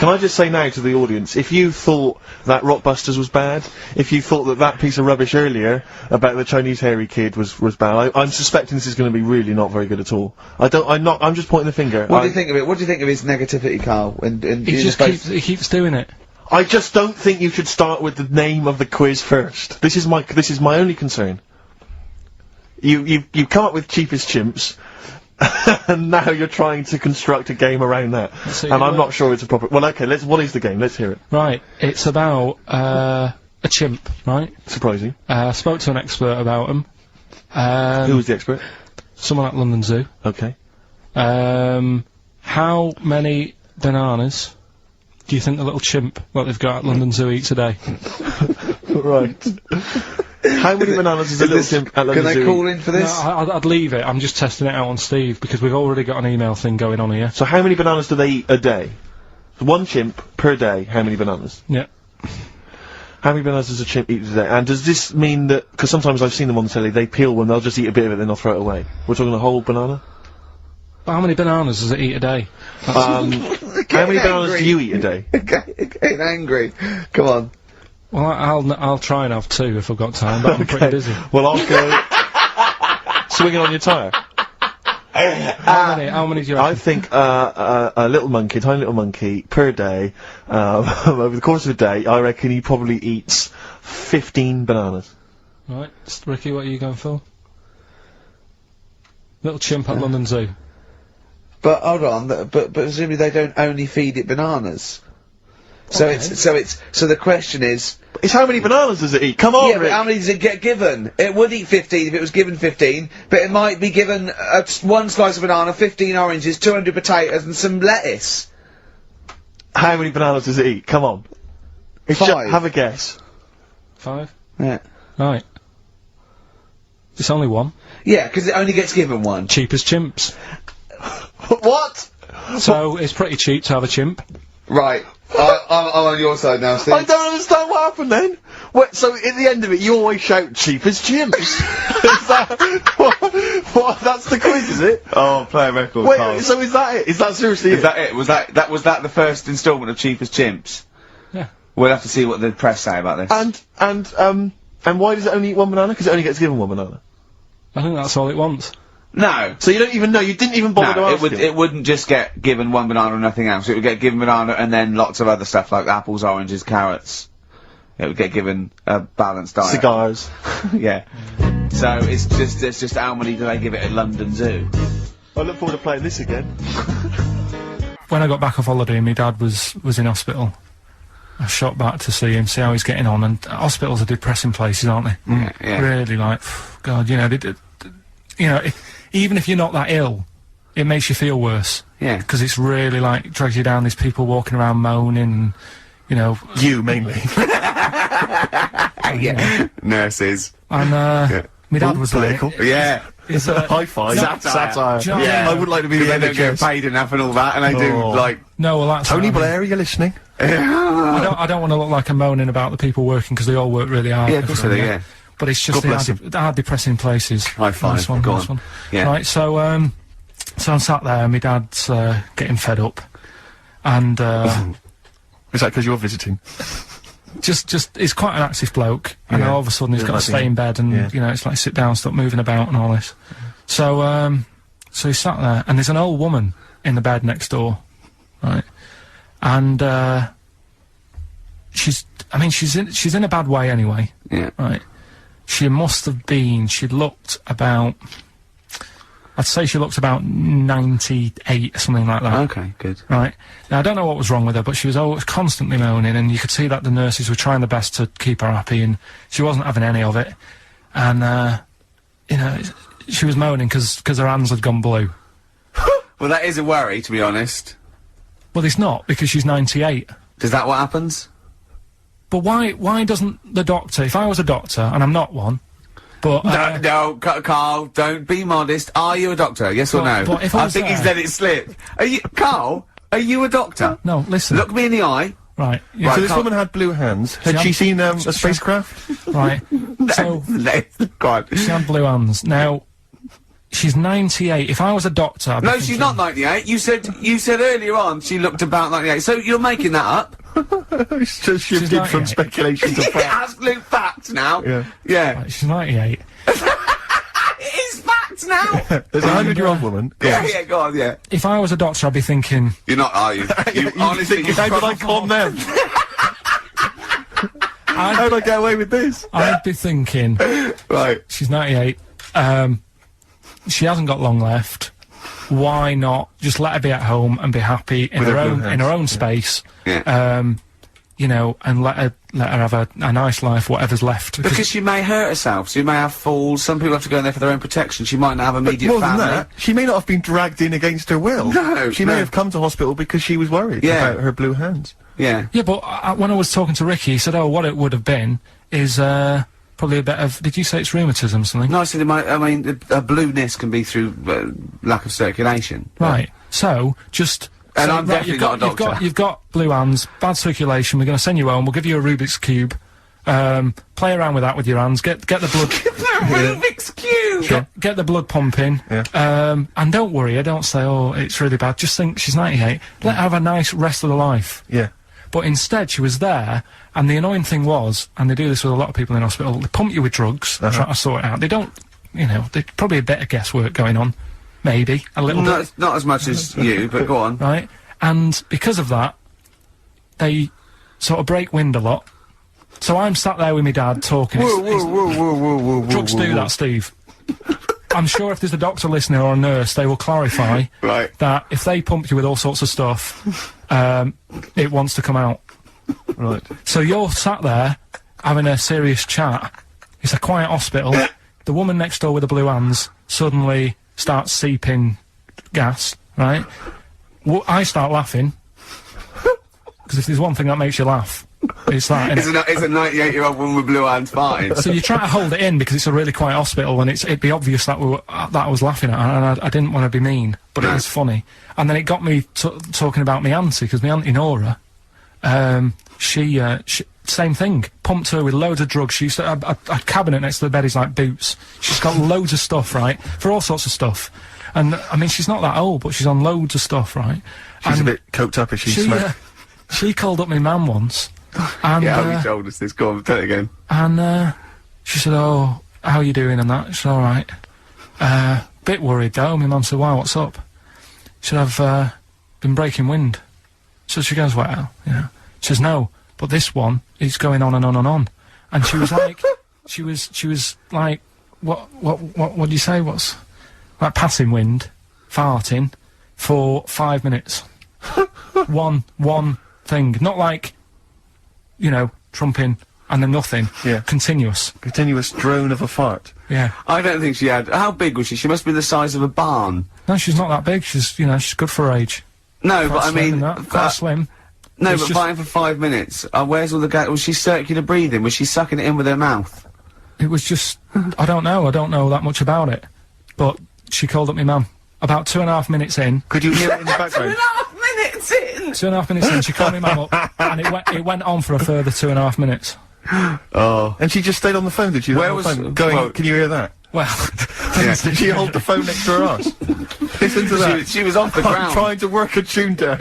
Can I just say now to the audience, if you thought that Rockbusters was bad, if you thought that piece of rubbish earlier about the Chinese hairy kid was bad, I'm suspecting this is going to be really not very good at all. I'm just pointing the finger. What do you think of it? What do you think of his negativity, Carl? He keeps doing it. I just don't think you should start with the name of the quiz first. This is my only concern. You come up with cheapest chimps, and now you're trying to construct a game around that. And I'm not sure it's a proper. Well, okay. What is the game? Let's hear it. Right. It's about a chimp. Right. Surprising. Spoke to an expert about him. Who was the expert? Someone at London Zoo. Okay. How many bananas do you think the little chimp that they've got at London Zoo eats a day? Right. How many bananas does a little chimp at London Zoo? Can I call in for this? No, I'd leave it. I'm just testing it out on Steve, because we've already got an email thing going on here. So how many bananas do they eat a day? One chimp per day, how many bananas? Yeah. How many bananas does a chimp eat a day? And does this mean that, because sometimes I've seen them on the telly, they peel one, they'll just eat a bit of it, then they'll throw it away. We're talking a whole banana? But how many bananas does it eat a day? How many bananas do you eat a day? Getting angry. Come on. Well, I'll try and have 2 if I've got time, but I'm pretty busy. Well, I'll go swinging on your tyre. How many do you reckon? I think, a little monkey, tiny little monkey, per day, over the course of a day, I reckon he probably eats 15 bananas. Right. Ricky, what are you going for? Little chimp at London Zoo. But, hold on, but presumably they don't only feed it bananas. So Okay. so the question is... It's how many bananas does it eat? Come on, Yeah, Rick. but how many does it get given? It would eat 15 if it was given 15, but it might be given one slice of banana, 15 oranges, 200 potatoes and some lettuce. How many bananas does it eat? Come on. 5. Have a guess. 5? Yeah. Right. It's only 1. Yeah, because it only gets given 1. Cheap as chimps. What? So, it's pretty cheap to have a chimp. Right. I'm on your side now, Steve. I don't understand what happened then. So at the end of it, you always shout cheap as chimps. Is that what? That's the quiz, is it? Oh, play a record. Wait, so is that it? Is that seriously Is that it? Was that the first instalment of Cheapest Chimps? Yeah. We'll have to see what the press say about this. And why does it only eat 1 banana? Because it only gets given 1 banana. I think that's all it wants. No. So you don't even know. You didn't even bother to ask him. It wouldn't just get given 1 banana and nothing else. It would get given banana and then lots of other stuff like apples, oranges, carrots. It would get given a balanced diet. Cigars. Yeah. So it's just how many do they give it at London Zoo? I look forward to playing this again. When I got back off holiday, my dad was in hospital. I shot back to see him, see how he's getting on, and hospitals are depressing places, aren't they? Yeah. Really, like, God, you know, even if you're not that ill, it makes you feel worse. Yeah. Because it's really, like, drags you down. There's people walking around moaning, you know. You, mainly. Yeah. Nurses. And, my dad was political. like... Yeah. High five. Satire. Do you know what I mean? I would like to be the They end don't of get jokes. paid enough and all that, and they do, like... No, well, that's... Tony what I mean. Blair, are you listening? I don't want to look like I'm moaning about the people working, because they all work really hard. Yeah, of course they do, yeah. But it's just God bless the hard depressing places. High five. Nice one, Go nice on. one. Yeah. Right, so I'm sat there, and my dad's getting fed up. And, Is that because you're visiting? just, he's quite an active bloke. And Yeah. all of a sudden he's got to like stay in bed, and, Yeah. you know, it's like sit down, stop moving about, and all this. So, so he's sat there, and there's an old woman in the bed next door. Right? And, she's in a bad way anyway. Yeah. Right. She must have been, I'd say she looked about 98, something like that. Okay, good. Right. Now, I don't know what was wrong with her, but she was always constantly moaning, and you could see that the nurses were trying their best to keep her happy, and she wasn't having any of it. And, you know, she was moaning because her hands had gone blue. Well, that is a worry, to be honest. Well, it's not, because she's 98. Is that what happens? But why doesn't the doctor, if I was a doctor, and I'm not one, but... No, Carl, don't be modest. Are you a doctor? Yes or no? but if I I was think he's there- let it slip. Are you, Carl? Are you a doctor? No, listen. Look me in the eye. Right. Yeah, So this Carl- woman had blue hands. Had she seen a spacecraft? right. So, Go on. she had blue hands. Now, She's 98. If I was a doctor, I'd be No, thinking, she's not 98. You said earlier on she looked about 98. So you're making that up. It's just shifted from 98. speculation to fact. Absolute fact now. Yeah. Yeah. Right, she's 98. It is fact now. There's a 100-year-old woman. Yeah, yeah, go on, yeah. If I was a doctor, I'd be thinking, You're not, are you? You honestly, How did I con them? How did I get away with this? I'd be thinking, right. she's 98. She hasn't got long left. Why not just let her be at home and be happy in With her her blue own hands, in her own yeah. space? Yeah. You know, and let her have a nice life, whatever's left. Because she may hurt herself, she may have falls, some people have to go in there for their own protection, she might not have immediate More family. than that, she may not have been dragged in against her will. No, She no. may have come to hospital because she was worried Yeah. about her blue hands. Yeah. Yeah, but when I was talking to Ricky, he said, "Oh, what it would have been is probably a bit of." Did you say it's rheumatism or something? No, I said, I mean, a blueness can be through lack of circulation. Right. So just. And say, I'm definitely you've not a got, doctor. You've got blue hands, bad circulation. We're going to send you home. We'll give you a Rubik's cube. Play around with that with your hands. Get the blood. Rubik's Cube! Get the blood pumping. Yeah. And don't worry. I don't say, "Oh, it's really bad." Just think she's 98. Let her have a nice rest of the life. Yeah. But instead, she was there, and the annoying thing was, and they do this with a lot of people in hospital, they pump you with drugs, try to sort it out. They don't, you know, there's probably a bit of guesswork going on. Maybe. A little bit. Not as much as you, but go on. Right? And because of that, they sort of break wind a lot. So I'm sat there with my dad talking. Drugs do that, Steve. I'm sure if there's a doctor listening or a nurse, they will clarify Right. that if they pump you with all sorts of stuff, it wants to come out. Right. So you're sat there having a serious chat. It's a quiet hospital. The woman next door with the blue hands suddenly starts seeping gas, right? I start laughing. Because if there's one thing that makes you laugh, it's that, innit? It's a 98-year-old woman with blue hands farting. So you try to hold it in because it's a really quiet hospital, and it'd be obvious that that I was laughing at her, and I didn't want to be mean, but it was funny. And then it got me talking about my auntie, because my auntie Nora, she same thing, pumped her with loads of drugs. She used to have a cabinet next to the bed is like boots. She's got loads of stuff, right, for all sorts of stuff. And I mean, she's not that old, but she's on loads of stuff, right? She's and a bit coked up, is she? Smack? She called up my mum once, and Yeah, you told us this. Go on, tell it again. and she said, "Oh, how you doing?" and that. She said, "All right." Bit worried though. My mum said, "Wow, what's up?" She said, "I've been breaking wind." So she goes, "Well, you know." She says, "No, but this one is going on and on and on." And she was like, she was like, what do you say? What's like passing wind, farting for 5 minutes. one thing, not like, you know, trumping and then nothing. Yeah. Continuous. Continuous drone of a fart. Yeah. I don't think she had... How big was she? She must be the size of a barn. No, she's not that big. She's, you know, she's good for her age. No, Quite but I slim mean... and that, quite slim. No, It's but just- farting for 5 minutes. Where's all the gas? Was she circular breathing? Was she sucking it in with her mouth? It was just, I don't know that much about it. But she called up my mum. About 2.5 minutes in, Could you hear it in the background? 2.5 minutes in! 2.5 minutes in, she called my mum up, and it went on for a further 2.5 minutes. Oh. And she just stayed on the phone, did she? Where The was- whole time, going, well- can you hear that? Well, Did she hold the phone next to her arse? Listen to that. She was off the I'm ground. trying to work a tune down.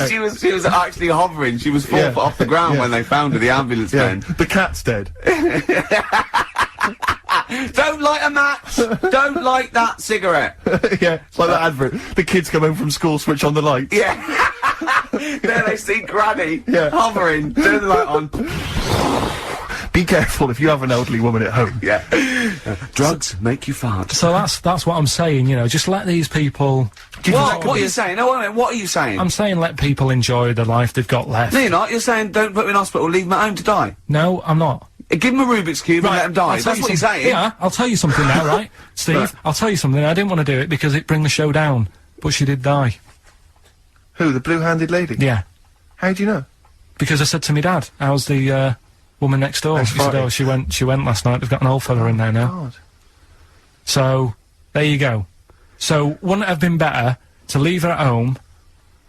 she was actually hovering. She was 4 Yeah. foot off the ground Yeah. when they found her, the ambulance Yeah, men. the cat's dead. Don't light a match! Don't light that cigarette! Yeah, it's like that advert. The kids come home from school, switch on the lights. Yeah. There they see Granny Yeah. hovering, turn the light on. Be careful if you have an elderly woman at home. Yeah. Drugs make you fart. so that's what I'm saying, you know, just let these people... What are you saying? No, wait a minute, what are you saying? I'm saying let people enjoy the life they've got left. No, you're not. You're saying don't put them in hospital, leave them at home to die. No, I'm not. Give them a Rubik's Cube and let them die. I'll tell That's what you're something- saying. Yeah, I'll tell you something now, right? Steve, Right. I'll tell you something. I didn't want to do it because it'd bring the show down. But she did die. Who, the blue-handed lady? Yeah. How do you know? Because I said to my dad, how's the woman next door? How's She said, farting? oh, she went last night. They've got an old fella in there now. God. So, there you go. So, wouldn't it have been better to leave her at home,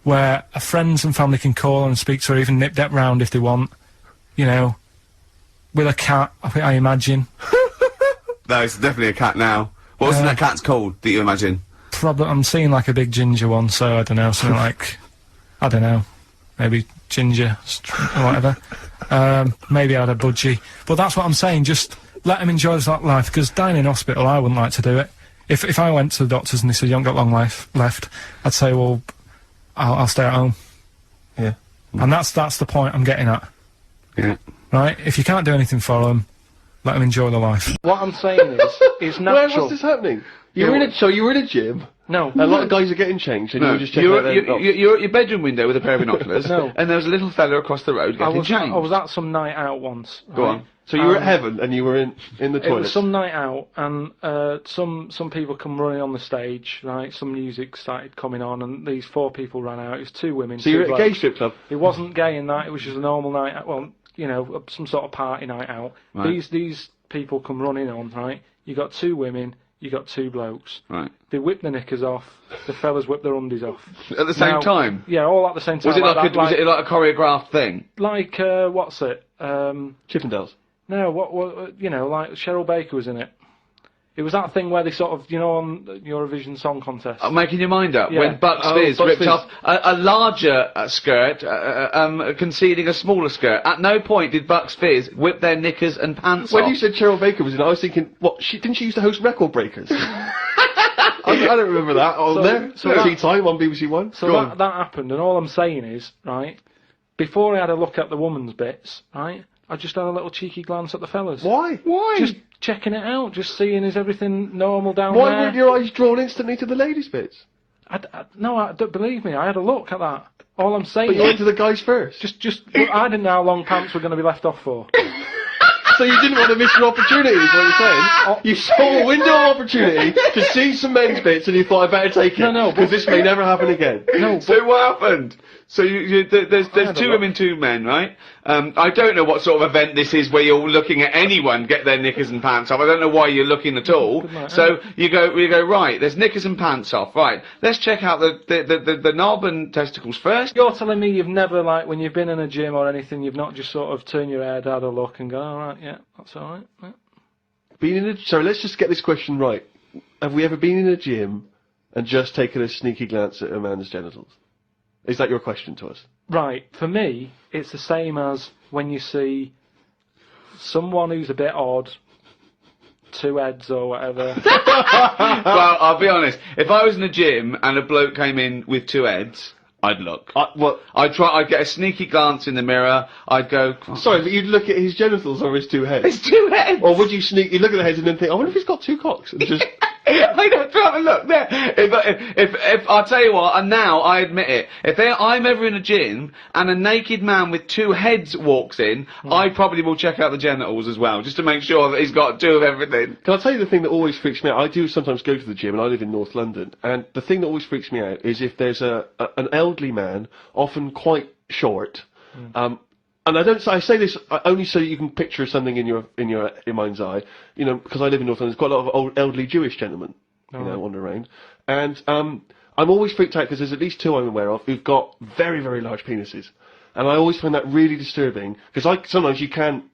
where her friends and family can call and speak to her, even nip-dap round if they want, you know, with a cat, I imagine. No, it's definitely a cat now. What's that cat's called that you imagine? Probably, I'm seeing like a big ginger one, so I don't know, something like, I don't know, maybe ginger or whatever. Maybe I had a budgie. But that's what I'm saying, just let him enjoy his life, because dying in hospital, I wouldn't like to do it. If I went to the doctors and they said, you haven't got long life left, I'd say, well, I'll stay at home. Yeah. And that's the point I'm getting at. Yeah. Right? If you can't do anything for them, let them enjoy their life. What I'm saying is natural. Where was this happening? You were in a gym. No. A lot of guys are getting changed, and you were just checking out their knobs. You're at your bedroom window with a pair of binoculars, No. and there was a little fella across the road getting changed. I was at some night out once. Go right? on. So you were at heaven, and you were in the toilet. It was some night out, and some people come running on the stage, right? Some music started coming on, and these 4 people ran out. It was 2 women. So you were at a gay strip club? It wasn't gay in that. It was just a normal night out. Well, you know, some sort of party night out. Right. These people come running on, right? You got 2 women. You got 2 blokes. Right. They whip their knickers off. The fellas whip their undies off. At the same time? Yeah, all at the same time. Was it was it like a choreographed thing? Like what's it? Chippendales. No, what you know, like Cheryl Baker was in it. It was that thing where they sort of, you know, on the Eurovision Song Contest. Making your mind up. Yeah. When Bucks Fizz ripped off a larger skirt, conceding a smaller skirt. At no point did Bucks Fizz whip their knickers and pants off. When you said Cheryl Baker was in it, I was thinking, what, didn't she used to host Record Breakers? I don't remember that on there. Tea Time on BBC One. So that happened, and all I'm saying is, right, before I had a look at the woman's bits, right, I just had a little cheeky glance at the fellas. Why? Why? Just checking it out, just seeing is everything normal down Why there. weren't your eyes drawn instantly to the ladies' bits? No, don't believe me, I had a look at that. All I'm saying But you went to the guys first. I didn't know how long pants were going to be left off for. So you didn't want to miss your opportunity, is what you're saying? You saw a window of opportunity to see some men's bits, and you thought, I better take it. No, because this may never happen again. No, So what happened? So there's 2 women, 2 men, right? I don't know what sort of event this is where you're looking at anyone get their knickers and pants off. I don't know why you're looking at all. So you go right. There's knickers and pants off. Right. Let's check out the knob and testicles first. You're telling me you've never, like, when you've been in a gym or anything, you've not just sort of turned your head, had a look, and gone, all right, yeah, that's all right. Yeah. Sorry, let's just get this question right. Have we ever been in a gym and just taken a sneaky glance at a man's genitals? Is that your question to us? Right. For me, it's the same as when you see someone who's a bit odd, 2 heads or whatever. Well, I'll be honest. If I was in a gym and a bloke came in with 2 heads, I'd look. I'd get a sneaky glance in the mirror. I'd go. Sorry, but you'd look at his genitals or his 2 heads. His 2 heads. Or would you you look at the heads and then think, I wonder if he's got 2 cocks, and just. I don't try to look there. If I'll tell you what, and now I admit it, if I'm ever in a gym and a naked man with 2 heads walks in, I probably will check out the genitals as well, just to make sure that he's got 2 of everything. Can I tell you the thing that always freaks me out? I do sometimes go to the gym, and I live in North London, and the thing that always freaks me out is if there's an elderly man, often quite short, and I say this only so you can picture something in your mind's eye, you know, because I live in North London. There's quite a lot of old elderly Jewish gentlemen, you know, wandering around, and I'm always freaked out because there's at least 2 I'm aware of who've got very, very large penises, and I always find that really disturbing because sometimes you can't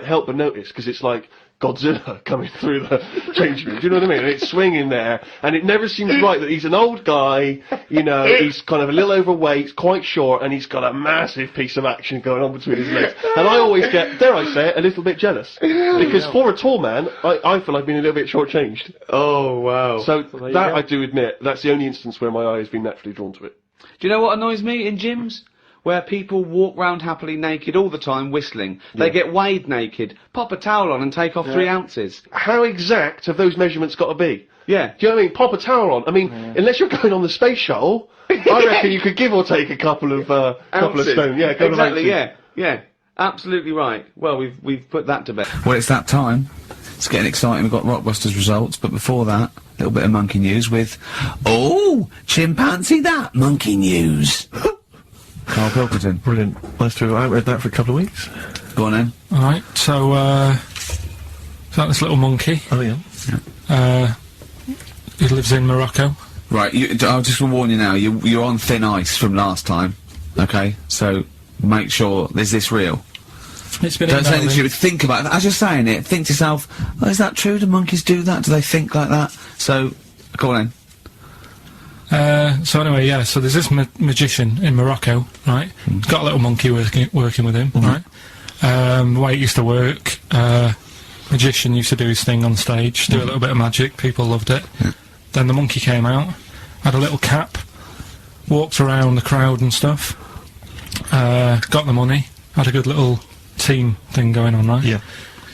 help but notice because it's like Godzilla coming through the changing room. Do you know what I mean? And it's swinging there, and it never seems right that he's an old guy, you know, he's kind of a little overweight, quite short, and he's got a massive piece of action going on between his legs. And I always get, dare I say it, a little bit jealous. Because for a tall man, I feel I've been a little bit shortchanged. Oh, wow. So that, I do admit, that's the only instance where my eye has been naturally drawn to it. Do you know what annoys me in gyms? Where people walk round happily naked all the time whistling. They get weighed naked, pop a towel on and take off 3 ounces. How exact have those measurements got to be? Yeah. Do you know what I mean? Pop a towel on. I mean, unless you're going on the space shuttle, I reckon you could give or take a couple of stone. Yeah, exactly, yeah. Absolutely right. Well, we've put that to bed. Well, it's that time. It's getting exciting. We've got Rockbusters results, but before that, a little bit of monkey news with... Oh, chimpanzee that monkey news. Carl Pilkington. Brilliant. Nice to have read that for a couple of weeks. Go on then. Alright, so, is that this little monkey? Oh, yeah. He lives in Morocco. Right, I'll just warn you now, you're on thin ice from last time, okay? So, make sure, is this real? It's been Don't say anything emailed in. stupid. Think about it. As you're saying it, think to yourself, oh, is that true? Do monkeys do that? Do they think like that? So, go on then. So anyway, yeah, so there's this magician in Morocco, right? He's got a little monkey working with him, right? The way it used to work, magician used to do his thing on stage, do a little bit of magic, people loved it. Then the monkey came out, had a little cap, walked around the crowd and stuff, got the money, had a good little team thing going on, right? Yeah.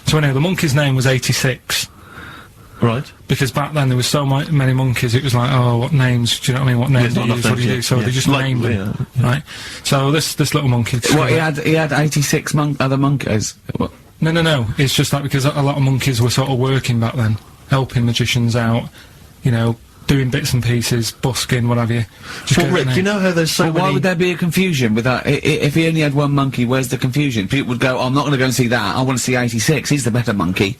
So anyway, the monkey's name was 86. Right. Because back then there was so many monkeys, it was like, oh, what names, do you know what I mean, what names do you use, what do you do? So they just named them, right? So this little monkey... What, he had 86 other monkeys? What? No, it's just that because a lot of monkeys were sort of working back then, helping magicians out, you know, doing bits and pieces, busking, what have you. Just Well, Rick, you know how there's so Why many... would there be a confusion with that? If he only had one monkey, where's the confusion? People would go, oh, I'm not going to go and see that, I want to see 86, he's the better monkey.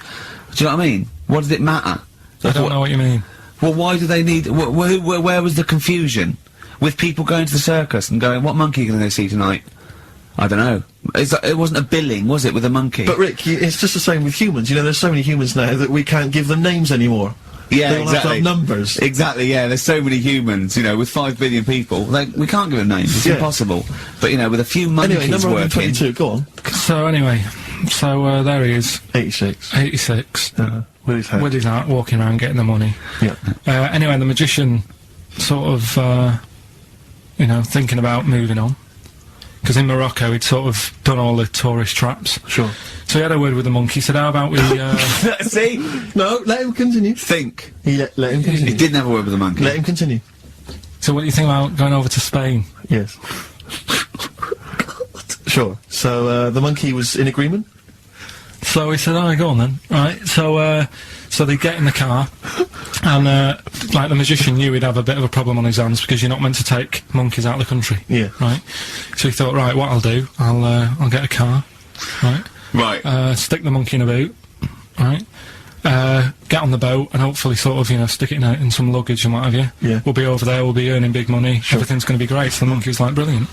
Do you know what I mean? What does it matter? I don't know what you mean. Well, why do they need... where was the confusion? With people going to the circus and going, what monkey are you going to go see tonight? I don't know. It wasn't a billing, was it, with a monkey? But Rick, it's just the same with humans. You know, there's so many humans now that we can't give them names anymore. Yeah, they all have to have numbers. Exactly, yeah, there's so many humans, you know, with 5 billion people, we can't give them names, it's impossible. But, you know, with a few monkeys anyway, number working... 122, go on. So anyway, there he is. 86. 86. With his hat. With his hat, walking around getting the money. Yeah. Anyway, the magician sort of, you know, thinking about moving on. Because in Morocco he'd sort of done all the tourist traps. Sure. So he had a word with the monkey, said, how about we, See? No, let him continue. Think. Let him continue. He didn't have a word with the monkey. Let him continue. So what do you think about going over to Spain? Yes. Sure. So, the monkey was in agreement? So he said, oh, go on then. Right, so they get in the car, and, like, the magician knew he'd have a bit of a problem on his hands, because you're not meant to take monkeys out of the country. Yeah. Right? So he thought, right, what I'll do, I'll get a car, right? Right. Stick the monkey in a boot, right? Get on the boat, and hopefully sort of, you know, stick it in some luggage and what have you. Yeah. We'll be over there, we'll be earning big money, everything's gonna be great. So the monkey was like, brilliant.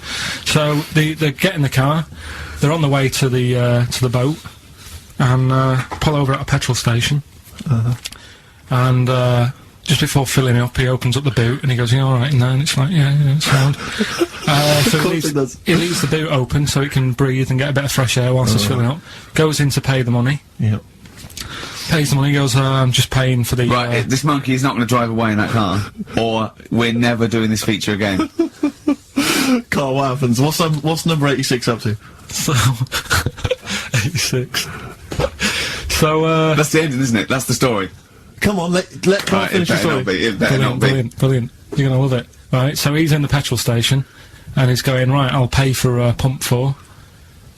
So they get in the car, they're on the way to the boat, and pull over at a petrol station. And just before filling it up, he opens up the boot and he goes, you all right in there? And it's like, yeah, it's sound. So he leaves the boot open so it can breathe and get a bit of fresh air whilst it's filling up. Goes in to pay the money. Yeah. Pays the money, goes, I'm just paying for the... Right, this monkey is not going to drive away in that car, or we're never doing this feature again. Carl, what happens? What's number 86 up to? So... 86. So, That's the ending, isn't it? That's the story. Come on, let Carl finish the story. It better not be. Brilliant. You're gonna love it. Right, so he's in the petrol station, and he's going, right, I'll pay for, pump 4.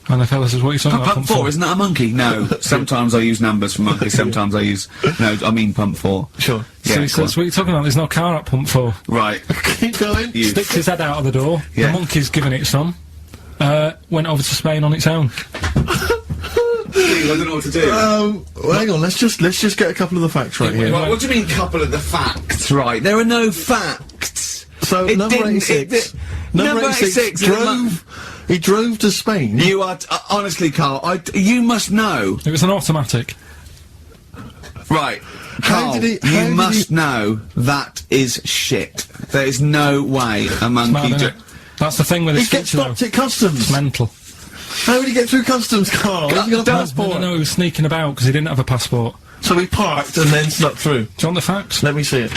And the fella says, what are you talking about, Pump 4, isn't that a monkey? No. Sometimes I use numbers for monkeys, sometimes I use... No, I mean pump 4. Sure. So Yeah, he says, what are you talking about? There's no car at pump 4. Right. Keep going. You Sticks his head out of the door. Yeah. The monkey's giving it some. Went over to Spain on its own. I don't know what to do. Well, hang on, let's just get a couple of the facts right here. Right, what do you mean, couple of the facts? Right, there are no facts. So, It number didn't- 86. Number 86 is a He drove to Spain. You are... honestly, Carl, you must know. It was an automatic. Right. How Carl, did he- how you did must know that is shit. There is no way a monkey... Mad, innit? That's the thing with He his gets feature, though. stopped at customs. It's mental. How did he get through customs, Carl? Has he got a passport? No, he was sneaking about because he didn't have a passport. So he parked and then snuck through. Do you want the facts? Let me see it.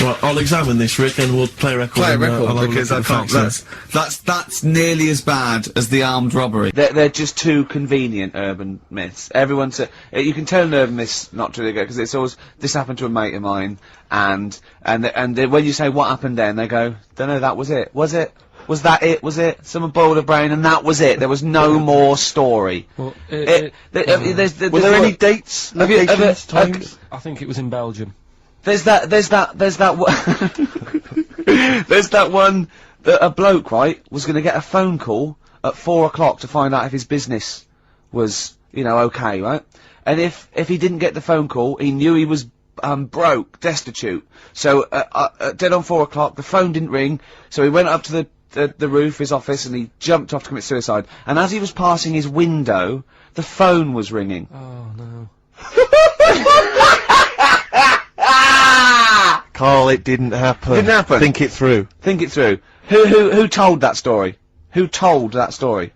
Right, I'll examine this, Rick, and we'll play a record. Play a and, I'll record, have a because look I at the can't... facts That's nearly as bad as the armed robbery. They're just too convenient urban myths. Everyone's you can tell an urban myth's not true because it's always this happened to a mate of mine, and when you say what happened then, they go, don't know, that was it. Was it? Was that it? Was it? Someone boiled a brain and that was it. There was no more story. Well, Were there any dates? Have you ever? Times? I think it was in Belgium. There's that one that a bloke, right, was gonna get a phone call at 4 o'clock to find out if his business was, you know, okay, right? And if he didn't get the phone call, he knew he was broke, destitute. So dead on 4 o'clock, the phone didn't ring, so he went up to the roof of his office and he jumped off to commit suicide. And as he was passing his window, the phone was ringing. Oh no. Karl, it didn't happen. Didn't happen. Think it through. Think it through. Who told that story? Who told that story?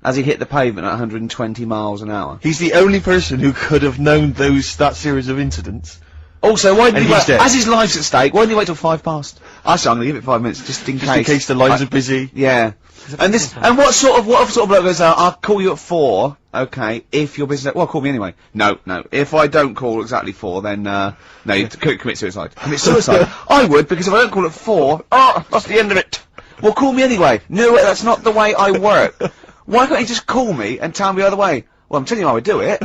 As he hit the pavement at 120 miles an hour. He's the only person who could have known that series of incidents. Also, why didn't And he he's wait? dead. As his life's at stake, why didn't he wait till 5 past? Actually, I'm gonna give it 5 minutes, just in Just in case the lines are busy. Yeah. And what sort of bloke goes out, I'll call you at 4, okay, if you're busy, well, call me anyway. No. If I don't call exactly 4, then, no, you commit suicide. Commit suicide? I would, because if I don't call at 4, that's the end of it. Well, call me anyway. No, that's not the way I work. Why can't you just call me and tell me the other way? Well, I'm telling you how I do it.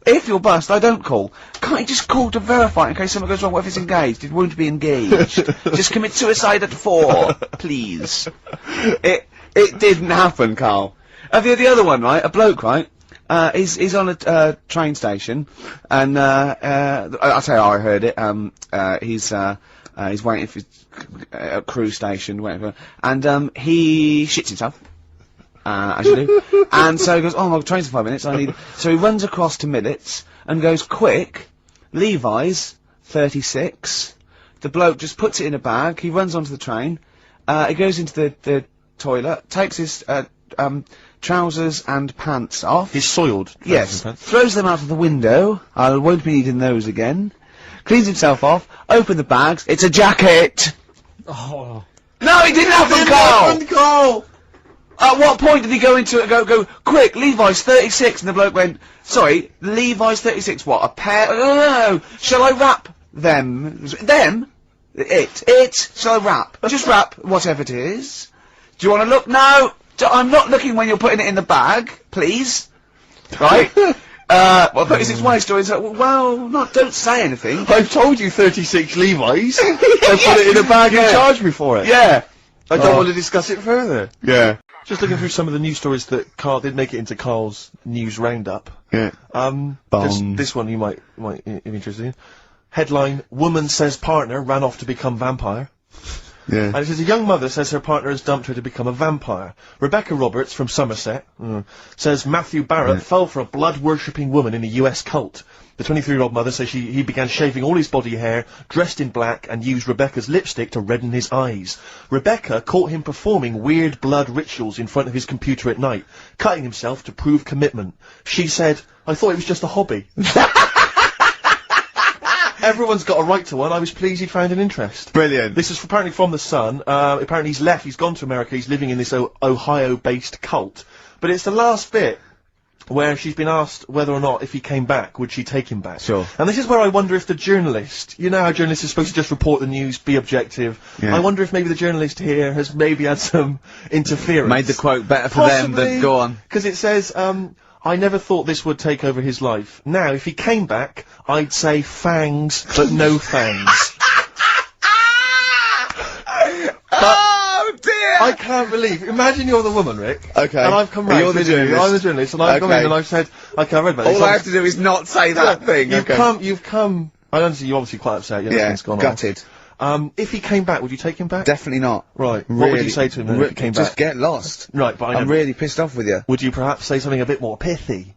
If you're bust, I don't call. Can't you just call to verify in case something goes wrong? What if it's engaged? It won't be engaged. Just commit suicide at 4, please. It didn't happen, Karl. The other one, right? A bloke, right? He's on a train station, and I'll tell you how I heard it. He's waiting for a cruise station, whatever, and he shits himself. As you do. And so he goes, oh, my train's in 5 minutes, so he runs across to Millets and goes, quick, Levi's, 36. The bloke just puts it in a bag, he runs onto the train, he goes into the toilet, takes his, trousers and pants off. He's soiled. Yes. Throws them out of the window, I won't be needing those again. Cleans himself off, open the bags, it's a jacket! Oh. No, it didn't happen, Karl! At what point did he go into it and go, quick, Levi's 36, and the bloke went, sorry, Levi's 36, what, a pair? No, shall I wrap them? Them? It, shall I wrap? Just wrap whatever it is. Do you want to look? No, I'm not looking when you're putting it in the bag, please. Right? Well, 36 my story is like, well, don't say anything. I've told you 36 Levi's. I put it in a bag and charged me for it. Yeah. I don't want to discuss it further. Yeah. Just looking through some of the news stories that Karl did make it into Karl's news roundup. Yeah. This one you might be interested in. Headline: Woman says partner ran off to become vampire. Yeah. And it says a young mother says her partner has dumped her to become a vampire. Rebecca Roberts from Somerset says Matthew Barrett fell for a blood-worshipping woman in a US cult. The 23-year-old mother says he began shaving all his body hair, dressed in black, and used Rebecca's lipstick to redden his eyes. Rebecca caught him performing weird blood rituals in front of his computer at night, cutting himself to prove commitment. She said, I thought it was just a hobby. Everyone's got a right to one. I was pleased he found an interest. Brilliant. This is apparently from The Sun. Apparently he's left, he's gone to America, he's living in this Ohio-based cult. But it's the last bit where she's been asked whether or not, if he came back, would she take him back? Sure. And this is where I wonder if the journalist, you know how journalists are supposed to just report the news, be objective. Yeah. I wonder if maybe the journalist here has maybe had some interference. Made the quote better for them than, go on. Because it says, I never thought this would take over his life. Now, if he came back, I'd say fangs, but no fangs. Oh dear! I can't believe. Imagine you're the woman, Rick. Okay. And I've come round. You're the journalist. I'm the journalist, and I've come in and I've said, okay, I read about this. All I have to do is not say that thing. You've come. I understand you're obviously quite upset. Everything's gone gutted. off. If he came back, would you take him back? Definitely not. Right. What would you say to him then if he came Just back? get lost. Right, but I'm really pissed off with you. Would you perhaps say something a bit more pithy?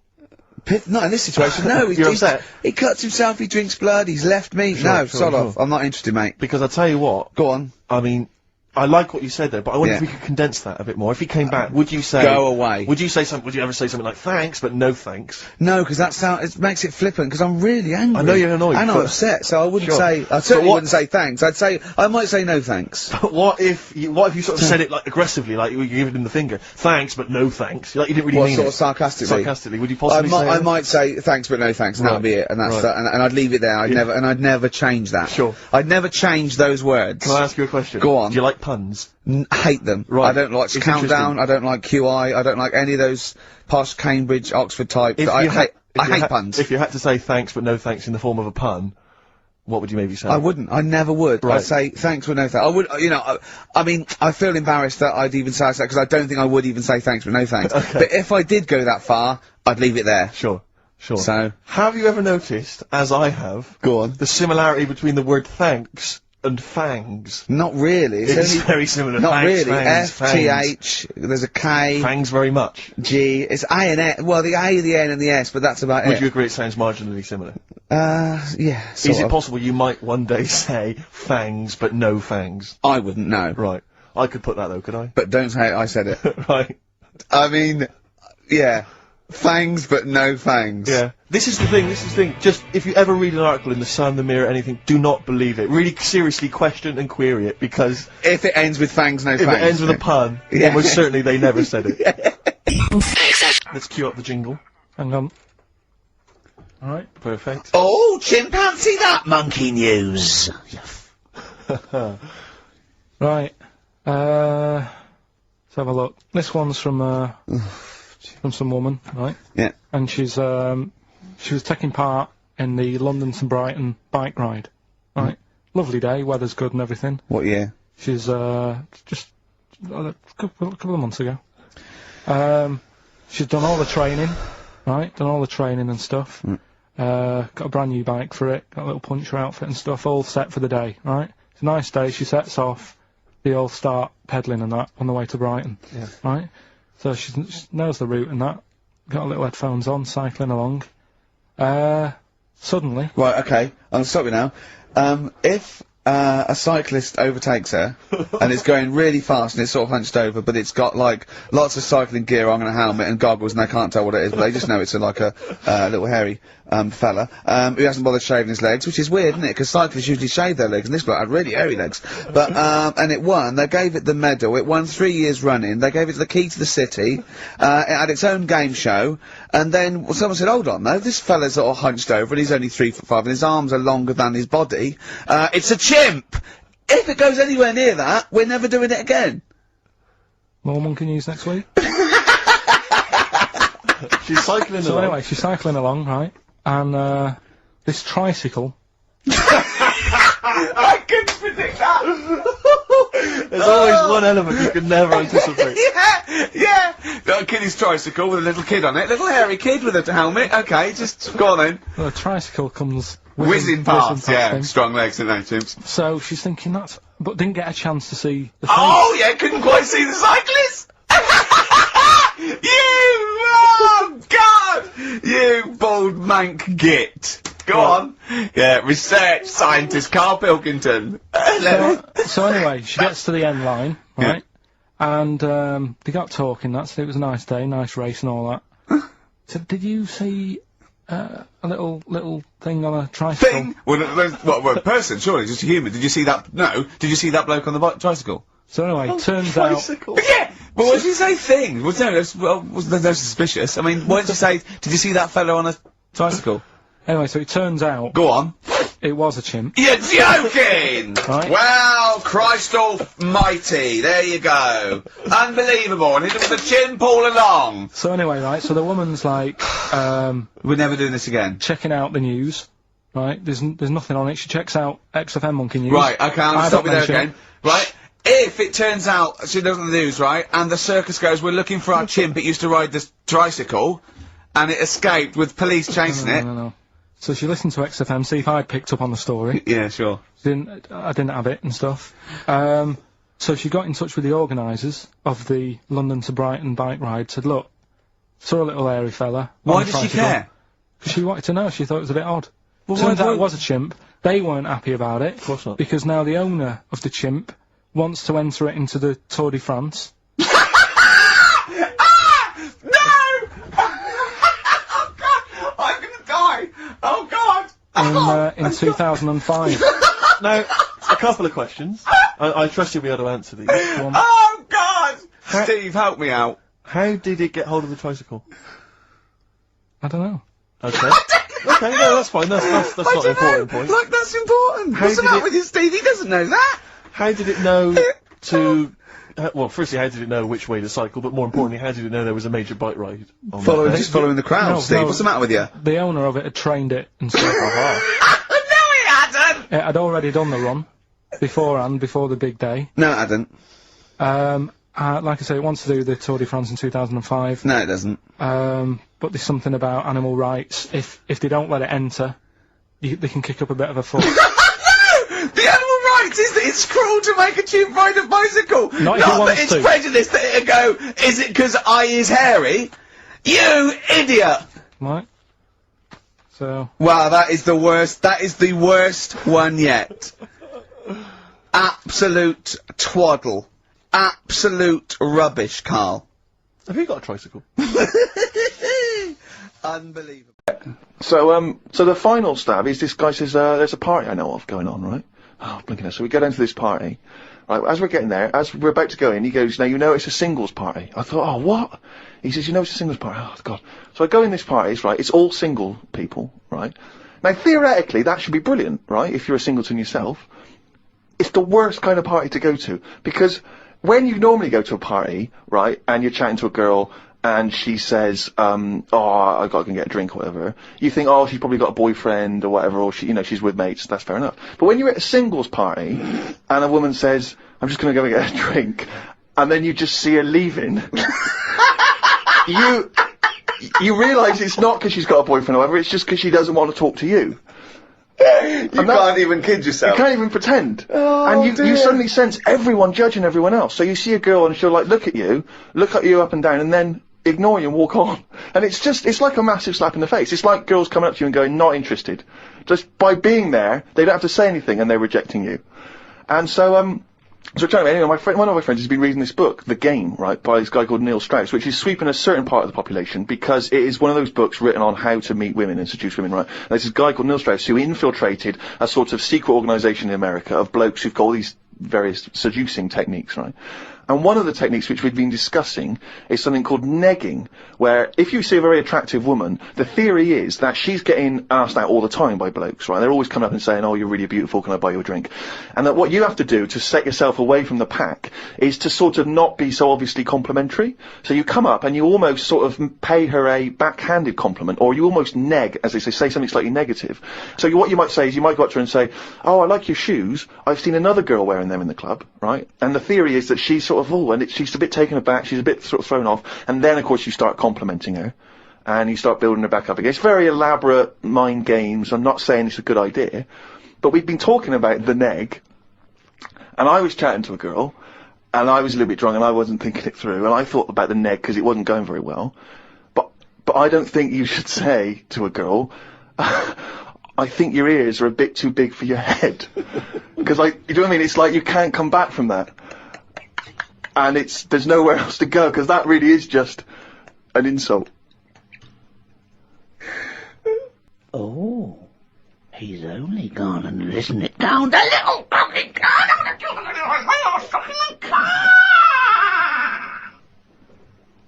Not in this situation, no. You're upset? He cuts himself, he drinks blood, he's left me. No, sod off. I'm not interested, mate. Because I tell you what. Go on. I mean, I like what you said there, but I wonder if we could condense that a bit more. If he came back, would you say... Go away. Would you say something, would you ever say something like, thanks, but no thanks? No, because it makes it flippant, because I'm really angry. I know you're annoyed. And I'm upset, so I wouldn't say... I certainly wouldn't say thanks. I might say no thanks. But what if you sort of said it, like, aggressively, like, you giving him the finger? Thanks, but no thanks. Like, you didn't really mean sort it. of sarcastically? Sarcastically, would you possibly say I might say thanks, but no thanks, and that'll be it, and that's and I'd leave it there. I'd never change that. Sure. I'd never change those words. Can I ask you a question? Go on. Do you like puns? Hate them. Right. I don't like It's Countdown, I don't like QI, I don't like any of those posh Cambridge, Oxford type. I hate puns. If you had to say thanks but no thanks in the form of a pun, what would you maybe say? I wouldn't. I never would. Right. I'd say thanks but no thanks. I would, I mean, I feel embarrassed that I'd even say that because I don't think I would even say thanks but no thanks. Okay. But if I did go that far, I'd leave it there. Sure. So, have you ever noticed, as I have, go on, the similarity between the word thanks and fangs. Not really. It's very similar. Not Fangs, really. fangs, F-T-H, there's a K. Fangs very much. G, it's A and S, well, the A, the N and the S, but that's about Would it. you agree it sounds marginally similar? Yeah, Is it possible you might one day say fangs, but no fangs? I wouldn't know. Right. I could put that though, could I? But don't say I said it. Right. I mean, yeah. Fangs, but no fangs. Yeah. This is the thing, just, if you ever read an article in the Sun, the Mirror, anything, do not believe it. Really seriously question and query it, because If it ends with fangs, no if fangs. it ends with a pun, Yeah. almost certainly they never said it. Let's cue up the jingle. Hang on. Alright. Perfect. Oh, chimpanzee that monkey news! Right. Let's have a look. This one's from some woman, right? Yeah. And she was taking part in the London to Brighton bike ride, right? Lovely day, weather's good and everything. What year? She's just a couple of months ago. She's done all the training, right? Done all the training and stuff. Got a brand new bike for it. Got a little puncher outfit and stuff, all set for the day, right? It's a nice day. She sets off. They all start pedalling and that on the way to Brighton, Yeah. right? So she knows the route and that. Got her little headphones on, cycling along. Suddenly, Right, okay, I'll stop you now. If a cyclist overtakes her, and it's going really fast and it's sort of hunched over, but it's got, like, lots of cycling gear on and a helmet and goggles and they can't tell what it is, but they just know it's like a little hairy fella, who hasn't bothered shaving his legs, which is weird, isn't it? Because cyclists usually shave their legs, and this bloke had really hairy legs. But, and it won. They gave it the medal. It won 3 years running. They gave it the key to the city. It had its own game show. And then someone said, hold on, though, this fella's sort of hunched over, and he's only 3'5", and his arms are longer than his body. It's a chimp! If it goes anywhere near that, we're never doing it again. more monkey news next week. She's cycling So along. anyway, she's cycling along, right? And this tricycle. I couldn't predict that! There's always one element you can never anticipate. Yeah! Got a kiddie's tricycle with a little kid on it, little hairy kid with a helmet, okay, just go on then. The tricycle comes Whizzing past, yeah, him. strong legs and those chimps. So she's thinking that's, but didn't get a chance to see the Oh, yeah, couldn't quite see the cyclist! Oh, God! You bald mank git. Go on. Yeah, research scientist Carl Pilkington. So anyway, she gets to the end line, right? And they got talking. It was a nice day, nice race and all that. So did you see a little thing on a tricycle? Thing? Well, a person, surely, just a human. Did you see that? No. Did you see that bloke on the tricycle? So anyway, turns out. Tricycle. Yeah! But why did you say thing? Well, no, that's suspicious. I mean, why did you say, did you see that fellow on a tricycle? Anyway, so it turns out Go on. it was a chimp. You're joking! Right. Well, Christ almighty, there you go. Unbelievable, and it was a chimp all along. So anyway, right? So the woman's like We're never doing this again. checking out the news. Right? There's nothing on it. She checks out XFM Monkey News. Right, okay, I'll I stop don't you there mention again. Right? If it turns out she does on the news, right, and the circus goes, we're looking for our chimp, it used to ride this tricycle, and it escaped with police chasing it. No. So she listened to XFM, see if I'd picked up on the story. Yeah, sure. I didn't have it and stuff. So she got in touch with the organisers of the London to Brighton bike ride, said, look, saw a little hairy fella. Why did she care? Because she wanted to know, she thought it was a bit odd. Well, Turns why- out it was a chimp. They weren't happy about it. Of course not. Because now the owner of the chimp wants to enter it into the Tour de France. No! Oh, God! I'm gonna die! Oh, God! In 2005. Now, a couple of questions. I trust you'll be able to answer these. Go on. Oh, God! Steve, help me out. How did it get hold of the tricycle? I don't know. Okay. Okay, no, that's fine. That's not an important point. Like, that's important. How What's the did matter it- with you, Steve? He doesn't know that. How did it know to... well, firstly, how did it know which way to cycle, but more importantly, how did it know there was a major bike ride on that day? Just following the crowd, No, Steve. no. What's the matter with you? The owner of it had trained it and stuff. No, he hadn't! It had already done the run beforehand, before the big day. No, it hadn't. Like I say, it wants to do the Tour de France in 2005. No, it doesn't. But there's something about animal rights. If they don't let it enter, they can kick up a bit of a fuss. The animal rights it's cruel to make a chimp ride a bicycle. Not if he that wants it's to. prejudice that it'll go, is it because I is hairy? You idiot! Right. So. Wow, that is the worst one yet. Absolute twaddle. Absolute rubbish, Carl. Have you got a tricycle? Unbelievable. So the final stab is this guy says, there's a party I know of going on, right? Oh, blinking hell. So we go down to this party. Right, as we're getting there, as we're about to go in, he goes, now you know it's a singles party. I thought, oh, what? He says, you know it's a singles party. Oh, God. So I go in this party, right, it's all single people, right? Now, theoretically, that should be brilliant, right, if you're a singleton yourself. It's the worst kind of party to go to, because when you normally go to a party, right, and you're chatting to a girl, and she says, oh, I gotta go get a drink or whatever, you think, oh, she's probably got a boyfriend or whatever, or she, you know, she's with mates, that's fair enough. But when you're at a singles party, and a woman says, I'm just gonna go and get a drink, and then you just see her leaving, you realise it's not because she's got a boyfriend or whatever, it's just because she doesn't want to talk to you. You can't even kid yourself. You can't even pretend. Oh, and you suddenly sense everyone judging everyone else. So you see a girl and she'll like look at you up and down, and then ignore you and walk on. And it's like a massive slap in the face. It's like girls coming up to you and going, not interested. Just by being there, they don't have to say anything and they're rejecting you. And so, anyway, one of my friends has been reading this book, The Game, right, by this guy called Neil Strauss, which is sweeping a certain part of the population because it is one of those books written on how to meet women and seduce women, right? And there's this guy called Neil Strauss who infiltrated a sort of secret organisation in America of blokes who've got all these various seducing techniques, right? And one of the techniques which we've been discussing is something called negging, where if you see a very attractive woman, the theory is that she's getting asked out all the time by blokes, right? They're always coming up and saying, oh, you're really beautiful, can I buy you a drink? And that what you have to do to set yourself away from the pack is to sort of not be so obviously complimentary. So you come up and you almost sort of pay her a backhanded compliment, or you almost neg, as they say something slightly negative. So what you might say is you might go up to her and say, oh, I like your shoes, I've seen another girl wearing them in the club, right? And the theory is that she's sort of, she's a bit taken aback, she's a bit sort of thrown off, and then of course you start complimenting her, and you start building her back up again. It's very elaborate mind games. I'm not saying it's a good idea, but we've been talking about the neg, and I was chatting to a girl, and I was a little bit drunk, and I wasn't thinking it through, and I thought about the neg because it wasn't going very well, but I don't think you should say to a girl, I think your ears are a bit too big for your head, because you know what I mean, it's like you can't come back from that. And there's nowhere else to go, because that really is just an insult. Oh, he's only gone and listened it down the little fucking car.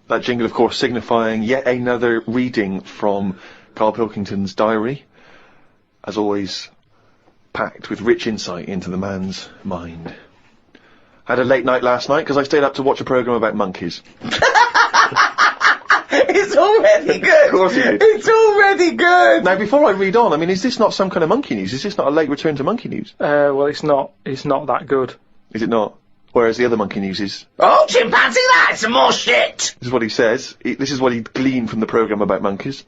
That jingle, of course, signifying yet another reading from Carl Pilkington's diary. As always, packed with rich insight into the man's mind. Had a late night last night because I stayed up to watch a programme about monkeys. It's already good! Of course you did. It's already good! Now, before I read on, I mean, is this not some kind of monkey news? Is this not a late return to monkey news? Well, it's not that good. Is it not? Whereas the other monkey news is... Oh, chimpanzee, that's some more shit! This is what he says. This is what he gleaned from the programme about monkeys.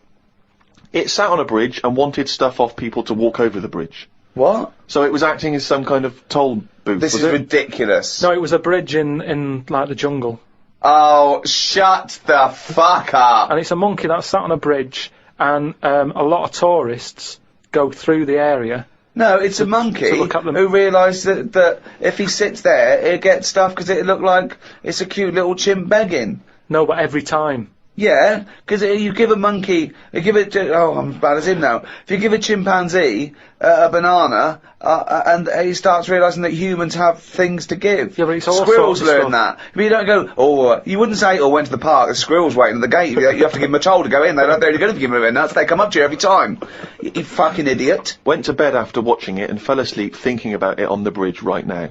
It sat on a bridge and wanted stuff off people to walk over the bridge. What? So it was acting as some kind of toll booth, This is was it? ridiculous. No, it was a bridge in like the jungle. Oh, shut the fuck up! And it's a monkey that sat on a bridge, and a lot of tourists go through the area. No, it's a monkey look up who realised that if he sits there, he'll get stuff because it look like it's a cute little chimp begging. No, but every time. Yeah, because you give a monkey, I'm as bad as him now. If you give a chimpanzee a banana, and he starts realising that humans have things to give. Yeah, but it's all Squirrels sorts of learn stuff. that. But you don't go, you wouldn't say, went to the park, there's squirrels waiting at the gate. You have to give them a toll to go in. They're only going to give them a nuts. They come up to you every time. You fucking idiot. Went to bed after watching it and fell asleep thinking about it on the bridge right now.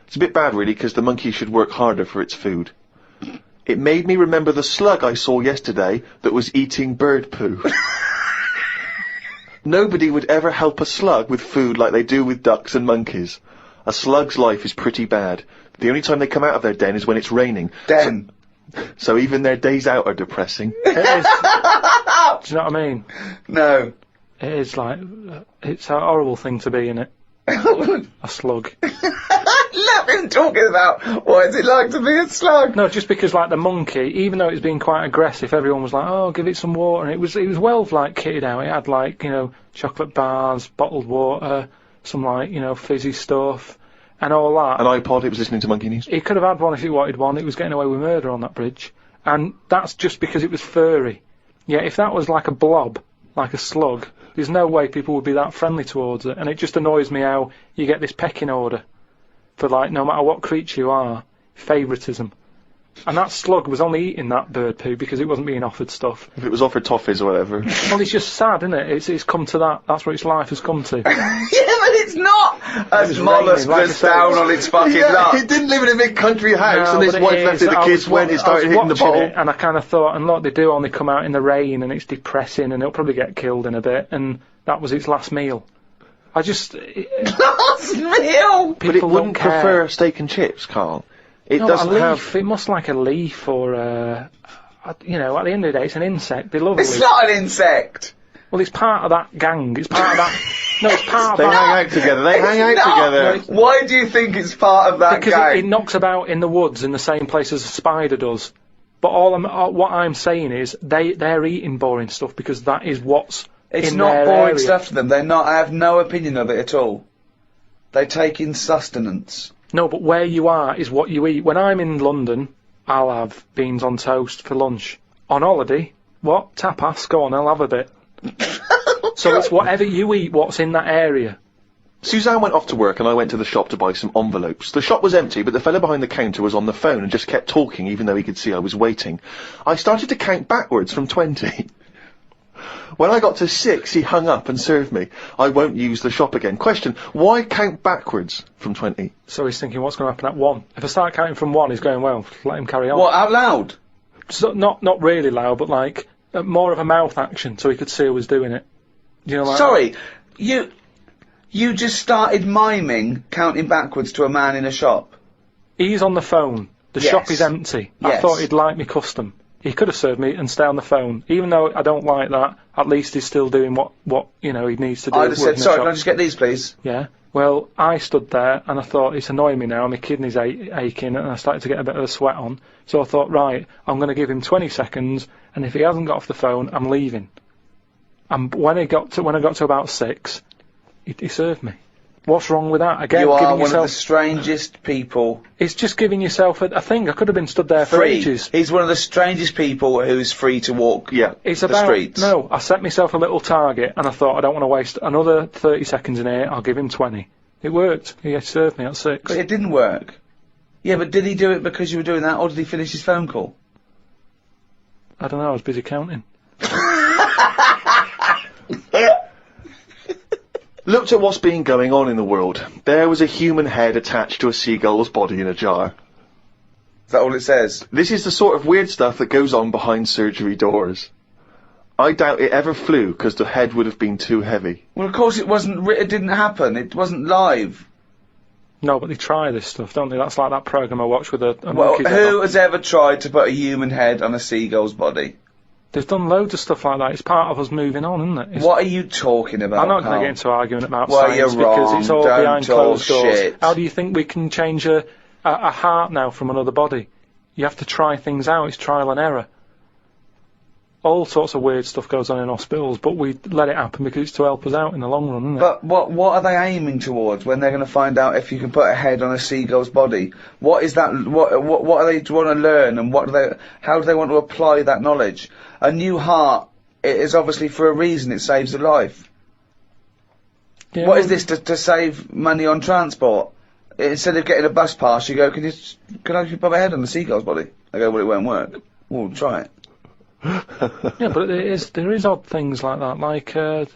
It's a bit bad, really, because the monkey should work harder for its food. It made me remember the slug I saw yesterday that was eating bird poo. Nobody would ever help a slug with food like they do with ducks and monkeys. A slug's life is pretty bad. The only time they come out of their den is when it's raining. Den. So even their days out are depressing. It is. Do you know what I mean? No. It is like, it's a horrible thing to be in it. A slug. Let him talking about what is it like to be a slug. No, just because like the monkey, even though it was being quite aggressive, everyone was like, "Oh, give it some water," and it was well like kitted out. It had like chocolate bars, bottled water, some like fizzy stuff, and all that. An iPod. It was listening to Monkey News. He could have had one if he wanted one. It was getting away with murder on that bridge, and that's just because it was furry. Yeah, if that was like a blob, like a slug, there's no way people would be that friendly towards it, and it just annoys me how you get this pecking order for like no matter what creature you are, favouritism. And that slug was only eating that bird poo because it wasn't being offered stuff. If it was offered toffees or whatever. Well, it's just sad, isn't it? It's come to that. That's what its life has come to. Yeah, but it's not. As mollusk raining, like that's down on its fucking luck. He didn't live in a big country house, No, and his but wife it left is. it. The kids went. It started hitting the watching ball. it, and I kind of thought, and look, they do only come out in the rain, and it's depressing, and it'll probably get killed in a bit. And that was its last meal. I just Last meal. But it people wouldn't don't care. prefer steak and chips, Carl. It No, doesn't a leaf. have. It must like a leaf or at the end of the day, it's an insect. They love a It's leaf. not an insect. Well, it's part of that gang. It's part of that. No, it's part They of that. hang out together. They hang out It's not. together. Why do you think it's part of that Because gang? it knocks about in the woods in the same place as a spider does. But what I'm saying is they're eating boring stuff because that is what's It's in not their boring area. stuff to them. They're not. I have no opinion of it at all. They take in sustenance. No, but where you are is what you eat. When I'm in London, I'll have beans on toast for lunch. On holiday, what? Tapas? Go on, I'll have a bit. So it's whatever you eat, what's in that area. Suzanne went off to work and I went to the shop to buy some envelopes. The shop was empty, but the fella behind the counter was on the phone and just kept talking even though he could see I was waiting. I started to count backwards from 20. When I got to 6, he hung up and served me. I won't use the shop again. Question, why count backwards from 20? So he's thinking, what's going to happen at 1? If I start counting from 1, he's going, well, let him carry on. What, out loud? So, not really loud, but like more of a mouth action, so he could see who was doing it. You know, like Sorry, you just started miming counting backwards to a man in a shop. he's on the phone. The Yes. shop is empty. I Yes. thought he'd like me custom. He could have served me and stay on the phone. Even though I don't like that, at least he's still doing what he needs to do. I'd have said, working the sorry, shop. can I just get these, please? Yeah. Well, I stood there and I thought, it's annoying me now, my kidneys aching, and I started to get a bit of a sweat on. So I thought, right, I'm going to give him 20 seconds, and if he hasn't got off the phone, I'm leaving. And when I got to about 6, he served me. What's wrong with that? Again, You are giving one of the yourself. strangest people. It's just giving yourself a thing. I could have been stood there for Free. ages. He's one of the strangest people who's free to walk Yeah. It's the about streets. no. I set myself a little target, and I thought I don't want to waste another 30 seconds in here. I'll give him 20. It worked. He served me at 6. But it didn't work. Yeah, but did he do it because you were doing that, or did he finish his phone call? I don't know. I was busy counting. Looked at what's been going on in the world. There was a human head attached to a seagull's body in a jar. Is that all it says? This is the sort of weird stuff that goes on behind surgery doors. I doubt it ever flew because the head would have been too heavy. Well, of course it wasn't. It didn't happen. It wasn't live. No, but they try this stuff, don't they? That's like that program I watched with a Well, monkey's head who on. has ever tried to put a human head on a seagull's body? They've done loads of stuff like that. It's part of us moving on, isn't it? It's, What are you talking about? I'm not going to Carl? get into arguing about Well, science you're because wrong. it's all Don't behind talk closed doors. shit. How do you think we can change a heart now from another body? You have to try things out. It's trial and error. All sorts of weird stuff goes on in hospitals, but we let it happen because it's to help us out in the long run, isn't it? But what are they aiming towards when they're going to find out if you can put a head on a seagull's body? What is that? What are they want to learn, and how do they want to apply that knowledge? A new heart, it is obviously for a reason. It saves a life. Yeah, What is this to save money on transport? Instead of getting a bus pass, you go, can I just put my head on the seagull's body? I go, well, it won't work. Well, try it. Yeah, but there is odd things like that. Like I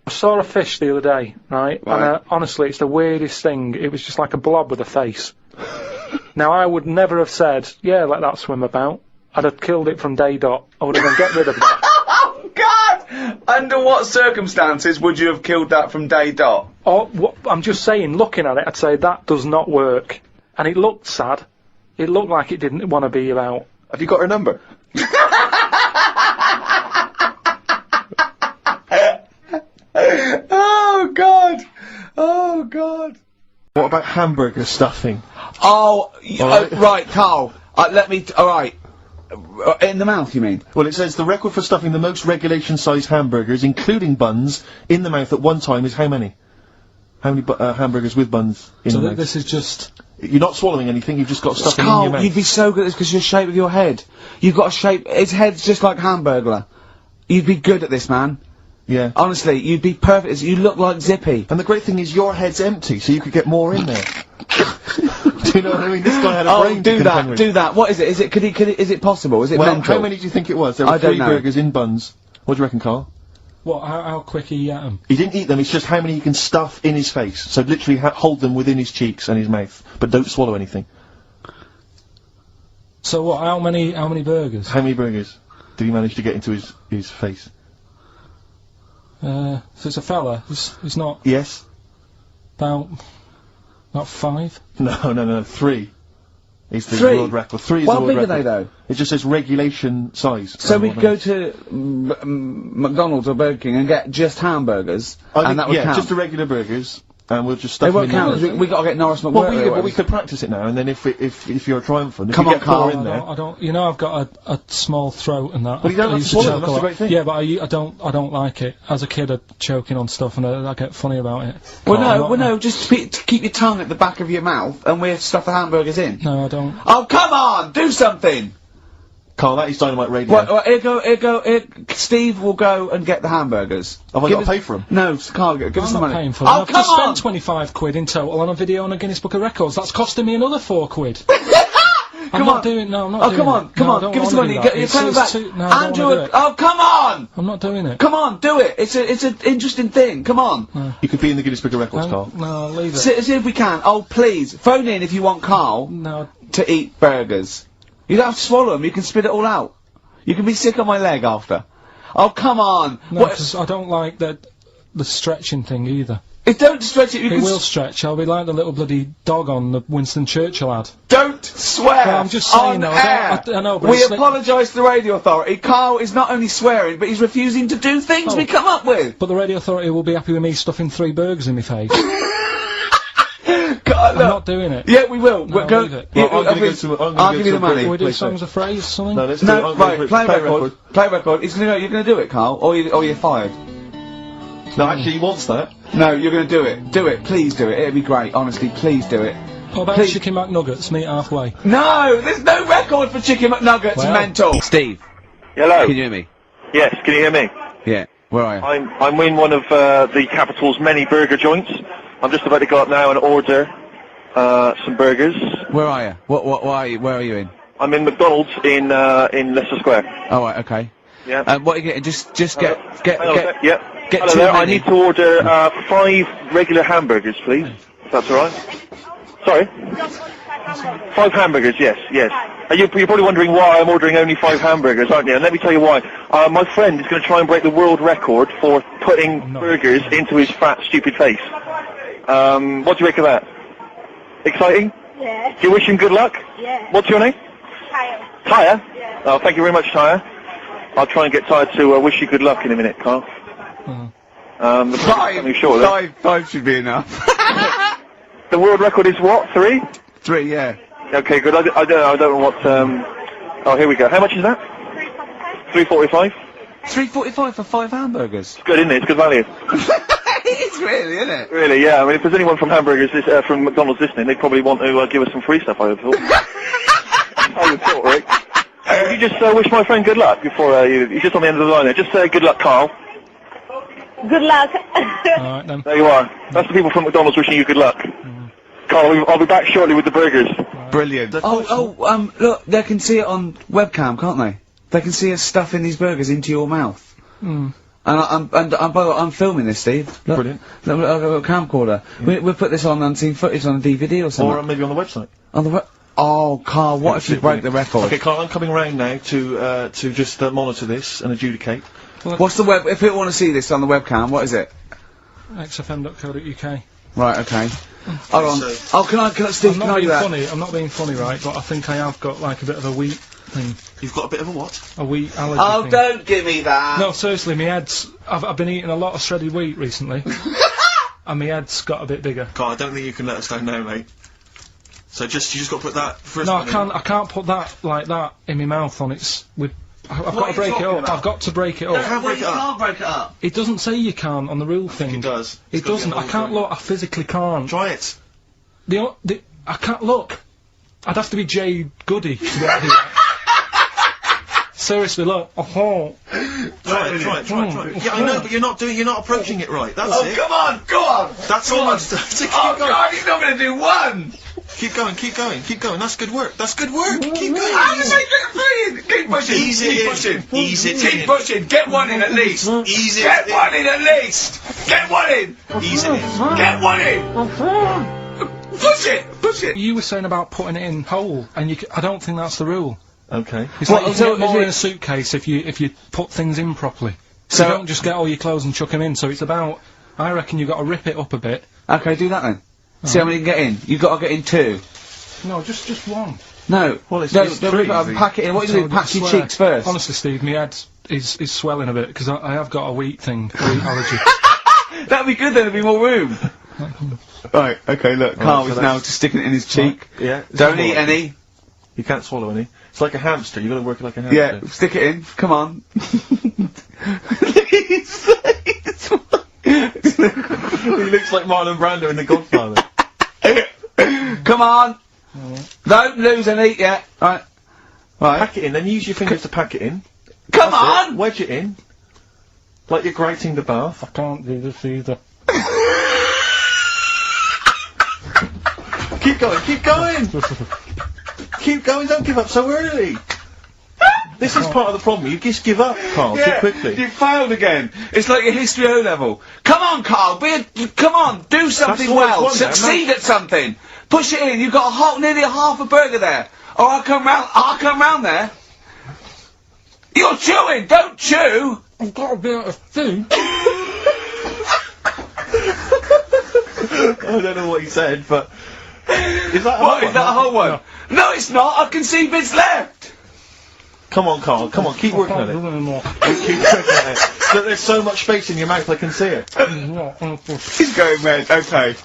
saw a fish the other day, right? Right. And honestly, it's the weirdest thing. It was just like a blob with a face. Now I would never have said, yeah, let that swim about. I'd have killed it from day dot. I would have gone, get rid of that. Oh, God! Under what circumstances would you have killed that from day dot? I'm just saying, looking at it, I'd say that does not work. And it looked sad. It looked like it didn't want to be about. Have you got her number? Oh, God! Oh, God! hamburger stuffing. Oh, Alright. right, Carl. Alright. In the mouth, you mean? Well, it says the record for stuffing the most regulation-sized hamburgers, including buns, in the mouth at one time is how many? How many hamburgers with buns in the mouth? This is just... You're not swallowing anything, you've just got stuffing in Carl, your mouth. you'd be so good at this because your shape of your head. You've got a shape, his head's just like Hamburglar. You'd be good at this, man. Yeah. Honestly, you'd be perfect. You look like Zippy. And the great thing is your head's empty, so you could get more in there. Do you know what I mean? This guy had a brain to contend with. Do that. What is it? Is it possible? Is it Well, mental? how many do you think it was? There were I don't 3 know. burgers in buns. What do you reckon, Carl? What, how quick he ate them? He didn't eat them, it's just how many he can stuff in his face. So literally hold them within his cheeks and his mouth, but don't swallow anything. So what, how many burgers? How many burgers did he manage to get into his face? So it's a fella, he's not Yes? about 5? No, 3. It's the 3? world record. 3 is How the world big are record. they, though? It just says regulation size. So we could go to McDonald's or Burger King and get just hamburgers, and that would yeah, count. just the regular burgers, and we'll just They stuff won't them in count. there. We got to get Norris McWhirter. Well, we could practice it now, and then if you're triumphant, if Come you on, get 4 Carl. in there. I don't, you know, I've got a small throat and that. But you don't I have used to swallow choke them, that's a the lot. great thing. Yeah, but I don't like it. As a kid, I'd choking on stuff and I get funny about it. Well, no, just keep your tongue at the back of your mouth, and we'll stuff the hamburgers in. No, I don't. Oh, come on! Do something! Carl, that is Dynamite Radio. Well, Steve will go and get the hamburgers. Have I got to pay for them? No, Carl, give us I'm the not money. paying for Oh, them. I've just come on! spent 25 quid in total on a video on a Guinness Book of Records. That's costing me another 4 quid. I'm not doing no, I'm not Oh, doing come it. on, come No, I on, don't give us the wanna money. do that. You're It's- coming it's back. too- no, I don't Andrew, wanna do it. oh, come on! I'm not doing it. Come on, do it. It's an interesting thing. Come on. You could be in the Guinness Book of Records, Carl. No, leave it. See if we can. Oh, please, phone in if you want Carl No, to eat burgers. You don't have to swallow them. You can spit it all out. You can be sick on my leg after. Oh, come on. no, because I don't like the stretching thing either. Don't stretch it. You It can will stretch. I'll be like the little bloody dog on the Winston Churchill ad. Don't swear. Well, I'm just saying, on though, air. I know, but we it's like- apologise to the radio authority. Carl is not only swearing, but he's refusing to do things Oh. we come up with. But the radio authority will be happy with me stuffing 3 burgers in my face. God, I'm look. not doing it. Yeah, we will. No, We'll go. leave it. Yeah, Well, I'm gonna go to- I'm gonna I'll go give to you the a break. money. Can we do Please songs of phrase or something? No, let's do No, it. right. Play record. Play record. You're gonna do it, Carl, or you're fired. No, actually, he wants that. No, you're gonna do it. Do it. Please do it. It'd be great. Honestly, please do it. What about Please. Chicken McNuggets? Meet halfway. No, there's no record for Chicken McNuggets. Well. Mental. Steve, Hello. can you hear me? Yes, can you hear me? Yeah. Where are you? I'm in one of the capital's many burger joints. I'm just about to go up now and order some burgers. Where are you? What are you? Where are you in? I'm in McDonald's in Leicester Square. Oh, right. Okay. Yeah. What are you getting? Just get. Hang on a sec. Yep. get Hello too there. I many. need to order 5 regular hamburgers, please. If that's all right. Sorry. 5 hamburgers. Yes. You're probably wondering why I'm ordering only 5 hamburgers, aren't you? And let me tell you why. My friend is going to try and break the world record for putting burgers into his fat, stupid face. What do you make of that? Exciting? Yeah. Do you wish him good luck? Yeah. What's your name? Kyle. Tyre? Yeah. Oh, thank you very much, Tyre. I'll try and get Tyre to wish you good luck in a minute, Carl. The something short, though. 5 should be enough. The world record is what? 3? 3, yeah. Okay, good. I don't know what. Oh, here we go. How much is that? 3.45. 3.45 for 5 hamburgers. It's good, isn't it? It's good value. It's really, isn't it? Really, yeah. I mean, if there's anyone from from McDonald's listening, they'd probably want to give us some free stuff. I would have thought. I would have thought, Rick. Would you just wish my friend good luck before you're just on the end of the line there? Just say good luck, Carl. Good luck. Alright then. There you are. That's the people from McDonald's wishing you good luck. Carl, I'll be back shortly with the burgers. Brilliant. Look, they can see it on webcam, can't they? They can see us stuffing these burgers into your mouth. And by the way, I'm filming this, Steve. Look, Brilliant. Look, I've got a camcorder. We'll put this on unseen footage on a DVD or something. Or maybe on the website. On the oh, Carl, what if you break the record? Okay, Carl, I'm coming round now to just monitor this and adjudicate. What's the web? If people want to see this on the webcam, what is it? xfm.co.uk. Right, okay. Hold on. So- Can I, Steve, I'm can not I do being that? funny. I'm not being funny, right? But I think I have got like a bit of a wheat thing, You've got a bit of a what? a wheat allergy Oh, thing. don't give me that. No, seriously, my head's. I've been eating a lot of shredded wheat recently, and my head's got a bit bigger. Carl, I don't think you can let us down now, mate. So you just got to put that first No, one in. I can't put that like that in my mouth on its. I've got to break it up. I've got to break it up. Can't break it up. can't break it up. It doesn't say you can't on the rule thing. It does. It doesn't. I can't look. I physically can't. Try it. I can't look. I'd have to be Jay Goody to get here. Seriously, look. Oh. Try it. Yeah, I know, but you're not approaching it right. That's it. Come on, go on! That's almost. Keep Oh going. God, he's not going to do one! Keep going. That's good work. Keep going. How does he get brilliant? Keep pushing. Ease it Keep in. pushing. Ease it Keep in. pushing. Get one in at least. Ease it Get in. one in at least. Get one in. Ease it in. Get one in. Push it. Push it. You were saying about putting it in whole, and I don't think that's the rule. Okay. It's Well, like you so get more is in a suitcase if you put things in properly. So- you don't just get all your clothes and chuck them in. So it's about. I reckon you've got to rip it up a bit. Okay, do that then. See how many you can get in. You've got to get in 2. No, just one. No. Well, it's don't rip it up. crazy. Pack it in. What do you do? Pack your cheeks first. Honestly, Steve, my head is swelling a bit because I have got a wheat allergy. That'd be good then. There'd be more room. Right. Okay. Look, Carl so is that's- now just sticking it in his cheek. Yeah. Don't eat any. You can't swallow any. It's like a hamster. You got to work it like a hamster. Yeah. Stick it in. Come on. Look at his face. He looks like Marlon Brando in The Godfather. Come on. Don't lose any yet. Right. Right. Pack it in. Then use your fingers to pack it in. Come That's it. on. Wedge it in. Like you're grating the bath. I can't do this either. Keep going. Keep going. Don't give up so early. This is part of the problem. You just give up, Carl, too quickly. You failed again. It's like your history O level. Come on, Carl. Come on. Do something all it's well. one then, Succeed at something. Push it in. You've got nearly a half a burger there. Or I'll come round there. You're chewing. Don't chew. I've got a bit of food. I don't know what he said, but is that What is that a whole one? No, it's not. I can see bits left. Come on, Carl. Come on. Keep working Can't at do it. anymore. Keep working at it. Look, there's so much space in your mouth. I can see it. He's going mad. Okay.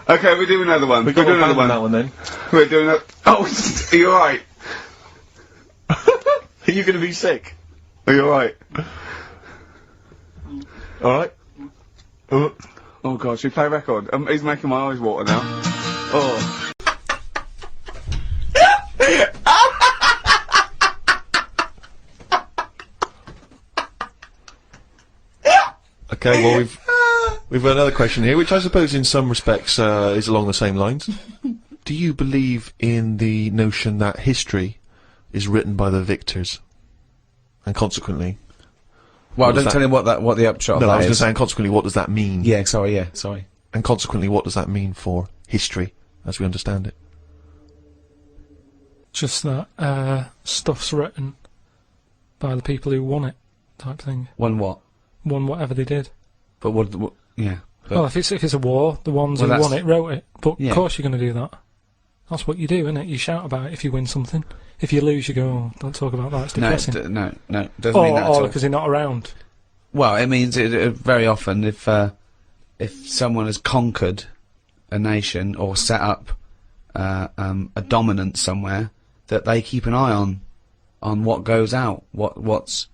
Okay, we do another one. We've got do another one. that one then. We're doing that. Oh, are you alright? Are you going to be sick? Are you alright? All right. Oh god, should we play a record? He's making my eyes water now. Oh. Okay. Well, we've got another question here, which I suppose in some respects is along the same lines. Do you believe in the notion that history is written by the victors, and consequently? Well, What was don't tell him what the upshot No, of I was that going to is. say, and consequently, what does that mean? Yeah, sorry. And consequently, what does that mean for history, as we understand it? Just that stuff's written by the people who won it, type thing. Won what? Won whatever they did. But what yeah. But Well, if it's a war, the ones Well, who that's- won it wrote it. But Yeah. of course you're going to do that. That's what you do, isn't it? You shout about it if you win something. If you lose, you go, oh, don't talk about that, it's no, depressing. no, doesn't mean that at all. Because they're not around. Well, it means very often if someone has conquered a nation or set up a dominance somewhere, that they keep an eye on what goes out, what's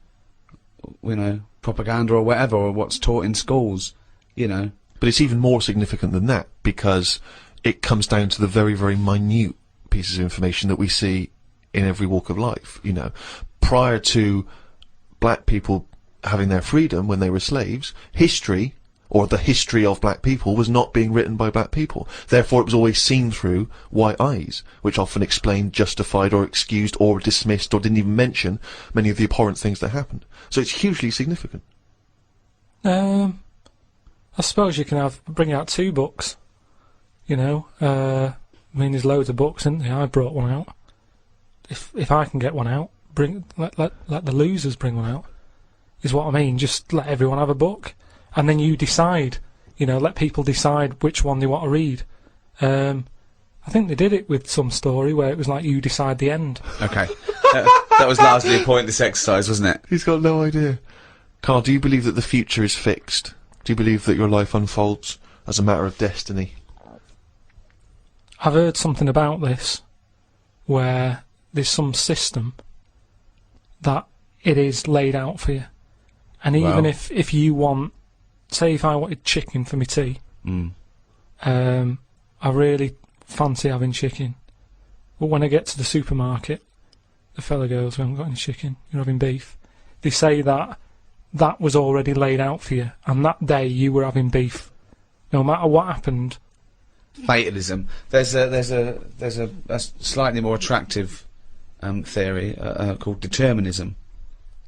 propaganda or whatever, or what's taught in schools, But it's even more significant than that, because it comes down to the very, very minute pieces of information that we see in every walk of life. Prior to black people having their freedom when they were slaves, history, or the history of black people, was not being written by black people. Therefore, it was always seen through white eyes, which often explained, justified, or excused, or dismissed, or didn't even mention many of the abhorrent things that happened. So it's hugely significant. I suppose you can bring out 2 books. There's loads of books, isn't there? I brought one out. If I can get one out, let the losers bring one out. Is what I mean. Just let everyone have a book, and then you decide. Let people decide which one they want to read. I think they did it with some story where it was like you decide the end. Okay. That was largely a pointless exercise, wasn't it? He's got no idea. Carl, do you believe that the future is fixed? Do you believe that your life unfolds as a matter of destiny. I've heard something about this, where there's some system that it is laid out for you. And even if you want, say if I wanted chicken for my tea, I really fancy having chicken. But when I get to the supermarket, the fella goes, we haven't got any chicken, you're having beef. They say that that was already laid out for you, and that day you were having beef. No matter what happened. Fatalism. There's a slightly more attractive theory called determinism,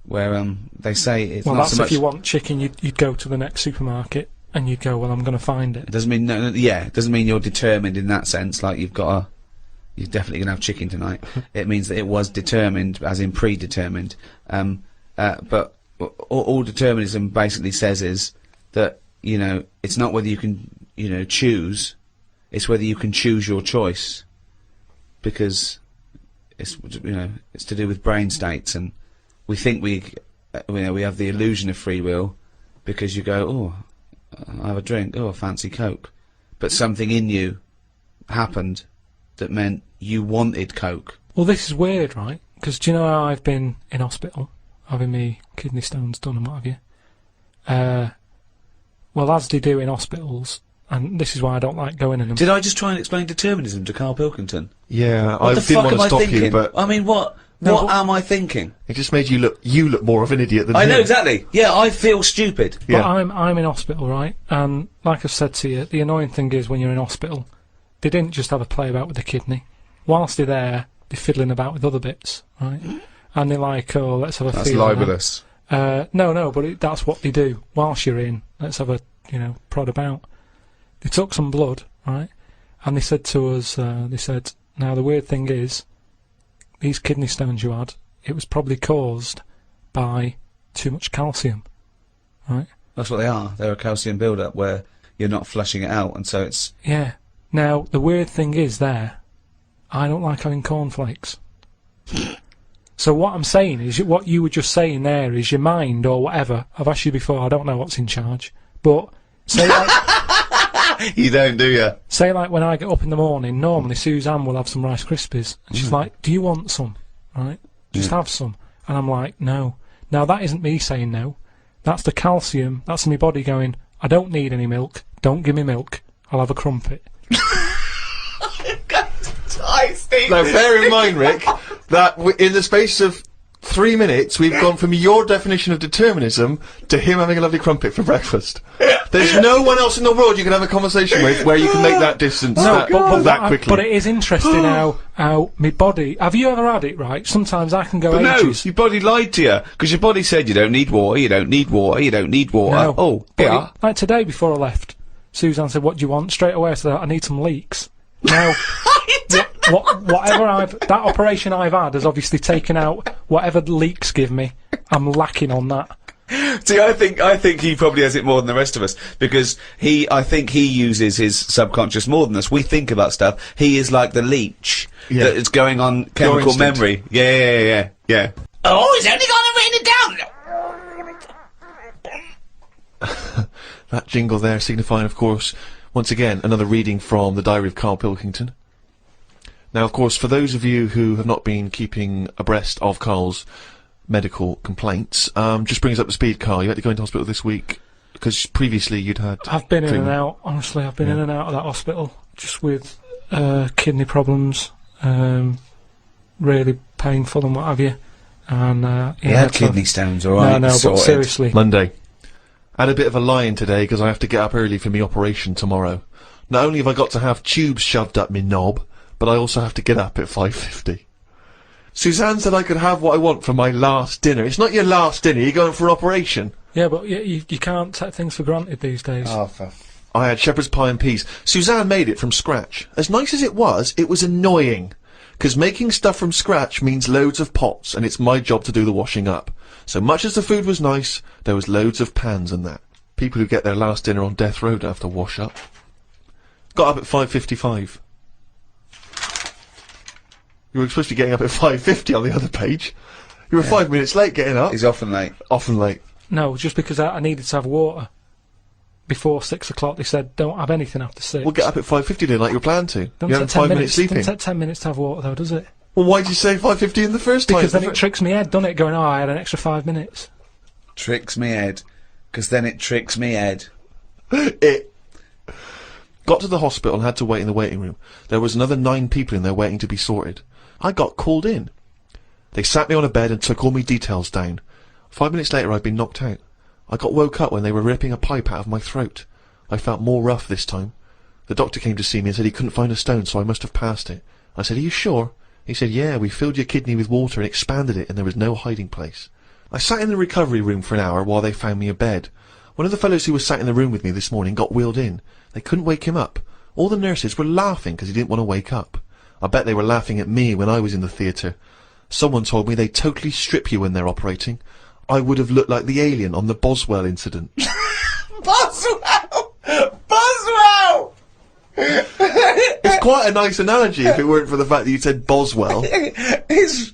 where they say it's well, not that's so much. If you want chicken, you'd go to the next supermarket and you'd go, well, I'm going to find it. It doesn't mean it doesn't mean you're determined in that sense. Like you're definitely gonna have chicken tonight. It means that it was determined, as in predetermined. But all determinism basically says is that it's not whether you can choose. It's whether you can choose your choice, because it's it's to do with brain states, and we think we have the illusion of free will because you go, oh, I have a drink, oh, I fancy Coke, but something in you happened that meant you wanted Coke. Well, this is weird, right? Because do you know how I've been in hospital, having me kidney stones done and what have you? Well, as they do in hospitals. And this is why I don't like going in them. Did I just try and explain determinism to KARL Pilkington? Yeah, What I the didn't fuck want am to I stop thinking? you, but I mean, what am I thinking? it just made you look more of an idiot than I know him. exactly. Yeah, I feel stupid. But I'm in hospital, right? And like I said to you, the annoying thing is when you're in hospital, they didn't just have a play about with the kidney. Whilst they're there, they're fiddling about with other bits, right? And they're like, oh, let's have a That's feel of that. libelous. No, but that's what they do. Whilst you're in, let's have a, prod about. They took some blood, right? And they said to us, now the weird thing is, these kidney stones you had, it was probably caused by too much calcium, right? That's what they are. They're a calcium build-up where you're not flushing it out, and so it's... Yeah. Now, the weird thing is I don't like having cornflakes. So what I'm saying is, what you were just saying there is your mind or whatever. I've asked you before, I don't know what's in charge, but say like... You don't, do you? Say like when I get up in the morning, normally Suzanne will have some Rice Krispies, and she's like, do you want some? Right? Just have some. And I'm like, no. Now that isn't me saying no. That's the calcium, that's my body going, I don't need any milk, don't give me milk, I'll have a crumpet. Now, bear in mind, Rick, that in the space of 3 minutes, we've gone from your definition of determinism to him having a lovely crumpet for breakfast. There's no one else in the world you can have a conversation with where you can make that distance that quickly. But it is interesting how my body... Have you ever had it, right? Sometimes I can go ages. No, your body lied to you, because your body said you don't need water, you don't need water, you don't need water. No, oh, but yeah. Like today before I left, Suzanne said, what do you want? Straight away I said, I need some leeks. Now, that operation I've had has obviously taken out whatever the leaks give me. I'm lacking on that. See, I think he probably has it more than the rest of us, because I think he uses his subconscious more than us. We think about stuff. He is like the leech that is going on chemical memory. Yeah. Oh, he's only gonna rain it down! That jingle there signifying, of course, once again, another reading from the Diary of KARL Pilkington. Now, of course, for those of you who have not been keeping abreast of KARL's medical complaints, just bring us up to speed, KARL. You had to go into hospital this week, because previously you'd had... I've been in and out, honestly, I've been in and out of that hospital, just with kidney problems, really painful and what have you. And, he had kidney stones, alright? No, but seriously. Monday. I had a bit of a lie-in today because I have to get up early for my operation tomorrow. Not only have I got to have tubes shoved up my knob, but I also have to get up at 5:50. Suzanne said I could have what I want for my last dinner. It's not your last dinner, you're going for an operation. Yeah, but you can't take things for granted these days. Oh, I had shepherd's pie and peas. Suzanne made it from scratch. As nice as it was annoying. Because making stuff from scratch means loads of pots, and it's my job to do the washing up. So much as the food was nice, there was loads of pans and that. People who get their last dinner on death row don't have to wash up. Got up at 5:55. You were supposed to be getting up at 5:50 on the other page. You were 5 minutes late getting up. He's often late. Often late. No, just because I needed to have water. before 6 o'clock they said don't have anything after 6. We'll get up at 5:50 then, like you were planned to. Don't You take had 10 5 minutes minutes. sleeping. Doesn't take 10 minutes to have water though, does it? Well, why did you say 5:50 in the first time? Because then it tricks me head, doesn't it? Going, oh, I had an extra 5 minutes. Tricks me head. Because then it tricks me head. It got to the hospital and had to wait in the waiting room. There was another 9 people in there waiting to be sorted. I got called in. They sat me on a bed and took all my details down. 5 minutes later I'd been knocked out. I got woke up when they were ripping a pipe out of my throat. I felt more rough this time. The doctor came to see me and said he couldn't find a stone, so I must have passed it. I said, are you sure? He said, yeah, we filled your kidney with water and expanded it and there was no hiding place. I sat in the recovery room for an hour while they found me a bed. One of the fellows who was sat in the room with me this morning got wheeled in. They couldn't wake him up. All the nurses were laughing because he didn't want to wake up. I bet they were laughing at me when I was in the theatre. Someone told me they totally strip you when they're operating. I would have looked like the alien on the Boswell incident. Boswell! Boswell! It's quite a nice analogy if it weren't for the fact that you said Boswell. It's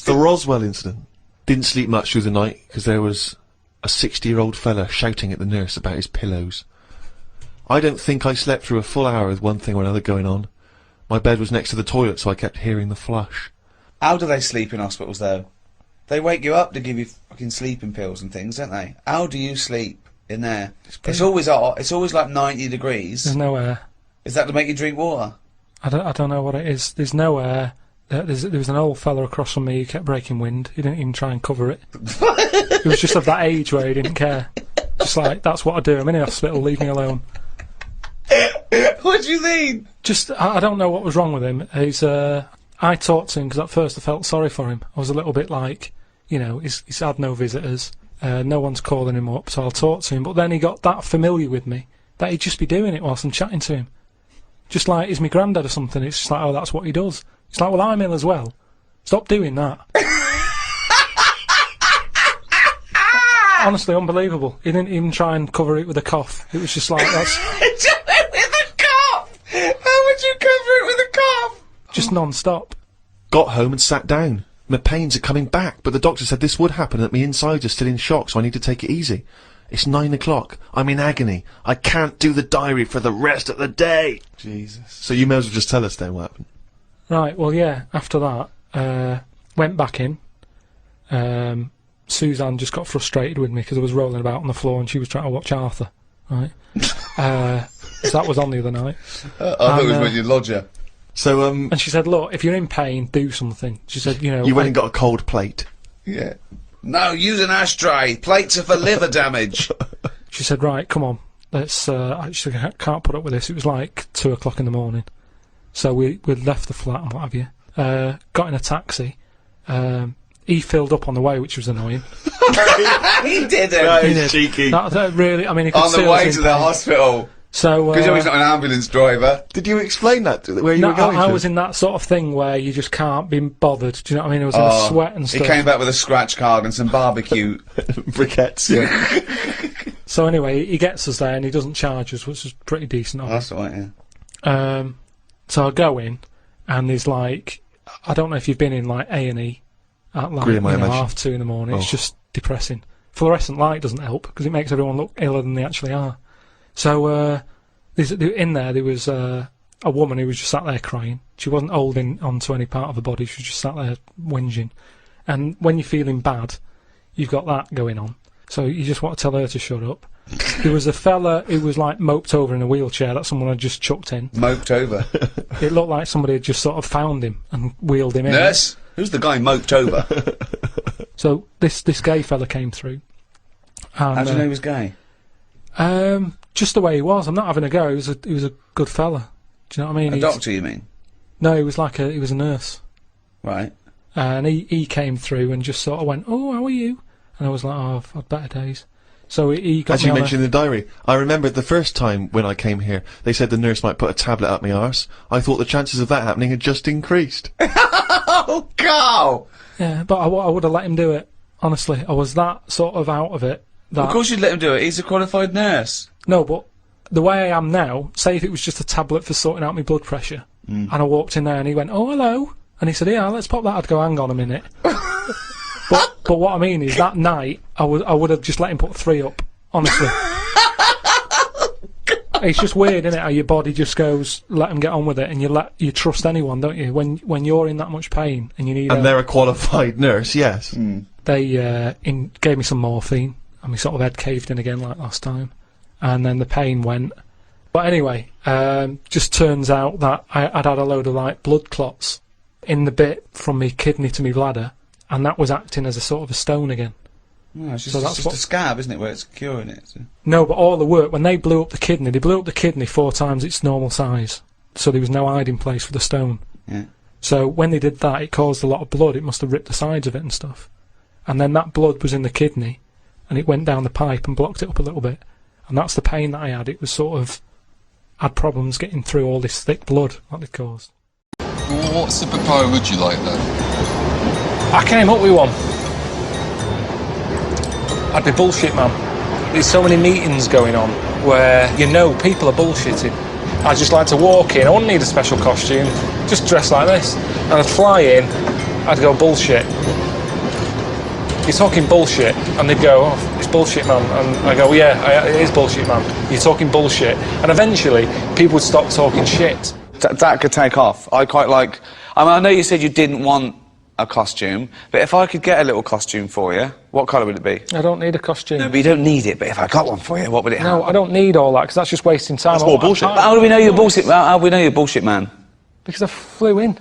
The Roswell incident. Didn't sleep much through the night because there was a 60-year-old fella shouting at the nurse about his pillows. I don't think I slept through a full hour with one thing or another going on. My bed was next to the toilet, so I kept hearing the flush. How do they sleep in hospitals, though? They wake you up to give you fucking sleeping pills and things, don't they? How do you sleep in there? It's always hot. It's always like 90 degrees. There's no air. Is that to make you drink water? I don't know what it is. There's no air. There was an old fella across from me who kept breaking wind. He didn't even try and cover it. He was just of that age where he didn't care. Just like, that's what I do. I'm in the hospital, leave me alone. What do you mean? Just, I don't know what was wrong with him. I talked to him because at first I felt sorry for him. I was a little bit like, you know, he's had no visitors. No one's calling him up, so I'll talk to him. But then he got that familiar with me that he'd just be doing it whilst I'm chatting to him. Just like he's my granddad or something. It's just like, oh, that's what he does. It's like, well, I'm ill as well. Stop doing that. Honestly, unbelievable. He didn't even try and cover it with a cough. It was just like, that's... With a cough! How would you cover it with a cough? just non-stop. Got home and sat down. My pains are coming back, but the doctor said this would happen, that my insides are still in shock, so I need to take it easy. It's 9 o'clock. I'm in agony. I can't do the diary for the rest of the day. Jesus. So you may as well just tell us then what happened. Right, well, yeah, after that, went back in. Suzanne just got frustrated with me because I was rolling about on the floor and she was trying to watch Arthur, right? So that was on the other night. I thought it was when you lodge her. So, and she said, look, if you're in pain, do something. She said, you know... You went and got a cold plate. Yeah. No, use an ashtray. Plates are for liver damage. She said, right, come on. Let's, I can't put up with this. It was like 2 o'clock in the morning. So we left the flat and what have you. Got in a taxi. He filled up on the way, which was annoying. He didn't. That He is did. cheeky. That really, I mean, he could On see the us way in to the pain. hospital. So, Because he's not an ambulance driver. Did you explain that, where you no, were going I to? was in that sort of thing where you just can't be bothered. Do you know what I mean? I was in a sweat and He stuff. came back with a scratch card and some barbecue. Briquettes, yeah. So anyway, he gets us there and he doesn't charge us, which is pretty decent of him. That's right, yeah. So I go in, and there's like, I don't know if you've been in like A&E at like Grim, I imagine. 2:30 in the morning. It's Oh. just depressing. Fluorescent light doesn't help because it makes everyone look iller than they actually are. So in there was a woman who was just sat there crying. She wasn't holding onto any part of her body. She was just sat there whinging. And when you're feeling bad, you've got that going on. So you just want to tell her to shut up. There was a fella who was like moped over in a wheelchair that someone had just chucked in. Moped over. It looked like somebody had just sort of found him and wheeled him in. Nurse? Who's the guy moped over? So this gay fella came through. And, How do you know he was gay? just the way he was. I'm not having a go. He was a good fella. Do you know what I mean? A doctor, you mean? No, he was he was a nurse. Right. And he came through and just sort of went, "Oh, how are you?" And I was like, "Oh, I've had better days." So he got As me you on mentioned in the diary, I remember the first time when I came here, they said the nurse might put a tablet up my arse. I thought the chances of that happening had just increased. Oh, Carl! Yeah, but I would have let him do it. Honestly, I was that sort of out of it. That Of course you'd let him do it. He's a qualified nurse. No, but the way I am now, say if it was just a tablet for sorting out my blood pressure, and I walked in there and he went, "Oh, hello," and he said, "Yeah, let's pop that." I'd go, "Hang on a minute." But what I mean is that night I would have just let him put 3 up, honestly. It's just weird, isn't it? How your body just goes, let them get on with it, and you trust anyone, don't you? When you're in that much pain and you need. And they're a qualified nurse, yes. They gave me some morphine, and my sort of head caved in again like last time, and then the pain went. But anyway, just turns out that I'd had a load of like blood clots in the bit from my kidney to my bladder, and that was acting as a sort of a stone again. No, it's just, So it's that's just what- a scab, isn't it, where it's curing it? So. No, but all the work, when they blew up the kidney 4 times its normal size, so there was no hiding place for the stone. Yeah. So when they did that, it caused a lot of blood. It must have ripped the sides of it and stuff. And then that blood was in the kidney, and it went down the pipe and blocked it up a little bit. And that's the pain that I had. It was sort of, had problems getting through all this thick blood that they caused. Well, what superpower would you like then? I came up with one. I'd be bullshit, man. There's so many meetings going on where people are bullshitting. I just like to walk in. I wouldn't need a special costume. Just dress like this, and I'd fly in. I'd go bullshit. You're talking bullshit, and they'd go, "Oh, it's bullshit, man." And I go, "Yeah, it is bullshit, man. You're talking bullshit." And eventually, people would stop talking shit. That could take off. I quite like... I know you said you didn't want a costume, but if I could get a little costume for you, what colour would it be? I don't need a costume. No, but you don't need it, but if I got one for you, what would it have? No, I don't need all that, because that's just wasting time. That's more bullshit. How do we know you're bullshit? How do we know you're bullshit, man? Because I flew in.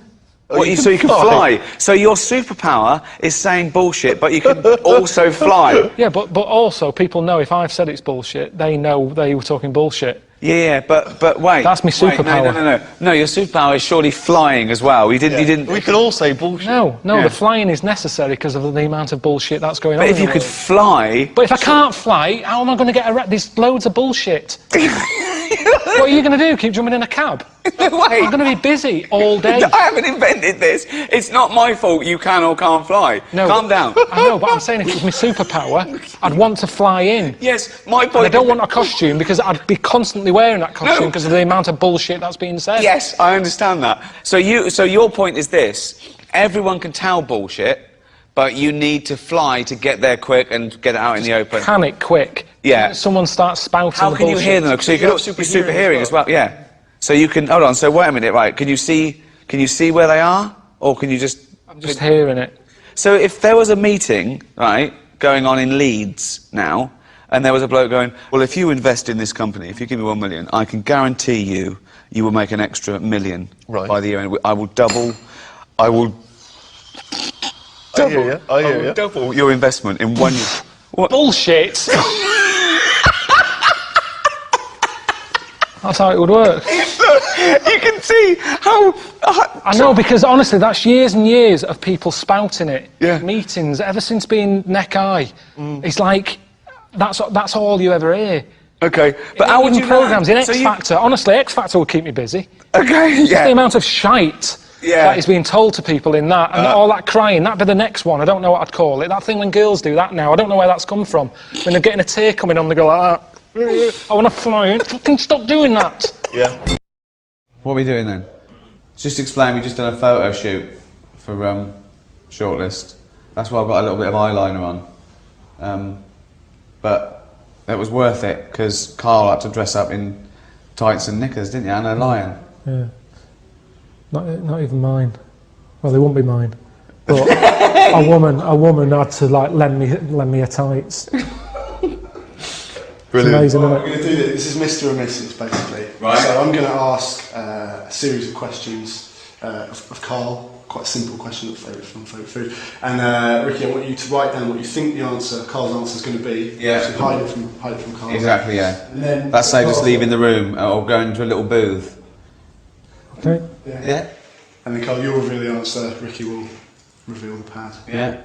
So you can fly. So your superpower is saying bullshit, but you can also fly. Yeah, but also people know if I've said it's bullshit, they know they were talking bullshit. Yeah, but wait. That's my superpower. No, your superpower is surely flying as well. You didn't. We can all say bullshit. No, Yeah. the flying is necessary because of the amount of bullshit that's going on. But if in you the could world. fly. But if I can't fly, how am I going to get around? There's loads of bullshit. What are you going to do? Keep jumping in a cab? No, wait. I'm going to be busy all day. I haven't invented this. It's not my fault you can or can't fly. No, Calm down. I know, but I'm saying if it was my superpower, I'd want to fly in. Yes, my point. And I don't want a costume because I'd be constantly wearing that costume because of the amount of bullshit that's being said. Yes, I understand that. So your point is this: everyone can tell bullshit, but you need to fly to get there quick and get it out in the open. Panic quick. Yeah. Someone starts spouting How the can you bullshit. hear them? So you can be super hearing as well. Yeah. So you can hold on. So wait a minute, right? Can you see where they are, or can you just? I'm just hearing it. So if there was a meeting, right, going on in Leeds now, and there was a bloke going, well, if you invest in this company, if you give me 1 million, I can guarantee you will make an extra $1 million by the year end. I will double I hear you. double your investment in 1 year. What? Bullshit! That's how it would work. You can see how... I know, because honestly, that's years and years of people spouting it. Yeah. Meetings, ever since being neck-high. It's like, that's all you ever hear. Okay, but how would Even you programmes, in know? X So you- Factor, honestly, X Factor would keep me busy. Okay, Just the yeah. amount of shite that is being told to people in that, and all that crying, that'd be the next one, I don't know what I'd call it. That thing when girls do that now, I don't know where that's come from. When they're getting a tear coming on, they go like that. I want to fly in. Fucking stop doing that. Yeah. What are we doing then? Just explain, we just done a photo shoot for Shortlist. That's why I've got a little bit of eyeliner on. But it was worth it, because Carl had to dress up in tights and knickers, didn't you, and a lion? Yeah. Not even mine. Well, they won't be mine. But a woman had to like lend me a tights. Brilliant. It's amazing, Well, isn't we're it? going to do this. This is Mr. and Mrs. basically. Right. So I'm going to ask a series of questions of Carl. Quite simple question of favourite film, favourite food. And Ricky, I want you to write down what you think the answer, Carl's answer, is going to be. Yeah. So hide it from Carl. Exactly, yeah. And then That's say just Carl- leaving the room or going to a little booth. Okay. Yeah? And then Carl, you'll reveal the answer. Ricky will reveal the pad. Yeah.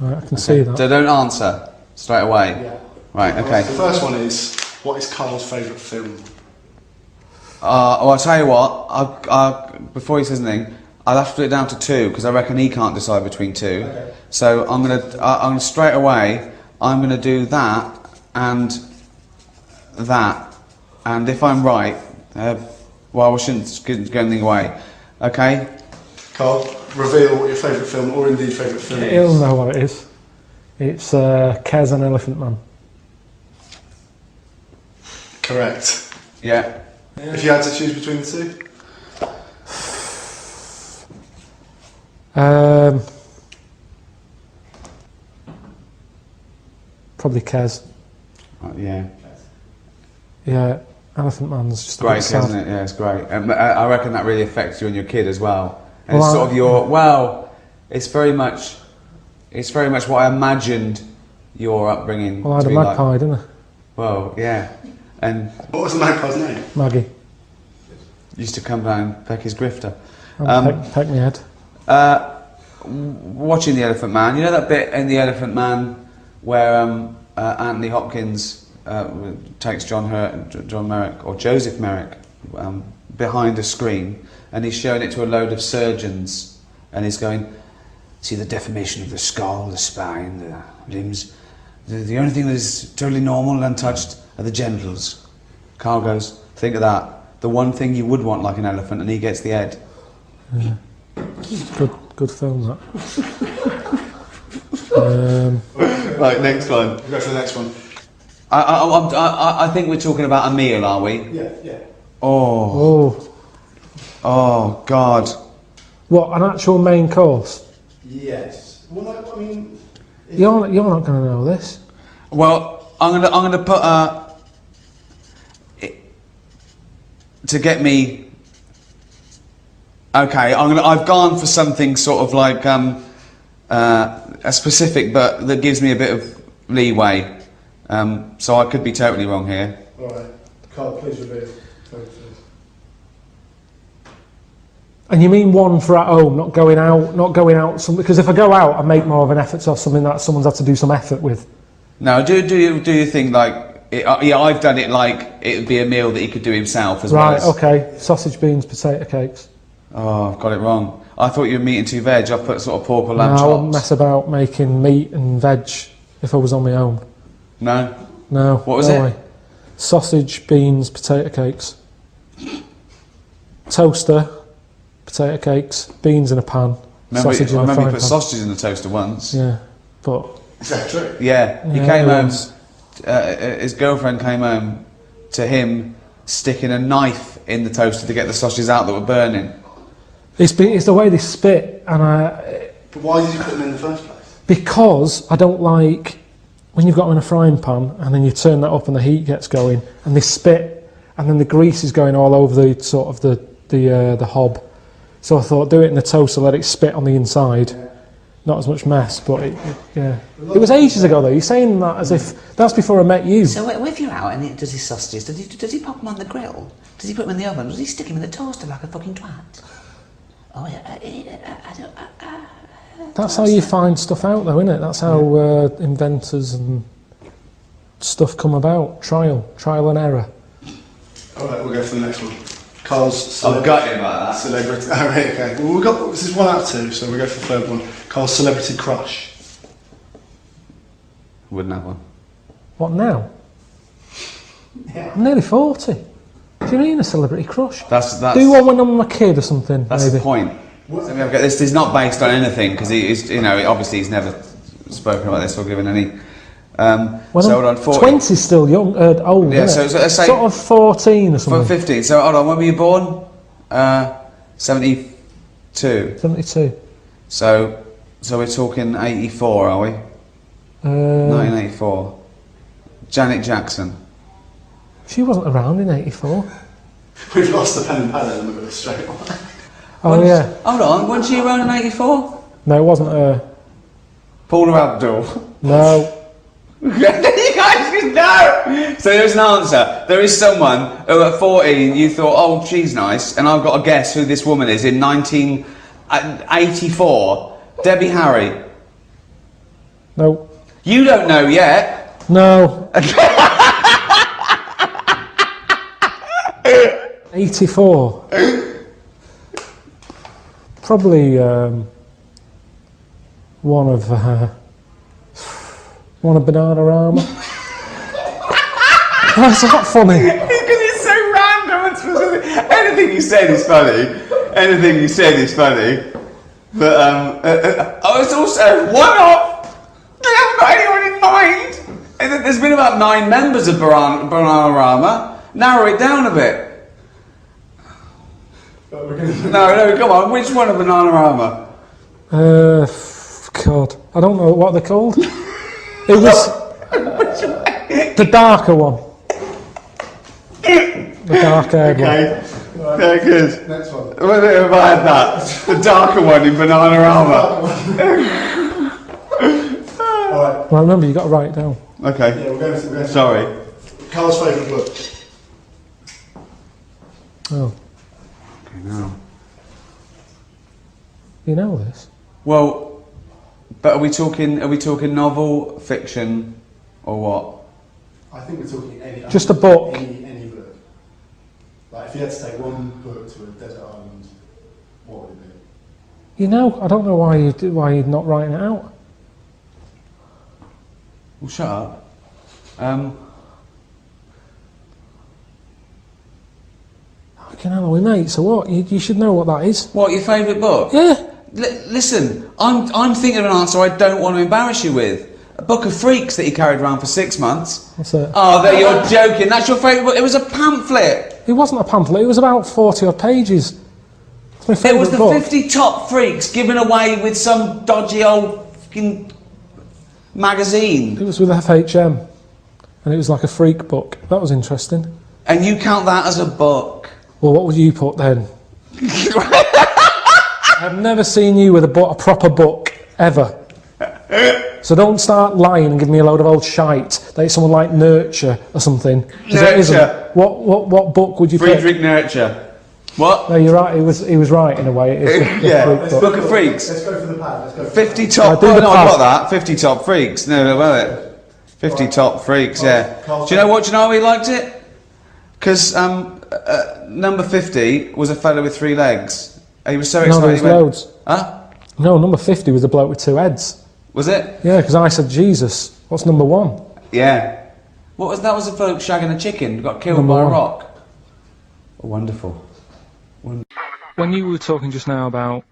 Right, I can see that. So don't answer straight away. Yeah. Right, okay. The first one is, what is Carl's favourite film? Well, I'll tell you what, before he says anything, I'll have to put it down to 2, because I reckon he can't decide between 2. Okay. So I'm gonna straight away, I'm gonna do that, and if I'm right, well, we shouldn't give anything away, okay? Carl, reveal what your favourite film, or indeed favourite film is. He'll know what it is. It's Kez and Elephant Man. Correct. Yeah. If you had to choose between the two? Probably Kez. Yeah. Yeah, Elephant Man's just Great, a bit sad. isn't it? Yeah, it's great. And I reckon that really affects you and your kid as well. And Well, it's sort of it's very much what I imagined your upbringing Well, I had to a be magpie, like. didn't I? Well, yeah. And What was the magpie's name? Maggie. used to come down and peck his grifter. Peck me head. Watching The Elephant Man, you know that bit in The Elephant Man where Anthony Hopkins takes John Merrick, or Joseph Merrick, behind a screen, and he's showing it to a load of surgeons, and he's going, see the deformation of the skull, the spine, the limbs. The only thing that is totally normal and untouched are the genitals. Carl goes, think of that. The one thing you would want like an elephant, and he gets the head. Yeah. Good film, that. Right, next one. We'll go for the next one. I think we're talking about a meal, are we? Yeah. Oh, God. What, an actual main course? Yes. Well, I mean... You're not going to know this. Well, I'm gonna put to get me. Okay, I've gone for something sort of like a specific, but that gives me a bit of leeway. So I could be totally wrong here. Alright. Carl, please reveal. And you mean one for at home, not going out, because if I go out, I make more of an effort to have something that someone's had to do some effort with. No, do you think like yeah? I've done it like it would be a meal that he could do himself as well. Right, As, okay. Sausage, beans, potato cakes. Oh, I've got it wrong. I thought you were meat and two veg. I've put sort of pork or No, lamb I wouldn't chops. mess about making meat and veg if I was on my own. No. No. What was no it? way. Sausage, beans, potato cakes. Toaster, potato cakes, beans in a pan, sausage in a I remember frying you put pan. sausages in the toaster once. Yeah, but Is that true? Yeah, he Yeah, came it home. was. His girlfriend came home to him sticking a knife in the toaster to get the sausages out that were burning. it's the way they spit, and But why did you put them in the first place? because I don't like when you've got them in a frying pan and then you turn that up and the heat gets going and they spit and then the grease is going all over the sort of the hob. So I thought do it in the toaster, let it spit on the inside. Not as much mess, but yeah. It was ages ago though. You're saying that as if that's before I met you. So if you're out and he does his sausages, does he pop them on the grill? Does he put them in the oven? Does he stick them in the toaster like a fucking twat? Oh yeah, I don't. That's how you find stuff out though, isn't it? That's how inventors and stuff come about. Trial and error. Alright, we'll go for the next one. Carl's I've got him like that. celebrity. Oh, right, okay. Well, this is 1 out of 2, so we'll go for the third one. Carl's celebrity crush. Wouldn't have one. What now? Yeah. I'm nearly 40. Do you mean a celebrity crush? That's Do one when I'm a kid or something, that's maybe. the point. So this is not based on anything because he is, obviously he's never spoken about this or given any. When So I'm hold on, 40. 20's still young, old, Yeah, isn't so it? let's say sort of 14 or for something. 15. So hold on, when were you born? 72. 72. So we're talking 84, are we? 1984. Janet Jackson. She wasn't around in 84. We've lost the pen and pad element of this straight away. Oh yeah. Hold on, when she around in 84? No, it wasn't her. Paula Abdul. No. You guys just know! So there's an answer. There is someone who at 14 you thought, oh, she's nice, and I've got to guess who this woman is in 1984. Debbie Harry. No. You don't know yet. No. 84. Probably one of Bananarama. That's not funny. Because it's so random and specific. Anything you said is funny. Anything you said is funny. But I was also one off. I haven't got anyone in mind. And there's been about 9 members of Bananarama. Narrow it down a bit. No, come on. Which one of Bananarama? God, I don't know what they're called. It was the darker one. The dark-haired one. Okay, good. Next one. What if I had that? The darker one in Bananarama. Alright. Well, remember, you got to write it down. Okay. Yeah, we're going to Sorry. Carl's favourite book. Oh. Okay, now. You know this? Well, but are we talking novel, fiction, or what? I think we're talking any... Just a book. Any book. Like, if you had to take one book to a desert island, what would it be? You know, I don't know why you're not writing it out. Well, shut up. Fucking hell, are we mates, so what? You should know what that is. What, your favourite book? Yeah. Listen, I'm thinking of an answer I don't want to embarrass you with. A book of freaks that you carried around for 6 months. What's that? Oh, that you're joking. That's your favourite book. It was a pamphlet. It wasn't a pamphlet, it was about 40 odd pages. It's my It favourite was the book. 50 top freaks given away with some dodgy old fucking magazine. It was with FHM. And it was like a freak book. That was interesting. And you count that as a book? Well, what would you put then? I've never seen you with a proper book, ever. So don't start lying and give me a load of old shite that it's someone like Nurture or something. 'Cause it isn't. Nurture. What book would you pick? Friedrich Nurture. What? No, you're right. He was right in a way. It is a Yeah, freak book. Book of Freaks. Let's go for the pad. Let's go for 50 top. do Oh, the no, I pad. got that. 50 top freaks. No, well, it. 50 top freaks. Yeah. Carl's Do you know what? Do you know how he liked it? Because number 50 was a fellow with 3 legs. He was so No, excited. there was he went, loads. Huh? No, number 50 was the bloke with 2 heads. Was it? Yeah, because I said Jesus. What's number 1? Yeah. What was that? Was a bloke shagging a chicken? Got killed Number by a 1. rock. Oh, wonderful. When you were talking just now about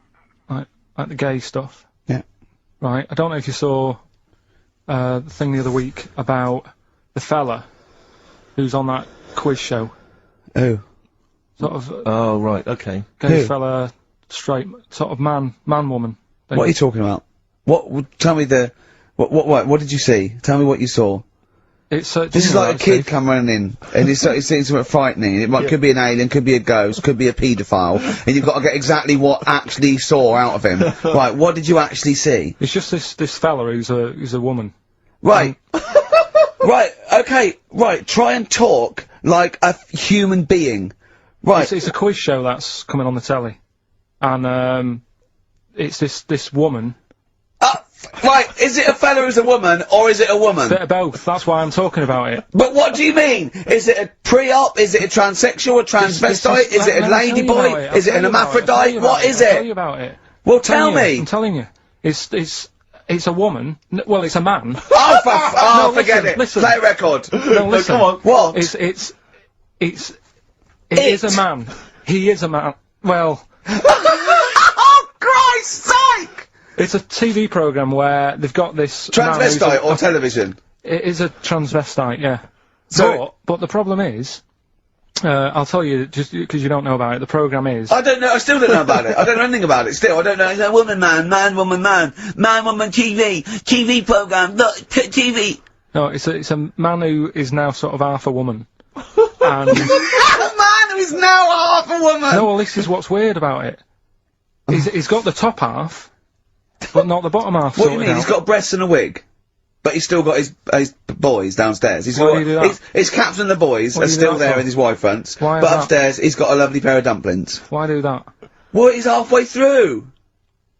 like the gay stuff, Yeah. right? I don't know if you saw the thing the other week about the fella who's on that quiz show. Oh. Sort of Oh, right, okay. gay Who? fella, straight, sort of man, woman. thing. What are you talking about? Tell me the. What did you see? Tell me what you saw. It's This is like a kid come running in, and it's seeing something frightening. It could be an alien, could be a ghost, could be a paedophile, and you've got to get exactly what actually you saw out of him. Right, what did you actually see? It's just this fella who's a woman. Right. Right, okay, right, try and talk like a human being. Right. It's a quiz show that's coming on the telly, and it's this woman. Right, is it a fella who's a woman, or is it a woman? Bit of both. That's why I'm talking about it. But what do you mean? Is it a pre-op? Is it a transsexual? A transvestite? Is it a ladyboy? Is it an hermaphrodite? What is I'll tell it? you about it. Well, tell me. I'm telling you. It's a woman. Well, it's a man. Oh, No, forget it. listen. Play record. No, listen. Come on. What? It is a man. He is a man. Well. Oh, Christ's sake! It's a TV program where they've got this Transvestite or television? It is a transvestite, yeah. So but the problem is, I'll tell you just because you don't know about it. The program is. I don't know. I still don't know about it. I don't know anything about it. Still, I don't know. It's a woman, man, woman, man, woman, TV program, look, TV. No, it's a man who is now sort of half a woman. And a man who is now half a woman. no, well, this is what's weird about it. He's got the top half, but not the bottom half. What do you mean? He's got breasts and a wig, but he's still got his boys downstairs. He's Why got do you do that? his caps and the boys What are do you do still that there for? in his Y fronts, Why but is that? upstairs he's got a lovely pair of dumplings. Why do that? Well, he's halfway through.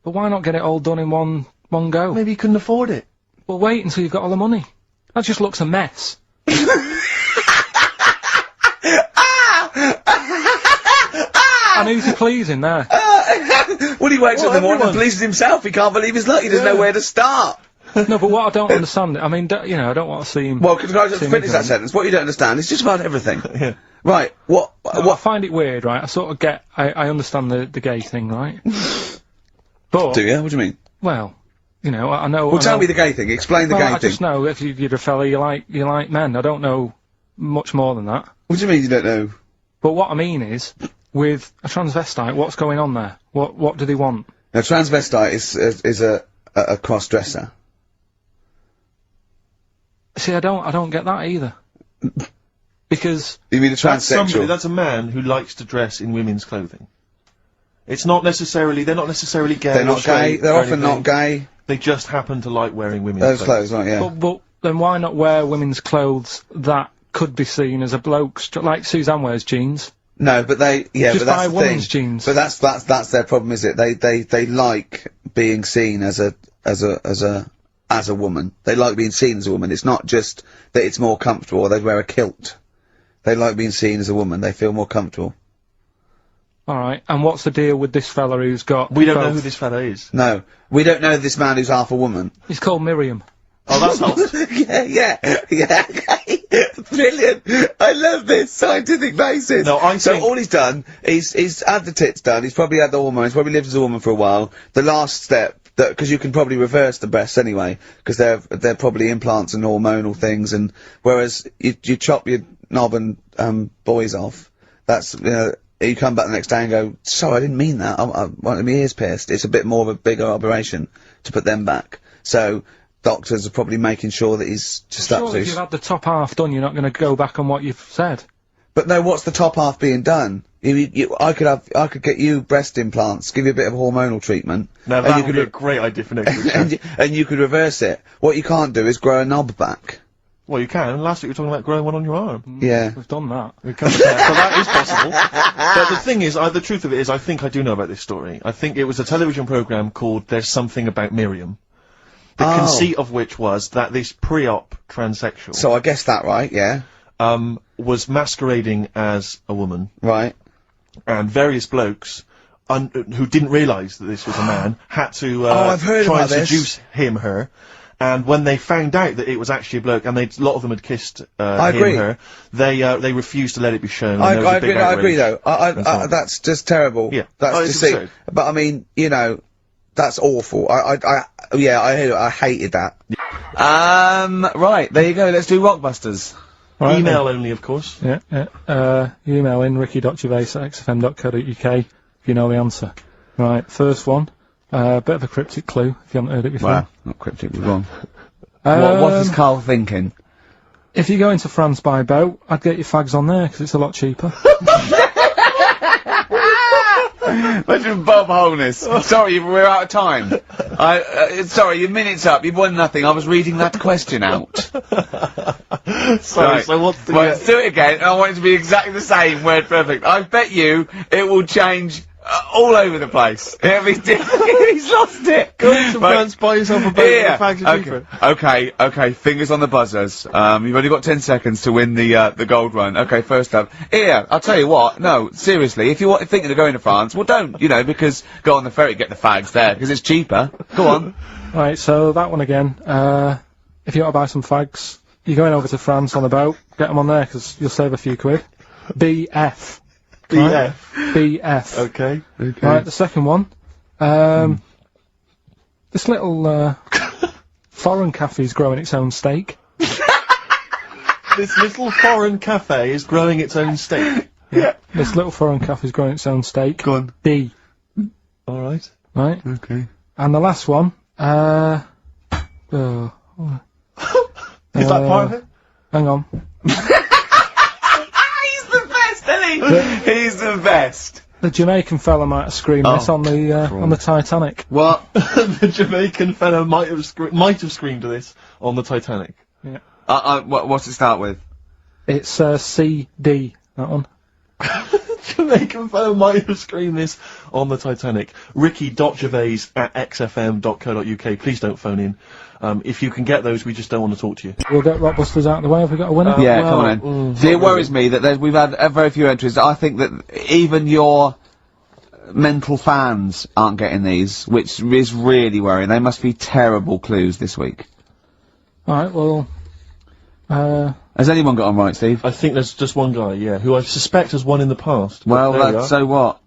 But why not get it all done in one go? Maybe he couldn't afford it. Well, wait until you've got all the money. That just looks a mess. And who's he pleasing there? When he wakes up in the morning and everyone. pleases himself, he can't believe his luck. He doesn't know where to start. No, but what I don't understand, I mean, you know, I don't want to seem. Well, can I just seem finish that ignorant. sentence? What you don't understand is just about everything. Yeah. Right. What? No, I find it weird, right? I sort of get, I understand the gay thing, right? But Do you? What do you mean? well, you know, I know. Well, I tell know, me the gay thing. Explain the well, gay I thing. just know if you're a fella, you like men. I don't know much more than that. What do you mean you don't know? But what I mean is, with a transvestite, what's going on there? What do they want? A transvestite is a cross-dresser. See, I don't get that either. Because You mean a That's somebody, transsexual? that's a man who likes to dress in women's clothing. It's not necessarily, they're not necessarily gay. They're or not gay. straight They're or often anything. not gay. They just happen to like wearing women's Those clothes, right? Yeah. but then why not wear women's clothes that could be seen as a bloke's, like Suzanne wears jeans? No, but Just but that's buy the women's thing. jeans. But that's their problem, is it? They like being seen as a woman. They like being seen as a woman. It's not just that it's more comfortable, or they wear a kilt. They like being seen as a woman. They feel more comfortable. Alright, and what's the deal with this fella who's got We don't know both? who this fella is. No, we don't know this man who's half a woman. He's called Miriam. Oh, that's helps. yeah. Brilliant. I love this scientific basis. No, I so think- all he's done, he's had the tits done, he's probably had the hormones, probably lived as a woman for a while. The last step, because you can probably reverse the breasts anyway, because they're probably implants and hormonal things, and whereas you chop your knob and boys off, that's, you come back the next day and go, sorry, I didn't mean that, I wanted my ears pierced. It's a bit more of a bigger operation to put them back. So, doctors are probably making sure that he's just up Surely to... if you've had the top half done, you're not going to go back on what you've said. But no, what's the top half being done? I could get you breast implants, give you a bit of hormonal treatment. Now and that you would could be a great idea for next week. and you could reverse it. What you can't do is grow a knob back. Well, you can. Last week we were talking about growing one on your arm. Yeah. We've done that. We can, so that is possible. But the thing is, the truth of it is, I think I do know about this story. I think it was a television program called There's Something About Miriam. The conceit of which was that this pre-op transsexual So I guessed that right, yeah. was masquerading as a woman, Right. and various blokes who didn't realise that this was a man had to I've heard try about and this. seduce her. And when they found out that it was actually a bloke, and a lot of them had kissed I him agree. and her, they refused to let it be shown. and I there was a agree. big I agree, outrage though. and so on. That's just terrible. Yeah. That's Oh, it's deceit. absurd. But I mean, that's awful. I hated that. Right, there you go. Let's do Rockbusters. Right, Email only, of course. Yeah. You email in ricky.gervais@xfm.co.uk if you know the answer. Right, first one. Bit of a cryptic clue if you haven't heard it before. Wow, not cryptic, we're wrong. What is Carl thinking? If you go into France by boat, I'd get your fags on there because it's a lot cheaper. Imagine Bob Holness. Sorry, we're out of time. Sorry, your minute's up. You've won nothing. I was reading that question out. Sorry, Right. so what's the... Well, let's do it again. I want it to be exactly the same, word perfect. I bet you it will change all over the place. It'll be different. He's lost it. Go to France, buy yourself a boat and the fags are cheaper. Okay, fingers on the buzzers. You've only got 10 seconds to win the gold run. Okay, first up. Here, I'll tell you what, no, seriously, if you're thinking of going to France, well don't, because go on the ferry, get the fags there, because it's cheaper. Go on. Right, so that one again. If you want to buy some fags, you're going over to France on a boat, get them on there because you'll save a few quid. BF. BF. Right? BF. Okay. Right, the second one. This little foreign cafe's growing its own steak. This little foreign cafe is growing its own steak. Yeah. This little foreign cafe's growing its own steak. Go on. D. Alright. Right? Okay. And the last one, Is that part of it? hang on. He's the best, isn't he? He's the best. The Jamaican fella might have screamed this on the Titanic. What? The Jamaican fella might have screamed to this on the Titanic. Yeah. What's it start with? It's CD, that one. Jamaican fellow might have screamed this on the Titanic. Ricky.gervais@xfm.co.uk. Please don't phone in. If you can get those, we just don't want to talk to you. We'll get Rockbusters out of the way. Have we got a winner? Yeah, come on in. See, it worries me that we've had very few entries. I think that even your mental fans aren't getting these, which is really worrying. They must be terrible clues this week. Alright, well, Has anyone got on right, Steve? I think there's just one guy, yeah, who I suspect has won in the past. Well, There we are. so what?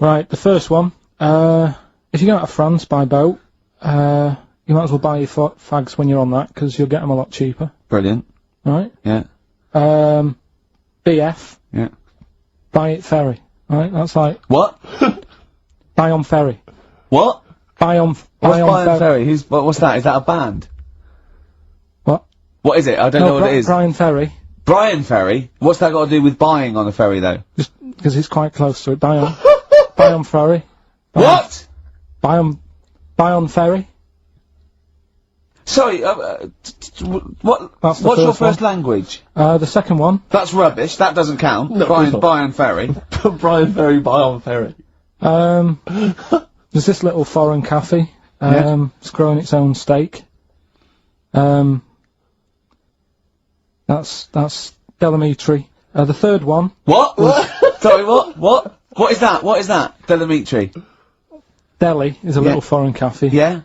right, the first one. If you go out of France by boat, you might as well buy your fags when you're on that, because you'll get them a lot cheaper. Brilliant. Right? Yeah. BF. Yeah. Buy it ferry. Right, that's like What? Bayonne Ferry. What? Bayonne What's Bayonne Ferry? What's that? Is that a band? What? What is it? I don't know what it is. Brian Ferry. Brian Ferry? What's that got to do with buying on a ferry, though? Just because it's quite close to it. Bayonne. Bayonne Ferry. What? Bayonne Ferry. Sorry, what's your first language? The second one. That's rubbish. That doesn't count. No, Bayonne Ferry. Brian Ferry, Bayonne Ferry. There's this little foreign cafe. It's growing its own steak. That's Delamitri. The third one. What? Sorry, what? What is that? What is that? Delamitri. Deli is a little foreign cafe. Yeah.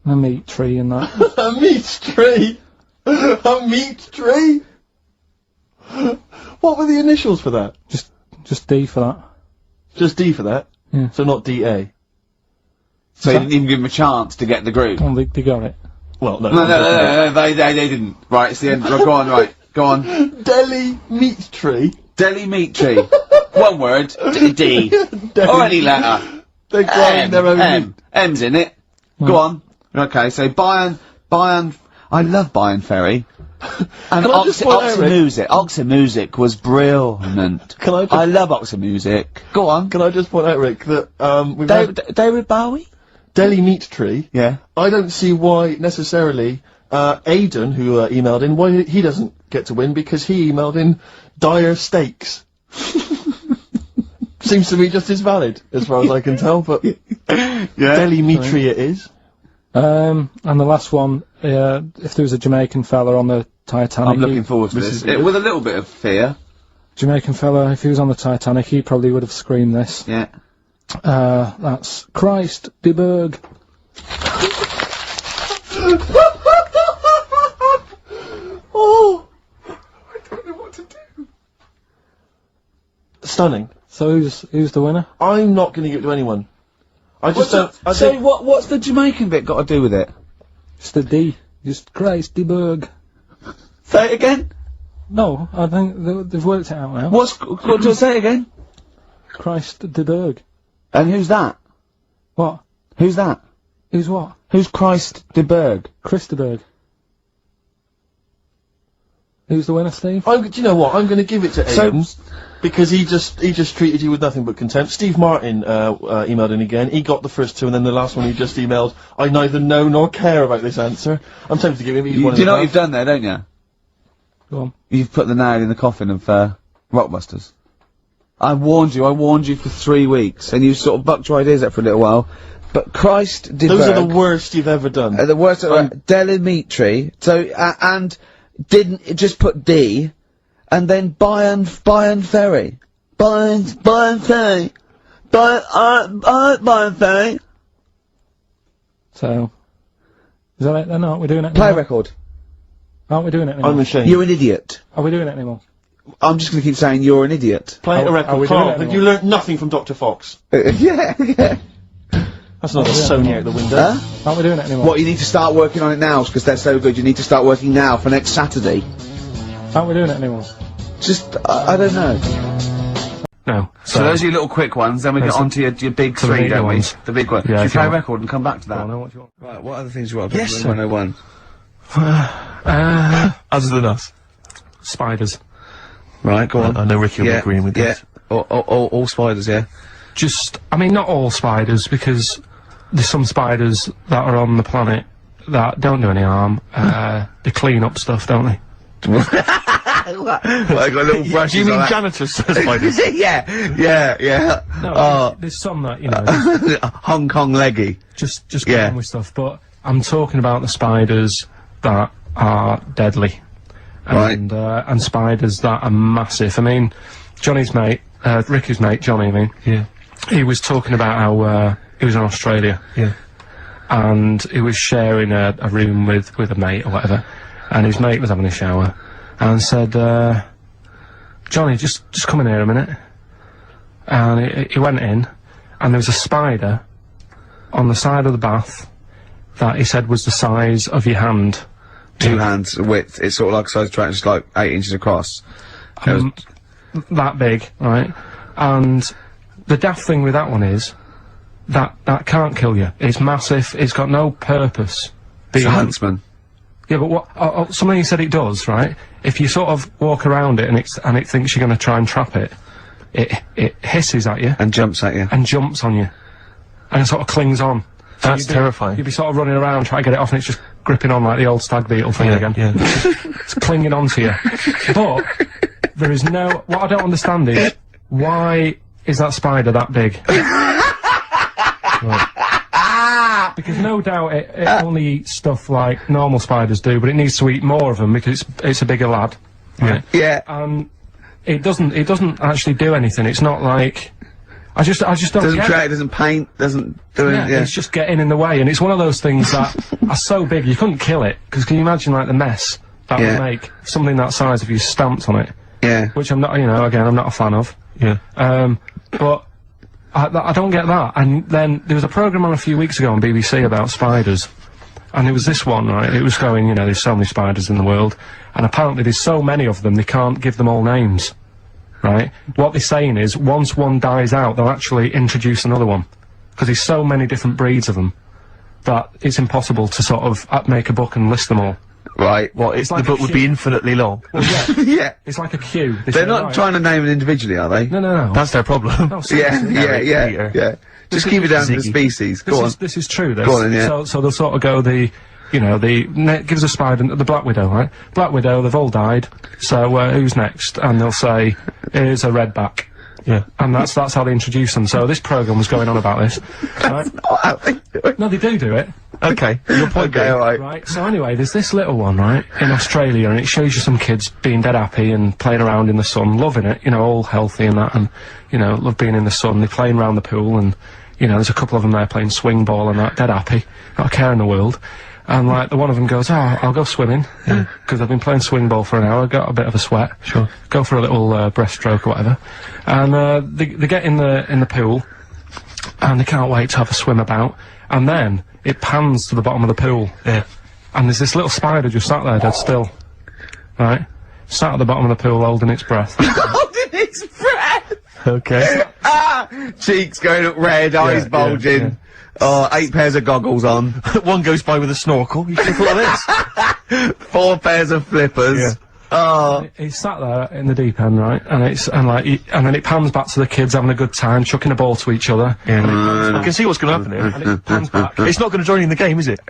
A meat tree and that. A meat tree? A meat tree? What were the initials for that? Just D for that. Just D for that? Yeah. So not DA? So you didn't even give them a chance to get the group? Oh, they got it. Well, no. No, they didn't. Right, it's the end. Go on, right. Go on. Deli meat tree? Deli meat tree. One word. D. Or any letter. They're growing their own meat. M's in it. Go on. Okay, so Bayonne, I love Bayonne Ferry. And Oxford Music was brilliant. I love Oxford Music. Go on. Can I just point out, Rick, that, we've had David Bowie? Deli meat tree. Yeah. I don't see why, necessarily, Aidan, who, emailed in, why he doesn't get to win, because he emailed in dire steaks. Seems to be just as valid, as far as I can tell, but Deli meat tree it is. And the last one, if there was a Jamaican fella on the Titanic... I'm looking forward to this. With a little bit of fear. Jamaican fella, if he was on the Titanic, he probably would have screamed this. Yeah. That's Christ de Burgh. Oh! I don't know what to do. Stunning. So who's the winner? I'm not going to give it to anyone. I just don't... what's the Jamaican bit got to do with it? It's the D. Just Christ de Burgh. Say it again? No, I think they've worked it out now. What do I say it again? Christ de Burgh. And who's that? What? Who's that? Who's what? Who's Christ de Burgh? Chris de Burgh. Who's the winner, Steve? Do you know what? I'm going to give it to Aidan. Because he just treated you with nothing but contempt. Steve Martin, emailed in again. He got the first two, and then the last one he just emailed, I neither know nor care about this answer. I'm tempted to give him one of the... Do you know what you've done there, don't you? Go on. You've put the nail in the coffin of, Rockbusters. I warned you for 3 weeks, and you sort of bucked your ideas up for a little while. But Christ de Those Burgh, are the worst you've ever done. the worst, Delimitri, so, and didn't just put D, and then Bayonne Ferry. Bayonne Ferry. Bayonne Ferry. So, is that it then? Aren't we doing it Play anymore? record. Aren't we doing it anymore? I'm ashamed. You're an idiot. Are we doing it anymore? I'm just gonna keep saying you're an idiot. Play a are we record. doing Carl, it have anymore? you learnt nothing from Dr. Fox? Yeah. That's not a Sony out the window. Huh? Aren't we doing it anymore? What, you need to start working on it now, because they're so good, you need to start working now for next Saturday. Aren't we doing it anymore? Just, I don't know. No. So those are your little quick ones, then we get on to your big three, big don't we? ones. The big one. Yeah, Should we if you play a want. record and come back to that? I know what you want. Right, what other things you want? Yes, sir. 101. Other than us. Spiders. Right, go on. I know Ricky will be agreeing with this. Yeah, all spiders, yeah. I mean, not all spiders, because there's some spiders that are on the planet that don't do any harm. They clean up stuff, don't they? Well, I got little brushes. Do you mean on that. janitors, spiders? yeah. No, there's some that, you know, Hong Kong leggy. just get on with stuff. But I'm talking about the spiders that are deadly. And spiders that are massive. I mean, Johnny's mate, Ricky's mate, Johnny, I mean. Yeah. He was talking about how, he was in Australia. Yeah. And he was sharing a room with a mate or whatever. And his mate was having a shower. And said, Johnny, just come in here a minute. And he went in, and there was a spider on the side of the bath that he said was the size of your hand. 2 hands width. It's sort of like a size track, just like 8 inches across. that big, right? And the daft thing with that one is that can't kill you. It's massive. It's got no purpose. It's a huntsman. Yeah, but what? Something you said it does, right? If you sort of walk around it and it thinks you're going to try and trap it, it hisses at you and jumps at you and jumps on you, and it sort of clings on. So That's terrifying. You'd be sort of running around trying to get it off, and it's just gripping on like the old stag beetle thing again. Yeah. It's clinging on to you. But there is no. What I don't understand is why is that spider that big? Right. Because no doubt it only eats stuff like normal spiders do, but it needs to eat more of them because it's a bigger lad. Right? Yeah. It doesn't actually do anything. It's not like I just don't doesn't get create, it. doesn't paint, doesn't do it. Yeah. It's just getting in the way, and it's one of those things that are so big you couldn't kill it. Because can you imagine like the mess that would make something that size if you stamped on it? Yeah. Which I'm not, again, I'm not a fan of. Yeah. But I don't get that. And then there was a programme on a few weeks ago on BBC about spiders. And there was this one, right, it was going, there's so many spiders in the world, and apparently there's so many of them, they can't give them all names, right? What they're saying is, once one dies out, they'll actually introduce another one. Because there's so many different breeds of them, that it's impossible to sort of make a book and list them all. Right. Well, It's like the book a would be infinitely long. Well, yeah. Yeah. It's like a queue. They're not trying to name it individually, are they? No. That's their problem. No, Yeah, seriously. yeah. Just keep it down to the species. Go on. This is true. This. Go on, yeah. So they'll sort of go gives a spider the Black Widow, right? Black Widow, they've all died. So who's next? And they'll say, here's a redback. Yeah. And that's how they introduce them. So this programme was going on about this. Right? No, they do it. Okay. Your point. Okay, alright. Right, so anyway, there's this little one, right, in Australia, and it shows you some kids being dead happy and playing around in the sun, loving it, all healthy and that, and, love being in the sun. They're playing around the pool, and, there's a couple of them there playing swing ball and that, dead happy, not a care in the world. And, like, one of them goes, I'll go swimming, because I've been playing swing ball for an hour, got a bit of a sweat. Sure. Go for a little, breaststroke or whatever. And, they get in the pool, and they can't wait to have a swim about, and then it pans to the bottom of the pool. Yeah. And there's this little spider just sat there dead still. Right? Sat at the bottom of the pool holding its breath. Holding its breath! Okay. Cheeks going up red, eyes bulging. yeah. Oh, 8 pairs of goggles on. One goes by with a snorkel. You should have thought of this. 4 pairs of flippers. Yeah. Oh. He's sat there in the deep end, right? And then it pans back to the kids having a good time, chucking a ball to each other. I can see what's going to happen here. And it pans back. It's not going to join in the game, is it?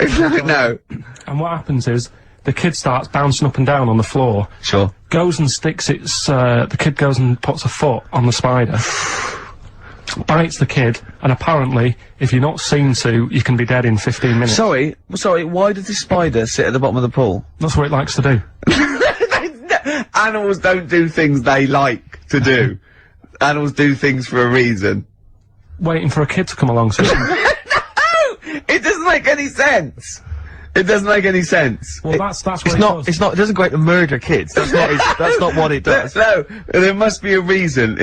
No. And what happens is, the kid starts bouncing up and down on the floor. Sure. Goes and sticks the kid goes and puts a foot on the spider. Bites the kid, and apparently, if you're not seen to, you can be dead in 15 minutes. Sorry, why does this spider sit at the bottom of the pool? That's what it likes to do. Animals don't do things they like to do. Animals do things for a reason. Waiting for a kid to come along, so... No! It doesn't make any sense! It doesn't make any sense. Well, that's what It's not. It doesn't go out to murder kids. That's not. That's not what it does. No, there must be a reason.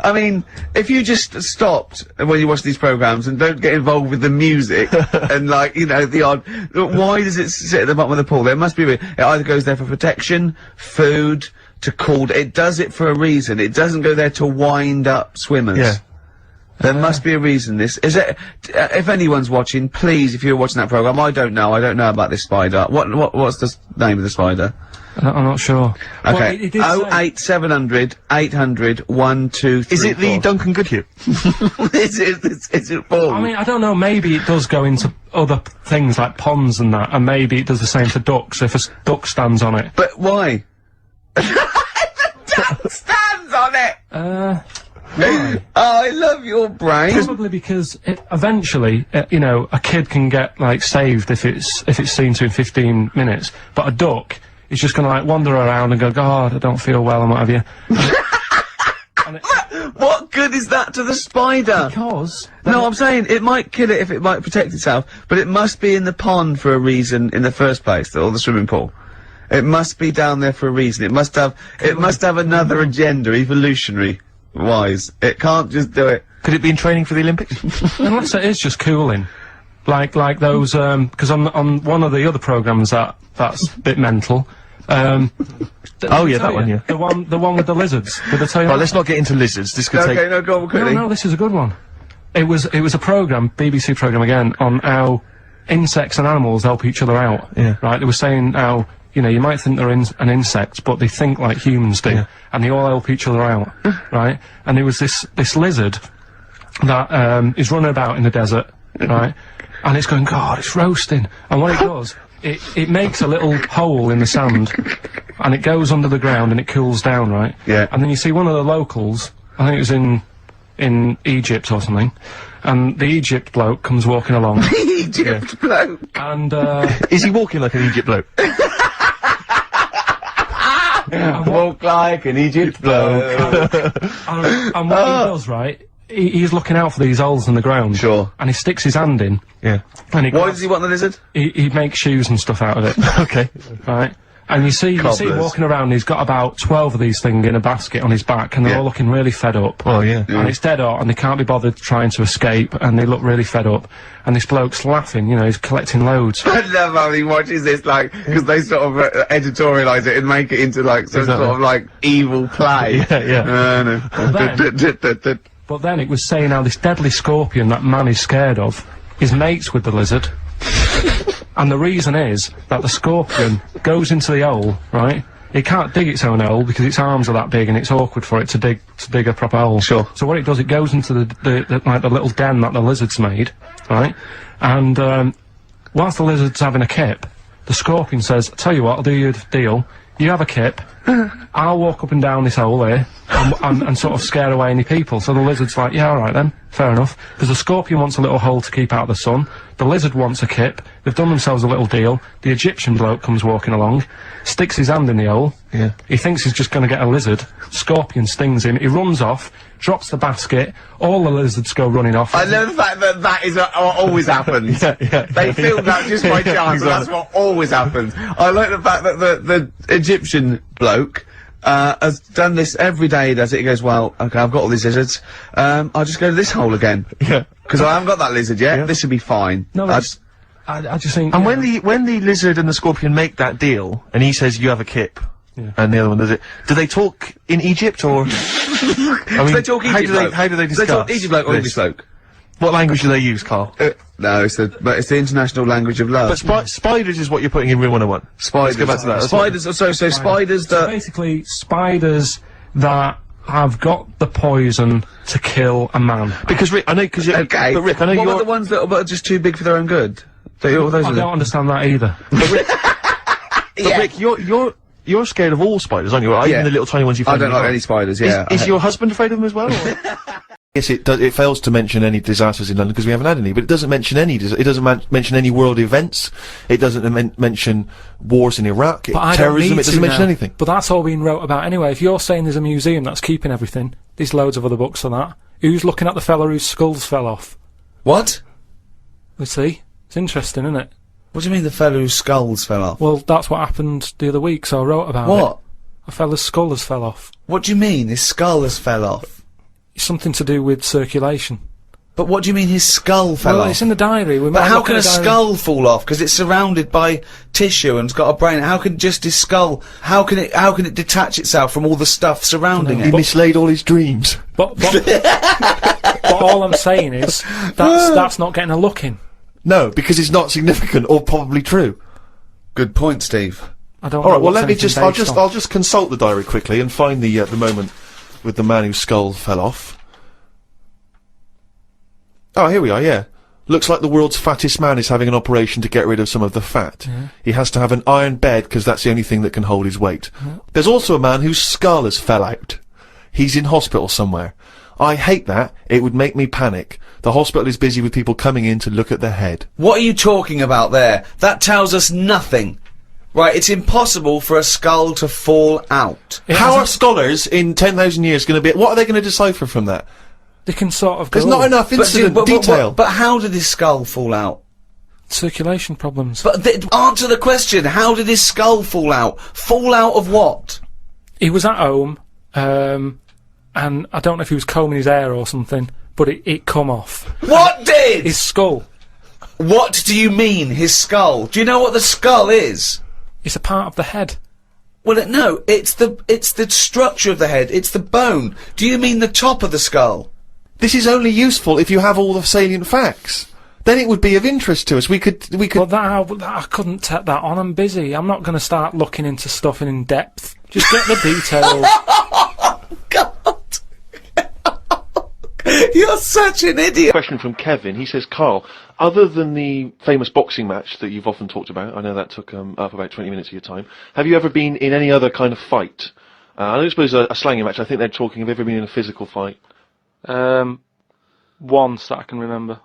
I mean, if you just stopped when you watch these programs and don't get involved with the music and the odd, why does it sit at the bottom of the pool? There must be it either goes there for protection, food, it does it for a reason. It doesn't go there to wind up swimmers. Yeah. There must be a reason. If anyone's watching, please, if you're watching that program, I don't know about this spider. What's the name of the spider? I'm not sure. Okay. Well, 08700 800 123. Is it the Duncan Goodhue? Is it Paul? I mean, I don't know, maybe it does go into other things like ponds and that, and maybe it does the same for ducks if a duck stands on it. But why? The duck stands on it! Why? Oh, I love your brain. Probably because eventually, a kid can get, saved if it's seen to in 15 minutes, but a duck is just gonna, wander around and go, God, I don't feel well and what have you. What good is that to the spider? Because... No, I'm saying it might kill it if it might protect itself, but it must be in the pond for a reason in the first place, or the swimming pool. It must be down there for a reason. It must have another agenda, evolutionary-wise. It can't just do it. Could it be in training for the Olympics? Unless it is just cooling. Like those, because on one of the other programmes that's a bit mental, Oh yeah, that one, yeah. The one with the lizards. Did I tell you? Right, that? let's not get into lizards. This could Okay, take... no, go on, quickly. No, this is a good one. It was a programme, BBC programme again, on how insects and animals help each other out. Yeah. Right? They were saying how, you know, you might think they're an insect, but they think like humans do. Yeah. And they all help each other out. Right? And there was this lizard that, is running about in the desert. Right? And it's going, God, it's roasting. And what it does, it makes a little hole in the sand, and it goes under the ground and it cools down, right? Yeah. And then you see one of the locals, I think it was in Egypt or something, and the Egypt bloke comes walking along. Egypt bloke. And, Is he walking like an Egypt bloke? Walk like an Egypt bloke. and what he does, right, he's looking out for these holes in the ground. Sure. And he sticks his hand in. Yeah. And Why does he want the lizard? he makes shoes and stuff out of it. Okay. Right? And you see him Cobblers. walking around, he's got about 12 of these things in a basket on his back, and they're Yeah. all looking really fed up. Oh yeah. And it's dead hot, and they can't be bothered trying to escape, and they look really fed up. And this bloke's laughing, you know, he's collecting loads. I love how he watches this, like, because they sort of editorialise it and make it into, like, some Exactly. sort of, like, evil play. Yeah. No. But then it was saying how this deadly scorpion that man is scared of is mates with the lizard. And the reason is that the scorpion goes into the hole, right? It can't dig its own hole because its arms are that big and it's awkward for it to dig a proper hole. Sure. So what it does, it goes into the little den that the lizard's made, right? And whilst the lizard's having a kip, the scorpion says, "Tell you what, I'll do you a deal. You have a kip, I'll walk up and down this hole here and sort of scare away any people." So the lizard's like, "Yeah, alright then, fair enough." Because the scorpion wants a little hole to keep out of the sun, the lizard wants a kip, they've done themselves a little deal, the Egyptian bloke comes walking along, sticks his hand in the hole, Yeah. he thinks he's just going to get a lizard, scorpion stings him, he runs off, drops the basket, all the lizards go running off. I love the fact that that is what always happens. They filmed that just by chance, and that's what always happens. I like the fact that the Egyptian bloke has done this every day. He does it. He goes, "Well, okay, I've got all these lizards. I'll just go to this hole again. Yeah. Because I haven't got that lizard yet. Yeah. This will be fine." No, it's, I just think... And yeah. when the lizard and the scorpion make that deal, and he says you have a kip, and the other one does it, do they talk in Egypt or? I mean, they talk Egypt bloke? how do they discuss? They talk Egypt bloke or this? English bloke? What language do they use, Carl? No, it's the international language of love. But spiders is what you're putting in Room 101. Spiders. Let's go back to that. Spiders. So spiders So that. basically, spiders that have got the poison to kill a man. Because Rick, I know, because Okay. but Rick, I know what you're. about the ones that are just too big for their own good? Those I are don't the. understand that either. But Rick, you're scared of all spiders, aren't you? Yeah. Even the little tiny ones you I find. don't in your like house. any spiders. Yeah. Is your husband afraid of them as well? Or? Yes, it does. It fails to mention any disasters in London because we haven't had any. But it doesn't mention any. It doesn't mention any world events. It doesn't mention wars in Iraq, But I don't terrorism. need It doesn't to mention now. anything. But that's all being wrote about anyway. If you're saying there's a museum that's keeping everything, there's loads of other books on that. Who's looking at the fella whose skulls fell off? What? We see. It's interesting, isn't it? What do you mean the fellow whose skulls fell off? Well, that's what happened the other week, so I wrote about it. What? A fella's skull has fell off. What do you mean his skull has fell off? It's something to do with circulation. But what do you mean his skull fell Well, off? it's in the diary. We But might how look can at a the diary. skull fall off? Because it's surrounded by tissue and it's got a brain. How can just his skull? How can it detach itself from all the stuff surrounding He it? mislaid all his dreams. But all I'm saying is that's not getting a look in. No, because it's not significant or probably true. Good point, Steve. I don't. All know right. Well, what's let me anything just. based on. I'll just consult the diary quickly and find the moment with the man whose skull fell off. Oh, here we are. Yeah. Looks like the world's fattest man is having an operation to get rid of some of the fat. Yeah. He has to have an iron bed because that's the only thing that can hold his weight. There's also a man whose skull has fell out. He's in hospital somewhere. I hate that. It would make me panic. The hospital is busy with people coming in to look at the head. What are you talking about there? That tells us nothing. Right, it's impossible for a skull to fall out. How are scholars in 10,000 years going to be... What are they going to decipher from that? They can sort of. There's go, not enough incident detail. But how did his skull fall out? circulation problems. But answer the question. How did his skull fall out? Fall out of what? He was at home, and I don't know if he was combing his hair or something, but it come off. What did? His skull. What do you mean, his skull? Do you know what the skull is? It's a part of the head. Well, no, it's the structure of the head. It's the bone. Do you mean the top of the skull? This is only useful if you have all the salient facts. Then it would be of interest to us. We could. But I couldn't take that on. I'm busy. I'm not going to start looking into stuff in depth. Just get the details. God. You're such an idiot. Question from Kevin. He says, Carl, other than the famous boxing match that you've often talked about, I know that took up about 20 minutes of your time, have you ever been in any other kind of fight? I don't suppose a slanging match. I think they're talking, have you ever been in a physical fight? Once that I can remember.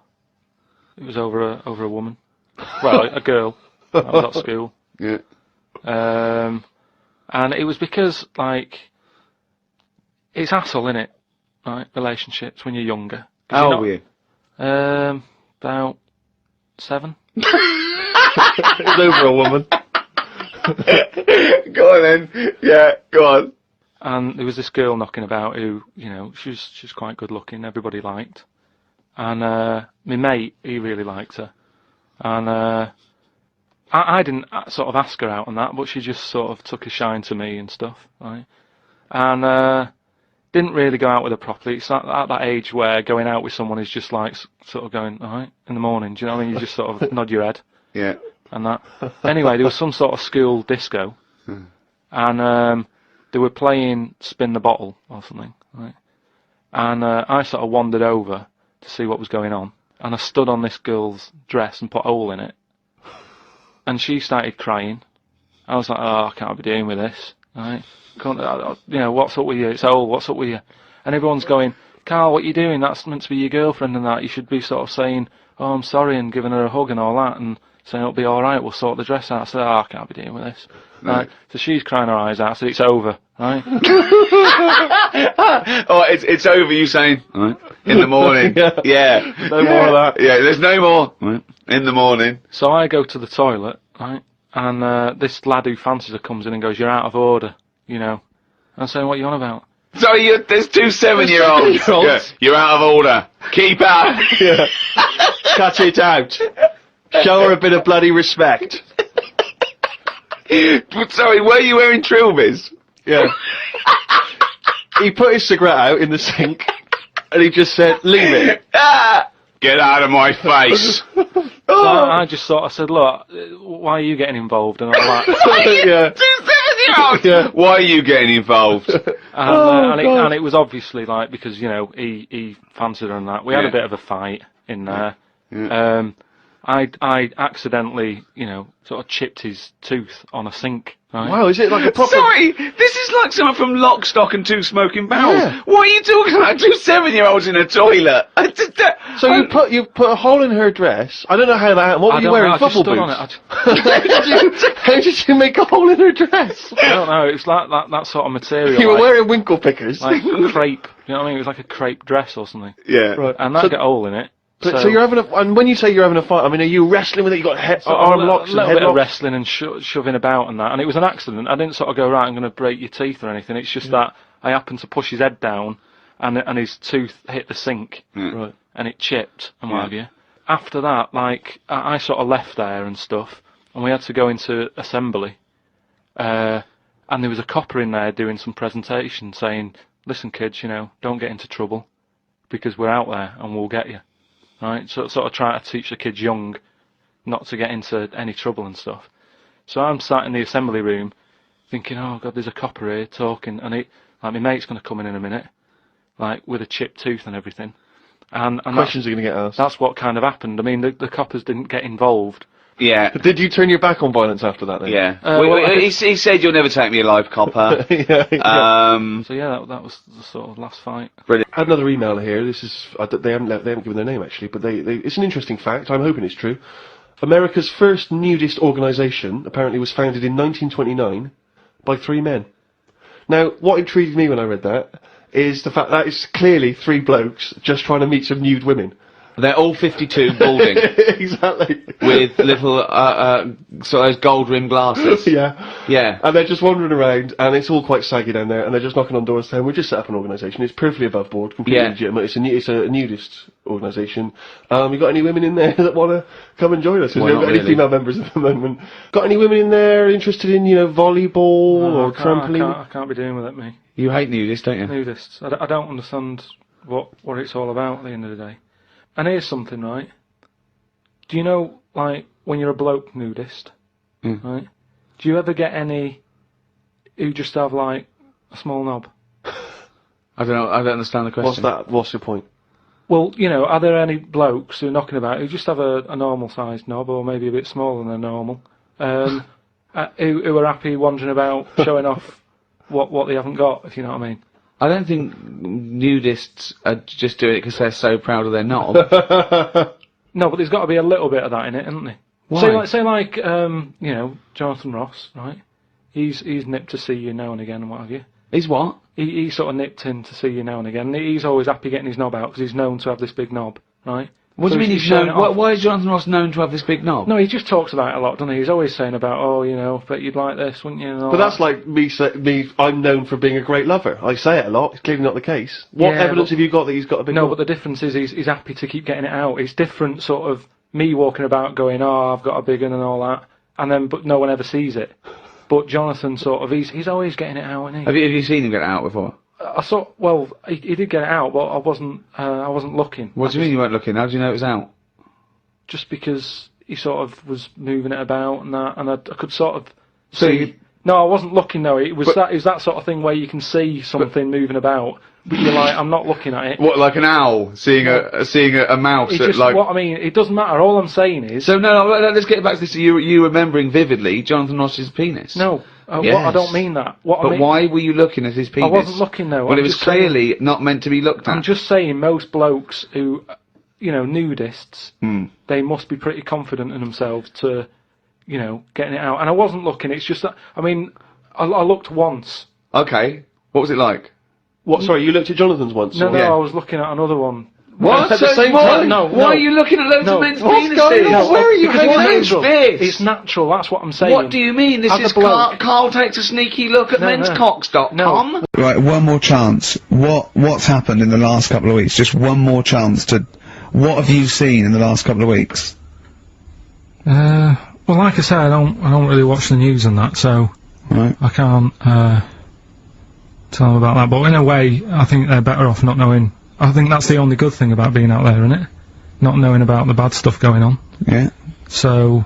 It was over a woman. Well, a girl. I was at school. Yeah. And it was because, like, it's hassle, innit? Right, relationships when you're younger. How old were you? About 7. It was over a woman. Go on then. Yeah, go on. And there was this girl knocking about who, you know, she's quite good looking, everybody liked. And my mate, he really liked her. And I didn't sort of ask her out on that, but she just sort of took a shine to me and stuff, right? And didn't really go out with her properly. It's at that age where going out with someone is just like sort of going, alright, in the morning, do you know what I mean? You just sort of nod your head. Yeah. And that. Anyway, there was some sort of school disco. And they were playing Spin the Bottle or something, right? And I sort of wandered over to see what was going on. And I stood on this girl's dress and put a hole in it. And she started crying. I was like, oh, I can't be dealing with this, right? You know, what's up with you? It's old, what's up with you? And everyone's going, Carl, what are you doing? That's meant to be your girlfriend and that. You should be sort of saying, oh, I'm sorry, and giving her a hug and all that, and saying it'll be alright, we'll sort the dress out. I said, oh, I can't be dealing with this. Right. So she's crying her eyes out, I said, it's over, right? Oh, it's over, you saying, right, in the morning. Yeah. No more of that. Yeah, there's no more. Right. In the morning. So I go to the toilet, right? And this lad who fancies her comes in and goes, you're out of order, you know. I'm saying, what are you on about? Sorry, there's 2 7-year-olds. Yeah, you're out of order. Keep out. Yeah. Cut it out. Show her a bit of bloody respect. But sorry, were you wearing trilbies? Yeah. He put his cigarette out in the sink, and he just said, leave it. Get out of my face. So I just sort of said, look, why are you getting involved and all that? Yeah. 2 7-year-olds. Yeah. Why are you getting involved? And it was obviously like, because, you know, he fancied her and that. We had a bit of a fight in there. Yeah. I accidentally, you know, sort of chipped his tooth on a sink. Right? Wow, is it like a proper... Sorry, this is like someone from Lock, Stock and Two Smoking Barrels. Yeah. What are you talking about? 2 7-year-olds in a toilet. So you put a hole in her dress. I don't know how that happened. What were you wearing? Football boots? How did you make a hole in her dress? I don't know. It was like that sort of material. You were wearing winkle pickers. Like crepe. You know what I mean? It was like a crepe dress or something. Yeah. Right. And that got a hole in it. So you're having and when you say you're having a fight, I mean, are you wrestling with it? You got arm locks and a little head bit of locks? wrestling and shoving about and that, and it was an accident. I didn't sort of go, right, I'm going to break your teeth or anything. It's just that I happened to push his head down, and his tooth hit the sink, Right. and it chipped and what have you. After that, like I sort of left there and stuff, and we had to go into assembly, and there was a copper in there doing some presentation saying, listen kids, you know, don't get into trouble, because we're out there and we'll get you. Right, so sort of trying to teach the kids young not to get into any trouble and stuff. So I'm sat in the assembly room thinking, oh god, there's a copper here talking, and like my mate's going to come in a minute, like with a chipped tooth and everything. And Questions are going to get asked. That's what kind of happened. I mean, the coppers didn't get involved. Yeah. Did you turn your back on violence after that then? Yeah. He said you'll never take me alive, copper. So yeah, that was the sort of last fight. Brilliant. I had another email here. This is they haven't given their name actually, but it's an interesting fact. I'm hoping it's true. America's first nudist organisation apparently was founded in 1929 by 3 men. Now, what intrigued me when I read that is the fact that it's clearly 3 blokes just trying to meet some nude women. They're all 52, balding, Exactly. with little, so those gold-rimmed glasses. Yeah. Yeah. And they're just wandering around, and it's all quite saggy down there, and they're just knocking on doors saying, we just set up an organisation, it's perfectly above board, completely Yeah. legitimate, it's a nudist organisation. You got any women in there that want to come and join us? Well, We haven't got not any really. female members at the moment. Got any women in there interested in, volleyball or trampoline? I can't be doing with it, me. You hate nudists, don't you? Nudists. I don't understand what it's all about at the end of the day. And here's something, right? Do you know, like, when you're a bloke nudist, right? Do you ever get any who just have, like, a small knob? I don't know, I don't understand the question. What's that? What's your point? Well, are there any blokes who are knocking about who just have a normal-sized knob, or maybe a bit smaller than normal, who are happy wandering about showing off what they haven't got, if you know what I mean? I don't think nudists are just doing it because they're so proud of their knob. No, but there's got to be a little bit of that in it, isn't there? Why? Say like, Jonathan Ross, right? He's nipped to see you now and again and what have you. He's what? He sort of nipped in to see you now and again. He's always happy getting his knob out because he's known to have this big knob, right? What do you mean he's showing known? it off. Why is Jonathan Ross known to have this big knob? No, he just talks about it a lot, doesn't he? He's always saying about, bet you'd like this, wouldn't you? And all But that's that. like me, I'm known for being a great lover. I say it a lot, it's clearly not the case. What Yeah, evidence but- have you got that he's got a big No, knob? but the difference is he's happy to keep getting it out. It's different, sort of, me walking about going, I've got a big one and all that, but no one ever sees it. But Jonathan, sort of, he's always getting it out, isn't he? Have you seen him get it out before? I saw. Well, he did get it out, but I wasn't looking. What do you mean you weren't looking? How do you know it was out? Just because he sort of was moving it about and that, and I could sort of So see. you- No, I wasn't looking. No, it was that sort of thing where you can see something moving about, but you're like, I'm not looking at it. What, like an owl seeing a mouse It that, just, like... what I mean, it doesn't matter. All I'm saying is, So no, let's get back to this. You remembering vividly Jonathan Ross's penis. no. Yes. I don't mean that. What I But mean, why were you looking at his penis? I wasn't looking though. Well, I'm it was just saying- clearly not meant to be looked at. I'm just saying, most blokes who, nudists, they must be pretty confident in themselves to, getting it out. And I wasn't looking. It's just that, I mean, I looked once. Okay. What was it like? What, sorry, you looked at Jonathan's once? No, or- I was looking at another one. What? At the same why, time? No, why are you looking at loads of men's What's penises? going on? No, Where are you because hanging it's out? Men's natural. bits. It's natural, that's what I'm saying. What do you mean? This As a is bloke. Carl takes a sneaky look at No, no. menscocks.com. No. Right, one more chance. What's happened in the last couple of weeks? Just one more chance to... What have you seen in the last couple of weeks? Well, like I say, I don't really watch the news and that, so Right. I can't tell them about that. But in a way, I think they're better off not knowing. I think that's the only good thing about being out there, isn't it? Not knowing about the bad stuff going on. Yeah. So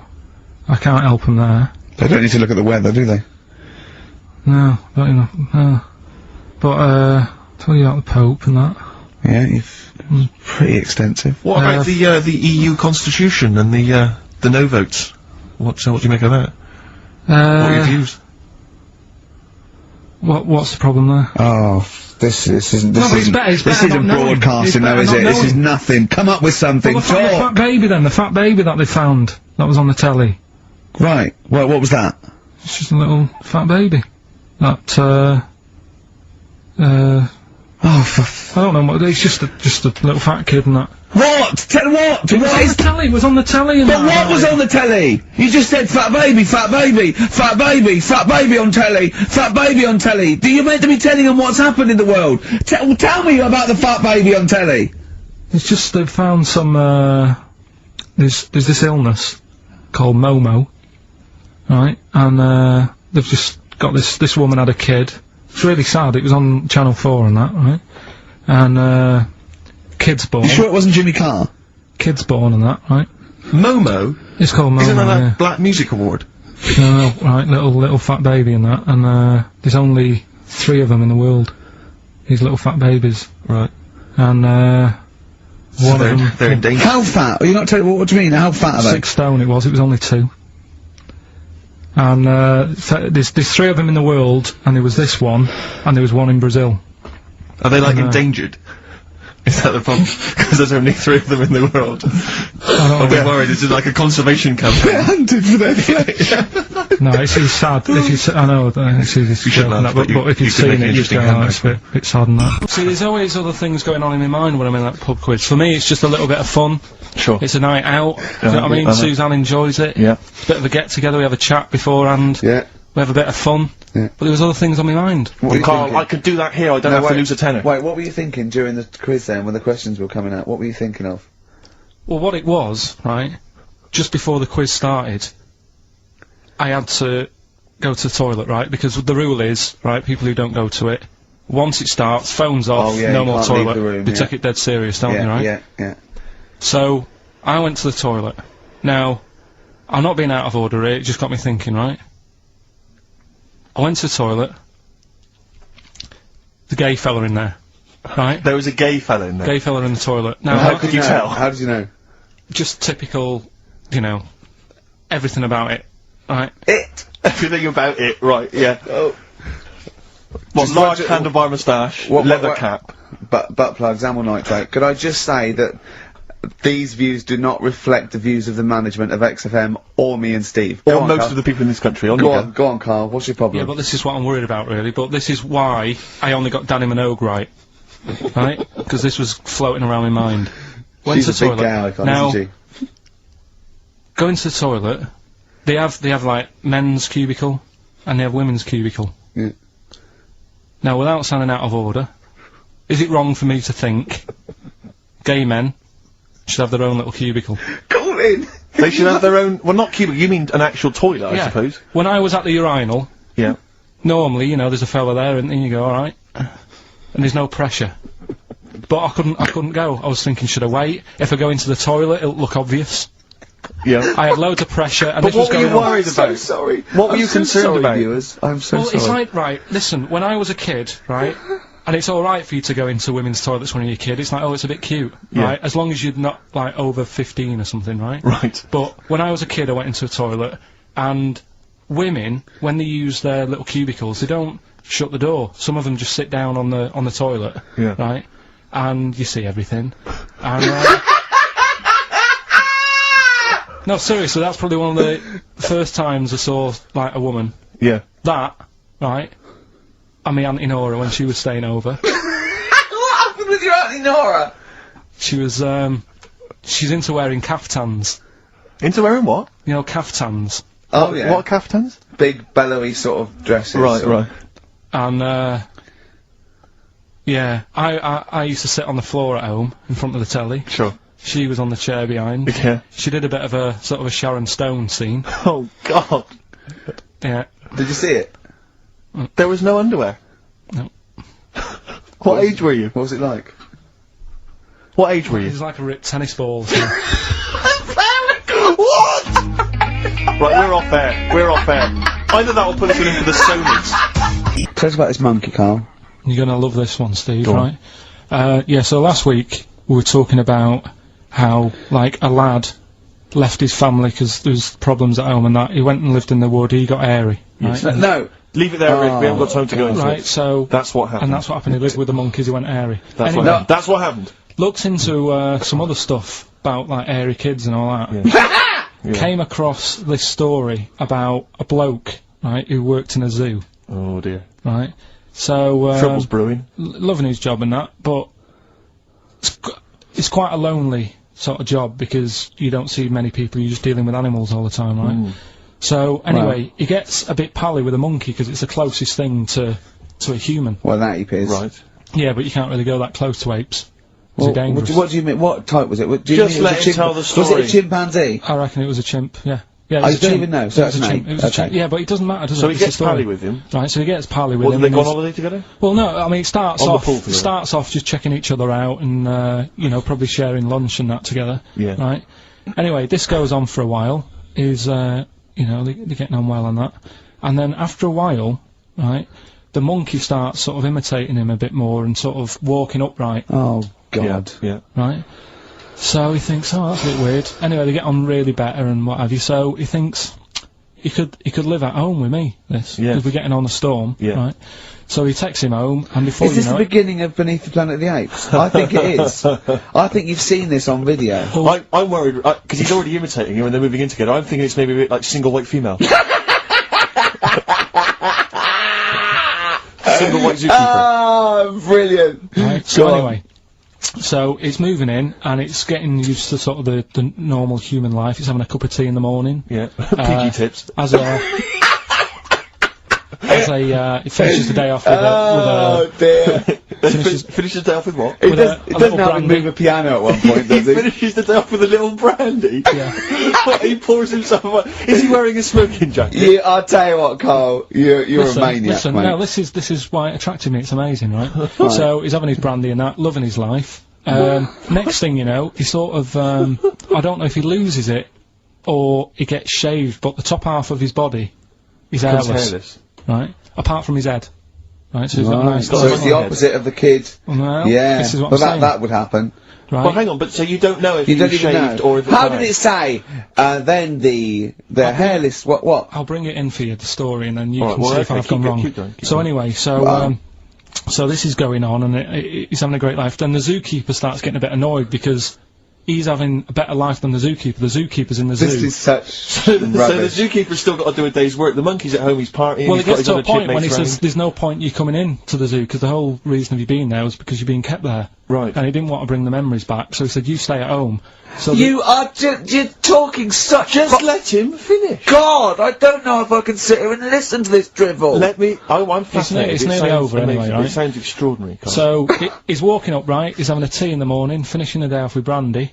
I can't help them there. They don't need to look at the weather, do they? No, don't you know? No. But tell you about the Pope and that. Yeah, pretty extensive. What about the EU constitution and the no votes? What do you make of that? What are your views? What's the problem there? Oh, this isn't No, but it's better isn't not knowing. broadcasting It's though, better is not it? This is knowing. nothing. Come up with something. Well, the fat baby then, the fat baby that they found, that was on the telly. Right. Well, what was that? It's just a little fat baby. That, Oh, I don't know what, it's just a little fat kid and that. what? Tell what? It was on the telly, it was on the telly and But that. what was on the telly? You just said fat baby, fat baby, fat baby, fat baby on telly, fat baby on telly. Do you meant to be telling them what's happened in the world? Tell me about the fat baby on telly. It's just they've found some, there's this illness called Momo, right? And, they've just got this woman had a kid. It's really sad, it was on Channel 4 and that, right? And, kid's born. You sure it wasn't Jimmy Carr? Kid's born and that, right? Momo? It's called Momo, Isn't that yeah. a Black Music Award? No, right, little fat baby and that, and there's only 3 of them in the world. These little fat babies. Right. And So one of them, they're in danger. How fat? Are you not telling what do you mean? How fat are they? 6 stone it was only 2. And there's 3 of them in the world, and there was this one, and there was one in Brazil. Are they like No. endangered? Is that the problem? Because there's only 3 of them in the world. I'm a bit worried. This is like a conservation campaign. Hunted for their flesh. No, it's sad. If you, I know, it's easy to joke on that, but if you've seen it, you'd go, oh, it's a bit sad on that. See, there's always other things going on in my mind when I'm in that pub quiz. For me, it's just a little bit of fun. Sure. It's a night out. Do you know what I mean? Suzanne enjoys it. Yeah. Bit of a get-together, we have a chat beforehand. Yeah. We have a bit of fun. Yeah. But there was other things on my mind. What were you Carl, thinking? I could do that here, I don't have to lose a tenner. Wait, what were you thinking during the quiz then, when the questions were coming out? What were you thinking of? Well, what it was, right, just before the quiz started, I had to go to the toilet, right, because the rule is, right, people who don't go to it, once it starts, phones off, no more toilet, they take it dead serious, don't they, right? Yeah. So, I went to the toilet. Now, I'm not being out of order here, it just got me thinking, right? I went to the toilet, the gay fella in there, right? There was a gay fella in there. Gay fella in the toilet. Now, How could you tell? How did you know? just typical, you know, everything about it, right? Everything about it, right, yeah. Oh. What, Just large large- handlebar moustache, leather cap. Butt plugs, amyl nitrate. Could I just say that these views do not reflect the views of the management of XFM or me and Steve. Or most of the people in this country. Go on, Carl. What's your problem? Yeah, but this is what I'm worried about, really. But this is why I only got Danny Minogue right. Right? Because this was floating around my mind. Went She's to a the big toilet. gal icon, Now, isn't she? going to the toilet, they have like men's cubicle and they have women's cubicle. Yeah. Now, without sounding out of order, is it wrong for me to think gay men should have their own little cubicle? Call in! They should have their own, well, not cubicle, you mean an actual toilet, I suppose. When I was at the urinal, yeah, normally, you know, there's a fella there and you go, alright, and there's no pressure. But I couldn't go. I was thinking, should I wait? If I go into the toilet, it'll look obvious. Yeah. I had loads of pressure, and But this was what were going you on. worried about? I'm so sorry. What were you concerned about? Viewers. I'm so Well, sorry. it's like, right, listen, when I was a kid, right, and it's alright for you to go into women's toilets when you're a kid, it's like, oh, it's a bit cute, right, as long as you're not, like, over 15 or something, right? Right. But when I was a kid, I went into a toilet, and women, when they use their little cubicles, they don't shut the door. Some of them just sit down on the toilet, Yeah. right, and you see everything, and, no, seriously, that's probably one of the first times I saw, like, a woman. Yeah. That, right, and my Auntie Nora when she was staying over. What happened with your Auntie Nora? She was, she's into wearing caftans. Into wearing what? You know, caftans. Oh, yeah. What are caftans? Big, bellowy sort of dresses. Right, right. And, yeah, I used to sit on the floor at home, in front of the telly. Sure. She was on the chair behind. Yeah. She did a bit of a, sort of a Sharon Stone scene. Oh, God. Yeah. Did you see it? There was no underwear? No. What age were you? What was it like? What age were It you? was like a ripped tennis ball. So. What? Right, we're off air. We're off air. Either that or put us in for the Sonys. Tell us about this monkey, Carl. You're gonna love this one, Steve, Go on. right? Yeah, so last week we were talking about how, like, a lad left his family because there was problems at home and that. He went and lived in the wood, he got airy, right? No! Leave it there, Rick. We haven't got time to go into Right, it. so... That's what happened. And that's what happened, he lived with the monkeys, he went airy. That's Anyway, what happened. That's what happened. looked into, some other stuff about, like, airy kids and all that. Yeah. Came across this story about a bloke, right, who worked in a zoo, Oh, dear. right? So, Trouble's brewing. loving his job and that, but it's quite a lonely sort of job because you don't see many people, you're just dealing with animals all the time, right? So, anyway, he gets a bit pally with a monkey because it's the closest thing to a human. Well, that he is. Right. Yeah, but you can't really go that close to apes. Well, They're dangerous. what do you mean? What type was it? What, do you Just mean it was let a him tell the Was story. it a chimpanzee? I reckon it was a chimp, yeah. Yeah, it Oh, was you a don't chimp. even know, so It that's was a an chimp. ape. It was a Okay. chimp. Yeah, but it doesn't matter, does So it? he It's the gets story. pally with him. Right, so he gets pally with Well, him. did they and go on he's- holiday together? Well, no, I mean, it starts On the off, pool together. starts off just checking each other out and, you know, probably sharing lunch and that together. Yeah. Right? Anyway, this goes on for a while, is, you know, they're getting on well on that. And then after a while, right, the monkey starts sort of imitating him a bit more and sort of walking upright, Oh, God. Yeah. right? So he thinks, oh, that's a bit weird. Anyway, they get on really better and what have you, so he thinks, he could live at home with me. This because we're getting on a storm, right? So he takes him home, and before is this the beginning of Beneath the Planet of the Apes? I think it is. I think you've seen this on video. I'm worried because he's already imitating him, and they're moving in together. I'm thinking it's maybe a bit like Single White Female. Single White Zookeeper. Oh, brilliant! Right, so anyway. So it's moving in, and it's getting used to sort of the normal human life. It's having a cup of tea in the morning. Yeah, PG tips. It finishes the day off with a dear. Finishes the day off with what? It doesn't help him move a piano at one point, does he? Finishes the day off with a little brandy. Yeah. What, he pours himself. Is he wearing a smoking jacket? Yeah, I'll tell you what, Carl. You're a maniac, mate. No, this is why it attracted me. It's amazing, right? So he's having his brandy and that, loving his life. Next thing you know, he sort of I don't know if he loses it or he gets shaved, but the top half of his body is hairless. Right, apart from his head. Right, so he's got a nice. So it's the opposite of the kid. Well, yeah, this is what but I'm saying. that would happen. Right. Well, hang on, but so you don't know if you he's shaved or if it's How did it say? Then the hairless. What? I'll bring it in for you, the story, and then you All can right, see if I've gone wrong. Keep going. Anyway, so this is going on, and he's having a great life. Then the zookeeper starts getting a bit annoyed because he's having a better life than the zookeeper. The zookeeper's in the zoo. This is such So the zookeeper's still got to do a day's work. The monkey's at home, he's partying. Well, he's it gets got to his a point other when he chipmates says there's no point you coming in to the zoo because the whole reason of you being there was because you're being kept there. Right. And he didn't want to bring the memories back, so he said, you stay at home. So you're talking such. Just let him finish. God, I don't know if I can sit here and listen to this drivel. Let me. I'm fascinated. It's nearly over anyway, right? It sounds extraordinary. Carl. So he's walking up, right? He's having a tea in the morning, finishing the day off with brandy.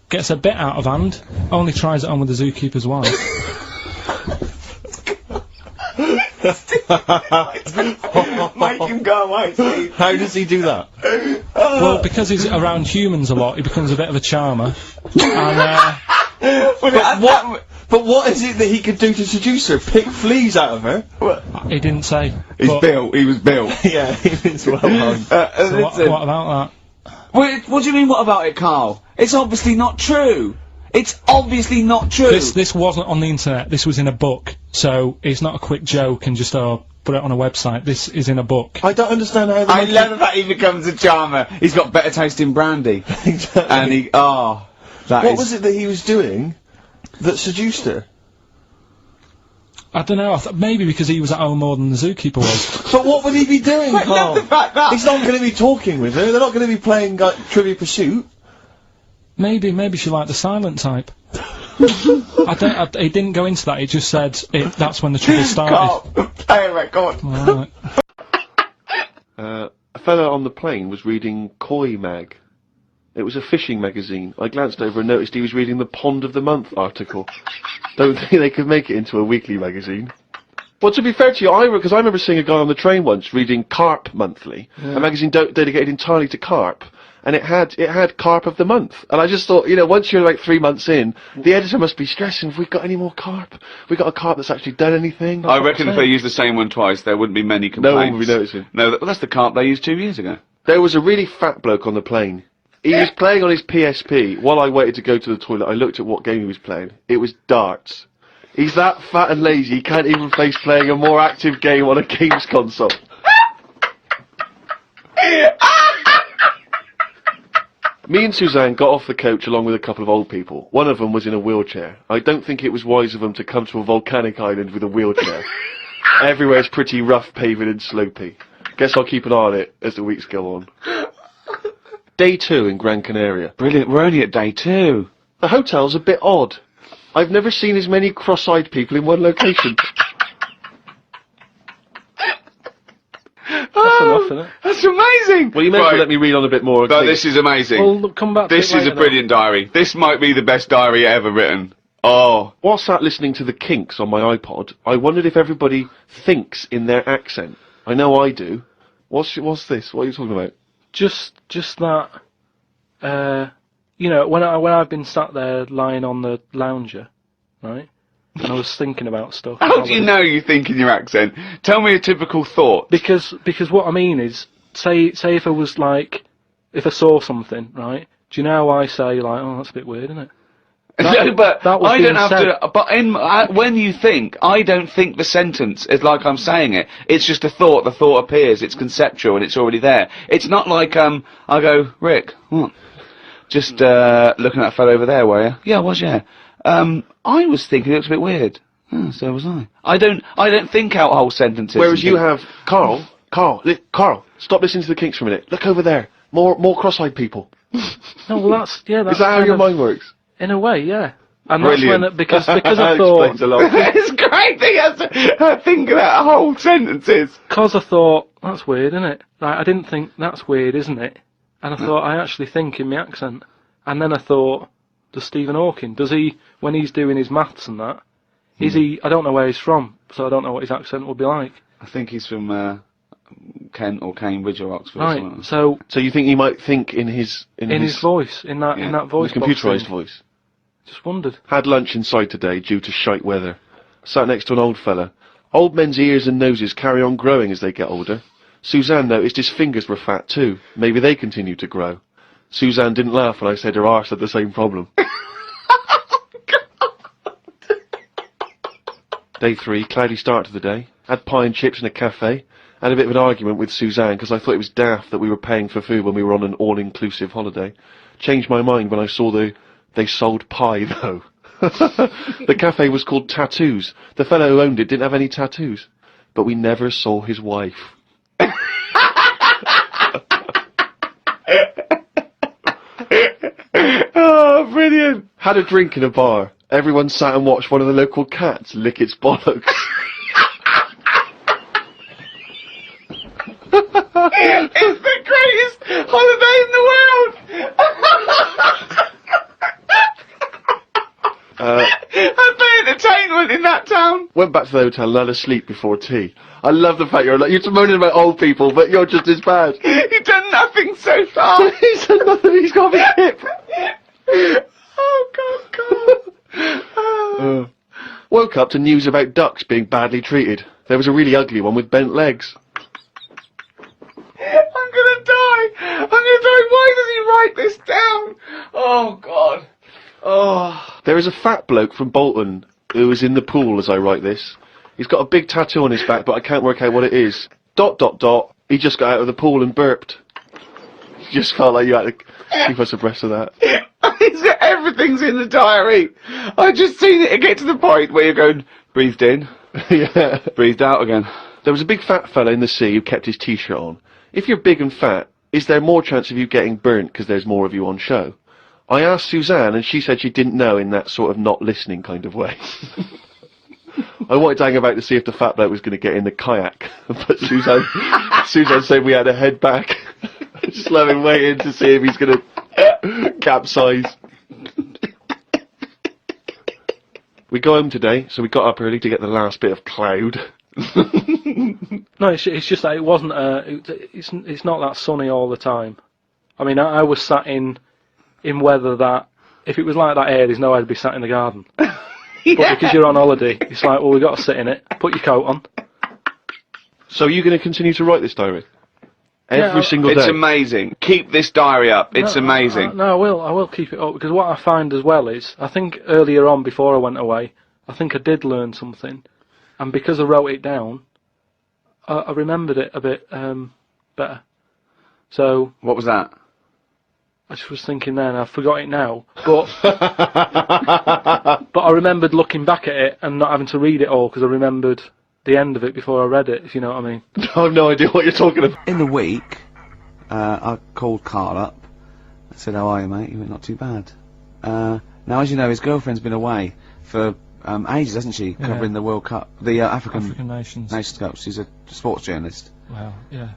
Gets a bit out of hand. Only tries it on with the zookeeper's wife. Make him go away, Steve. How does he do that? Well, because he's around humans a lot, he becomes a bit of a charmer. And, But what is it that he could do to seduce her? Pick fleas out of her? he didn't say. He was built. Yeah, he was well hung. So what about that? Wait, what do you mean, what about it, Carl? It's obviously not true. It's obviously not true. This wasn't on the internet. This was in a book. So it's not a quick joke and just put it on a website. This is in a book. I don't understand how. I love that he becomes a charmer. He's got better taste in brandy. Exactly. And what was it that he was doing that seduced her? I don't know. Maybe because he was at home more than the zookeeper was. But what would he be doing, I love the fact that he's not going to be talking with her. They're not going to be playing Trivia Pursuit. Maybe she liked the silent type. He didn't go into that. He just said that's when the trouble started. Carl, play a record. Right. A fellow on the plane was reading Koi Mag. It was a fishing magazine. I glanced over and noticed he was reading the Pond of the Month article. Don't think they could make it into a weekly magazine. Well, to be fair to you, because I remember seeing a guy on the train once reading Carp Monthly, a magazine dedicated entirely to carp, and it had Carp of the Month. And I just thought, once you're like 3 months in, the editor must be stressing, have we got any more carp? We got a carp that's actually done anything? I reckon if they used the same one twice, there wouldn't be many complaints. No one would be noticing. No, that's the carp they used 2 years ago. There was a really fat bloke on the plane. He was playing on his PSP. While I waited to go to the toilet, I looked at what game he was playing. It was darts. He's that fat and lazy, he can't even face playing a more active game on a games console. Me and Suzanne got off the coach along with a couple of old people. One of them was in a wheelchair. I don't think it was wise of them to come to a volcanic island with a wheelchair. Everywhere's pretty rough, paving and slopey. Guess I'll keep an eye on it as the weeks go on. Day 2 in Gran Canaria. Brilliant, we're only at day 2. The hotel's a bit odd. I've never seen as many cross-eyed people in one location. That's enough, isn't it? That's amazing! Well, you may as well let me read on a bit more. No, this is amazing. Well, look, come back to This it is a later, brilliant diary. This might be the best diary ever written. Oh. While sat listening to the Kinks on my iPod, I wondered if everybody thinks in their accent. I know I do. What's this? What are you talking about? Just that, when I've been sat there lying on the lounger, right, and I was thinking about stuff. How do you know you think in your accent? Tell me a typical thought. Because what I mean is, say if I was like, if I saw something, right, do you know how I say, like, oh, that's a bit weird, isn't it? No, but that was I don't being have said. to. But when you think, I don't think the sentence is like I'm saying it. It's just a thought. The thought appears. It's conceptual and it's already there. It's not like I go, Rick, what? Just looking at that fellow over there, were you? Yeah, I was. Yeah. I was thinking it looks a bit weird. Oh, so was I. I don't think out whole sentences. Whereas you have Carl, stop listening to the Kinks for a minute. Look over there. More cross-eyed people. No, well, that's yeah. That's Is that how kind your of- mind works? In a way, yeah. And Brilliant. that's when because I That thought explains a lot. It's great that he has to think about whole sentences. because I thought that's weird, isn't it? Like I didn't think that's weird, isn't it? And I thought I actually think in my accent. And then I thought, does Stephen Hawking, does he when he's doing his maths and that? Is he? I don't know where he's from, so I don't know what his accent would be like. I think he's from Kent or Cambridge or Oxford. Or something like Right. that. So So you think he might think in his voice, in that voice box computerised thing. voice? Just wondered. Had lunch inside today due to shite weather. Sat next to an old fella. Old men's ears and noses carry on growing as they get older. Suzanne noticed his fingers were fat too. Maybe they continue to grow. Suzanne didn't laugh when I said her arse had the same problem. Day 3, cloudy start to the day. Had pie and chips in a cafe. Had a bit of an argument with Suzanne because I thought it was daft that we were paying for food when we were on an all-inclusive holiday. Changed my mind when I saw they sold pie though. The cafe was called Tattoos. The fellow who owned it didn't have any tattoos. But we never saw his wife. Oh, brilliant! Had a drink in a bar. Everyone sat and watched one of the local cats lick its bollocks. It's the greatest holiday in the world! That's the entertainment in that town! Went back to the hotel and had a sleep before tea. I love the fact you're moaning about old people, but you're just as bad. You've done nothing so far! He's done nothing, he's got a hip. Oh, God. Woke up to news about ducks being badly treated. There was a really ugly one with bent legs. I'm gonna die! Why does he write this down? Oh, God. Oh. There is a fat bloke from Bolton who is in the pool as I write this. He's got a big tattoo on his back, but I can't work out what it is. ... He just got out of the pool and burped. You just felt like you had to keep us abreast of that. Everything's in the diary. I just seen it get to the point where you're going, breathed in, Yeah. breathed out again. There was a big fat fella in the sea who kept his t-shirt on. If you're big and fat, is there more chance of you getting burnt because there's more of you on show? I asked Suzanne and she said she didn't know in that sort of not listening kind of way. I wanted to hang about to see if the fat bloke was going to get in the kayak, but Suzanne said we had to head back. Just let him wait in to see if he's going to capsize. We go home today, so we got up early to get the last bit of cloud. No, it's just that it wasn't. It's not that sunny all the time. I mean, I was sat in weather that if it was like that here, there's no way I'd be sat in the garden. Yeah. But because you're on holiday, it's like, well, we've got to sit in it. Put your coat on. So are you going to continue to write this diary? Every single day? It's amazing. Keep this diary up. It's amazing. No, I will keep it up because what I find as well is, I think earlier on before I went away, I think I did learn something, and because I wrote it down, I remembered it a bit better. So What was that? I just was thinking then, I forgot it now, but but I remembered looking back at it and not having to read it all because I remembered the end of it before I read it, if you know what I mean. I have no idea what you're talking about. In the week, I called Carl up. I said, "How are you, mate?" He went, "Not too bad." Now, as you know, his girlfriend's been away for ages, hasn't she? Yeah. Covering the World Cup, the African Nations. Cup. She's a sports journalist. Wow, yeah.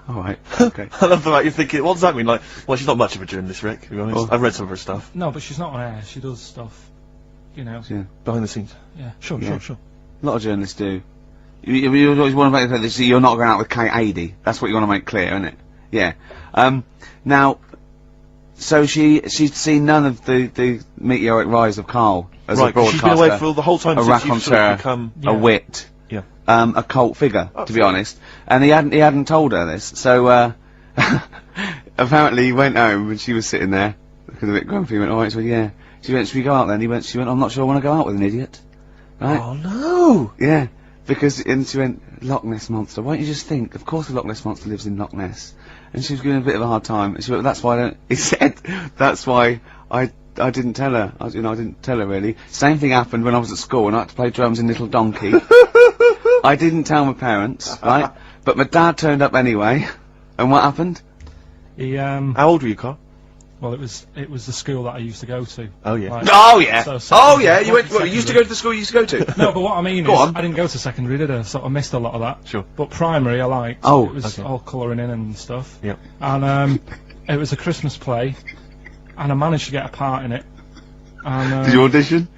All right. Okay. I love the fact you're thinking, what does that mean? Like, well, she's not much of a journalist, Rick, to be honest. Well- I've read some of her stuff. No, but she's not on air. She does stuff, you know. Yeah. Behind the scenes. Yeah, sure. A lot of journalists do. You always want to make clear that you're not going out with Kate Adie. That's what you want to make clear, isn't it? Yeah. Now, so she'd seen none of the meteoric rise of Karl as a Right, 'cause broadcaster. she's been away for the whole time a since you've sort of raconteur, become... a wit, Yeah. a cult figure, to be Absolutely. honest. And he hadn't told her this, so apparently he went home and she was sitting there Because a bit grumpy. He went, alright, so yeah. She went, should we go out then? She went, I'm not sure I want to go out with an idiot. Right? Oh no! Yeah. And she went, Loch Ness Monster. Why don't you just think? Of course the Loch Ness Monster lives in Loch Ness. And she was giving a bit of a hard time. And she went, that's why I don't... He said, that's why I didn't tell her. I didn't tell her really. Same thing happened when I was at school and I had to play drums in Little Donkey. I didn't tell my parents, right? But my dad turned up anyway. And what happened? He, How old were you, Carl? well, it was the school that I used to go to. Oh yeah. Like, Oh yeah. so Oh yeah. You secondary. used to go to the school you used to go to. No, but what I mean Go is, on. I didn't go to secondary, did I? So I missed a lot of that. Sure. But primary, I liked. Oh, it was okay. all colouring in and stuff. Yep. And it was a Christmas play, and I managed to get a part in it. And Did you audition?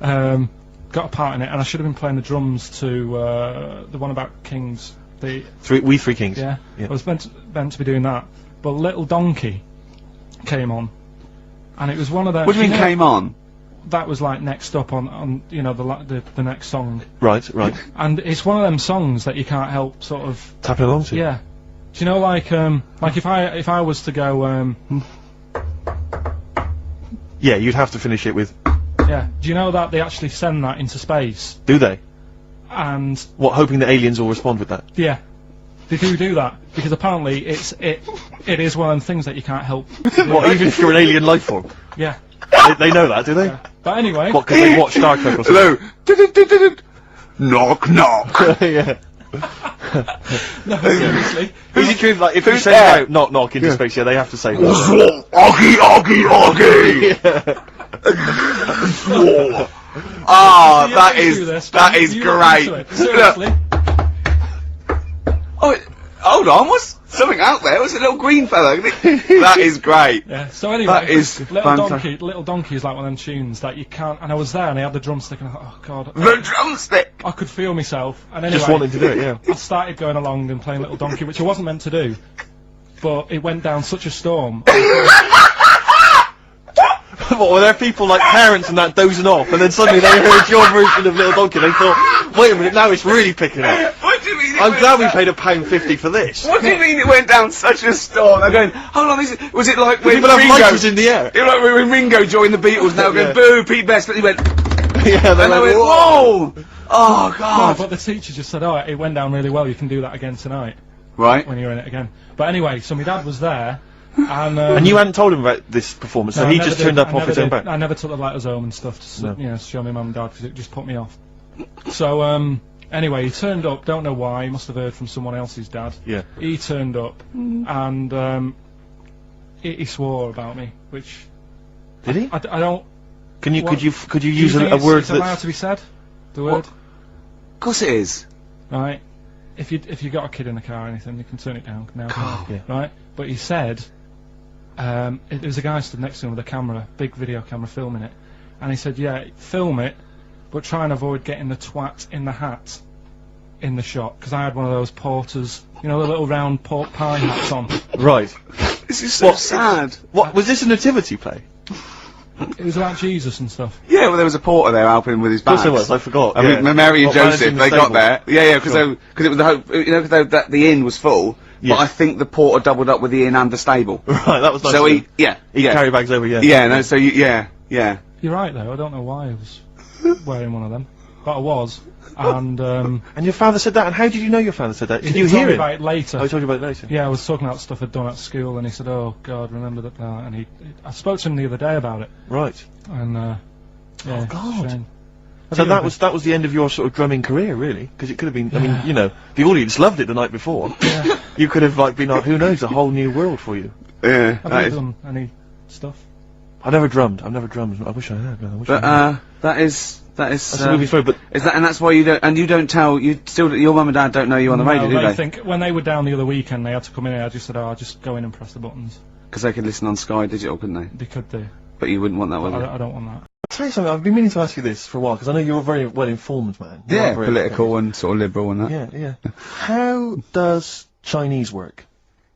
got a part in it, and I should have been playing the drums to the one about Kings. The We Three Kings. yeah, Yeah. I was meant to be doing that, but Little Donkey came on, and it was one of the. What do you mean came on? That was like next up on you know the next song, Right. and it's one of them songs that you can't help sort of Tapping along to. yeah. Do you know like if I was to go Yeah, you'd have to finish it with. yeah. Do you know that they actually send that into space? Do they? And What? Hoping that aliens will respond with that. yeah, they do that because apparently it is one of them things that you can't help. What? Even if you're an alien life form. Yeah. They know that, do they? But anyway, What? Because they watch Star Trek or something. Hello. Knock knock. Yeah. no, seriously. Who's it like if you who's send there? out knock knock into space? Yeah, they have to say. Oggy oggy oggy. Ah, You that don't is do this, that man. is You don't great. do it. Seriously. Oh, hold on, what's something out there? What's a little green fella? That is great. Yeah. So anyway, That is Little Donkey is like one of them tunes that you can't. And I was there, and I had the drumstick, and I thought, oh god, The drumstick. I could feel myself. And anyway, Just wanting to do it, yeah. I started going along and playing Little Donkey, which I wasn't meant to do, but it went down such a storm. What, were there people like parents and that dozing off, and then suddenly they heard your version of Little Donkey? They thought, wait a minute, now it's really picking up. What do you mean? I'm glad we paid £1.50 for this. What do you mean it went down such a storm? They're going, hold on, was it like when People have Ringo... lighters in the air. It was like when Ringo joined the Beatles, now Yeah. going, boo, Pete Best, but he went... Yeah, And they went, whoa! Oh, No, God. but the teacher just said, oh, it went down really well, you can do that again tonight, Right. when you're in it again. But anyway, so my dad was there, and... And you hadn't told him about this performance, so no, I he never just did. turned up I off never his own did. back. I never took the letters home and stuff to No. you know, show my mum and dad, because it just put me off. So, anyway, he turned up, don't know why, he must have heard from someone else's dad. Yeah. He turned up, and he swore about me, which... Did he? I don't... Could you What? use Do you a think word it's allowed that's to be said? The What? word? Of course it is. Right. If you got a kid in the car or anything, you can turn it down now. Yeah. Right. But he said, there was a guy stood next to him with a camera, big video camera, filming it, and he said, yeah, film it, but try and avoid getting the twat in the hat in the shot, because I had one of those porters, you know, the little round pork pie hats on. right. This is so sad. What was this a nativity play? It was about Jesus and stuff. Yeah, well, there was a porter there helping him with his Of course bags. there was. I forgot. I mean, Mary and What, Joseph, managing the they got stable? there. Yeah, because Sure. it was the hope, you know, because the inn was full. Yeah. But I think the porter doubled up with the inn and the stable. Right, that was nice. So of he, him. yeah, He yeah, carry bags over, yeah. yeah. No, so you, yeah. You're right though. I don't know why I was wearing one of them, but I was. And And your father said that, and how did you know your father said that? Did he you told hear me it? about it later. Oh, he told you about it later. Yeah, I was talking about stuff I'd done at school, and he said, "Oh God, remember that?" And I spoke to him the other day about it, Right. and yeah. Oh, God. shame. So that was the end of your sort of drumming career, really? Because it could have been. I mean, you know, the audience loved it the night before. Yeah. You could have like been, who knows, a whole new world for you. Yeah, Have that you is. done any stuff? I've never drummed. I wish I had. Man. I wish I But had. that is That's a movie story, but is that, and that's why you don't, and you don't tell, you still, your mum and dad don't know you on the radio, do they they? think when they were down the other weekend, they had to come in. I just said, "Oh, I'll just go in and press the buttons." Because they could listen on Sky Digital, couldn't they? They could do. But you wouldn't want that, would you? I don't want that. I'll tell you something. I've been meaning to ask you this for a while because I know you're a very well informed man. You Yeah, are very political and sort of liberal and that. Yeah. How does Chinese work?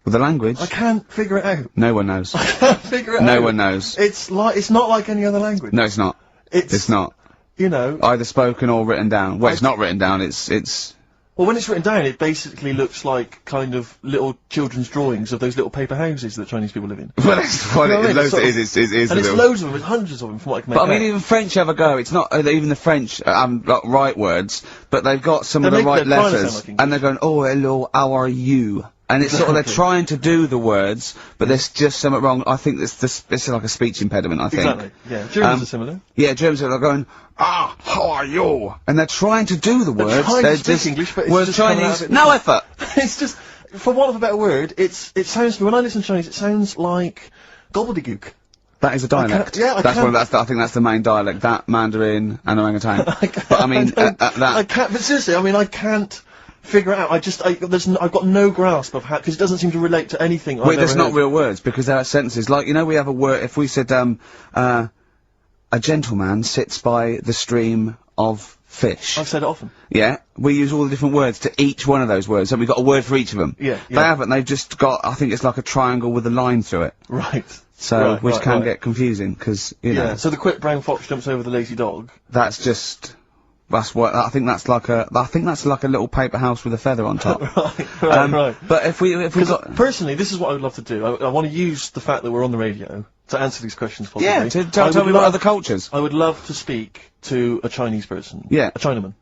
With the language, I can't figure it out. no one knows. I can't figure it out. No one knows. It's not like any other language. No, it's not. It's not. You know. Either spoken or written down. Well, it's not written down. It's Well, when it's written down, it basically looks like kind of little children's drawings of those little paper houses that Chinese people live in. Well, that's what You know what I mean? it It's sort of- is. And it's loads of them, it's hundreds of them from what I can make But I mean, out. even French have a go. It's not even the French got right words, but they've got some of They the make- right they're trying to letters, sound like English. and they're going, "Oh, hello, how are you?" And it's sort of they're trying to do the words, but there's just something wrong. I think it's like a speech impediment. I think. Exactly, yeah. Germans are similar. Yeah, Germans are going, "Ah, how are you?" And they're trying to do the words. trying to They're speak just English, but it's whereas just coming out Chinese, of it- no effort. It's just, for want of a better word, it sounds to me, when I listen to Chinese, it sounds like gobbledygook. That is a dialect. yeah, I that's can't- I think that's the main dialect. That Mandarin and orangutan. But I mean, I that. can't, but seriously, I mean, I can't figure it out. I've got no grasp of how, because it doesn't seem to relate to anything I've Wait, that's ever not heard. real words because they're sentences. Like, you know, we have a word. If we said, a gentleman sits by the stream of fish. I've said it often. Yeah, we use all the different words to each one of those words, so we've got a word for each of them. Yeah, They yeah. haven't. They've just got. I think it's like a triangle with a line through it. Right. So, Right, which right, can right. get confusing because you know Yeah, so the quick brown fox jumps over the lazy dog. that's just. That's what I think. That's like a. I think that's like a little paper house with a feather on top. Right. But if we got. Personally, this is what I would love to do. I want to use the fact that we're on the radio to answer these questions possibly. Yeah, to I tell would me about love- other cultures. I would love to speak to a Chinese person. Yeah. A Chinaman.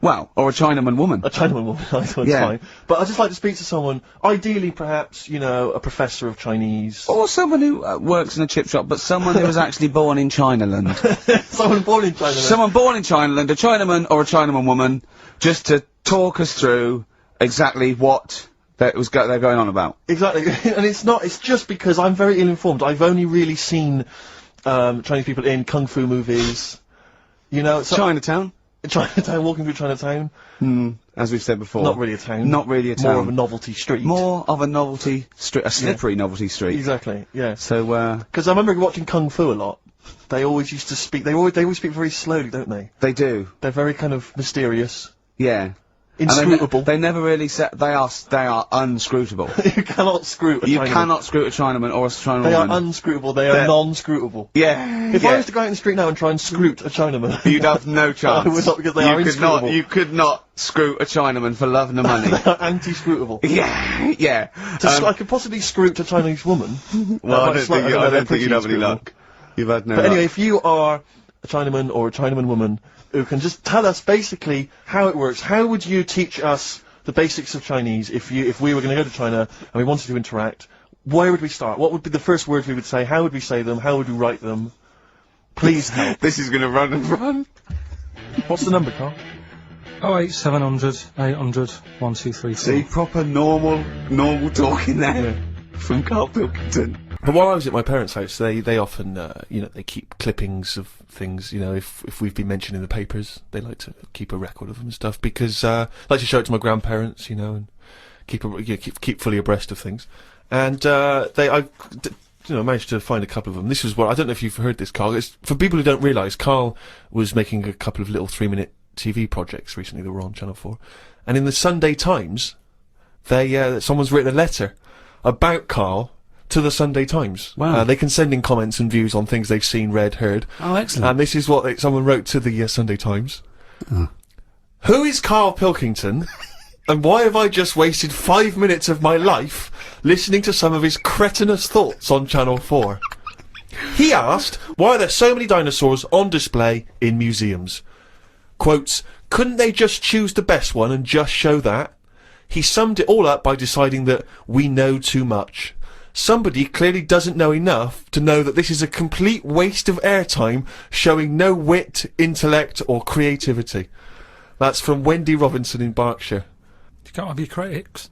Well, or a Chinaman woman. A Chinaman woman, I thought it's Yeah. fine. But I'd just like to speak to someone, ideally perhaps, you know, a professor of Chinese. Or someone who works in a chip shop, but someone who was actually born in Chinaland. Someone born in China. Someone born in Chinaland, a Chinaman or a Chinaman woman, just to talk us through exactly what they're going on about. Exactly. And it's just because I'm very ill-informed. I've only really seen, Chinese people in kung fu movies. You know, so Chinatown? Chinatown, walking through Chinatown. As we've said before. Not really a town. Not really a town. More of a novelty street. More of a novelty street, a slippery novelty street. Exactly, yeah. So, Because I remember watching Kung Fu a lot. They always used to speak, they always speak very slowly, don't they? they do. They're very kind of mysterious. Yeah. Inscrutable. And they never really they are unscrutable. You cannot screw a You Chinaman. cannot screw a Chinaman or a Chinaman They are woman. unscrutable, they are They're- non-scrutable. Yeah. If yeah. I was to go out in the street now and try and scroot a Chinaman... You'd have no chance. I would not, because they are inscrutable. You could not screw a Chinaman for love nor money. They are anti-scrutable. Yeah, yeah. I could possibly scroot a Chinese woman. Well, I Quite don't slight- think, know, I they're don't think you'd pretty have any inscrutable. luck. You've had no But luck. anyway, if you are a Chinaman or a Chinaman woman who can just tell us basically how it works, how would you teach us the basics of Chinese if we were going to go to China and we wanted to interact? Where would we start? What would be the first words we would say? How would we say them? How would we write them? Please help. This is gonna run and run. What's the number, Carl? 08700 800 1234. See, proper normal talking there. From Carl Pilkington. But while I was at my parents' house, they often, you know, they keep clippings of things, you know, if we've been mentioned in the papers, they like to keep a record of them and stuff, because, like to show it to my grandparents, you know, and keep fully abreast of things. And, you know, managed to find a couple of them. This is what, I don't know if you've heard this, Carl, it's, for people who don't realise, Carl was making a couple of little 3-minute TV projects recently that were on Channel 4. And in the Sunday Times, someone's written a letter about Carl to the Sunday Times. Wow. They can send in comments and views on things they've seen, read, heard. Oh, excellent. And this is what someone wrote to the Sunday Times. Who is Carl Pilkington? And why have I just wasted 5 minutes of my life listening to some of his cretinous thoughts on Channel 4? He asked, why are there so many dinosaurs on display in museums? Quotes, couldn't they just choose the best one and just show that? He summed it all up by deciding that we know too much. Somebody clearly doesn't know enough to know that this is a complete waste of airtime, showing no wit, intellect or creativity. That's from Wendy Robinson in Berkshire. You can't have your critics.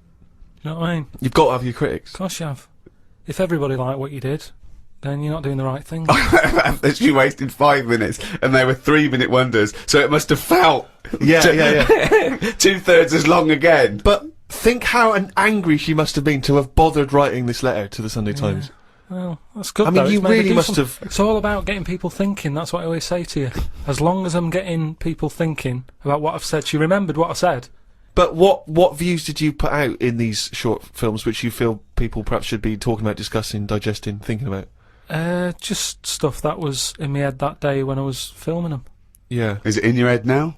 You know what I mean? You've got to have your critics. Of course you have. If everybody liked what you did, then you're not doing the right thing. She wasted 5 minutes, and they were 3-minute wonders, so it must have felt Yeah. 2/3 as long again. But think how angry she must have been to have bothered writing this letter to the Sunday Times. Well, that's good. I mean, though. you It's made a really must difference. have- It's all about getting people thinking. That's what I always say to you. As long as I'm getting people thinking about what I've said, she remembered what I said. But what views did you put out in these short films which you feel people perhaps should be talking about, discussing, digesting, thinking about? Just stuff that was in my head that day when I was filming them. Yeah. Is it in your head now?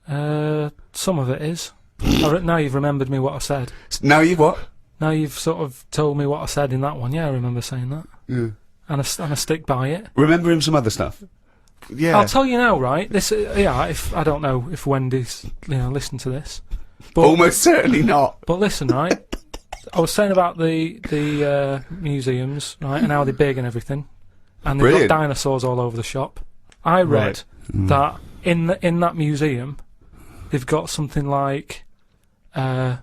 Some of it is. Now you've remembered me what I said. Now you've what? Now you've sort of told me what I said in that one. Yeah, I remember saying that. Yeah. And I stick by it. Remember him some other stuff? Yeah. I'll tell you now, right? This, if I don't know if Wendy's, listen to this. But, Almost certainly not. But listen, right? I was saying about the museums, right, and how they're big and everything, and they've Brilliant. got dinosaurs all over the shop. I read that in that museum, they've got something like 7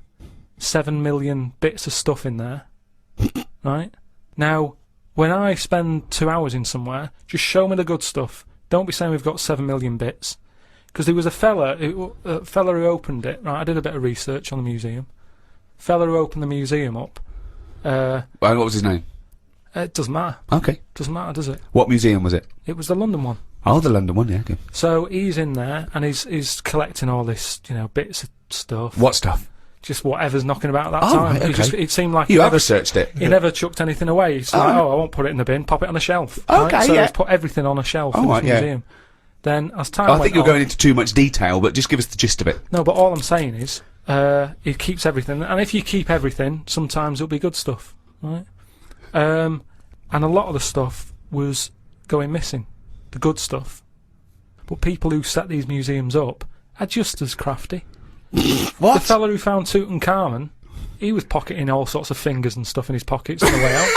million bits of stuff in there, right? Now, when I spend 2 hours in somewhere, just show me the good stuff. Don't be saying we've got 7 million bits. Because there was a fella who opened it, right? I did a bit of research on the museum. Fella who opened the museum up. Well, what was his name? It doesn't matter. Okay. Doesn't matter, does it? What museum was it? It was the London one. Oh, the London one, yeah, okay. So he's in there, and he's collecting all this, bits of stuff. What stuff? Just whatever's knocking about at that Oh, time. right, okay. It seemed like You have researched it. He never chucked anything away. He's like, I won't put it in the bin, pop it on a shelf. Okay, right? So yeah. he's put everything on a shelf in right, this yeah. museum. Then, as time I went think you're on, going into too much detail, but just give us the gist of it. No, but all I'm saying is, he keeps everything, and if you keep everything, sometimes it'll be good stuff, right? And a lot of the stuff was going missing, the good stuff. But people who set these museums up are just as crafty. What? The fella who found Tutankhamun, he was pocketing all sorts of fingers and stuff in his pockets on the way out.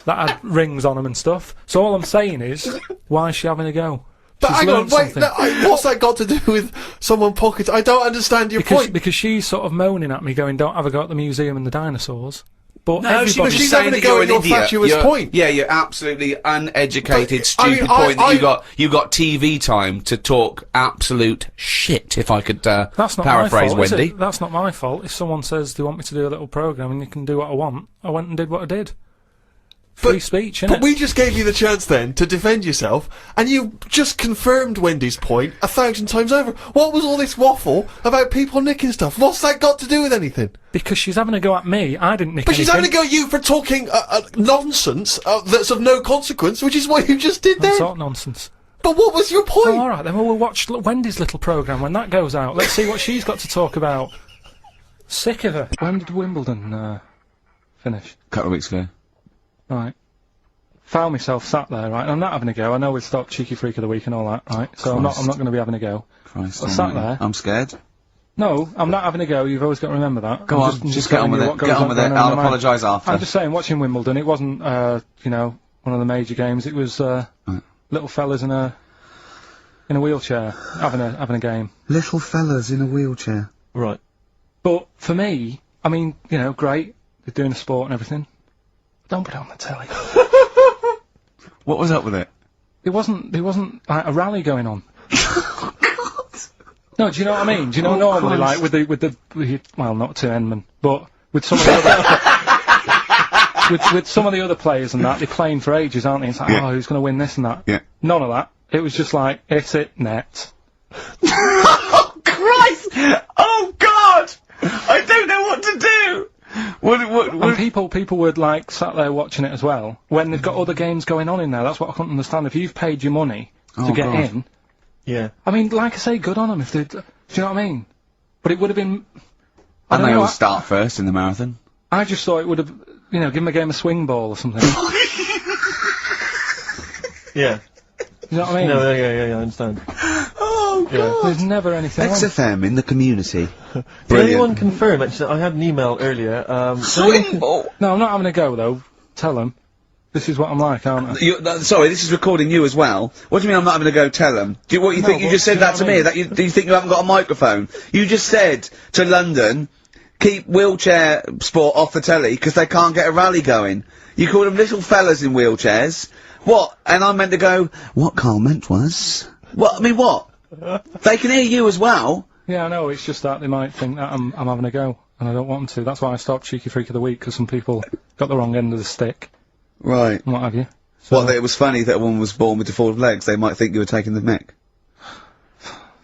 That had rings on them and stuff. So all I'm saying is, why is she having a go? But She's hang on, learned wait, something. what's that got to do with someone pocket? I don't understand your point. Because she's sort of moaning at me, going, "Don't have a go at the museum and the dinosaurs." But she's having a go at your fatuous point. Yeah, you're absolutely uneducated, But, stupid I mean, point that you got TV time to talk absolute shit. If I could That's not paraphrase my fault, Wendy. is it? That's not my fault. If someone says they want me to do a little program and you can do what I want, I went and did what I did. Free speech, innit? But we just gave you the chance then to defend yourself, and you just confirmed Wendy's point 1,000 times over. What was all this waffle about people nicking stuff? What's that got to do with anything? Because she's having a go at me. I didn't nick But she's anything. having a go at you for talking nonsense that's of no consequence, which is what you just did What then. sort of nonsense? But what was your point? Oh, all right, then we'll watch Wendy's little program when that goes out. Let's see what she's got to talk about. Sick of her. When did Wimbledon finish? A couple of weeks ago. Right. Found myself sat there, right, and I'm not having a go. I know we've stopped Cheeky Freak of the Week and all that, right? So I'm not going to be having a go. Christ, I sat there. I'm scared. No, I'm not having a go. You've always got to remember that. Go on, just get on with it. Get on with it. I'll apologise after. I'm just saying, watching Wimbledon, it wasn't, one of the major games. It was little fellas in a wheelchair having a game. Little fellas in a wheelchair. Right. But for me, I mean, great. They're doing a sport and everything. Don't put it on the telly. What was up with it? There wasn't like a rally going on. No, do you know what I mean? Do you know normally like with the well, not to Enman, but with some of the other with some of the other players and that, they're playing for ages, aren't they? It's like, oh, who's going to win this and that? Yeah. None of that. It was just like, hit it, net. Oh Christ! Oh God! I don't know what to do. And people were like sat there watching it as well when they've got other games going on in there. That's what I couldn't understand. If you've paid your money to get in, yeah. I mean, like I say, good on them if they. Do you know what I mean? But it would have been. And they always start first in the marathon. I just thought it would have, give them a game of swing ball or something. Yeah. You know what I mean? No, yeah, I understand. Oh God! Yeah. There's never anything. XFM in the community. Did anyone confirm? Actually, I had an email earlier. Swing ball. No, I'm not having a go though. Tell them. This is what I'm like, aren't I? Sorry, this is recording you as well. What do you mean I'm not having to go tell them? Do you think you just said that to me? That do you think you haven't got a microphone? You just said to London, keep wheelchair sport off the telly because they can't get a rally going. You called them little fellas in wheelchairs. What? And I meant to go, what Carl meant was... What? I mean, what? They can hear you as well. Yeah, I know, it's just that they might think that I'm having a go, and I don't want them to. That's why I stopped Cheeky Freak of the Week, because some people got the wrong end of the stick. Right. And what have you. So What, that it was funny that a woman was born with deformed legs? They might think you were taking the mick.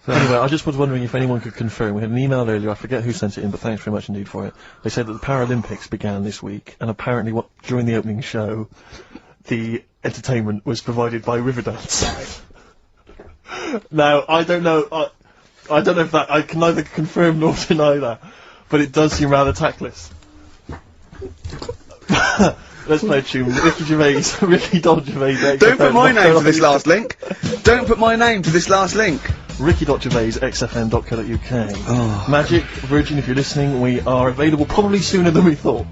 So anyway, I just was wondering if anyone could confirm. We had an email earlier, I forget who sent it in, but thanks very much indeed for it. They said that the Paralympics began this week, and apparently during the opening show, the entertainment was provided by Riverdance. Now, I don't know, I don't know if that, I can neither confirm nor deny that, but it does seem rather tactless. Let's play a tune. Ricky Gervais, Ricky Gervais. Don't put my name to this last link. Don't put my name to this last link. Ricky.Gervais, xfm.co.uk. Oh. Magic, Virgin, if you're listening, we are available probably sooner than we thought.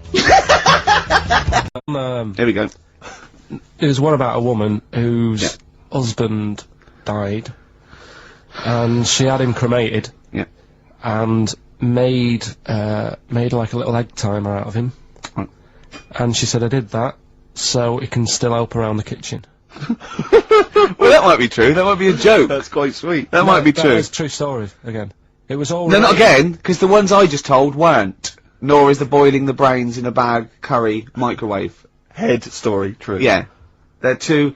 Here we go. It was one about a woman whose husband died, and she had him cremated. Yeah. And made like a little egg timer out of him. Right. And she said, I did that so it can still help around the kitchen. Well, that might be true. That might be a joke. That's quite sweet. That might be true. That is true story, again. It was all No, not again, because the ones I just told weren't. Nor is the boiling the brains in a bag curry microwave Head story true. Yeah. They're too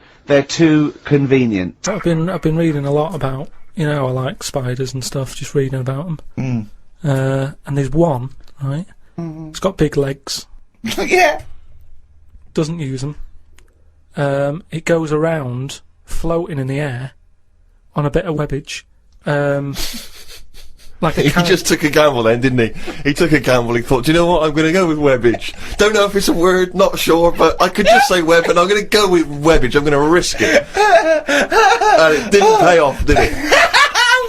convenient. I've been reading a lot about, you know, I like spiders and stuff, just reading about them. And there's one, right? It's got big legs. Yeah. Doesn't use them. It goes around, floating in the air, on a bit of webbage. Like a He just took a gamble then, didn't he? He took a gamble, he thought, do you know what, I'm gonna go with webbage. Don't know if it's a word, not sure, but I could just say web, and I'm gonna go with webbage, I'm gonna risk it. And it didn't pay off, did it?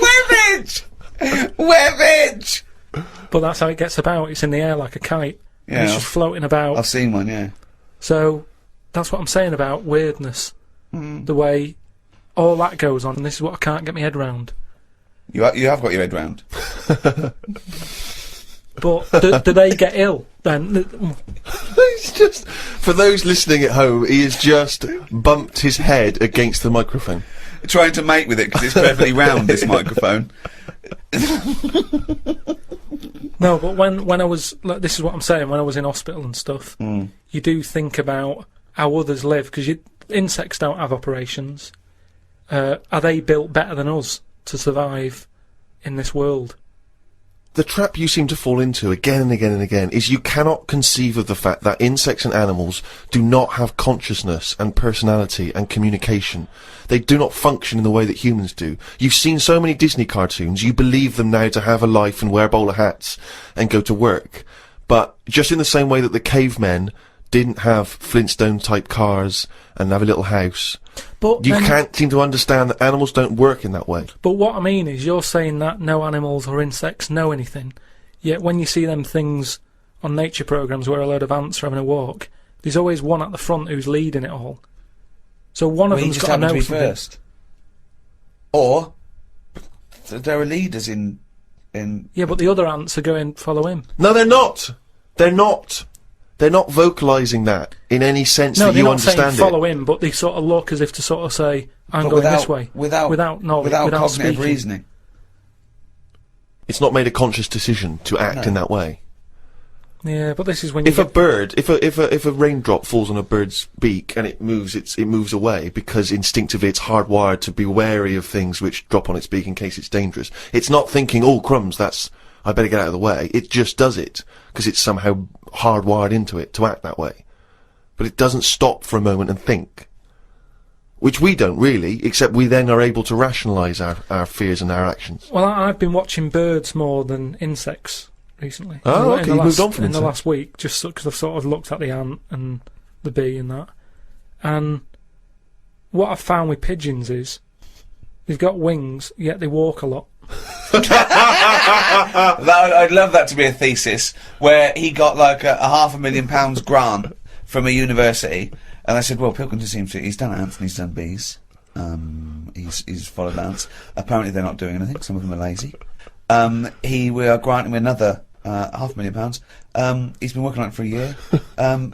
Webbage! Webbage! But that's how it gets about, it's in the air like a kite. Yeah. And it's just floating about. I've seen one, yeah. So, that's what I'm saying about weirdness. The way all that goes on, and this is what I can't get my head round. You have got your head round. But do they get ill then? He's just, for those listening at home, he has just bumped his head against the microphone. Trying to mate with it because it's perfectly round, this microphone. No, but when I was, like, this is what I'm saying, when I was in hospital and stuff, you do think about how others live, because insects don't have operations. Are they built better than us to survive in this world? The trap you seem to fall into again and again and again is you cannot conceive of the fact that insects and animals do not have consciousness and personality and communication. They do not function in the way that humans do. You've seen so many Disney cartoons, you believe them now to have a life and wear bowler hats and go to work. But just in the same way that the cavemen didn't have Flintstone type cars and have a little house, but you can't seem to understand that animals don't work in that way. But what I mean is, you're saying that no animals or insects know anything, yet when you see them things on nature programs where a load of ants are having a walk, there's always one at the front who's leading it all. So one of them's got to know something. First. Or there are leaders in. Yeah, but the other ants are going follow him. No, they're not. They're not. They're not vocalising that in any sense that you understand it. No, they're not saying follow him, but they sort of look as if to sort of say, I'm going this way. Without cognitive speaking. reasoning. It's not made a conscious decision to act in that way. Yeah, but this is when you if a raindrop falls on a bird's beak and it moves away because instinctively it's hardwired to be wary of things which drop on its beak in case it's dangerous. It's not thinking, oh crumbs, I better get out of the way. It just does it because it's somehow hardwired into it to act that way. But it doesn't stop for a moment and think. Which we don't really, except we then are able to rationalise our fears and our actions. Well, I've been watching birds more than insects recently. Oh, okay, you moved on from in the last week, just because I've sort of looked at the ant and the bee and that. And what I've found with pigeons is, they've got wings, yet they walk a lot. I'd love that to be a thesis where he got like a £500,000 grant from a university, and I said, well, Pilkington seems to, he's done ants and he's done bees, he's followed ants. Apparently they're not doing anything, some of them are lazy. We are granting him another £500,000. He's been working on it for a year.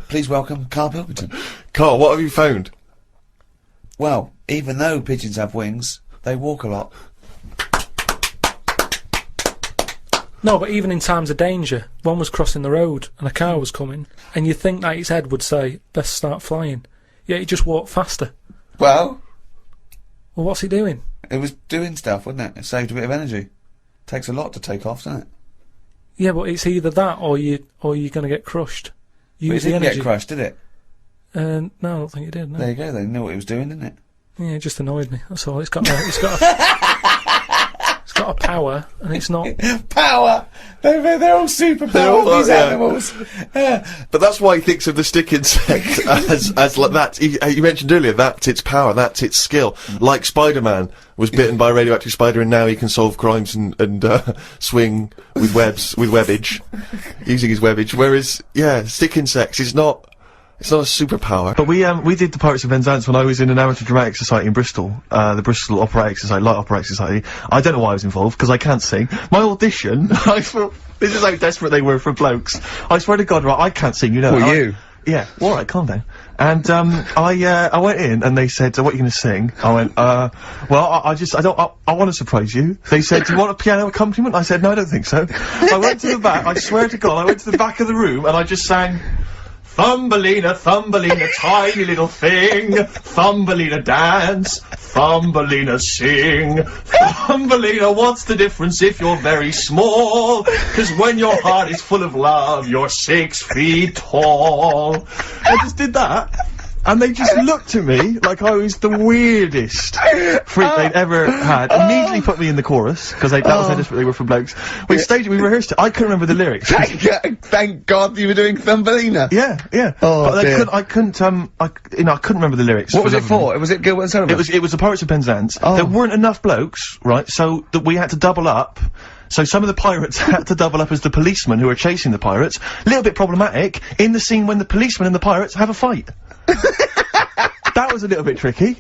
Please welcome KARL Pilkington. KARL, what have you found? Well, even though pigeons have wings, they walk a lot. No, but even in times of danger, one was crossing the road and a car was coming, and you'd think that its head would say, best start flying. Yet it just walked faster. Well, what's he doing? It was doing stuff, wasn't it? It saved a bit of energy. Takes a lot to take off, doesn't it? Yeah, but it's either that or you're going to get crushed. Use the energy. It didn't get crushed, did it? No, I don't think it did, no. There you go, they knew what it was doing, didn't it? Yeah, it just annoyed me, that's all. It's got got a power, and it's not. Power! They're all superpowered, these animals. But that's why he thinks of the stick insect as like that. You mentioned earlier, that's its power, that's its skill. Like Spider-Man was bitten by a radioactive spider and now he can solve crimes and swing with webs, with webbage, using his webbage. Whereas, yeah, stick insects is not, it's not a superpower. But we did the Pirates of Penzance when I was in an amateur dramatic society in Bristol, the Bristol Operatic Society, Light Operatic Society. I don't know why I was involved, because I can't sing. My audition, I thought, this is how desperate they were for blokes. I swear to God, right, I can't sing, you know. Well, you? Yeah, alright, calm down. And, I went in and they said, what are you gonna sing? I went, well, I want to surprise you. They said, do you want a piano accompaniment? I said, no, I don't think so. I went to the back, I swear to God, I went to the back of the room and I just sang, Thumbelina, Thumbelina, tiny little thing. Thumbelina dance, Thumbelina sing. Thumbelina, what's the difference if you're very small? 'Cause when your heart is full of love, you're 6 feet tall. I just did that. And they just looked at me like I was the weirdest freak they'd ever had. Immediately put me in the chorus, because that was how desperate they were for blokes. We staged it, we rehearsed it. I couldn't remember the lyrics. Thank God you were doing Thumbelina. Yeah. Oh, but dear. I couldn't remember the lyrics. What was it for? Was it Gilbert and Sullivan? It was the Pirates of Penzance. Oh. There weren't enough blokes, right, so that we had to double up. So some of the pirates had to double up as the policemen who were chasing the pirates. A little bit problematic in the scene when the policemen and the pirates have a fight. That was a little bit tricky.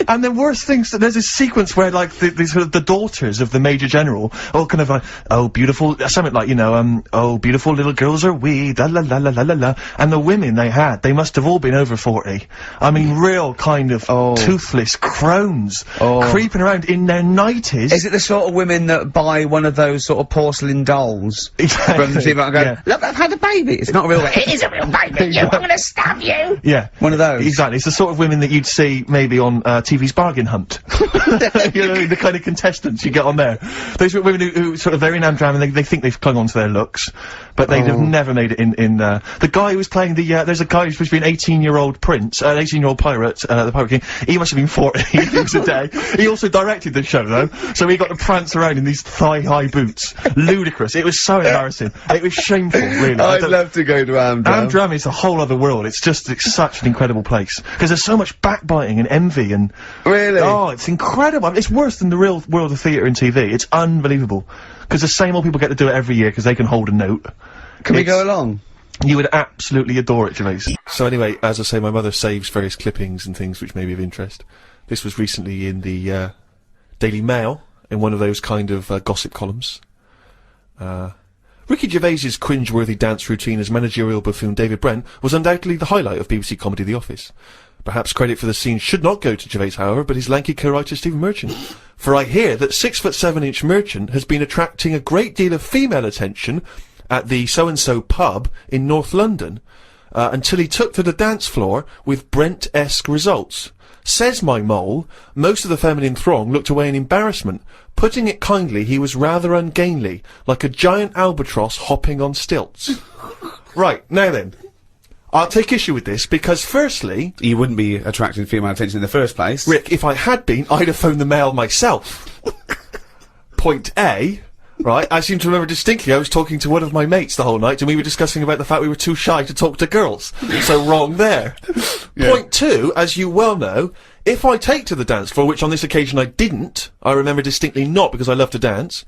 And the worst things, there's this sequence where, like, the sort of the daughters of the Major General, all kind of like, oh, beautiful, something like, you know, oh, beautiful little girls are we, da la la la la la la. And the women they must have all been over 40. I mean, real kind of toothless crones, creeping around in their 90s. Is it the sort of women that buy one of those sort of porcelain dolls? Exactly. From the TV and go, Yeah. look, I've had a baby. It's not a real baby. It is a real baby. I'm gonna stab you. Yeah. One of those. Exactly. It's the sort of women that you'd see maybe on TV's Bargain Hunt. You know, the kind of contestants you get on there. Those women who sort of, they're in Amdram and they think they've clung on to their looks, but they'd have never made it in the guy who was playing there's a guy who's supposed to be an 18-year-old prince, an 18-year-old pirate, the Pirate King. He must have been 40 years a day. He also directed the show though, so he got to prance around in these thigh-high boots. Ludicrous. It was so embarrassing. It was shameful, really. I'd love to go to Amdram. Amdram is a whole other world. It's such an incredible place. Because there's so much backbiting and envy and... Really? Oh, it's incredible. I mean, it's worse than the real world of theatre and TV. It's unbelievable. Because the same old people get to do it every year because they can hold a note. Can we go along? You would absolutely adore it, Gervais. So anyway, as I say, my mother saves various clippings and things which may be of interest. This was recently in the, Daily Mail, in one of those kind of, gossip columns. Ricky Gervais's cringe-worthy dance routine as managerial buffoon David Brent was undoubtedly the highlight of BBC comedy The Office. Perhaps credit for the scene should not go to Gervais, however, but his lanky co-writer Stephen Merchant. For I hear that 6'7" Merchant has been attracting a great deal of female attention at the so-and-so pub in North London, until he took to the dance floor with Brent-esque results. Says my mole, most of the feminine throng looked away in embarrassment. Putting it kindly, he was rather ungainly, like a giant albatross hopping on stilts. Right, now then. I'll take issue with this, because firstly... You wouldn't be attracting female attention in the first place. Rick, if I had been, I'd have phoned the Mail myself. Point A, right, I seem to remember distinctly I was talking to one of my mates the whole night, and we were discussing about the fact we were too shy to talk to girls. So wrong there. Yeah. Point 2, as you well know, if I take to the dance floor, which on this occasion I didn't, I remember distinctly not because I love to dance,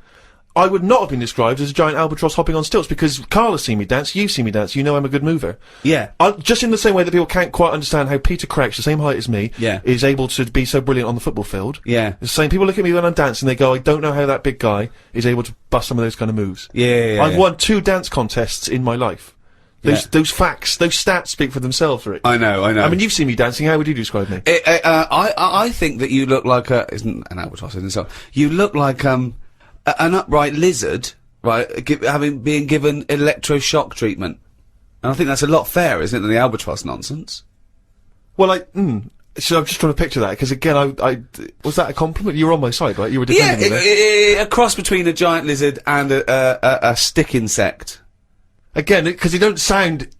I would not have been described as a giant albatross hopping on stilts, because Karl has seen me dance, you've seen me dance, you know I'm a good mover. Yeah. Just in the same way that people can't quite understand how Peter Crouch, the same height as me, is able to be so brilliant on the football field. Yeah. The same, people look at me when I'm dancing, they go, I don't know how that big guy is able to bust some of those kind of moves. Yeah. I've won 2 dance contests in my life. Those facts, those stats speak for themselves, Rick. I know. I mean, you've seen me dancing, how would you describe me? I think that you look like isn't an albatross, isn't it? So, you look like, an upright lizard, right, being given electroshock treatment. And I think that's a lot fairer, isn't it, than the albatross nonsense? Well, so I'm just trying to picture that, because again, was that a compliment? You were on my side, right? You were defending me. A cross between a giant lizard and a stick insect. Again, because they don't sound,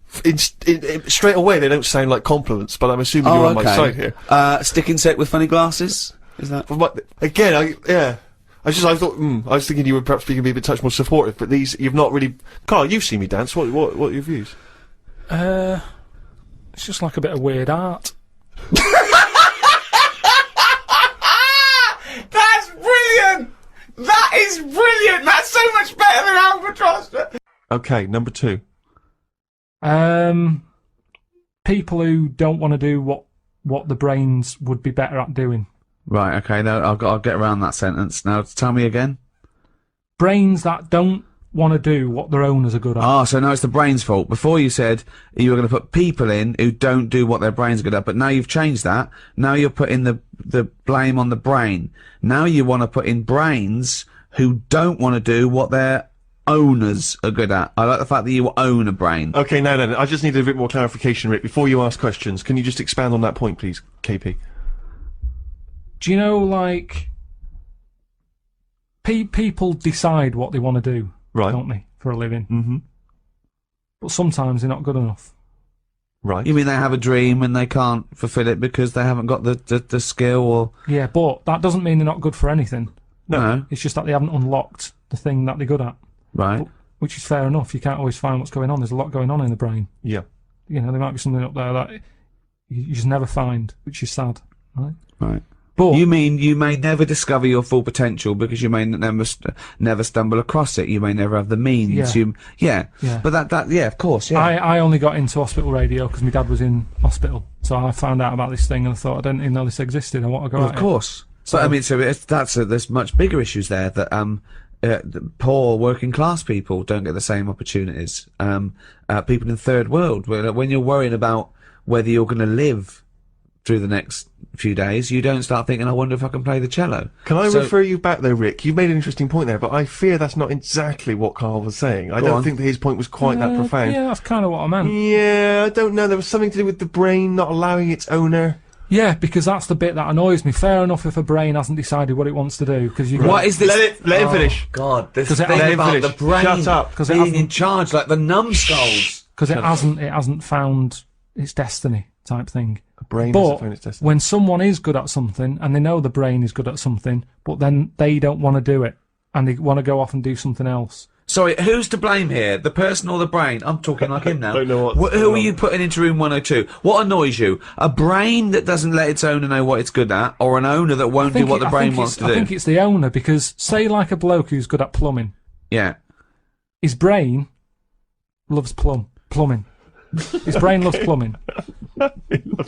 straight away they don't sound like compliments, but I'm assuming you're on my side here. Stick insect with funny glasses? Is that? Again, I thought, I was thinking you were perhaps being a bit touch more supportive, but you've not really... Carl, you've seen me dance, what are your views? It's just like a bit of weird art. That's brilliant! That is brilliant! That's so much better than Albatross! Okay, number 2. People who don't want to do what the brains would be better at doing. Right, okay, no, I'll get around that sentence. Now, tell me again. Brains that don't want to do what their owners are good at. Ah, so now it's the brain's fault. Before you said you were going to put people in who don't do what their brain's good at, but now you've changed that. Now you're putting the blame on the brain. Now you want to put in brains who don't want to do what their owners are good at. I like the fact that you own a brain. Okay, no, I just need a bit more clarification, Rick. Before you ask questions, can you just expand on that point, please, KP? Do you know, like, people decide what they want to do, right? Don't they, for a living? Mm-hmm. But sometimes they're not good enough. Right. You mean they have a dream and they can't fulfill it because they haven't got the skill or... Yeah, but that doesn't mean they're not good for anything. No. It's just that they haven't unlocked the thing that they're good at. Right. Which is fair enough. You can't always find what's going on. There's a lot going on in the brain. Yeah. You know, there might be something up there that you just never find, which is sad. Right. Right. But you mean you may never discover your full potential because you may never stumble across it. You may never have the means. Yeah. But that yeah, of course. Yeah. I only got into hospital radio because my dad was in hospital, so I found out about this thing and I thought I didn't even know this existed. I want to go. Well, of course. So I mean, there's much bigger issues there that the poor working class people don't get the same opportunities. People in third world, when you're worrying about whether you're going to live through the next few days, you don't start thinking, I wonder if I can play the cello. Can I refer you back though, Rick? You made an interesting point there, but I fear that's not exactly what Carl was saying. I don't think that his point was quite that profound. Yeah, that's kind of what I meant. Yeah, I don't know. There was something to do with the brain not allowing its owner. Yeah, because that's the bit that annoys me. Fair enough if a brain hasn't decided what it wants to do, because you. What is this? Let him finish. God, this thing about the brain Shut up. being in charge, like the numbskulls. Because it hasn't found its destiny, type thing. A brain but hasn't found its destiny. When someone is good at something, and they know the brain is good at something, but then they don't want to do it, and they want to go off and do something else. Sorry, who's to blame here? The person or the brain? I'm talking like him now. I don't know what. Who are you putting into room 102? What annoys you? A brain that doesn't let its owner know what it's good at, or an owner that won't do what the brain wants to do? I think it's the owner, because say like a bloke who's good at plumbing. Yeah. His brain loves plumbing. His brain loves plumbing.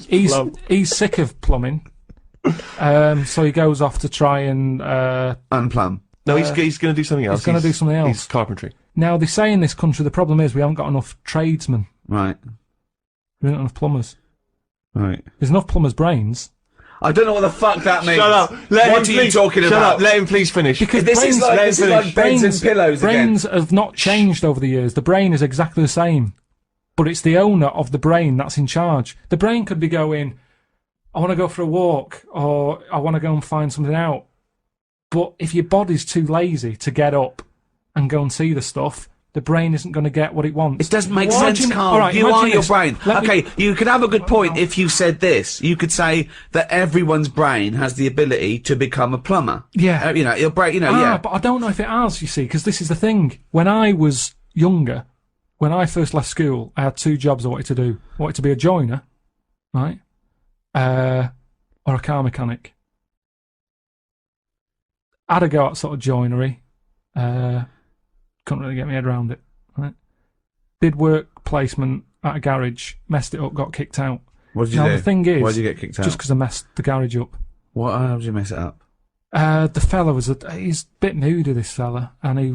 He's sick of plumbing. So he goes off to try and unplumb. No, he's going to do something else. He's going to do something else. He's carpentry. Now, they say in this country the problem is we haven't got enough tradesmen. Right. We don't have enough plumbers. Right. There's enough plumbers' brains. I don't know what the fuck that means. Shut up. What are you talking about? Shut up. Let him please finish. Because this is like beds and pillows brains have not changed over the years. The brain is exactly the same. But it's the owner of the brain that's in charge. The brain could be going, I want to go for a walk, or I want to go and find something out. But if your body's too lazy to get up and go and see the stuff, the brain isn't going to get what it wants. It doesn't make sense, Carl. Right, you are your this. brain. Okay, you could have a good point if you said this. You could say that everyone's brain has the ability to become a plumber. Yeah. Your brain, yeah. But I don't know if it has, you see, because this is the thing. When I was younger, when I first left school, I had 2 jobs I wanted to do. I wanted to be a joiner, right? Or a car mechanic. I had a go at sort of joinery. Couldn't really get my head around it. Right? Did work placement at a garage, messed it up, got kicked out. What did you do? The thing is, why did you get kicked out? Just because I messed the garage up. How did you mess it up? The fella he's a bit moody, this fella, and he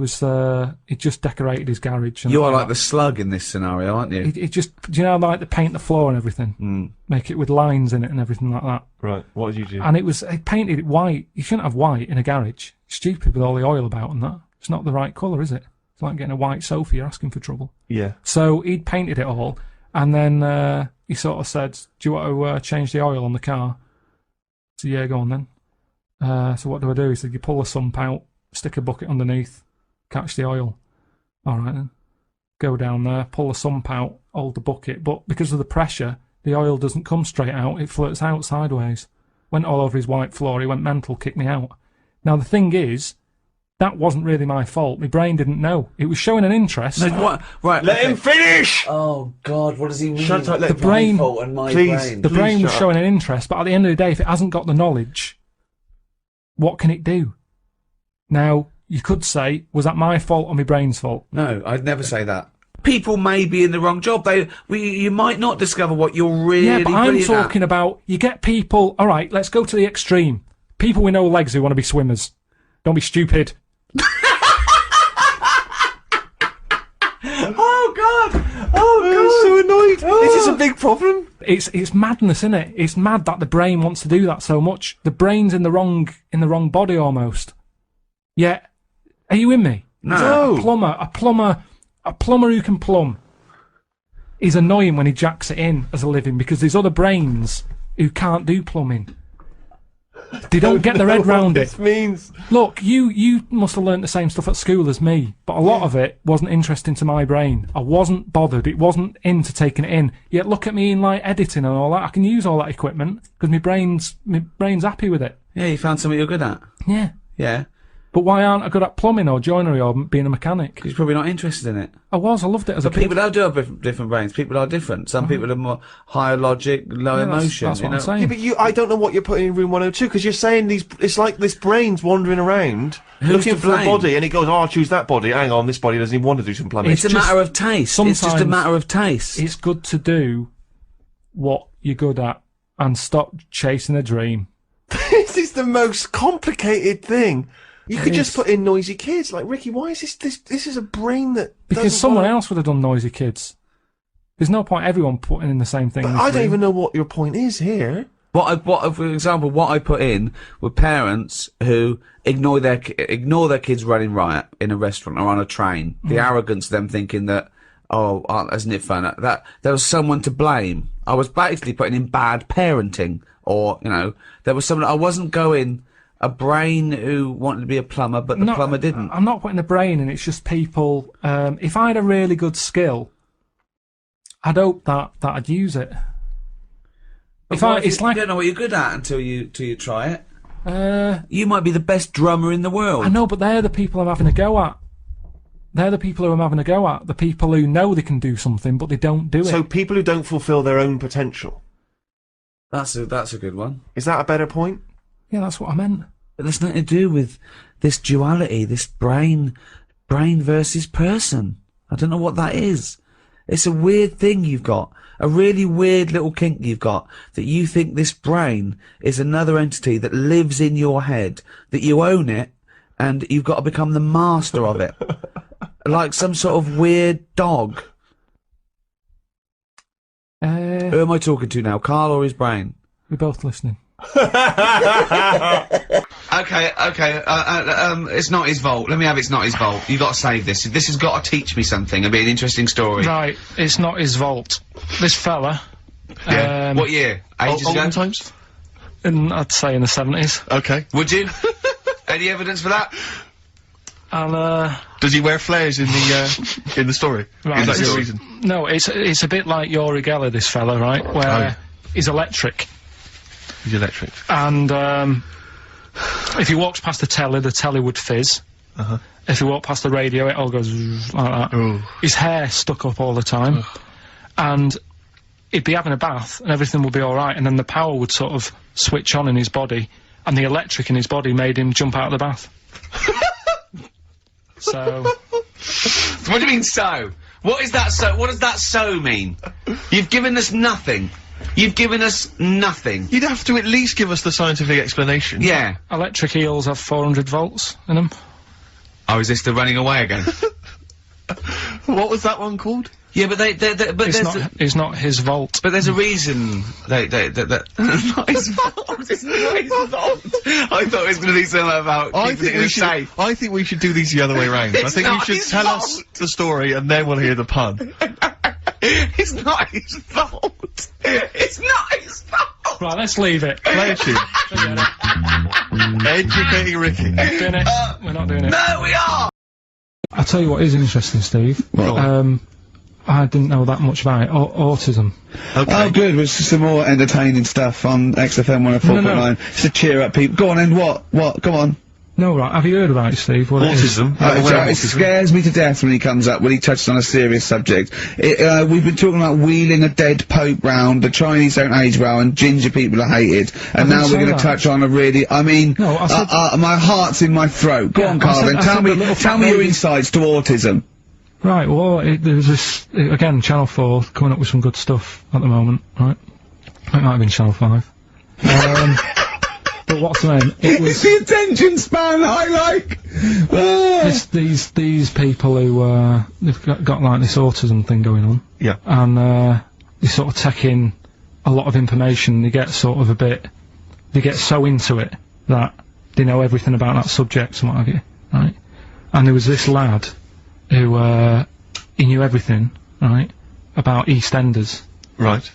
just decorated his garage. And you are like the slug in this scenario, aren't you? He just, do you know, like the paint the floor and everything? Make it with lines in it and everything like that. Right, what did you do? And he painted it white. You shouldn't have white in a garage. Stupid with all the oil about and that. It's not the right colour, is it? It's like getting a white sofa, you're asking for trouble. Yeah. So he'd painted it all, and then he sort of said, do you want to change the oil on the car? So yeah, go on then. So what do I do? He said, you pull the sump out, stick a bucket underneath, catch the oil. All right then. Go down there, pull the sump out, hold the bucket, but because of the pressure, the oil doesn't come straight out, it flirts out sideways. Went all over his white floor, he went mental, kicked me out. Now the thing is, that wasn't really my fault. My brain didn't know. It was showing an interest. No, what? Right. Let him finish! Oh God, what does he mean? Shut up, let The brain- My fault and my Please. brain. The brain was shut up. showing an interest, but at the end of the day, if it hasn't got the knowledge, what can it do? Now, you could say, was that my fault or my brain's fault? No, I'd never say that. People may be in the wrong job. You might not discover what you're really Yeah, but I'm brilliant at. talking about, you get people, alright, let's go to the extreme. People with no legs who want to be swimmers. Don't be stupid. Oh God! I'm so annoyed. This is a big problem. It's madness, isn't it? It's mad that the brain wants to do that so much. The brain's in the wrong body almost. Yeah. Are you with me? No. A plumber who can plumb is annoying when he jacks it in as a living because there's other brains who can't do plumbing. They don't get their head round it. This means. Look, you must have learnt the same stuff at school as me, but a lot of it wasn't interesting to my brain. I wasn't bothered. It wasn't into taking it in. Yet look at me in like editing and all that. I can use all that equipment because my brain's happy with it. Yeah, you found something you're good at. Yeah. Yeah. But why aren't I good at plumbing or joinery or being a mechanic? You're probably not interested in it. I loved it as a But kid. people do have different brains. People are different. Some people are more higher logic, lower emotion. That's what I'm Yeah, saying. but I don't know what you're putting in room 102 because you're saying it's like this brain's wandering around looking to for a blame? body, and it goes, "Oh, I'll choose that body." Hang on, this body doesn't even want to do some plumbing. It's a matter of taste. It's just a sometimes matter of taste. It's good to do what you're good at and stop chasing a dream. This is the most complicated thing. You could just is. put in noisy kids. Like, Ricky, why is this is a brain that Because doesn't someone wanna- else would have done noisy kids. There's no point everyone putting in the same thing. But in this I don't room. even know what your point is here. For example, what I put in were parents who ignore their kids running riot in a restaurant or on a train. The arrogance of them thinking that, isn't it fun? That there was someone to blame. I was basically putting in bad parenting, or there was someone. I wasn't going a brain who wanted to be a plumber, but the plumber didn't. I'm not putting the brain in. It's just people. If I had a really good skill, I'd hope that I'd use it. You don't know what you're good at until you try it. You might be the best drummer in the world. I know, but they're the people I'm having a go at. They're the people who I'm having a go at. The people who know they can do something, but they don't do it. So people who don't fulfil their own potential. That's a good one. Is that a better point? Yeah, that's what I meant. But there's nothing to do with this duality, this brain versus person. I don't know what that is. It's a weird thing you've got. A really weird little kink you've got, that you think this brain is another entity that lives in your head, that you own it, and you've got to become the master of it. Like some sort of weird dog. Who am I talking to now, Carl or his brain? We're both listening. Okay, it's not his fault. Let me have it's not his fault. You got to save this. This has got to teach me something. It'll be an interesting story. Right, it's not his vault. This fella. Yeah. What year? Ages ago? Olden times? I'd say in the 70s. Okay. Would you? Any evidence for that? And Does he wear flares in the story? Right, Is that your reason? no, it's a bit like Yuri Geller, this fella, right? Where he's electric. He's electric. And if he walks past the telly would fizz. If he walked past the radio, it all goes like that. Ooh. His hair stuck up all the time. And he'd be having a bath and everything would be alright, and then the power would sort of switch on in his body, and the electric in his body made him jump out of the bath. So... What do you mean, so? What is that so? What does that so mean? You've given us nothing. You've given us nothing. You'd have to at least give us the scientific explanation. Yeah. Electric eels have 400 volts in them. Oh, is this the running away again? What was that one called? Yeah, but It's not his vault. But there's a reason that not his fault. It's not his fault. I thought it was going to be something about keeping it in a safe. I think we should do these the other way round. I think you should tell us the story and then we'll hear the pun. It's not his fault. It's not his fault. Right, let's leave it. Play a tune. Educating Ricky. Doing it. We're not doing it. No, we are. I'll tell you what is interesting, Steve. I didn't know that much about it. Autism. Okay. Oh, good. It's some more entertaining stuff on XFM 104.9. No. Just to cheer up people. Go on, and what? Go on. No, right. Have you heard about it, Steve? What Autism. It scares me to death when he comes up, when he touches on a serious subject. We've been talking about wheeling a dead pope round, the Chinese don't age well, and ginger people are hated, and now we're going to touch on a really, I mean, No, I said- my heart's in my throat. Go on, Carl, then tell me your insights to autism. Right, well, there's this, again, Channel 4 coming up with some good stuff at the moment, right? It might have been Channel 5. But what's the name? It's the attention span I like! These people who, they've got like this autism thing going on. Yeah. And, they sort of take in a lot of information, they get sort of they get so into it that they know everything about that subject and what have you, right? And there was this lad who, he knew everything, right, about EastEnders. Right.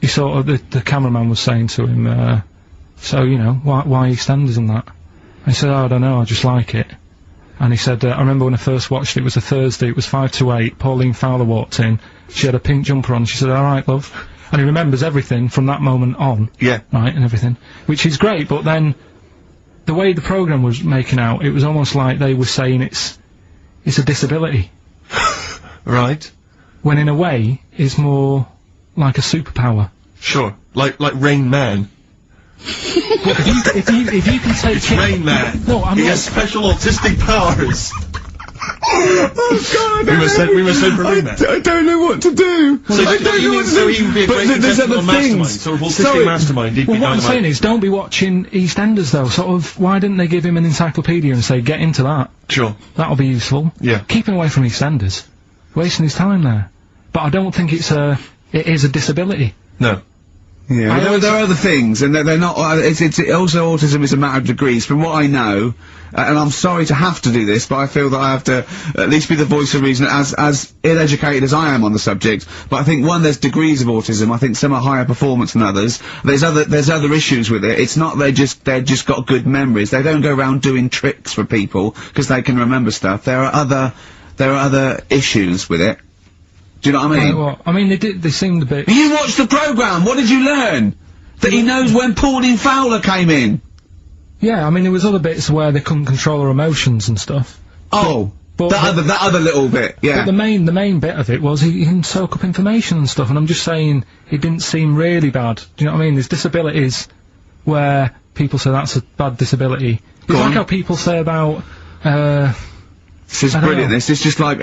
He sort of, the cameraman was saying to him, so, you know, why EastEnders and that? And he said, oh, I don't know, I just like it. And he said, I remember when I first watched it was a Thursday, it was 5 to 8, Pauline Fowler walked in, she had a pink jumper on, she said, alright, love. And he remembers everything from that moment on. Yeah. Right, and everything. Which is great, but then, the way the programme was making out, it was almost like they were saying it's a disability. Right. When in a way, it's more like a superpower. Sure. Like Rain Man. Well, if you can take it... Rain Man. No, I'm he not... has special autistic powers. Oh God! We must send for Rain Man. I don't know what to do. So I don't know what to do. So he would be a great contestant on Mastermind. Sort of autistic Mastermind. He'd be Well, what I'm dynamite. saying is, don't be watching EastEnders though. Sort of, why didn't they give him an encyclopedia and say, get into that? Sure. That'll be useful. Yeah. Keep him away from EastEnders. Wasting his time there. But I don't think it is a disability. No. Yeah, there are other things, and they're not. It's also autism is a matter of degrees. From what I know, and I'm sorry to have to do this, but I feel that I have to at least be the voice of reason, as ill-educated as I am on the subject. But I think there's degrees of autism. I think some are higher performance than others. There's other issues with it. It's not they're just got good memories. They don't go around doing tricks for people because they can remember stuff. There are other issues with it. Do you know what I mean? Well, I mean, they seemed a bit... You watched the programme, what did you learn? That he knows when Pauline Fowler came in? Yeah, I mean, there was other bits where they couldn't control her emotions and stuff. Oh, that other little bit, yeah. But the main bit of it was he can soak up information and stuff, and I'm just saying, it didn't seem really bad. Do you know what I mean? There's disabilities where people say that's a bad disability. It's like how people say about, This is brilliant. This is just like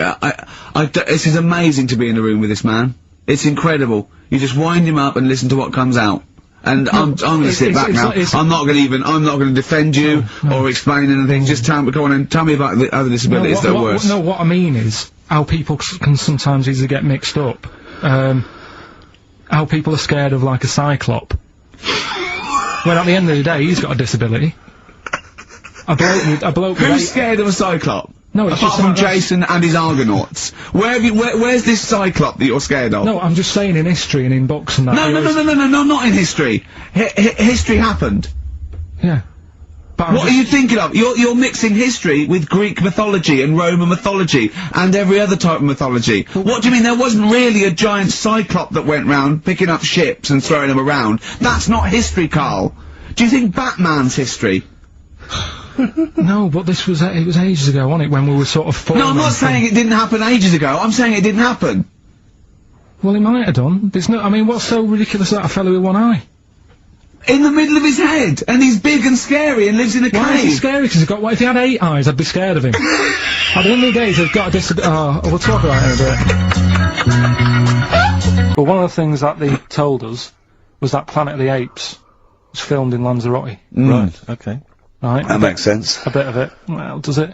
this is amazing to be in a room with this man. It's incredible. You just wind him up and listen to what comes out. And I'm going to sit back now. I'm not going to defend you or explain anything. Just go on and tell me about the other disabilities that are worse. No, what I mean is how people can sometimes easily get mixed up. How people are scared of like a cyclop. When at the end of the day, he's got a disability. A bloke Who's scared of a cyclop? No, it's apart just from Jason and his Argonauts. Where's this cyclop that you're scared of? No, I'm just saying in history and in books and that. No, not in history. History happened. Yeah. But what are you thinking of? You're mixing history with Greek mythology and Roman mythology and every other type of mythology. What do you mean there wasn't really a giant cyclop that went round picking up ships and throwing them around? That's not history, Carl. Do you think Batman's history? No, but it was ages ago, wasn't it, when we were sort of... No, I'm not saying it didn't happen ages ago, I'm saying it didn't happen. Well, it might have done. There's no... I mean, what's so ridiculous about a fellow with one eye? In the middle of his head, and he's big and scary and lives in a cave. Why is he scary? Because he's got... What, if he had 8 eyes, I'd be scared of him. At the end of the day, he's got a disability... Oh, we'll talk about it in a bit. But one of the things that they told us was that Planet of the Apes was filmed in Lanzarote. Right, okay. Right. That makes sense. A bit of it. Well, does it?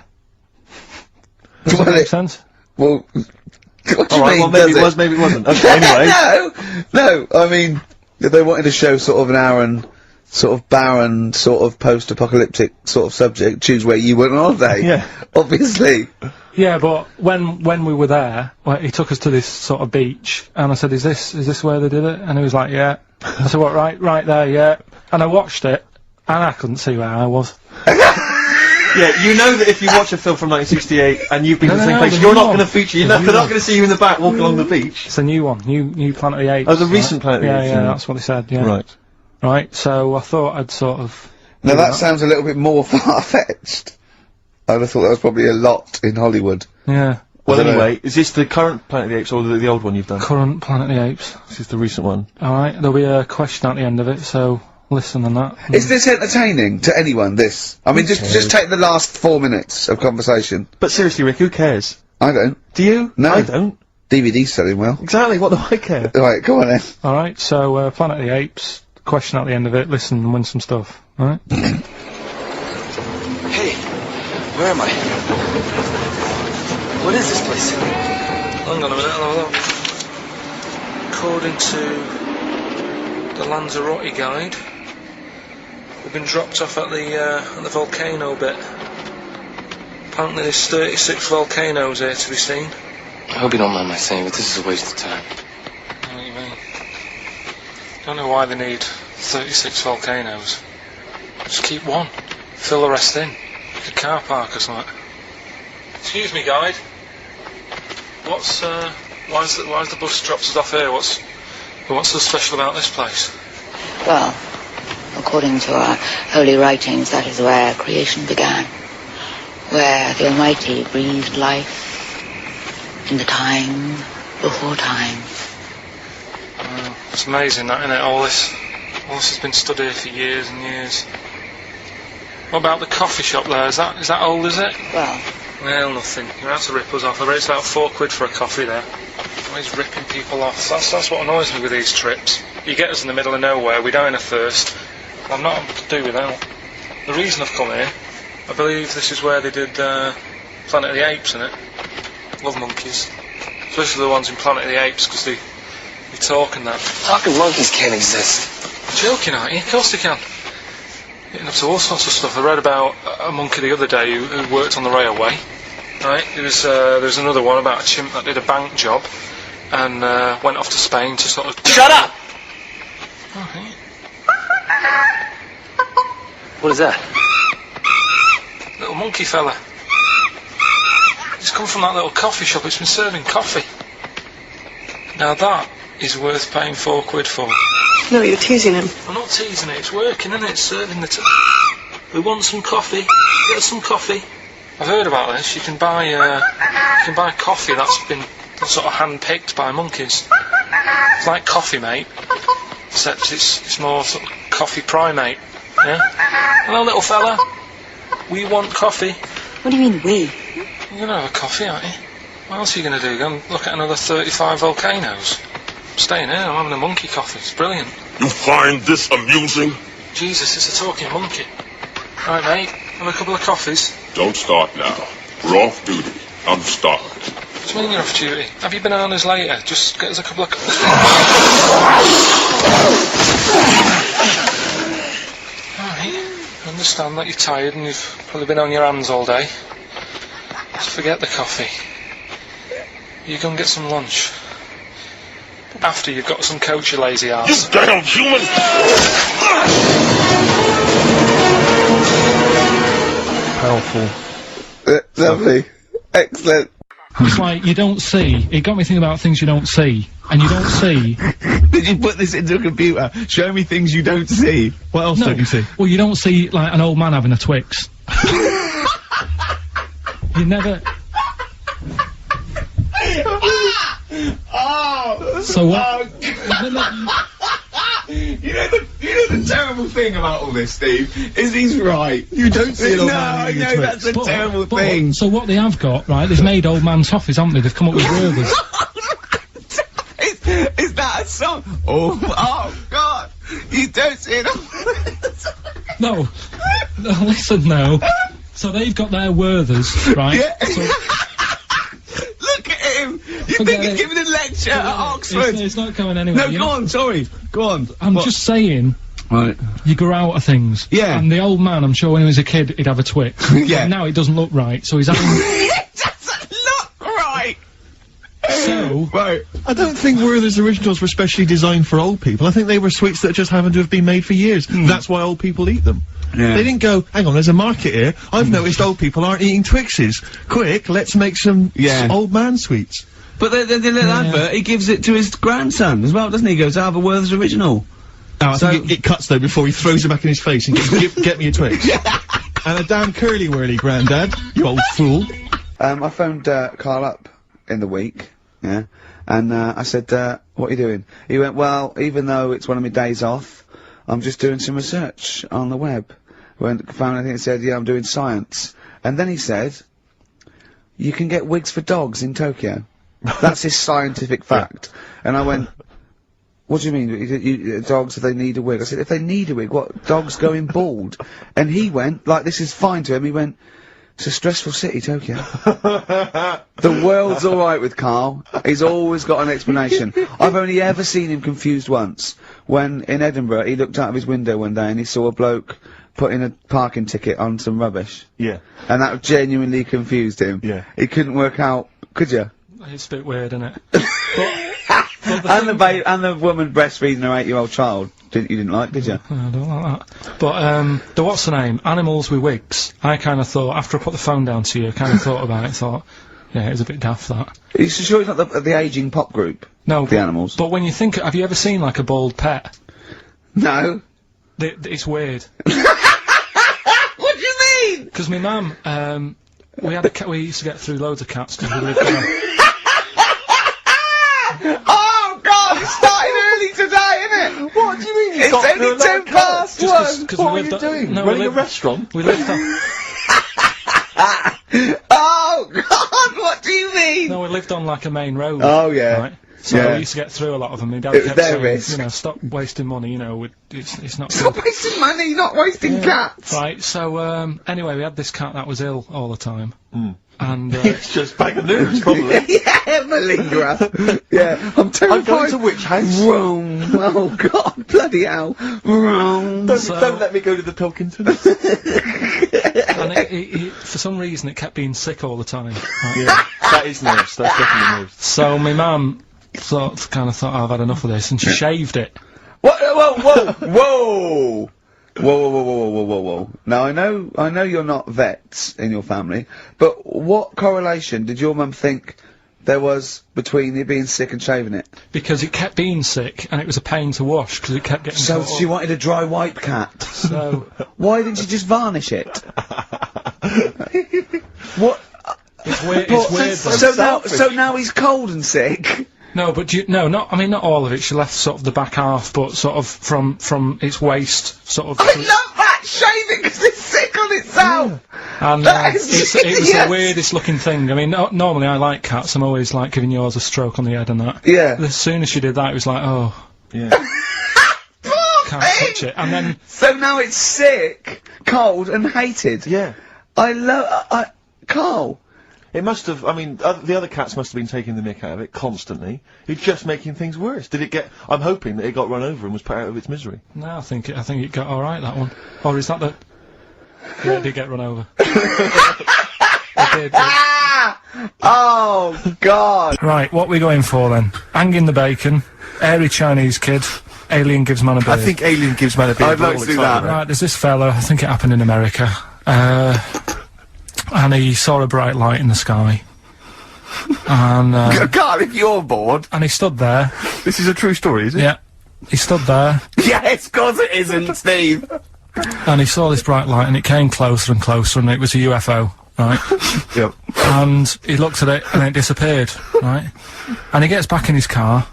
Does it make sense? Well, what do you mean, well, maybe it was, maybe it wasn't. Okay, anyway. No, I mean, if they wanted to show sort of an barren, sort of post-apocalyptic sort of subject, choose where you went on holiday. Yeah. Obviously. Yeah, but when we were there, he took us to this sort of beach, and I said, is this where they did it? And he was like, yeah. I said, what, right there, yeah. And I watched it, and I couldn't see where I was. Yeah, you know that if you watch a film from 1968 and you've been to the same place, you're not going to feature. They're not going to see you in the back walking along the beach. It's a new one, new Planet of the Apes. Oh, the recent Planet of the Apes. Yeah, that's what they said. Yeah. Right. So I thought I'd sort of. Now that sounds a little bit more far-fetched. I'd have thought that was probably a lot in Hollywood. Yeah. Well, anyway, is this the current Planet of the Apes or the old one you've done? Current Planet of the Apes. This is the recent one. Alright, there'll be a question at the end of it, so listen and that. Is this entertaining to anyone, this? I mean, just take the last 4 minutes of conversation. But seriously, Rick, who cares? I don't. Do you? No. I don't. DVD's selling well. Exactly, what do I care? Right, go on then. Alright, so, Planet of the Apes, question at the end of it, listen and win some stuff. Alright? Hey, where am I? What is this place? Hang on a minute, I'll have a look. According to the Lanzarote guide, we've been dropped off at the volcano bit. Apparently there's 36 volcanoes here to be seen. I hope you don't mind my saying, but this is a waste of time. What do you mean? Don't know why they need 36 volcanoes. Just keep one. Fill the rest in. Like a car park or something. Excuse me, guide. What's why's the bus dropped us off here? What's so special about this place? Well, according to our holy writings, that is where creation began. Where the Almighty breathed life in the time before time. It's amazing that, isn't it? All this has been stood here for years and years. What about the coffee shop there? Is that old, is it? Well, nothing. You're out to rip us off. I bet it's about £4 for a coffee there. Always ripping people off. That's what annoys me with these trips. You get us in the middle of nowhere, we die in a thirst. I'm not able to do without. The reason I've come here, I believe this is where they did Planet of the Apes, innit? Love monkeys. Especially the ones in Planet of the Apes, because they talk and that. Talking monkeys can't exist. Joking, aren't you? Of course they can. Getting up to all sorts of stuff. I read about a monkey the other day who worked on the railway. Right? There's another one about a chimp that did a bank job and went off to Spain to sort of... Shut up! Okay. What is that? Little monkey fella. He's come from that little coffee shop. It's been serving coffee. Now that is worth paying £4 for. No, you're teasing him. I'm not teasing it. It's working, isn't it? It's serving the... We want some coffee. Get us some coffee. I've heard about this. You can buy coffee that's been sort of hand-picked by monkeys. It's like Coffee Mate, except it's more sort of coffee primate. Yeah. Hello, little fella. We want coffee. What do you mean, we? You're gonna have a coffee, aren't you? What else are you gonna do? Go and look at another 35 volcanoes? I'm staying here. I'm having a monkey coffee. It's brilliant. You find this amusing? Jesus, it's a talking monkey. Right, mate. Have a couple of coffees. Don't start now. We're off duty. I'm starved. What do you mean you're off duty? Have you been on us later? Just get us a couple of... Alright. I understand that you're tired and you've probably been on your hands all day. Just forget the coffee. You go and get some lunch. After you've got some coach, you lazy ass. You damn human! Powerful. Lovely. Excellent. It's like, you don't see. It got me thinking about things you don't see. And you don't see... Did you put this into a computer? Show me things you don't see. What else don't you see? Well, you don't see, like, an old man having a Twix. You never... Oh! So what? Oh, you know the terrible thing about all this, Steve, is he's right. You don't see an old no, man I eating a know, Twix. that's the terrible thing. So what they have got, right, they've made old man toffees, haven't they? They've come up with burgers. Is that a song? Oh God! You don't see it. No, listen now. So they've got their Werthers, right? Yeah. So, look at him! You think he's giving a lecture at Oxford? It's not going anywhere. No, go on, sorry. Go on. I'm just saying, right. You grow out of things. Yeah. And the old man, I'm sure when he was a kid, he'd have a Twix. Yeah. And now it doesn't look right, so he's having... It doesn't look right! So... Right. I don't think Werther's originals were specially designed for old people. I think they were sweets that just happened to have been made for years. That's why old people eat them. Yeah. They didn't go, hang on, there's a market here. I've noticed old people aren't eating Twixes. Quick, let's make some old man sweets. But the little advert, he gives it to his grandson as well, doesn't he? He goes, I have a Werther's original. Oh, I think it cuts though before he throws it back in his face and goes, get me a Twix. And a damn curly-whirly, Grandad, you old fool. I phoned, Carl up in the week, yeah, and, I said, what are you doing? He went, well, even though it's one of my days off, I'm just doing some research on the web. Found anything that said, yeah, I'm doing science. And then he said, you can get wigs for dogs in Tokyo. That's his scientific fact. And I went, what do you mean, dogs, if they need a wig? I said, if they need a wig, what, dogs going bald? And he went, like, this is fine to him, he went, it's a stressful city, Tokyo. The world's alright with Carl. He's always got an explanation. I've only ever seen him confused once. When, in Edinburgh, he looked out of his window one day and he saw a bloke putting a parking ticket on some rubbish. Yeah. And that genuinely confused him. Yeah. He couldn't work out, could you? It's a bit weird, isn't it? And the woman breastfeeding her 8-year-old child. You didn't like, did you? I don't like that. But, the what's the name? Animals with wigs. I kind of thought, after I put the phone down to you, I kind of thought about it, thought, yeah, it was a bit daft, that. Are you sure it's not the ageing pop group? No. The Animals? But when you think, have you ever seen, like, a bald pet? No. It's weird. What do you mean? Because my mum, we had a cat, we used to get through loads of cats because we lived there. Oh God, it's starting early today, isn't it? What do you mean? It's only 10 past 1. What are you doing? No, Running a restaurant? We lived on. Oh God, what do you mean? No, we lived on like a main road. Oh yeah. Right? So Yeah. we used to get through a lot of them. My dad It was kept their saying, risk. you know, stop wasting money. You know, it's not. Stop good. wasting money, not wasting cats. Right. So anyway, we had this cat that was ill all the time. And It's just bag of news, probably. Yeah, malingerer. Yeah, I'm terrified. I'm going to which house? Rome. Oh God, bloody hell. Rome. Don't let me go to the Pilkingtons. And for some reason, it kept being sick all the time. Right? Yeah, that is nerves. That's definitely nerves. So my mum kind of thought, I've had enough of this, and she shaved it. What? Whoa, whoa, whoa. Whoa. Now I know you're not vets in your family, but what correlation did your mum think there was between you being sick and shaving it? Because it kept being sick, and it was a pain to wash, because it kept getting So caught she up. wanted a dry wipe cat. So Why didn't you just varnish it? What? it's weird. It's weird. Though. So now he's cold and sick. No, but not all of it. She left sort of the back half, but sort of from its waist, sort of. I love that shaving because it's sick on itself. And That is it was genius. the weirdest looking thing. I mean, normally I like cats. I'm always like giving yours a stroke on the head and that. Yeah. As soon as she did that, it was like, oh, Yeah. can't touch it. And then So now it's sick, cold, and hated. Yeah. I love. Carl. It must have, I mean, the other cats must have been taking the mick out of it constantly. It's just making things worse. Did it get, I'm hoping that it got run over and was put out of its misery. no, I think it got all right, that one. Or is that the? Yeah, it did get run over. It did. Oh God. Right, what we going for then? Hanging the bacon, airy Chinese kid, alien gives man a beard. I think Alien gives man a bit I'd of like all to do excitement. that. Right, there's this fella, I think it happened in America, and he saw a bright light in the sky. And, Carl, if you're bored. and he stood there. This is a true story, is it? Yeah. He stood there, Yes, 'cause it isn't, Steve. and he saw this bright light, and it came closer and closer, and it was a UFO, right? Yep. And he looked at it, and it disappeared, right? And he gets back in his car,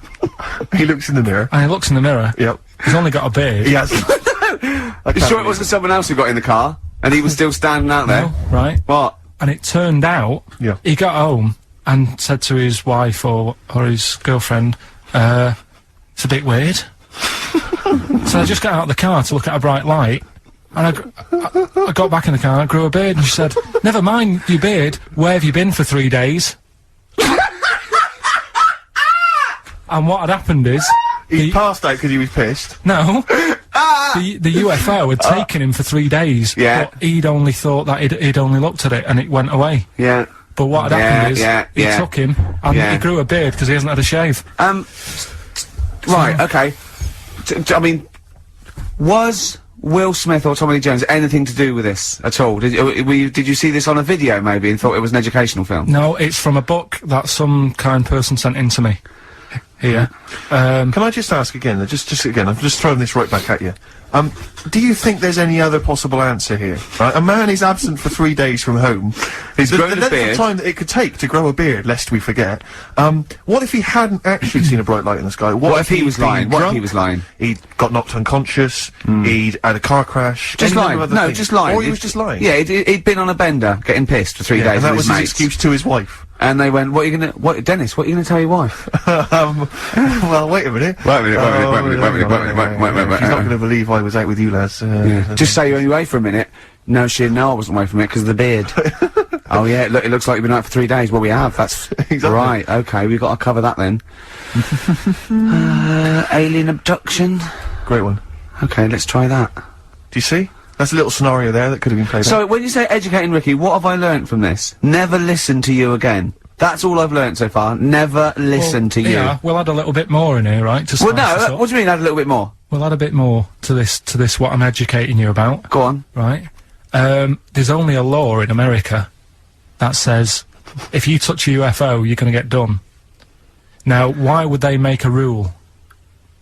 He looks in the mirror. and he looks in the mirror. Yep. He's only got a beard. He has. You sure it wasn't someone else who got in the car and he was still standing out there? No, right? What? And it turned out, Yeah. he got home and said to his wife or his girlfriend, it's a bit weird. So I just got out of the car to look at a bright light, and I got back in the car and I grew a beard, and she said, never mind your beard, where have you been for 3 days? And what had happened is, He passed out because he was pissed. no, the UFO had taken him for 3 days, Yeah. but he'd only thought that he'd only looked at it and it went away. Yeah. But what had happened is, he yeah. took him, and Yeah. he grew a beard because he hasn't had a shave. Right, okay. I mean, was Will Smith or Tommy Lee Jones anything to do with this at all? Did you see this on a video maybe and thought it was an educational film? No, it's from a book that some kind person sent in to me. here. Can I just ask again, just again, I'm just throwing this right back at you. Do you think there's any other possible answer here? Right? A man is absent for 3 days from home. He's grown a length beard. of time that it could take to grow a beard, lest we forget. What if he hadn't actually seen a bright light in the sky? What if he was he'd been lying? What if drunk? he was lying? He'd got knocked unconscious, he'd had a car crash. Just any number lying. of other No, things. just lying. Or he was just lying. Yeah, he'd been on a bender, getting pissed for 3 Yeah, days and that with was his his mates. excuse to his wife. And they went, what are you gonna, Dennis, what are you gonna tell your wife? Well, wait a minute. Wait a minute. She's not gonna believe I was out with you, lads. Just say you're only away for a minute. No, she didn't know I wasn't away from it because of the beard. Oh yeah, it looks like you've been out for 3 days. Well, we have. That's Exactly. right. Okay, we've got to cover that then. Alien abduction. Great one. Okay, let's try that. Do you see? That's a little scenario there that could have been played out. So, when you say educating Ricky, what have I learnt from this? Never listen to you again. That's all I've learnt so far. Never listen to you. Yeah, we'll add a little bit more in here, right? To Well, spice this no, up. what do you mean add a little bit more? We'll add a bit more to this, what I'm educating you about. Go on. Right? There's only a law in America that says if you touch a UFO, you're gonna get done. Now, why would they make a rule?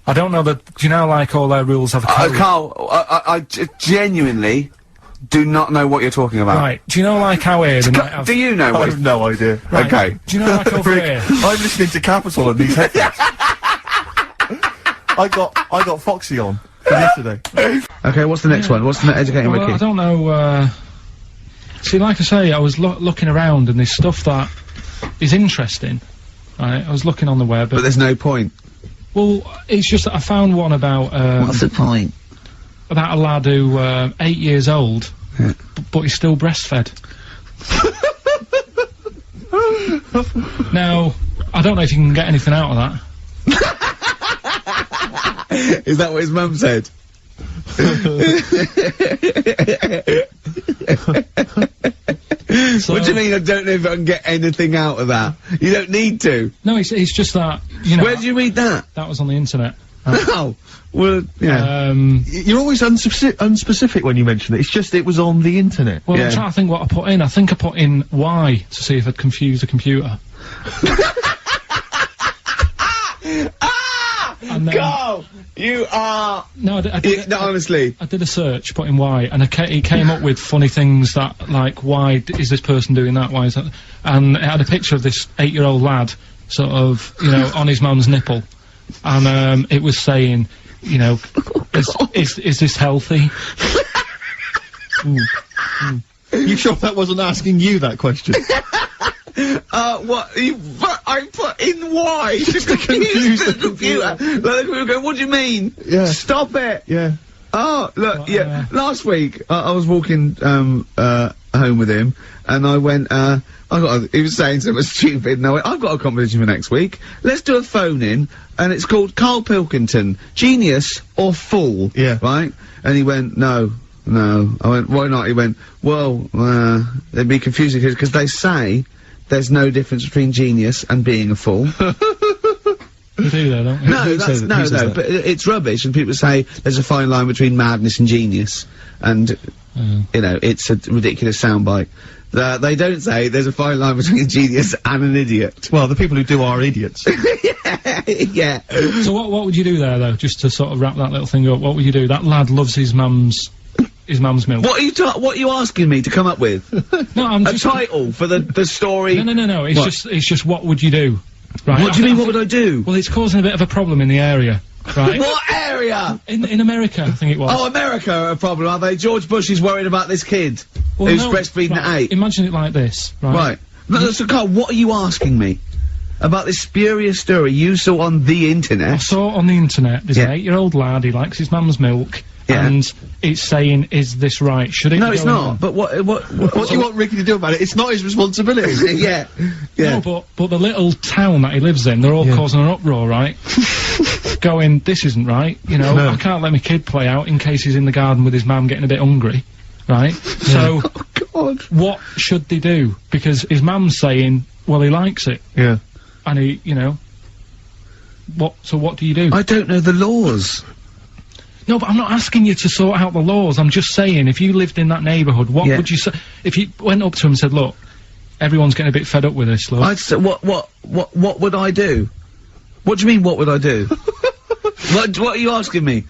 I don't know that, do you know, like, all their rules have a code? Carl, I genuinely do not know what you're talking about. Right, do you know, like, how here they might have... Do you know I what? have no idea. Right, Okay. do you know, like, over here... I'm listening to Capital on these headphones. I got Foxy on from yesterday. Okay, what's the next one? What's the educating Well, Ricky? I don't know, see, like I say, I was looking around and there's stuff that is interesting. Right, I was looking on the web. But there's no point. Well, it's just that I found one about, What's the point? about a lad who, 8 years old, but he's still breastfed. Now, I don't know if you can get anything out of that. Is that what his mum said? So, What do you mean I don't know if I can get anything out of that? You don't need to. No, it's just that, you know... Where did you read that? That was on the internet. Oh, well, yeah. You're always unspecific when you mention it. It's just it was on the internet. Well, Yeah. I'm trying to think what I put in. I think I put in Y to see if I'd confuse the computer. And then, Carl, you are... no, I did No, honestly. I did a search, put in Y, and it came up with funny things that, like, why is this person doing that? Why is that? And it had a picture of this 8-year-old lad, sort of, you know, on his mum's nipple, and it was saying, you know, is this healthy? You sure that wasn't asking you that question? What? I put in Y just to confuse the computer. Like, the computer go, what do you mean? Yeah. Stop it! Yeah. Oh, look, yeah. Last week, I was walking, home with him, and I went, he was saying something stupid, and I went, I've got a competition for next week. Let's do a phone-in, and it's called Carl Pilkington, Genius or Fool. Yeah. Right? And he went, no. I went, why not? He went, well, it'd be confusing, because they say there's no difference between genius and being a fool. You do that, don't you? No, but it's rubbish, and people say there's a fine line between madness and genius, and, you know, it's a ridiculous soundbite. They don't say there's a fine line between a genius and an idiot. Well, the people who do are idiots. Yeah. So what would you do there, though, just to sort of wrap that little thing up? What would you do? That lad loves his mum's milk. What are you asking me to come up with? No, I'm a just... title for the story? No, it's just what would you do? Right? What do you mean, what would I do? Well, it's causing a bit of a problem in the area, right? What area? In America, I think it was. Oh, America are a problem, are they? George Bush is worried about this kid who's breastfeeding at 8. Imagine it like this, right? Right. No, so Carl, what are you asking me? About this spurious story you saw on the internet? I saw it on the internet. There's an 8-year-old lad, he likes his mum's milk, and it's saying, is this right? Should it No, be it's going not. on? But what do you want Ricky to do about it? It's not his responsibility. Yeah. No, but the little town that he lives in, they're all causing an uproar, right? Going, this isn't right, you know, I can't let my kid play out in case he's in the garden with his mum getting a bit hungry, right? So, what should they do? Because his mum's saying, well, he likes it. Yeah. And he, you know, so what do you do? I don't know the laws. No, but I'm not asking you to sort out the laws. I'm just saying, if you lived in that neighbourhood, what would you say? If you went up to him and said, look, everyone's getting a bit fed up with this, look. I'd say, what would I do? What do you mean, what would I do? What are you asking me?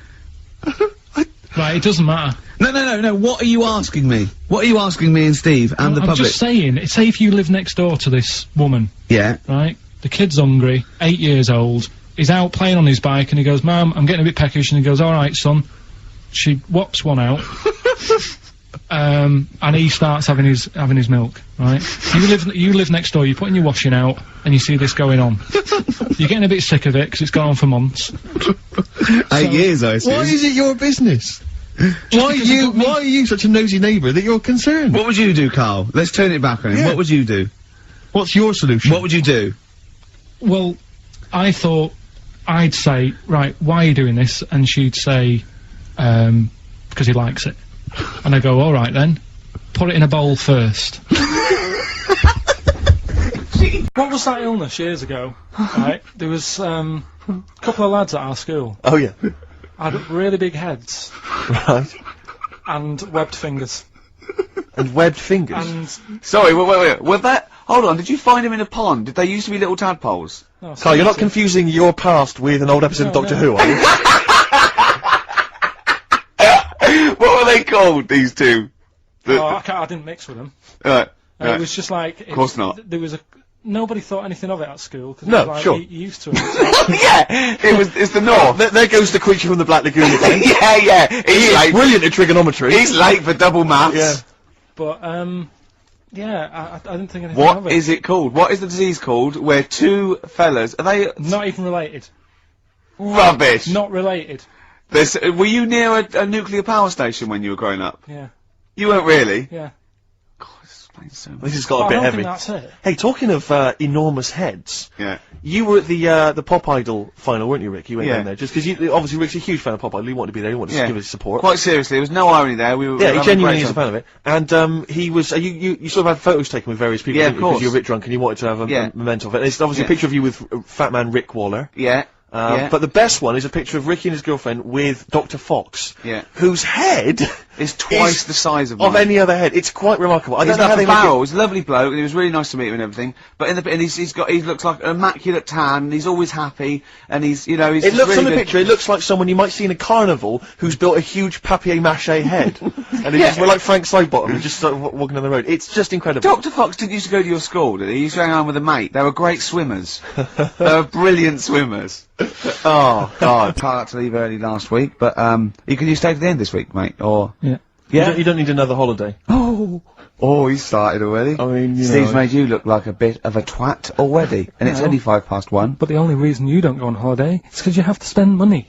Right, it doesn't matter. No, what are you asking me? What are you asking me and Steve and the I'm public? just saying, say if you live next door to this woman. Yeah. Right? The kid's hungry, 8 years old, he's out playing on his bike and he goes, Mum, I'm getting a bit peckish, and he goes, alright son. She whops one out. And he starts having his milk, right? You live next door, you're putting your washing out, and you see this going on. You're getting a bit sick of it, because it's gone on for months. 8 years, I see. Why is it your business? Why are you such a nosy neighbour that you're concerned? What would you do, Carl? Let's turn it back on him. Yeah. What would you do? What's your solution? What would you do? Well, I thought I'd say, right, why are you doing this? And she'd say, because he likes it. And I go, alright then, put it in a bowl first. What was that illness years ago? Right, there was a couple of lads at our school. Oh yeah. Had really big heads. Right. And webbed fingers. And webbed fingers? And... Sorry, wait. Was that... Hold on, did you find him in a pond? Did they used to be little tadpoles? No, Carl, you're not confusing your past with an old episode of Doctor Who, are you? What were they called, these two? I didn't mix with them. Right. It was just like... Of course not. There was a... Nobody thought anything of it at school. Cause No, it was like, sure. You used to it. Yeah! It's the North. There goes the creature from the Black Lagoon again. yeah. He's late. brilliant at trigonometry. He's late for double maths. Yeah. But, yeah, I didn't think anything of it. What is it called? What is the disease called where two fellas... Are they... Not even related. Rubbish! Not related. Were you near a nuclear power station when you were growing up? Yeah. You weren't really? Yeah. God, this explains so much. This has got a I bit don't heavy. think that's it. Hey, talking of enormous heads, Yeah. you were at the Pop Idol final, weren't you, Rick? You went Yeah. down there just because obviously Rick's a huge fan of Pop Idol. He wanted to be there. He wanted to give his support. Quite seriously, there was no irony there. We were Yeah, he having genuinely great is a time. fan of it. And you sort of had photos taken with various people. Yeah, didn't of you? 'Cause course. you were a bit drunk and you wanted to have a memento of it. And it's obviously a picture of you with Fat Man Rick Waller. Yeah. But the best one is a picture of Ricky and his girlfriend with Dr. Fox. Yeah. Whose head is twice the size of mine. any other head. It's quite remarkable. I He's don't know how like they a make barrel. He's a lovely bloke, and he was really nice to meet him and everything. But he looks like an immaculate tan. And he's always happy, and he's he's. It just looks really on the good. picture. It looks like someone you might see in a carnival who's built a huge papier-mâché head, and he's just, we're like Frank Sidebottom, and just sort of walking down the road. It's just incredible. Dr. Fox didn't used to go to your school, did he? He used to hang around with a mate. They were great swimmers. They were brilliant swimmers. Oh God! Carl had to leave early last week, but can you stay to the end this week, mate? Or yeah. You don't need another holiday. Oh, he started already. I mean, Steve's made you look like a bit of a twat already, and it's only 1:05. But the only reason you don't go on holiday is because you have to spend money.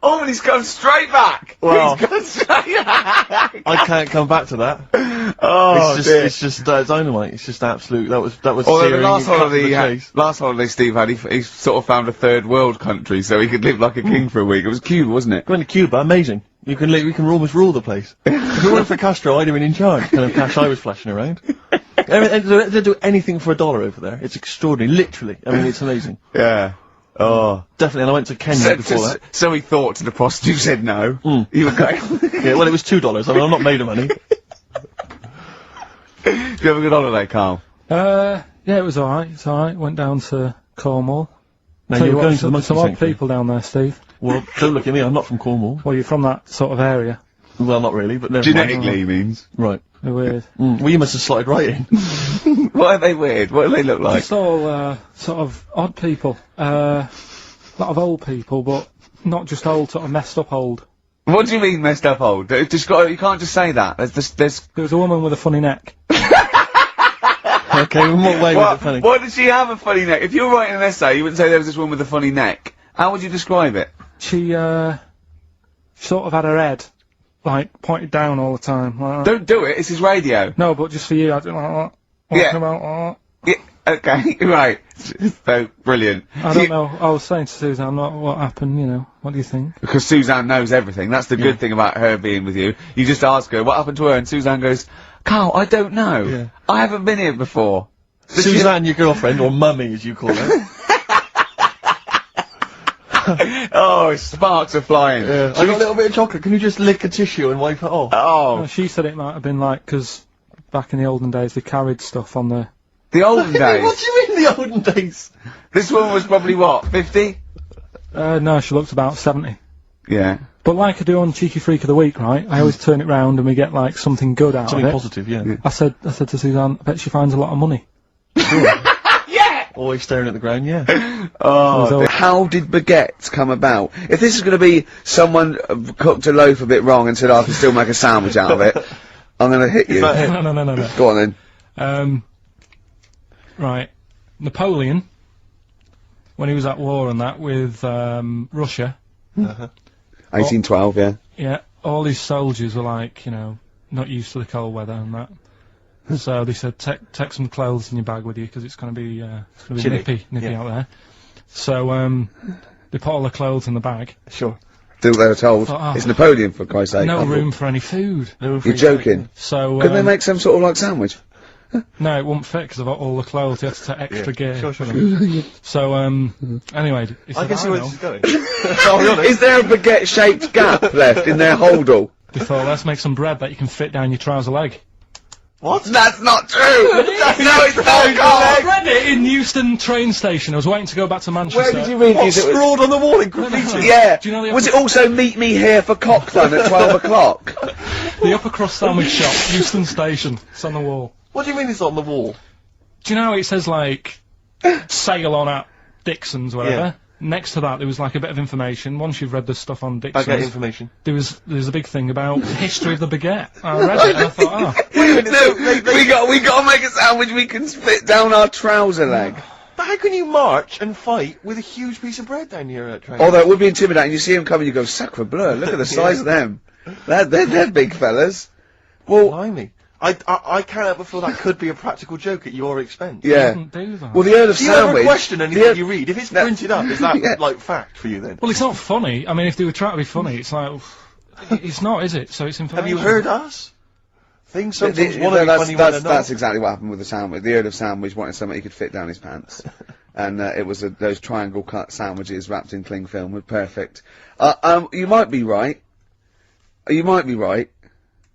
Oh, and he's gone straight back! Well, He's gone straight back! I can't come back to that. Oh, it's just dynamite. It's just absolute. That was. Although the searing last cut to holiday, the chase. last holiday Steve had, he sort of found a third world country so he could live like a king for a week. It was Cuba, wasn't it? Going to Cuba, amazing. We can almost rule the place. If it weren't for Castro, I'd have been in charge. Kind of cash I was flashing around. They do anything for $1 over there. It's extraordinary, literally. I mean, it's amazing. Yeah. Oh. Definitely, and I went to Kenya before that. So he thought to the prostitute, said no. You were going. Yeah, well, it was $2. I mean, I'm not made of money. Did you have a good holiday, Carl? Yeah, it was alright. It's alright. Went down to Cornwall. Now you're going to the monkey some odd sanctuary. people down there, Steve. Well, don't look at me. I'm not from Cornwall. Well, you're from that sort of area. Well, not really, but never mind. Genetically, he means. Right. They're weird. Well, you must have slotted right in. Why are they weird? What do they look like? Just all sort of odd people. A lot of old people, but not just old, sort of messed up old. What do you mean messed up old? You can't just say that. There was a woman with a funny neck. Okay, in what way was it funny? Why did she have a funny neck? If you were writing an essay, you wouldn't say there was this woman with a funny neck. How would you describe it? She sort of had her head, like, pointed down all the time. Like Don't do it, it's his radio. No, but just for you, I don't like that. Yeah. About, Yeah, okay, right. So, brilliant. I don't know, I was saying to Suzanne, what happened, you know, what do you think? Because Suzanne knows everything. That's the good thing about her being with you. You just ask her, what happened to her? And Suzanne goes, Carl, I don't know. Yeah. I haven't been here before. Suzanne, your girlfriend, or mummy as you call her. Oh, sparks are flying. Yeah. I got a little bit of chocolate. Can you just lick a tissue and wipe it off? Oh. Well, she said it might have been like, because back in the olden days they carried stuff on the The olden days. What do you mean the olden days? This woman was probably what, 50? No, she looked about 70. Yeah. But like I do on Cheeky Freak of the Week, right? I always turn it round and we get like something good out Something of it. positive, yeah. I said to Suzanne, I bet she finds a lot of money. Always staring at the ground, yeah. Oh, how did baguettes come about? If this is going to be someone cooked a loaf a bit wrong and said, I can still make a sandwich out of it, I'm going to hit you. No. Go on then. Right. Napoleon, when he was at war and that with Russia. 1812, yeah. Yeah, all his soldiers were like, you know, not used to the cold weather and that. So they said, take some clothes in your bag with you because it's going to be nippy out there. So they put all the clothes in the bag. Sure. Do what they were told. It's Napoleon, for Christ's sake. No room for any food. You're joking. So couldn't they make some sort of like sandwich? No, it wouldn't fit because of all the clothes. You had to take extra gear. Sure. So anyway, he said, I can see where this is going. Is there a baguette-shaped gap left in their holdall? They thought, let's make some bread that you can fit down your trouser leg. What? That's not true! No, it's not, I read it in Euston train station. I was waiting to go back to Manchester. Where did you read this? Scrawled on the wall in graffiti? Yeah. Do you know the Was it also meet me here for cockfun at 12 o'clock? The upper crust sandwich shop, Euston station. It's on the wall. What do you mean it's on the wall? Do you know how it says, like, sail on at Dixon's, whatever? Yeah. Next to that, there was, like, a bit of information. Once you've read the stuff on Dixon's... Baguette information. There's a big thing about the history of the baguette. I read it and I thought, we got to make a sandwich we can fit down our trouser leg. But how can you march and fight with a huge piece of bread down your train? Although it would be intimidating. You see them coming, you go, sacre bleu, look at the size of them. They're big fellas. Well, blimey. I can't help but feel that could be a practical joke at your expense. Yeah. Do that. Well, the Earl of Do you ever Sandwich... question anything you read? If it's printed up, is that, Yeah. like, fact for you then? Well, it's not funny. I mean, if they were trying to be funny, it's like... it's not, is it? So it's information. Have you heard us? Things sometimes want to be funny when they're not. That's exactly what happened with the sandwich. The Earl of Sandwich wanted something he could fit down his pants. And it was those triangle cut sandwiches wrapped in cling film were perfect. You might be right. You might be right.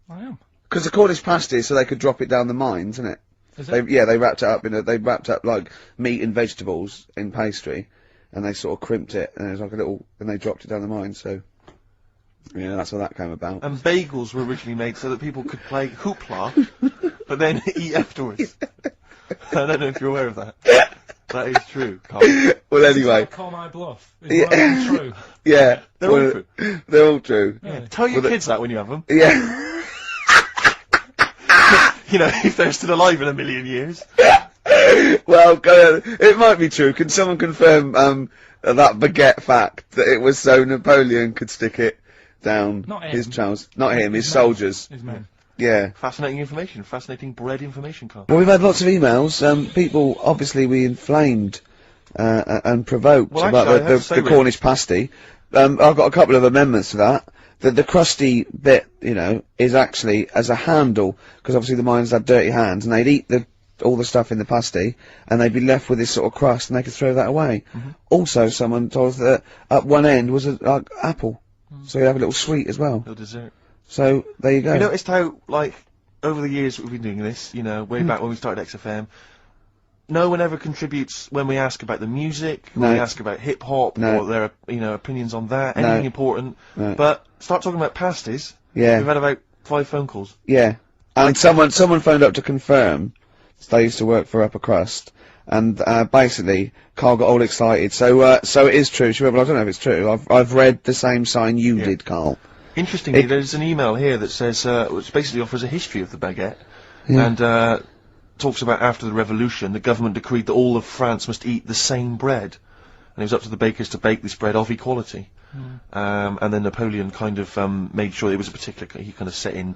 I am. Because the Cornish pasty, so they could drop it down the mine, isn't it? Is it? They wrapped it up they wrapped up like meat and vegetables in pastry, and they sort of crimped it, and it was like and they dropped it down the mine, so, yeah, that's how that came about. And bagels were originally made so that people could play hoopla, but then eat afterwards. I don't know if you're aware of that. That is true, Carl. Well, anyway. Call my bluff. Is one of them true? Yeah. They're all true. They're all true. Yeah. Tell your kids that when you have them. Yeah. You know, if they're still alive in a million years. Well, go on. It might be true. Can someone confirm that baguette fact that it was so Napoleon could stick it down his trousers? Not him, his soldiers. His men. Yeah. Fascinating information. Fascinating bread information, Carl. Well, we've had lots of emails. People, obviously, we inflamed and provoked about the Cornish pasty. I've got a couple of amendments to that. The crusty bit, you know, is actually as a handle, because obviously the miners had dirty hands, and they'd eat all the stuff in the pasty, and they'd be left with this sort of crust, and they could throw that away. Also, someone told us that at one end was a apple, so you have a little sweet as well. Little dessert. So, there you go. You noticed how, like, over the years we've been doing this, you know, way back when we started XFM, no one ever contributes when we ask about the music, when we ask about hip-hop, or their, you know, opinions on that, anything important. But start talking about pasties. Yeah. We've had about 5 phone calls. Yeah. And someone phoned up to confirm, they used to work for Upper Crust, and basically, Carl got all excited. So it is true. She went, well, I don't know if it's true. I've read the same sign you did, Carl. Interestingly, there's an email here that says, which basically offers a history of the baguette, and talks about after the revolution, the government decreed that all of France must eat the same bread, and it was up to the bakers to bake this bread of equality. And then Napoleon kind of made sure it was a particular, he kind of set in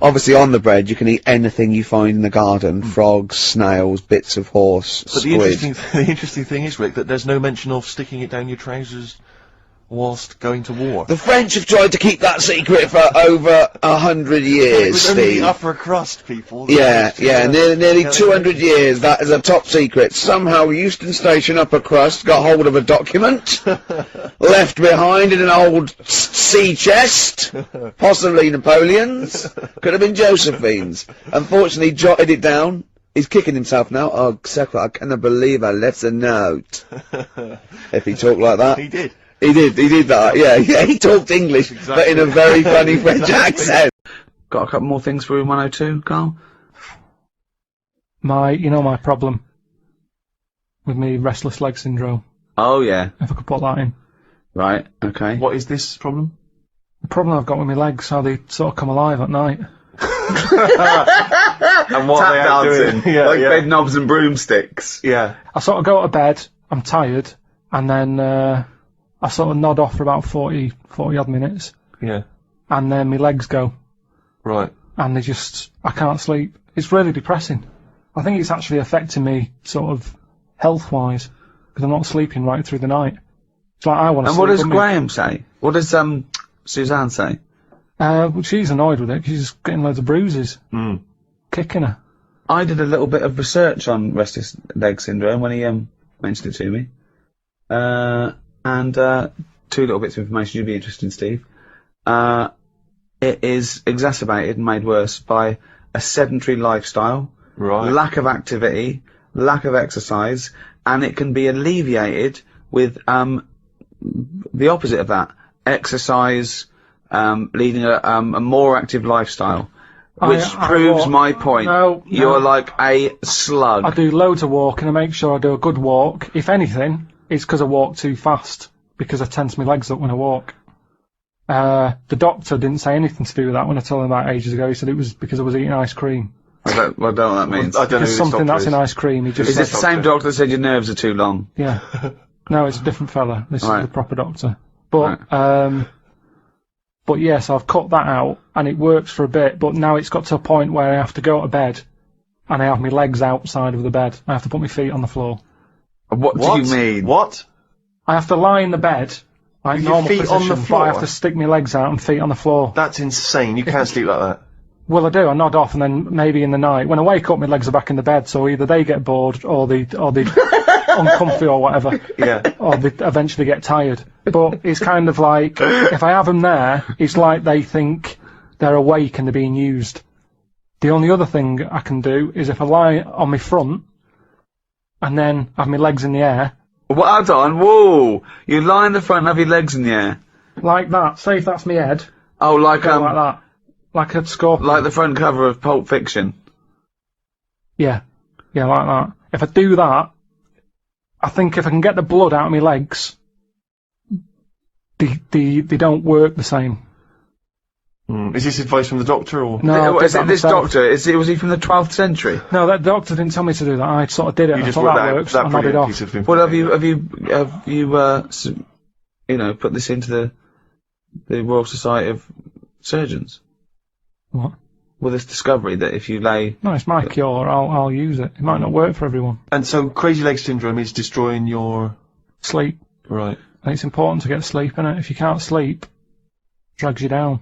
obviously on the bread you can eat anything you find in the garden, frogs, snails, bits of horse, but squid. the interesting thing is, Rick, that there's no mention of sticking it down your trousers whilst going to war. The French have tried to keep that secret for over 100 years, It was only Steve. the upper crust people. Yeah, nearly 200 years, that is a top secret. Somehow Euston Station Upper Crust got hold of a document, left behind in an old sea chest, possibly Napoleon's, could have been Josephine's. Unfortunately, jotted it down He's kicking himself now. Oh, Sakura, I cannot believe I left a note. If he talked like that. He did. He did that. Yeah, he talked English, but in a very funny French accent. Got a couple more things for room 102, Carl? My problem with me restless leg syndrome. Oh, yeah. If I could put that in. Right, okay. What is this problem? The problem I've got with my legs, how they sort of come alive at night. And what Tap they are dancing, doing. Yeah, like yeah. bed knobs and broomsticks. Yeah. I sort of go to bed, I'm tired, and then I sort of nod off for about 40 odd minutes, Yeah. and then my legs go, Right. and I can't sleep. It's really depressing. I think it's actually affecting me sort of health-wise, because I'm not sleeping right through the night. It's like I want to sleep. And what does with me. Graham say? What does Suzanne say? Well, she's annoyed with it, 'cause she's getting loads of bruises. Kicking her. I did a little bit of research on restless leg syndrome when he mentioned it to me. And two little bits of information you'd be interested in, Steve. It is exacerbated and made worse by a sedentary lifestyle, Right. lack of activity, lack of exercise, and it can be alleviated with the opposite of that: exercise, leading a more active lifestyle. Which proves my point. No, You're like a slug. I do loads of walking. I make sure I do a good walk. If anything, it's because I walk too fast, because I tense my legs up when I walk. The doctor didn't say anything to do with that when I told him about ages ago. He said it was because I was eating ice cream. I don't know what that means. I don't know Because who something this that's doctor in ice cream. He just Is this the same doctor that said your nerves are too long? Yeah. No, it's a different fella. This Right. is the proper doctor. But yes, I've cut that out, and it works for a bit, but now it's got to a point where I have to go to bed, and I have my legs outside of the bed. I have to put my feet on the floor. What do you mean? What? I have to lie in the bed, like With your normal feet position, on the but I floor? have to stick my legs out and feet on the floor. That's insane. You can't sleep like that. Well, I do. I nod off, and then maybe in the night, when I wake up, my legs are back in the bed, so either they get bored, or they uncomfy or whatever. Yeah. Or they eventually get tired. But it's kind of like, if I have them there, it's like they think they're awake and they're being used. The only other thing I can do is if I lie on my front, and then have my legs in the air. Well, hold on, whoa! You lie in the front and have your legs in the air. Like that. Say if that's my head. Oh, like like that. Like a scorpion. Like the front cover of Pulp Fiction. Yeah. Yeah, like that. If I do that, I think if I can get the blood out of my legs, they don't work the same. Is this advice from the doctor, or? No, Is it this doctor? Was he from the 12th century? No, that doctor didn't tell me to do that. I sort of did it. You I just thought put that that- works. that I nodded brilliant off. piece of information. Well, have you put this into the Royal Society of Surgeons? What? Well, this discovery that if you lay... No, it's my cure. I'll use it. It might not work for everyone. And so, crazy leg syndrome is destroying your sleep. Right. And it's important to get sleep, innit? If you can't sleep, it drags you down.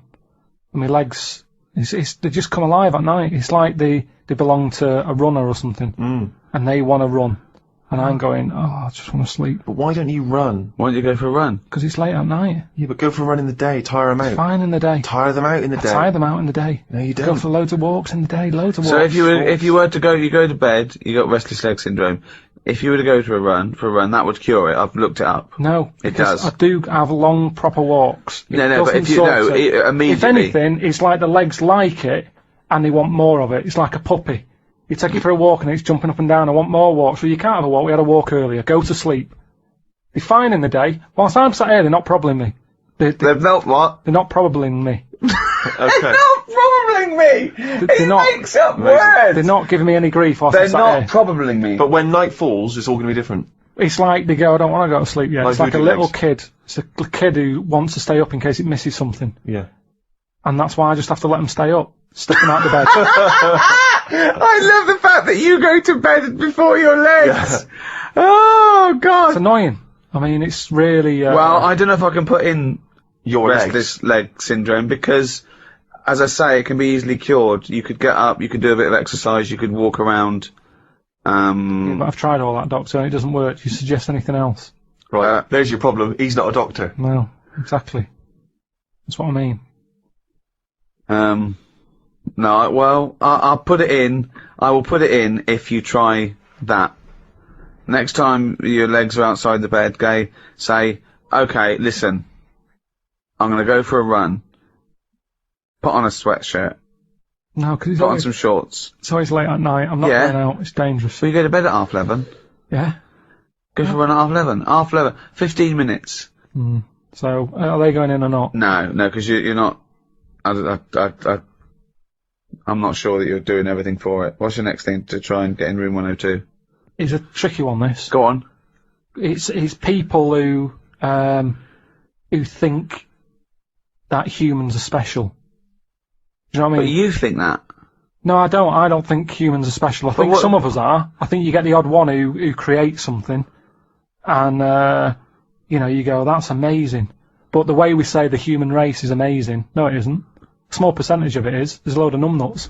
And my legs, they just come alive at night. It's like they belong to a runner or something. And they want to run. And I'm going, I just want to sleep. But why don't you run? Why don't you go for a run? Because it's late at night. Yeah, but go for a run in the day. Tire them out. It's fine in the day. Tire them out in the day. Tire them out in the day. No, you Go don't. for loads of walks in the day. Loads of walks. So if you were to go, you go to bed, you got restless leg syndrome. If you were to go for a run, that would cure it. I've looked it up. No, it because does. I do have long, proper walks. No, but if you immediately. If anything, it's like the legs like it, and they want more of it. It's like a puppy. You take it for a walk, and it's jumping up and down. I want more walks. Well, you can't have a walk. We had a walk earlier. Go to sleep. They're fine in the day. Whilst I'm sat here, they're not probabling me. They're not what? They're not probabling me. Okay. Not probabling me! They're not, makes up words! They're not giving me any grief whilst They're I'm sat not here. probabling me. But when night falls, it's all going to be different. It's like they go, I don't want to go to sleep yet. It's like a voodoo little legs. kid. It's a kid who wants to stay up in case it misses something. Yeah. And that's why I just have to let them stay up. Stick them out the bed. I love the fact that you go to bed before your legs. Oh, God. It's annoying. I mean, it's really... Well, I don't know if I can put in your restless leg syndrome because, as I say, it can be easily cured. You could get up, you could do a bit of exercise, you could walk around. Yeah, but I've tried all that, doctor, and it doesn't work. Do you suggest anything else? Right. There's your problem. He's not a doctor. No, exactly. That's what I mean. No, well, I'll put it in. I will put it in if you try that. Next time your legs are outside the bed, say, okay, listen, I'm gonna go for a run. Put on a sweatshirt. No, because Put on some shorts. it's always late at night. I'm not going out. It's dangerous. So you go to bed at 11:30. Yeah. Go for a run at 11:30. 11:30. 15 minutes. So, are they going in or not? No, because you're not. I'm not sure that you're doing everything for it. What's your next thing to try and get in room 102? It's a tricky one, this. Go on. It's people who think that humans are special. Do you know what I mean? But you think that. No, I don't. I don't think humans are special. I think some of us are. I think you get the odd one who creates something, and you go, that's amazing. But the way we say the human race is amazing, no, it isn't. A small percentage of it is. There's a load of numbnuts.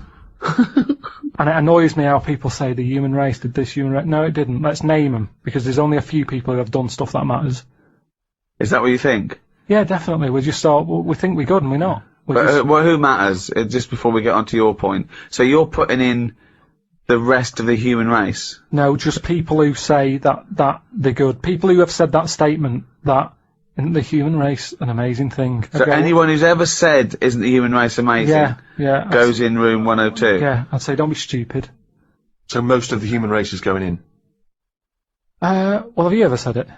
And it annoys me how people say the human race did this, human race. No, it didn't. Let's name them, because there's only a few people who have done stuff that matters. Is that what you think? Yeah, definitely. We just thought, we think we're good and we're not. But who matters? Just before we get on to your point. So you're putting in the rest of the human race? No, just people who say that they're good. People who have said that statement, that isn't the human race an amazing thing. So anyone who's ever said, isn't the human race amazing, goes in room 102? Yeah, I'd say don't be stupid. So most of the human race is going in? Well, have you ever said it?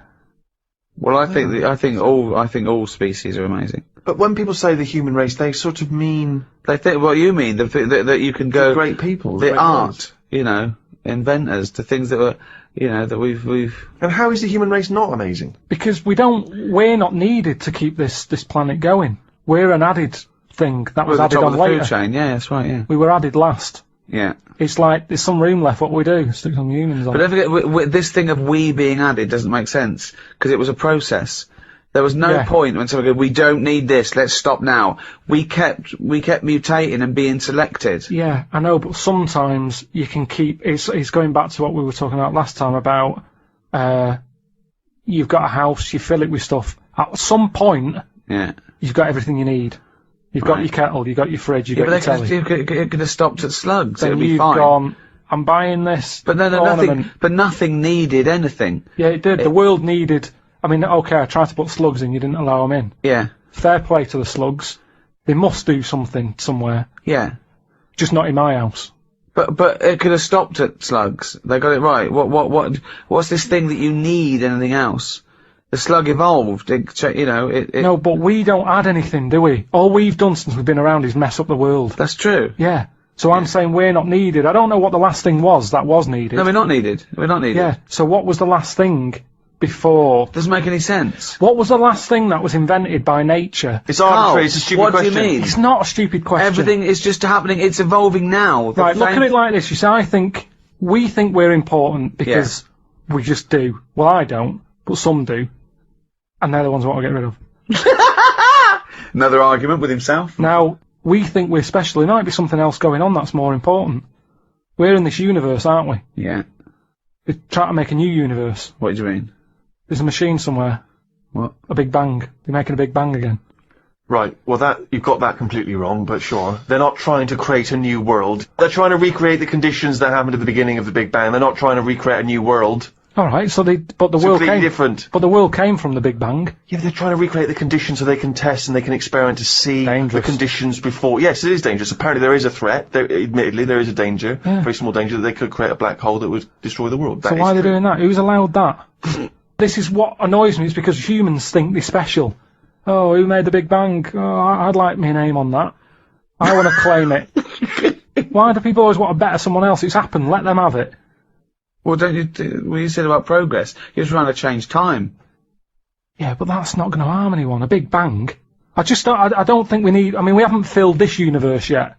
Well, I think all species are amazing. But when people say the human race, they sort of mean... They think what you mean, that you can go... great people. The art, inventors, the things that were, that we've... And how is the human race not amazing? Because we're not needed to keep this planet going. We're an added thing that was added on later. We're the top of the food chain, yeah, that's right, yeah. We were added last. Yeah. It's like, there's some room left, what we do, stick some humans on. But don't forget, this thing of we being added doesn't make sense, because it was a process. There was no point when someone goes, we don't need this, let's stop now. We kept mutating and being selected. Yeah, I know, but sometimes you can keep, it's going back to what we were talking about last time about, you've got a house, you fill it with stuff. At some point, you've got everything you need. You've got your kettle, you've got your fridge, you've got your telly. You could have stopped at slugs, Then it'll be you've fine. gone, I'm buying this. But nothing needed anything. Yeah, it did. The world needed... I mean, okay, I tried to put slugs in, you didn't allow them in. Yeah. Fair play to the slugs. They must do something somewhere. Yeah. Just not in my house. But it could have stopped at slugs. They got it right. What's this thing that you need anything else? The slug evolved. No, but we don't add anything, do we? All we've done since we've been around is mess up the world. That's true. Yeah. So I'm saying we're not needed. I don't know what the last thing was that was needed. No, we're not needed. We're not needed. Yeah. So what was the last thing before? Doesn't make any sense. What was the last thing that was invented by nature? It's arbitrary, it's a stupid question. What do you mean? It's not a stupid question. Everything is just happening, it's evolving now. Right, look at it like this. You see, we think we're important because we just do. Well, I don't, but some do. And they're the ones I want to get rid of. Another argument with himself. Now, we think we're special. There might be something else going on that's more important. We're in this universe, aren't we? Yeah. We're trying to make a new universe. What do you mean? There's a machine somewhere. What? A Big Bang. They're making a Big Bang again. Right, well you've got that completely wrong, but sure. They're not trying to create a new world. They're trying to recreate the conditions that happened at the beginning of the Big Bang. They're not trying to recreate a new world. Alright, but the world came from the Big Bang. Yeah, but they're trying to recreate the conditions so they can test and they can experiment to see the conditions before. Yes, it is dangerous. Apparently there is a threat. Admittedly, there is a danger, very small danger, that they could create a black hole that would destroy the world. So why are they doing that? Who's allowed that? This is what annoys me, it's because humans think they're special. Oh, who made the Big Bang? Oh, I'd like my name on that. I want to claim it. Why do people always want to better someone else? It's happened, let them have it. Well, what you said about progress, you're just trying to change time. Yeah, but that's not going to harm anyone. A Big Bang. I don't think we need... I mean, we haven't filled this universe yet,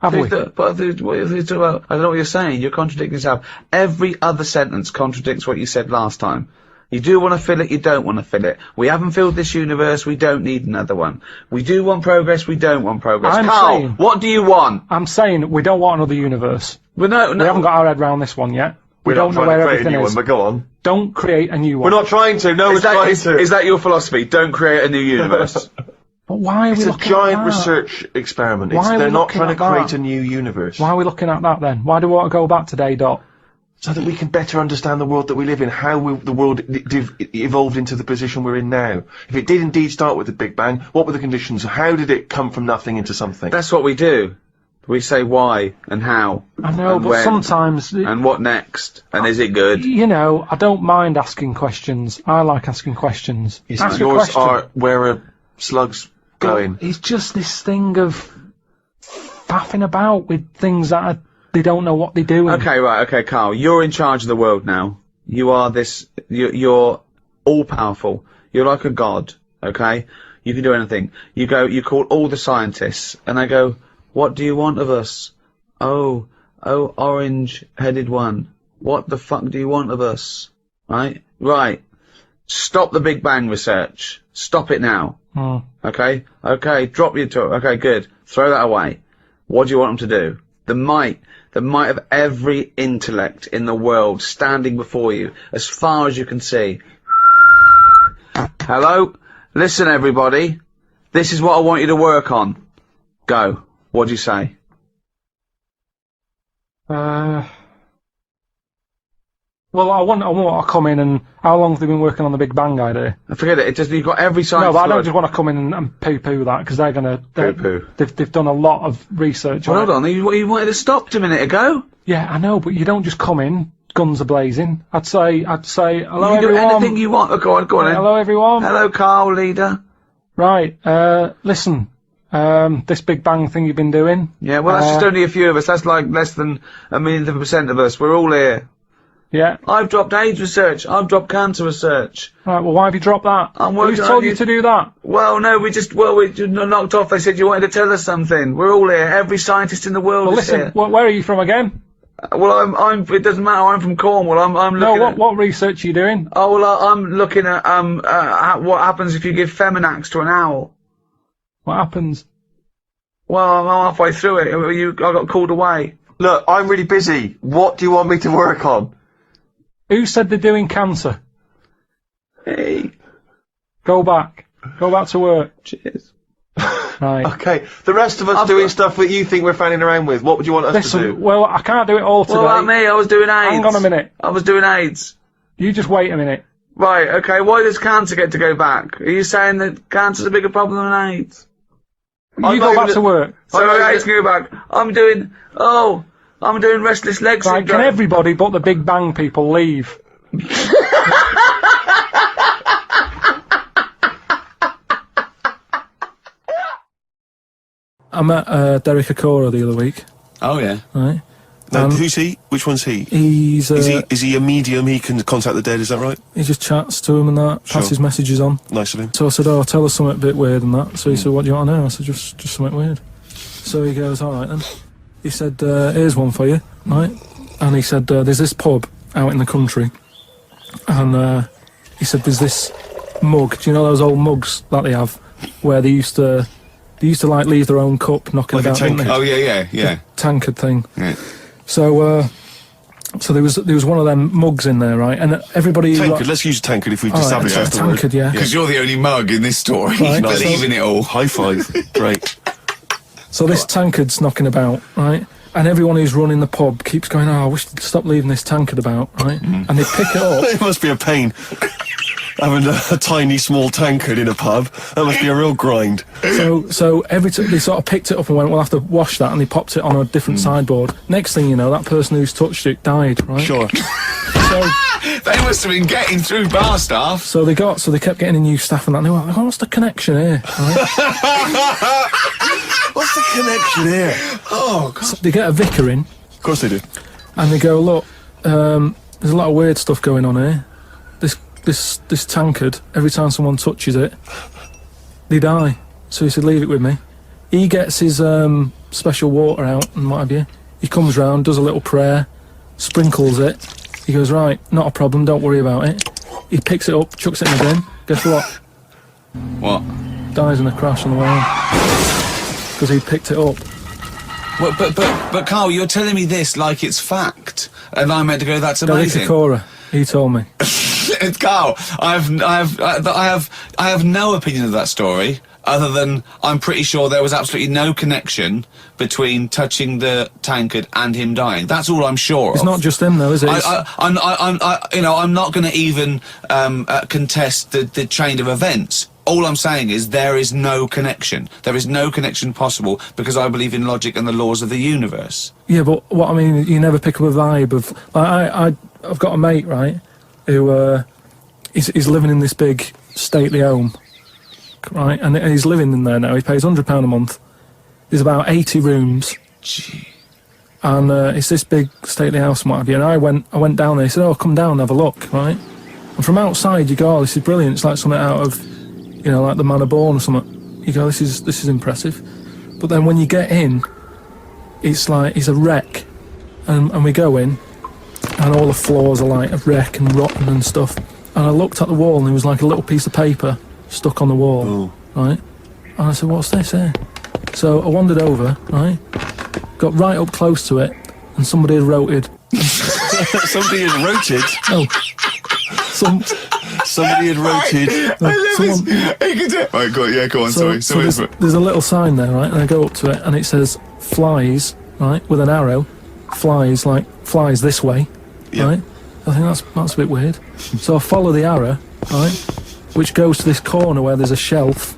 have we? But I don't know what you're saying. You're contradicting yourself. Every other sentence contradicts what you said last time. You do want to fill it, you don't want to fill it. We haven't filled this universe, we don't need another one. We do want progress, we don't want progress. Carl, what do you want? I'm saying we don't want another universe. Well, no. We haven't got our head round this one yet. We don't know where everything is. But go on. Don't create a new one. We're not trying to. No one's trying to. Is that your philosophy? Don't create a new universe. But why are we It's a looking giant at that? research experiment. Why are They're we not looking trying at to create that? a new universe. Why are we looking at that then? Why do we want to go back to day dot? So that we can better understand the world that we live in, how the world evolved into the position we're in now. If it did indeed start with the Big Bang, what were the conditions? How did it come from nothing into something? That's what we do. We say why and how. I know, and but when, sometimes... And what next? And is it good? You know, I don't mind asking questions. I like asking questions. Ask a Yours question. are, where are slugs going? It's just this thing of faffing about with things that they don't know what they're doing. Okay, right, okay, Carl, you're in charge of the world now. You are you're all-powerful. You're like a god, okay? You can do anything. You call all the scientists, and they go, what do you want of us? Oh, orange-headed one. What the fuck do you want of us? Right? Right. Stop the Big Bang research. Stop it now. Okay? Okay, drop your talk. Okay, good. Throw that away. What do you want them to do? The might of every intellect in the world standing before you, as far as you can see. Hello? Listen, everybody. This is what I want you to work on. Go. What do you say? Well, I want to come in and... How long have they been working on the Big Bang idea? Forget it. You've got every science... No, but I don't just want to come in and poo-poo that, because they're going to... Poo-poo. They've done a lot of research Well, on hold on. You wanted to stop a minute ago? Yeah, I know, but you don't just come in, guns a-blazing. I'd say, hello, you can do everyone. anything you want. Go on then. Hello, everyone. Hello, Carl, leader. Right, listen, this Big Bang thing you've been doing... Yeah, well, that's just only a few of us. That's like less than 1,000,000% of us. We're all here. Yeah. I've dropped AIDS research. I've dropped cancer research. Right, well, why have you dropped that? Who's told you to do that? Well, no, we knocked off. They said you wanted to tell us something. We're all here. Every scientist in the world Well, is listen, here. where are you from again? Well, it doesn't matter. I'm from Cornwall. I'm looking at... what research are you doing? Oh, well, I'm looking at, what happens if you give Feminax to an owl. What happens? Well, I'm halfway through it. I got called away. Look, I'm really busy. What do you want me to work on? Who said they're doing cancer? Hey. Go back. Go back to work. Cheers. Right. Okay, the rest of us doing stuff that you think we're fanning around with. What would you want us to do? Well, I can't do it all today. What about me? I was doing AIDS. Hang on a minute. I was doing AIDS. You just wait a minute. Right, okay, why does cancer get to go back? Are you saying that cancer's a bigger problem than AIDS? You go back to work. So AIDS can go back. I'm doing restless leg syndrome. Right, can everybody but the Big Bang people leave? I met Derek Okoro the other week. Oh yeah. Right. Now, who's he? Which one's he? He's is he a medium? He can contact the dead. Is that right? He just chats to him and that, passes messages on. Nice of him. So I said, "Oh, tell us something a bit weird and that." So he said, "What do you want to know?" I said, "Just something weird." So he goes, "All right then." He said, "Here's one for you, right?" And he said, "There's this pub out in the country, and he said there's this mug. Do you know those old mugs that they have, where they used to like leave their own cup knocking Like about, a tankard. didn't they? Oh yeah. The tankard thing. Yeah. So there was one of them mugs in there, right? And everybody... Tankard, let's use a tankard if we've established that's the tankard, word. yeah. Because you're the only mug in this story. Right, Not so- leaving it all. High five. Great. So this tankard's knocking about, right? And everyone who's running the pub keeps going, "Oh, I wish they'd stop leaving this tankard about," right? And they pick it up. It must be a pain. Having a tiny, small tankard in a pub. That must be a real grind. So every time they sort of picked it up and went, "We'll have to wash that," and they popped it on a different sideboard. Next thing you know, that person who's touched it died, right? Sure. So they must have been getting through bar staff. So they kept getting a new staff and that. And they were like, "What's the connection here?" Right? What's the connection here? Oh, God. So they get a vicar in. Of course they do. And they go, "Look, there's a lot of weird stuff going on here. This tankard, every time someone touches it, they die." So he said, "Leave it with me." He gets his special water out and what have you. He comes round, does a little prayer, sprinkles it. He goes, "Right, not a problem, don't worry about it." He picks it up, chucks it in the bin. Guess what? What? Dies in a crash on the way home. Because he picked it up. Well, but Carl, you're telling me this like it's fact, and I'm meant to go, "That's amazing." Derek Okoro, he told me. Carl, I have no opinion of that story. other than I'm pretty sure there was absolutely no connection between touching the tankard and him dying. That's all I'm sure of. It's not just him though, is it? I'm not going to even contest the chain of events. All I'm saying is there is no connection. There is no connection possible because I believe in logic and the laws of the universe. Yeah, but what I mean, you never pick up a vibe of. I've got a mate, right, who he's living in this big stately home, right, and he's living in there now. He pays £100 a month. There's about 80 rooms. Gee. And it's this big stately house and what have you. And I went down there. He said, "Oh, come down and have a look," right? And from outside, you go, "Oh, this is brilliant. It's like something out of, you know, like the Man of Born or something." You go, "This is impressive." But then when you get in, it's like it's a wreck, and we go in, and all the floors are like a wreck and rotten and stuff. And I looked at the wall, and there was like a little piece of paper stuck on the wall, right? And I said, "What's this here?" So I wandered over, right? Got right up close to it, and somebody had wrote. Somebody had wrote? Oh. Somebody had wrote. Right, go on, so there's a little sign there, right? And I go up to it, and it says "flies," right, with an arrow. Flies, like flies this way, right? I think that's a bit weird. So I follow the arrow, right, which goes to this corner where there's a shelf,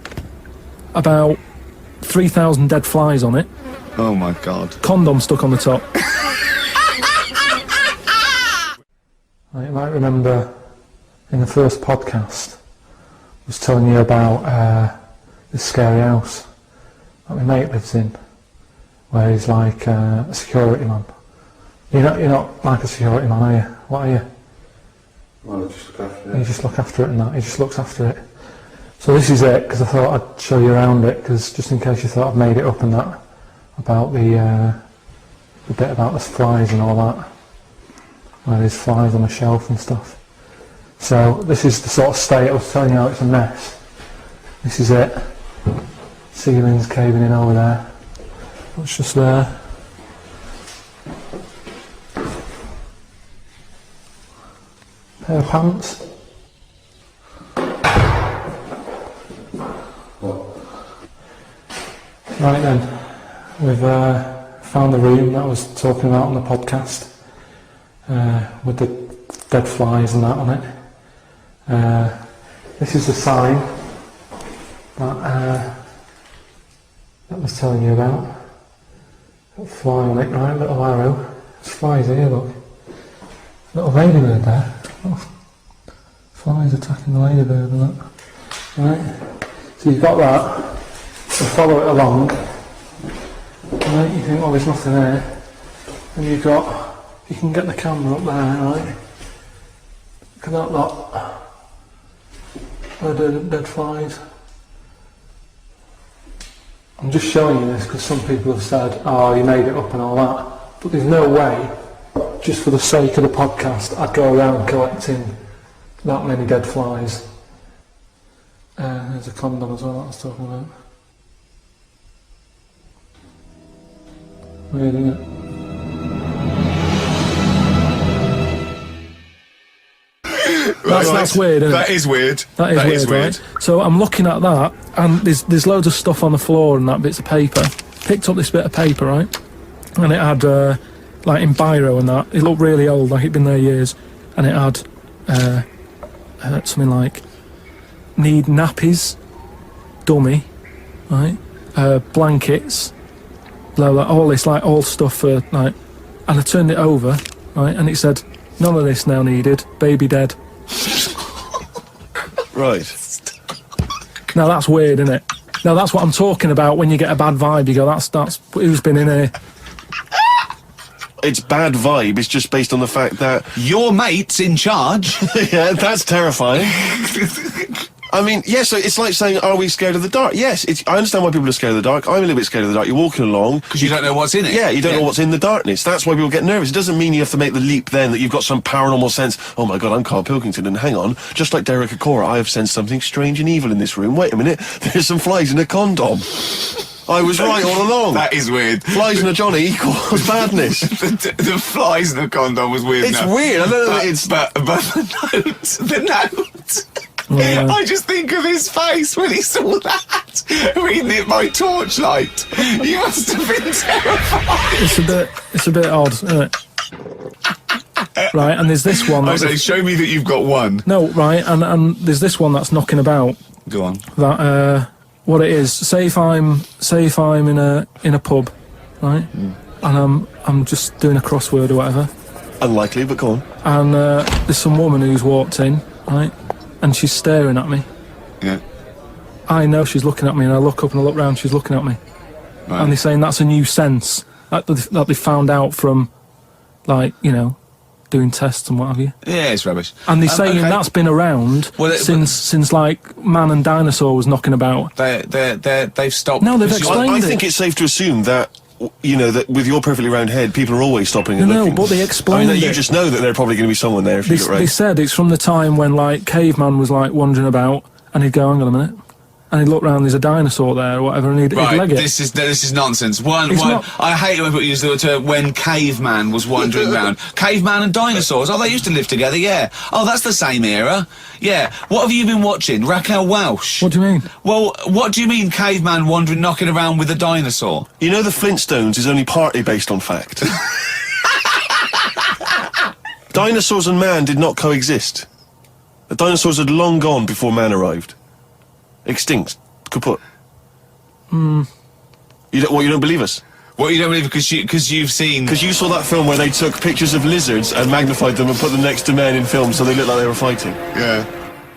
about 3,000 dead flies on it. Oh my God. Condom stuck on the top. You might remember in the first podcast I was telling you about this scary house that my mate lives in, where he's like a security man. You're not like a security man, are you? What are you? Well, I just look after it. You just look after it and that. He just looks after it. So this is it, because I thought I'd show you around it, because just in case you thought I'd made it up and that, about the bit about the flies and all that, where there's flies on the shelf and stuff. So this is the sort of state. I was telling you how it's a mess. This is it. Ceiling's caving in over there. It's just there. Pair of pants. Right then, we've found the room that I was talking about on the podcast, with the dead flies and that on it. This is the sign that I was telling you about. Got a fly on it, right, little arrow. There's flies here, look. Little ladybird there. Oh, flies attacking the ladybird and that. Right, so you've got that. So follow it along, right, you think, well, there's nothing there, and you can get the camera up there, right, look at that lot, dead flies. I'm just showing you this because some people have said, "Oh, you made it up and all that," but there's no way, just for the sake of the podcast, I'd go around collecting that many dead flies. There's a condom as well that I was talking about. Weird, isn't it? That's weird, isn't it? That is weird. That is weird, right? So I'm looking at that, and there's loads of stuff on the floor and that, bits of paper. Picked up this bit of paper, right? And it had, like in biro and that, it looked really old, like it'd been there years. And it had something like, "Need nappies, dummy," right? Blankets, blah, blah, all this, like, all stuff for, like, and I turned it over, right, and it said, "None of this now needed, baby dead." Right. Now that's weird, isn't it? Now that's what I'm talking about when you get a bad vibe, you go, that's who's been in here. It's bad vibe, it's just based on the fact that your mate's in charge. Yeah, that's terrifying. I mean, yeah, so it's like saying, are we scared of the dark? Yes, I understand why people are scared of the dark. I'm a little bit scared of the dark. You're walking along. Because you don't know what's in it. Yeah, you don't know what's in the darkness. That's why people get nervous. It doesn't mean you have to make the leap then that you've got some paranormal sense. Oh my God, I'm Carl Pilkington, and hang on. Just like Derek Acora, I have sensed something strange and evil in this room. Wait a minute, there's some flies in a condom. I was right all along. That is weird. Flies in a Johnny equals badness. the flies in a condom was weird. It's weird. I don't know. But the note. Yeah. I just think of his face when he saw that. reading it by torchlight. You must have been terrified. It's a bit odd, isn't it? Right, and there's this one. I say, show me that you've got one. No, right, and there's this one that's knocking about. Go on. That what it is. Say if I'm in a pub, right, and I'm just doing a crossword or whatever. Unlikely, but go on. And there's some woman who's walked in, right, and she's staring at me. Yeah. I know she's looking at me, and I look up and I look round. She's looking at me, right. And they're saying that's a new sense that they found out from, like, you know, doing tests and what have you. Yeah, it's rubbish. And they're saying okay. that's been around since like man and dinosaur was knocking about. They've stopped. No, they've explained I think it's safe to assume that, you know, that with your perfectly round head, people are always stopping and looking. No, but they explained you just know that there's probably going to be someone there if you look right. They said it's from the time when, like, caveman was, like, wandering about, and he'd go, hang on a minute, and he'd look round, there's a dinosaur there, or whatever, and he'd leg it. This is nonsense. I hate it when people use the term when caveman was wandering round. Caveman and dinosaurs, oh, they used to live together, yeah. Oh, that's the same era. Yeah. What have you been watching? Raquel Welch? What do you mean? Well, what do you mean caveman wandering, knocking around with a dinosaur? You know the Flintstones is only partly based on fact. Dinosaurs and man did not coexist. The dinosaurs had long gone before man arrived. Extinct. Kaput. You don't believe us? What, you don't believe because you've seen... Because you saw that film where they took pictures of lizards and magnified them and put them next to men in film so they looked like they were fighting. Yeah.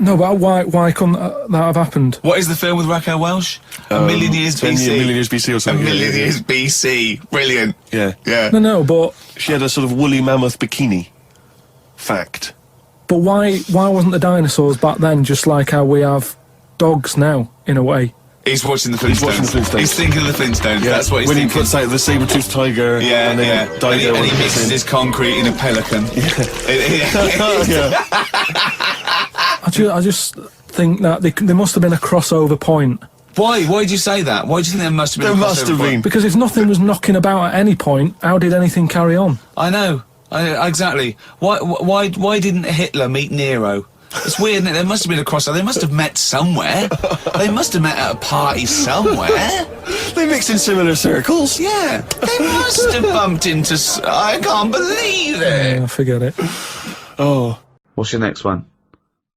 No, but why couldn't that have happened? What is the film with Raquel Welch? A Million Years BC. A Million Years BC or something. A Million Years BC. Brilliant. Yeah. Yeah. No, but... She had a sort of woolly mammoth bikini. Fact. But why wasn't the dinosaurs back then just like how we have dogs now, in a way? He's watching the Flintstones. He's thinking of the Flintstones. Yeah. That's what he's when thinking. When he puts out the saber-toothed tiger, and then and he mixes his concrete in a pelican. I just think that there must have been a crossover point. Why? Why did you say that? Why do you think there must have been a crossover point? Because if nothing was knocking about at any point, how did anything carry on? I know. Exactly. Why didn't Hitler meet Nero? It's weird, isn't it? There must have been a crossover. They must have met somewhere. They must have met at a party somewhere. They mixed in similar circles. Yeah. They must have bumped into... I can't believe it. Yeah, forget it. Oh. What's your next one?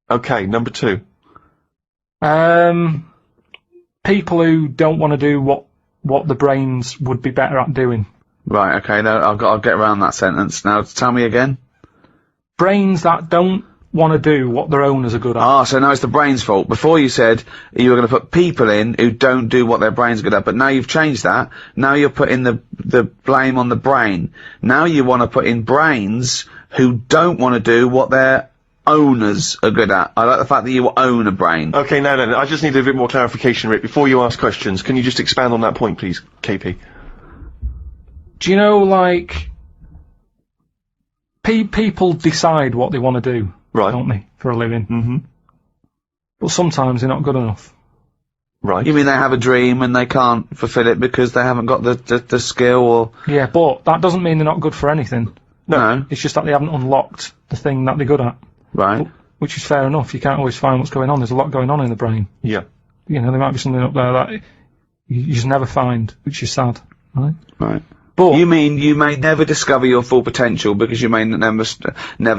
Okay, number 2. People who don't want to do what the brains would be better at doing. Right, okay, no, I'll get around that sentence. Now, tell me again. Brains that don't want to do what their owners are good at. Ah, so now it's the brain's fault. Before you said you were going to put people in who don't do what their brain's good at, but now you've changed that. Now you're putting the blame on the brain. Now you want to put in brains who don't want to do what their owners are good at. I like the fact that you own a brain. Okay, no, I just need a bit more clarification, Rick. Before you ask questions, can you just expand on that point, please, KP? Do you know, like, people decide what they want to do, right? Don't they, for a living? Mm-hmm. But sometimes they're not good enough. Right. You mean they have a dream and they can't fulfill it because they haven't got the skill or... Yeah, but that doesn't mean they're not good for anything. No. It's just that they haven't unlocked the thing that they're good at. Right. Which is fair enough. You can't always find what's going on. There's a lot going on in the brain. Yeah. You know, there might be something up there that you just never find, which is sad. Right? Right. But you mean you may never discover your full potential because you may never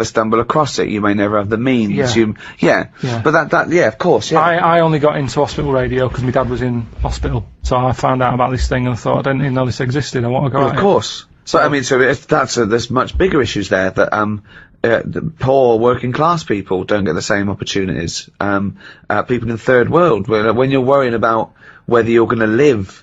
stumble across it. You may never have the means. Yeah. Yeah. But that of course. Yeah. I only got into hospital radio because my dad was in hospital, so I found out about this thing and I thought I didn't even know this existed. I want to go. Well, of course. So I mean, there's much bigger issues there that the poor working class people don't get the same opportunities. People in the third world, when you're worrying about whether you're going to live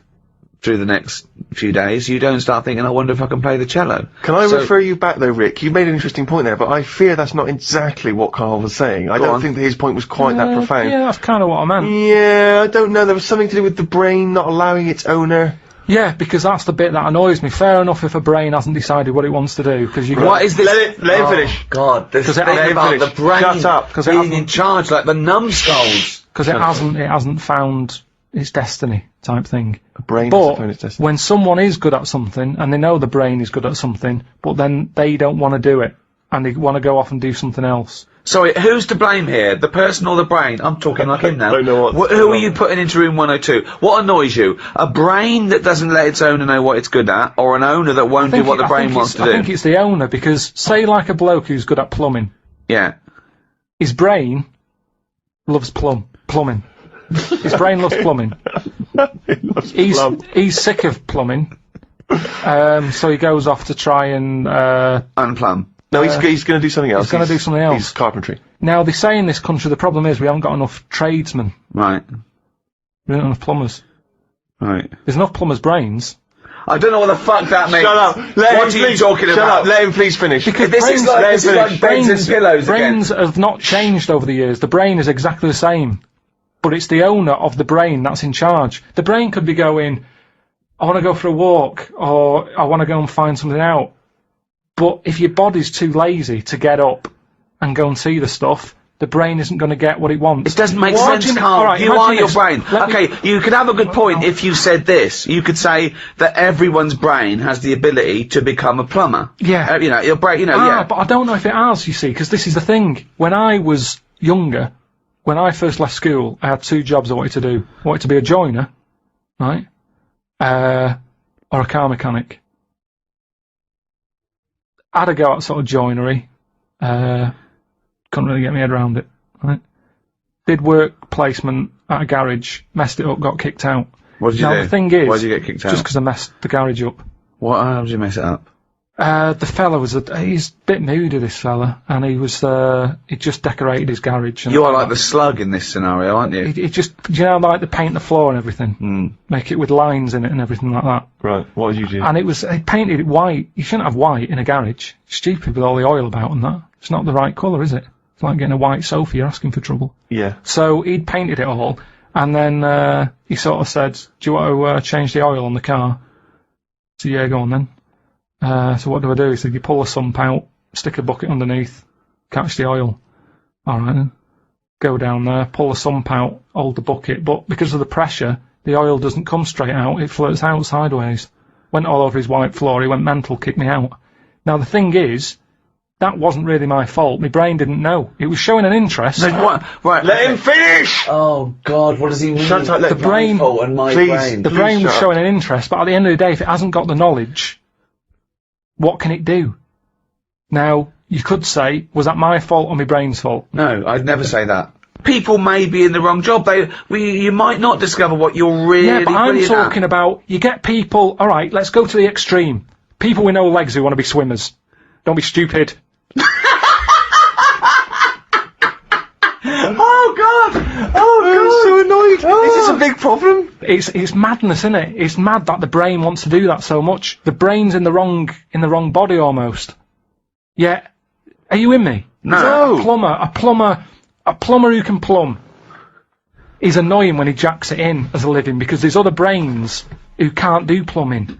through the next few days, you don't start thinking, I wonder if I can play the cello. Can I refer you back though, Rick? You made an interesting point there, but I fear that's not exactly what KARL was saying. I don't think that his point was quite that profound. Yeah, that's kind of what I meant. Yeah, I don't know. There was something to do with the brain not allowing its owner. Yeah, because that's the bit that annoys me. Fair enough if a brain hasn't decided what it wants to do, because you. What is this? Let him finish. God, this thing about the brain Shut up, because being in charge like the numbskulls. Because it hasn't found its destiny type thing. A brain but found its destiny. When someone is good at something and they know the brain is good at something, but then they don't want to do it and they want to go off and do something else, Sorry, who's to blame here? The person or the brain? I'm talking like him now. I don't know Who are you putting into room 102? What annoys you? A brain that doesn't let its owner know what it's good at, or an owner that won't do what the brain wants to do? I think it's the owner, because, say like a bloke who's good at plumbing. Yeah. His brain loves plumbing. His brain loves plumbing. He's sick of plumbing. So he goes off to try and, unplumb. No, he's going to do something else. He's going to do something else. He's carpentry. Now, they say in this country the problem is we haven't got enough tradesmen. Right. We don't have enough plumbers. Right. There's enough plumbers' brains. I don't know what the fuck that means. Shut up. What are you talking about? Shut up. Let him please finish. Because this is like beds and pillows brains have not changed over the years. The brain is exactly the same. But it's the owner of the brain that's in charge. The brain could be going, I want to go for a walk, or I want to go and find something out. But if your body's too lazy to get up and go and see the stuff, the brain isn't going to get what it wants. It doesn't make sense, Carl. Right, you are your brain. Okay, you could have a good point if you said this. You could say that everyone's brain has the ability to become a plumber. Yeah. You know, your brain, you know, yeah. But I don't know if it has, you see, because this is the thing. When I was younger, when I first left school, I had 2 jobs I wanted to do. I wanted to be a joiner, right? Or a car mechanic. I had a go at sort of joinery. Couldn't really get my head around it, right? Did work placement at a garage, messed it up, got kicked out. What did you do? Now the thing is, why did you get kicked out? Just because I messed the garage up. How did you mess it up? The fella was he's a bit moody, this fella, and he just decorated his garage. And you are like the slug in this scenario, aren't you? He just, you know, like the paint the floor and everything, make it with lines in it and everything like that. Right. What did you do? And he painted it white. You shouldn't have white in a garage. Stupid with all the oil about and that. It's not the right colour, is it? It's like getting a white sofa. You're asking for trouble. Yeah. So he'd painted it all, and then he sort of said, "Do you want to change the oil on the car?" So yeah, go on then. So what do I do? He said, you pull a sump out, stick a bucket underneath, catch the oil. Alright then. Go down there, pull the sump out, hold the bucket, but because of the pressure, the oil doesn't come straight out, it floats out sideways. Went all over his white floor, he went mental, kicked me out. Now the thing is, that wasn't really my fault, my brain didn't know. It was showing an interest. Right, let him finish! Oh God, what does he mean? Shut up, the brain, the brain was showing an interest, but at the end of the day, if it hasn't got the knowledge, what can it do? Now, you could say, was that my fault or my brain's fault? No, I'd never say that. People may be in the wrong job. You might not discover what you're really Yeah, but I'm brilliant talking about, you get people, alright, let's go to the extreme. People with no legs who want to be swimmers. Don't be stupid. Oh God! I'm so annoyed. Is this a big problem? It's madness, isn't it? It's mad that the brain wants to do that so much. The brain's in the wrong body almost. Yeah. Are you with me? No. A plumber who can plumb is annoying when he jacks it in as a living, because there's other brains who can't do plumbing.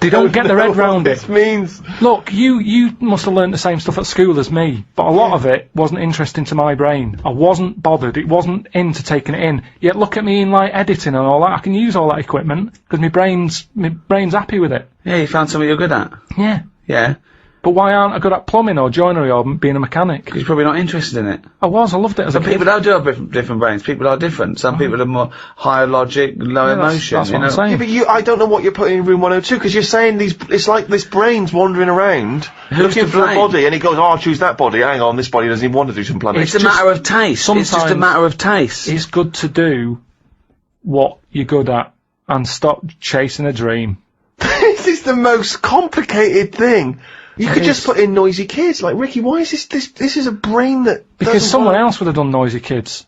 They don't get their head round it. This means. Look, you must have learned the same stuff at school as me, but a lot of it wasn't interesting to my brain. I wasn't bothered. It wasn't into taking it in. Yet look at me in like editing and all that. I can use all that equipment because my brain's happy with it. Yeah, you found something you're good at. Yeah. Yeah. But why aren't I good at plumbing or joinery or being a mechanic? Because you're probably not interested in it. I loved it as a kid. People do have different brains. People are different. Some people are more higher logic, low emotion. That's what I'm saying. Yeah, but I don't know what you're putting in room 102, because you're saying it's like this brain's wandering around, looking for a body, and he goes, oh, I'll choose that body. Hang on, this body doesn't even want to do some plumbing. It's a matter of taste. It's just a matter of taste. It's good to do what you're good at and stop chasing a dream. This is the most complicated thing. You could just put in noisy kids. Like, Ricky, why is this is a brain that Because someone else would have done noisy kids.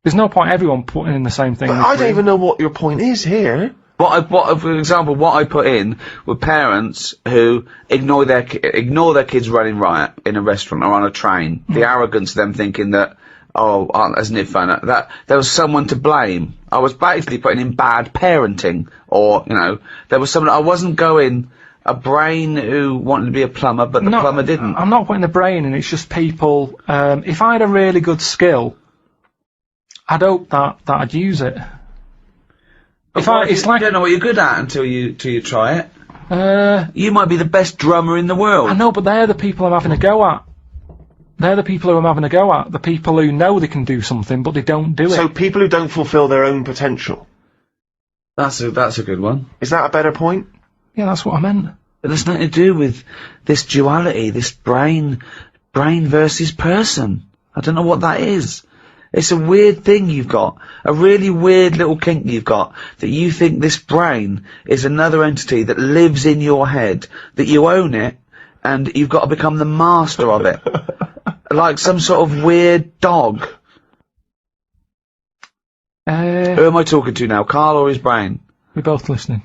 There's no point everyone putting in the same thing. But I don't even know what your point is here. For example, what I put in were parents who ignore their kids running riot in a restaurant or on a train. The arrogance of them thinking that, oh, isn't it fun? That there was someone to blame. I was basically putting in bad parenting, or, you know, there was someone, I wasn't going a brain who wanted to be a plumber, but the plumber didn't. I'm not putting the brain in, it's just people, if I had a really good skill, I'd hope that I'd use it. It's like, you don't know what you're good at until you try it. You might be the best drummer in the world. I know, but they're the people I'm having a go at. They're the people who I'm having a go at. The people who know they can do something, but they don't do it. So people who don't fulfil their own potential. That's a good one. Is that a better point? Yeah, that's what I meant. But there's nothing to do with this duality, this brain versus person. I don't know what that is. It's a weird thing you've got. A really weird little kink you've got, that you think this brain is another entity that lives in your head, that you own it, and you've got to become the master of it. Like some sort of weird dog. Who am I talking to now, Karl or his brain? We're both listening.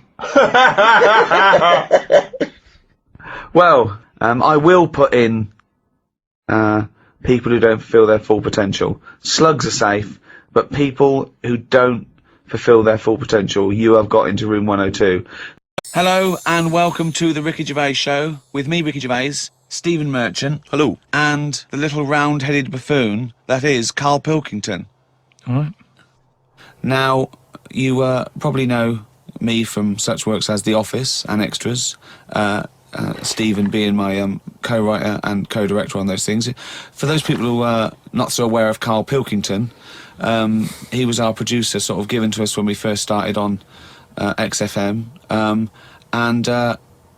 Well, I will put in people who don't fulfill their full potential. Slugs are safe, but people who don't fulfill their full potential, you have got into room 102. Hello and welcome to the Ricky Gervais Show with me, Ricky Gervais, Stephen Merchant. Hello. And the little round-headed buffoon that is Karl Pilkington. All right. Now, you probably know me from such works as The Office and Extras, Stephen being my co-writer and co-director on those things. For those people who are not so aware of Karl Pilkington, he was our producer, sort of given to us when we first started on XFM, and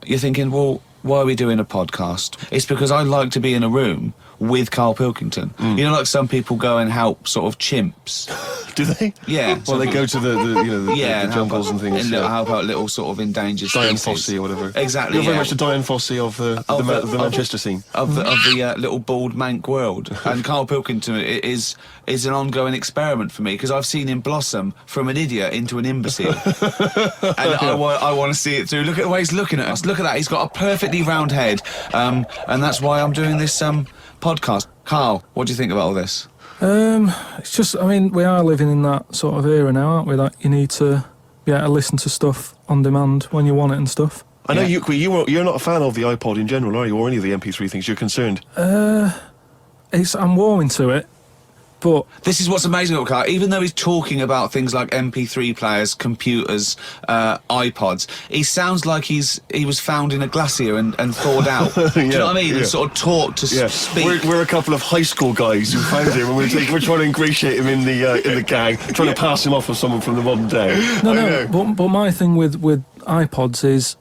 you're thinking, well, why are we doing a podcast? It's because I like to be in a room with Karl Pilkington. You know, like some people go and help sort of chimps. Do they? Yeah. Well, they go to the jungles and things. And help out little sort of endangered Diane species. Fossey or whatever. Exactly. You're very much the Diane Fossey of the Manchester scene. Of the little bald mank world. And Karl Pilkington is an ongoing experiment for me, because I've seen him blossom from an idiot into an imbecile. And I want to see it through. Look at the way he's looking at us. Look at that. He's got a perfectly round head. And that's why I'm doing this podcast. Karl, what do you think about all this? It's just, I mean, we are living in that sort of era now, aren't we? That you need to be able to listen to stuff on demand when you want it and stuff. I know you're not a fan of the iPod in general, are you? Or any of the MP3 things? You're concerned? I'm warming to it. But this is what's amazing about Karl. Even though he's talking about things like MP3 players, computers, iPods, he sounds like he was found in a glacier and thawed out. Do you know what I mean? And sort of taught to speak. We're a couple of high school guys who found him, and we're trying to ingratiate him in the gang, trying to pass him off as someone from the modern day. But my thing with iPods is,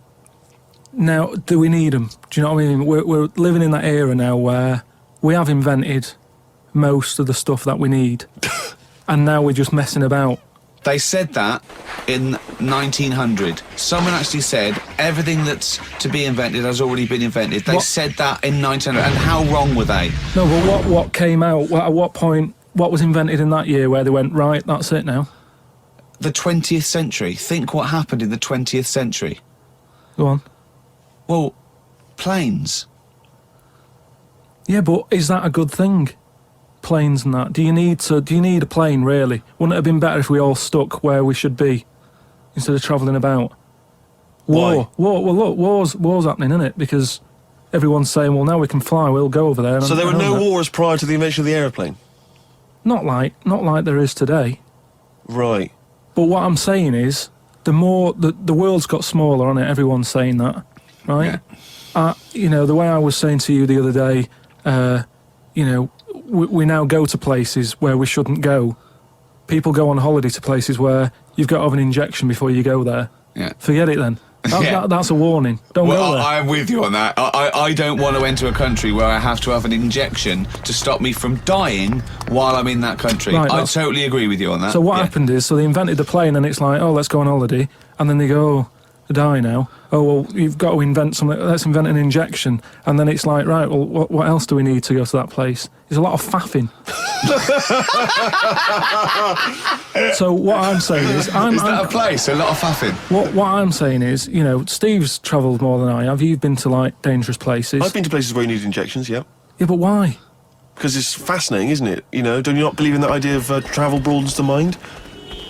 now, do we need them? Do you know what I mean? We're living in that era now where we have invented most of the stuff that we need, and now we're just messing about. They said that in 1900. Someone actually said everything that's to be invented has already been invented. They said that in 1900, and how wrong were they? No, but what came out, at what point, what was invented in that year where they went, right, that's it now? The 20th century. Think what happened in the 20th century. Go on. Well, planes. Yeah, but is that a good thing? Planes and that. Do you need a plane, really? Wouldn't it have been better if we all stuck where we should be instead of travelling about? War. Well, look, war's happening, isn't it? Because everyone's saying, well, now we can fly, we'll go over there. So there were no wars prior to the invention of the aeroplane? Not like there is today. Right. But what I'm saying is, the world's got smaller on it, everyone's saying that, right? Yeah. You know, the way I was saying to you the other day, you know, we now go to places where we shouldn't go. People go on holiday to places where you've got to have an injection before you go there. Yeah. Forget it then. That's a warning. Don't go there. I'm with you on that. I don't want to enter a country where I have to have an injection to stop me from dying while I'm in that country. Right, I totally agree with you on that. So what happened is, they invented the plane, and it's like, oh, let's go on holiday, and then they go, oh, to die now. Oh, well, you've got to invent something. Let's invent an injection. And then it's like, right, well, what else do we need to go to that place? There's a lot of faffing. So what I'm saying is... Is that a place? A lot of faffing? What I'm saying is, you know, Steve's travelled more than I have. You've been to, like, dangerous places. I've been to places where you need injections, yeah. Yeah, but why? Because it's fascinating, isn't it? You know, do you not believe in that idea of travel broadens the mind?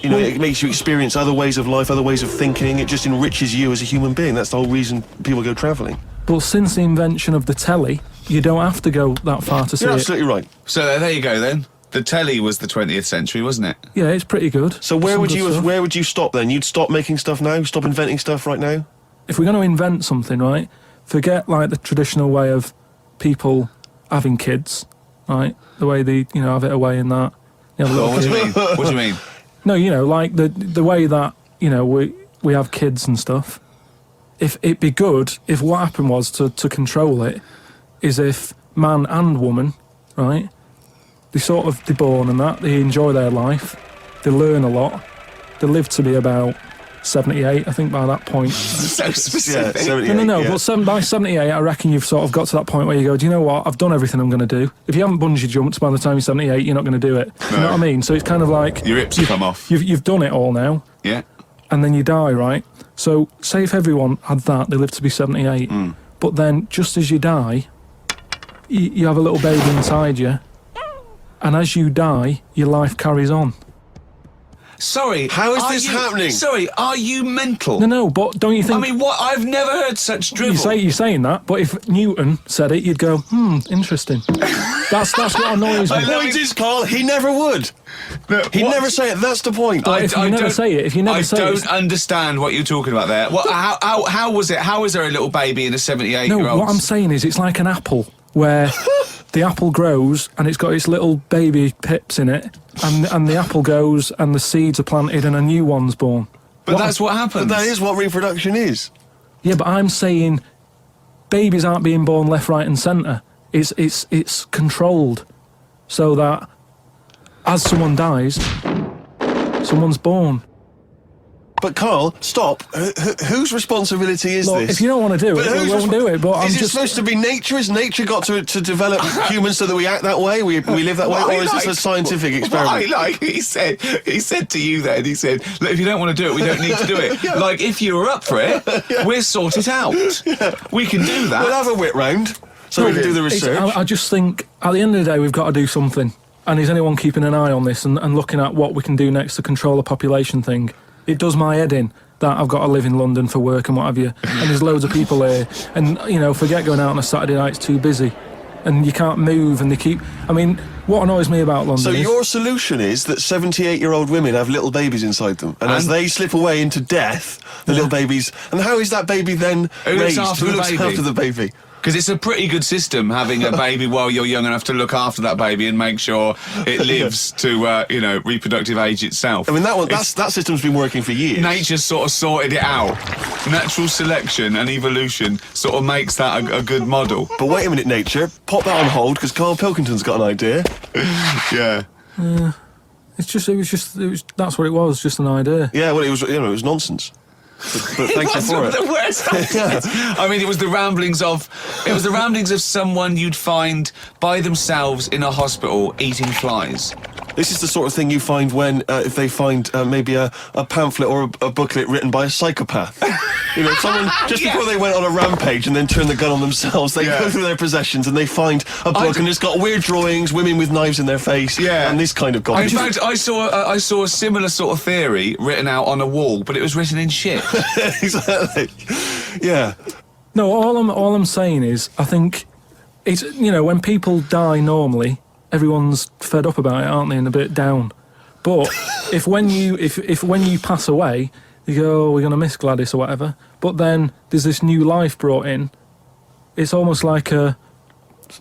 You know, it makes you experience other ways of life, other ways of thinking. It just enriches you as a human being. That's the whole reason people go travelling. But since the invention of the telly, you don't have to go that far to see it. You're absolutely right. So there you go then. The telly was the 20th century, wasn't it? Yeah, it's pretty good. So where would you stop then? You'd stop making stuff now? Stop inventing stuff right now? If we're going to invent something, right, forget like the traditional way of people having kids, right? The way they, you know, have it away and that. You have a little What do kid. you mean? What do you mean? No, you know, like the way that, you know, we have kids and stuff. If it'd be good if what happened was to control it is if man and woman, right? They're born and that, they enjoy their life, they learn a lot, they live to be about 78, I think, by that point. So specific. Yeah, 78, No, yeah. but by 78, I reckon you've sort of got to that point where you go, do you know what, I've done everything I'm going to do. If you haven't bungee jumped by the time you're 78, you're not going to do it. You know what I mean? So it's kind of like... Your hips come off. You've done it all now. Yeah. And then you die, right? So, say if everyone had that, they live to be 78, but then just as you die, you have a little baby inside you, and as you die, your life carries on. Sorry. How is are this you- happening? Sorry, are you mental? No, but don't you think... I mean, what? I've never heard such drivel. You're saying that, but if Newton said it, you'd go, interesting. That's what annoys me. The point is, Carl, he never would. He'd never say it, that's the point. But if you never say it, I don't understand what you're talking about there. What? How was it? How is there a little baby in a 78-year-old? No, what I'm saying is it's like an apple, where the apple grows and it's got its little baby pips in it, and the apple goes and the seeds are planted and a new one's born. But that's what happens. But that is what reproduction is. Yeah, but I'm saying babies aren't being born left, right and centre. It's controlled so that as someone dies, someone's born. But Carl, stop. Whose responsibility is Look, this? if you don't want to do it, we won't do it. But I'm is it just supposed to be nature? Has nature got to develop humans so that we act that way? We live that way, or is this a scientific experiment? He said to you then, he said, look, if you don't want to do it, we don't need to do it. Yeah. Like, if you were up for it, we'll sort it out. We can do that. We'll have a whip round so we can do the research. I just think, at the end of the day, we've got to do something. And is anyone keeping an eye on this and looking at what we can do next to control the population thing? It does my head in that I've got to live in London for work and what have you. And there's loads of people here. And, you know, forget going out on a Saturday night, it's too busy. And you can't move and they keep... I mean, what annoys me about London So is... your solution is that 78-year-old women have little babies inside them, and as they slip away into death, the little babies... And how is that baby then raised? Who looks after the baby? Because it's a pretty good system having a baby while you're young enough to look after that baby and make sure it lives to, you know, reproductive age itself. I mean, that system's been working for years. Nature's sort of sorted it out. Natural selection and evolution sort of makes that a good model. But wait a minute, nature. Pop that on hold, because Carl Pilkington's got an idea. Yeah. That's what it was, just an idea. Yeah, well, it was nonsense. But thank you for it. The worst nonsense. I mean, it was the ramblings of someone you'd find by themselves in a hospital eating flies. This is the sort of thing you find when, if they find maybe a pamphlet or a booklet written by a psychopath. You know, someone, just before they went on a rampage and then turned the gun on themselves, they go through their possessions and they find a book and it's got weird drawings, women with knives in their face, and this kind of garbage. In fact, I saw a similar sort of theory written out on a wall, but it was written in shit. Exactly. Yeah. No, all I'm saying is, I think it's, you know, when people die normally, everyone's fed up about it, aren't they, and a bit down. But if when you pass away, you go, oh, we're gonna miss Gladys or whatever. But then there's this new life brought in. It's almost like a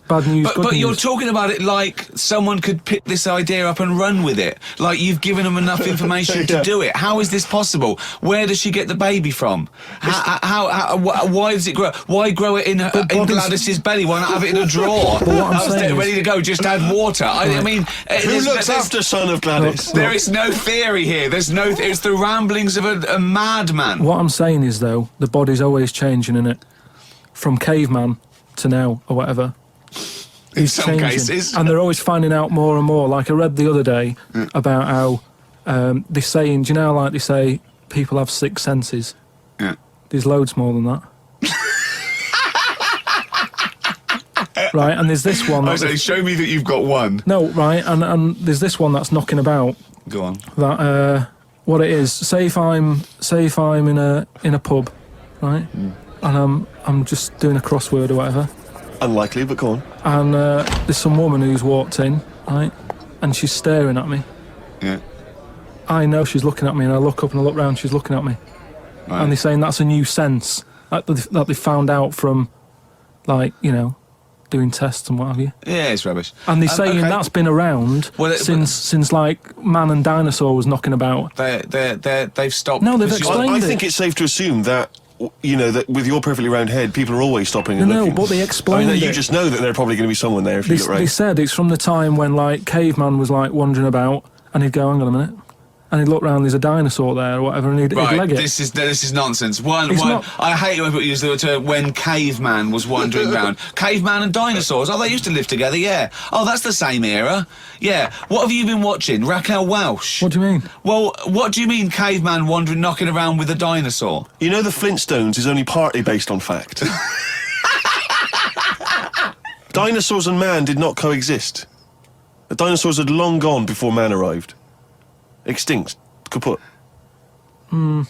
bad news, good But news. you're talking about it like someone could pick this idea up and run with it. Like you've given them enough information to do it. How is this possible? Where does she get the baby from? Why does it grow? Why grow it in Gladys's belly? Why not have it in a drawer? But what I'm saying ready to go, just add water. I mean... Who looks after son of Gladys? There is no theory here. There's no... It's the ramblings of a madman. What I'm saying is, though, the body's always changing, innit? From caveman to now, or whatever. In some cases. And they're always finding out more and more. Like I read the other day about how they're saying, do you know how, like they say people have 6 senses? Yeah. There's loads more than that. Right, and there's this one... I say, show me that you've got one. No, right, and there's this one that's knocking about. Go on. That, what it is, say if I'm in a pub, right, and I'm just doing a crossword or whatever. Unlikely, but go on. And there's some woman who's walked in, right, and she's staring at me. Yeah. I know she's looking at me, and I look up and I look round, she's looking at me. Right. And they're saying that's a new sense that they found out from, like, you know, doing tests and what have you. Yeah, it's rubbish. And they're saying okay. that's been around since like man and dinosaur was knocking about. They've stopped. No, they've because explained I it. think it's safe to assume that, you know, that with your perfectly round head, people are always stopping and looking. No, but they explained I mean, it. you just know that there's probably going to be someone there if you look right. They said it's from the time when, like, caveman was, like, wandering about, and he'd go, hang on a minute, and he'd look round, there's a dinosaur there, or whatever, and he'd leg it. This is nonsense. I hate when people use the term when caveman was wandering around. Caveman and dinosaurs, oh, they used to live together, yeah. Oh, that's the same era. Yeah. What have you been watching? Raquel Welch? What do you mean? Well, what do you mean caveman wandering, knocking around with a dinosaur? You know the Flintstones is only partly based on fact. Dinosaurs and man did not coexist. The dinosaurs had long gone before man arrived. Extinct. Kaput. You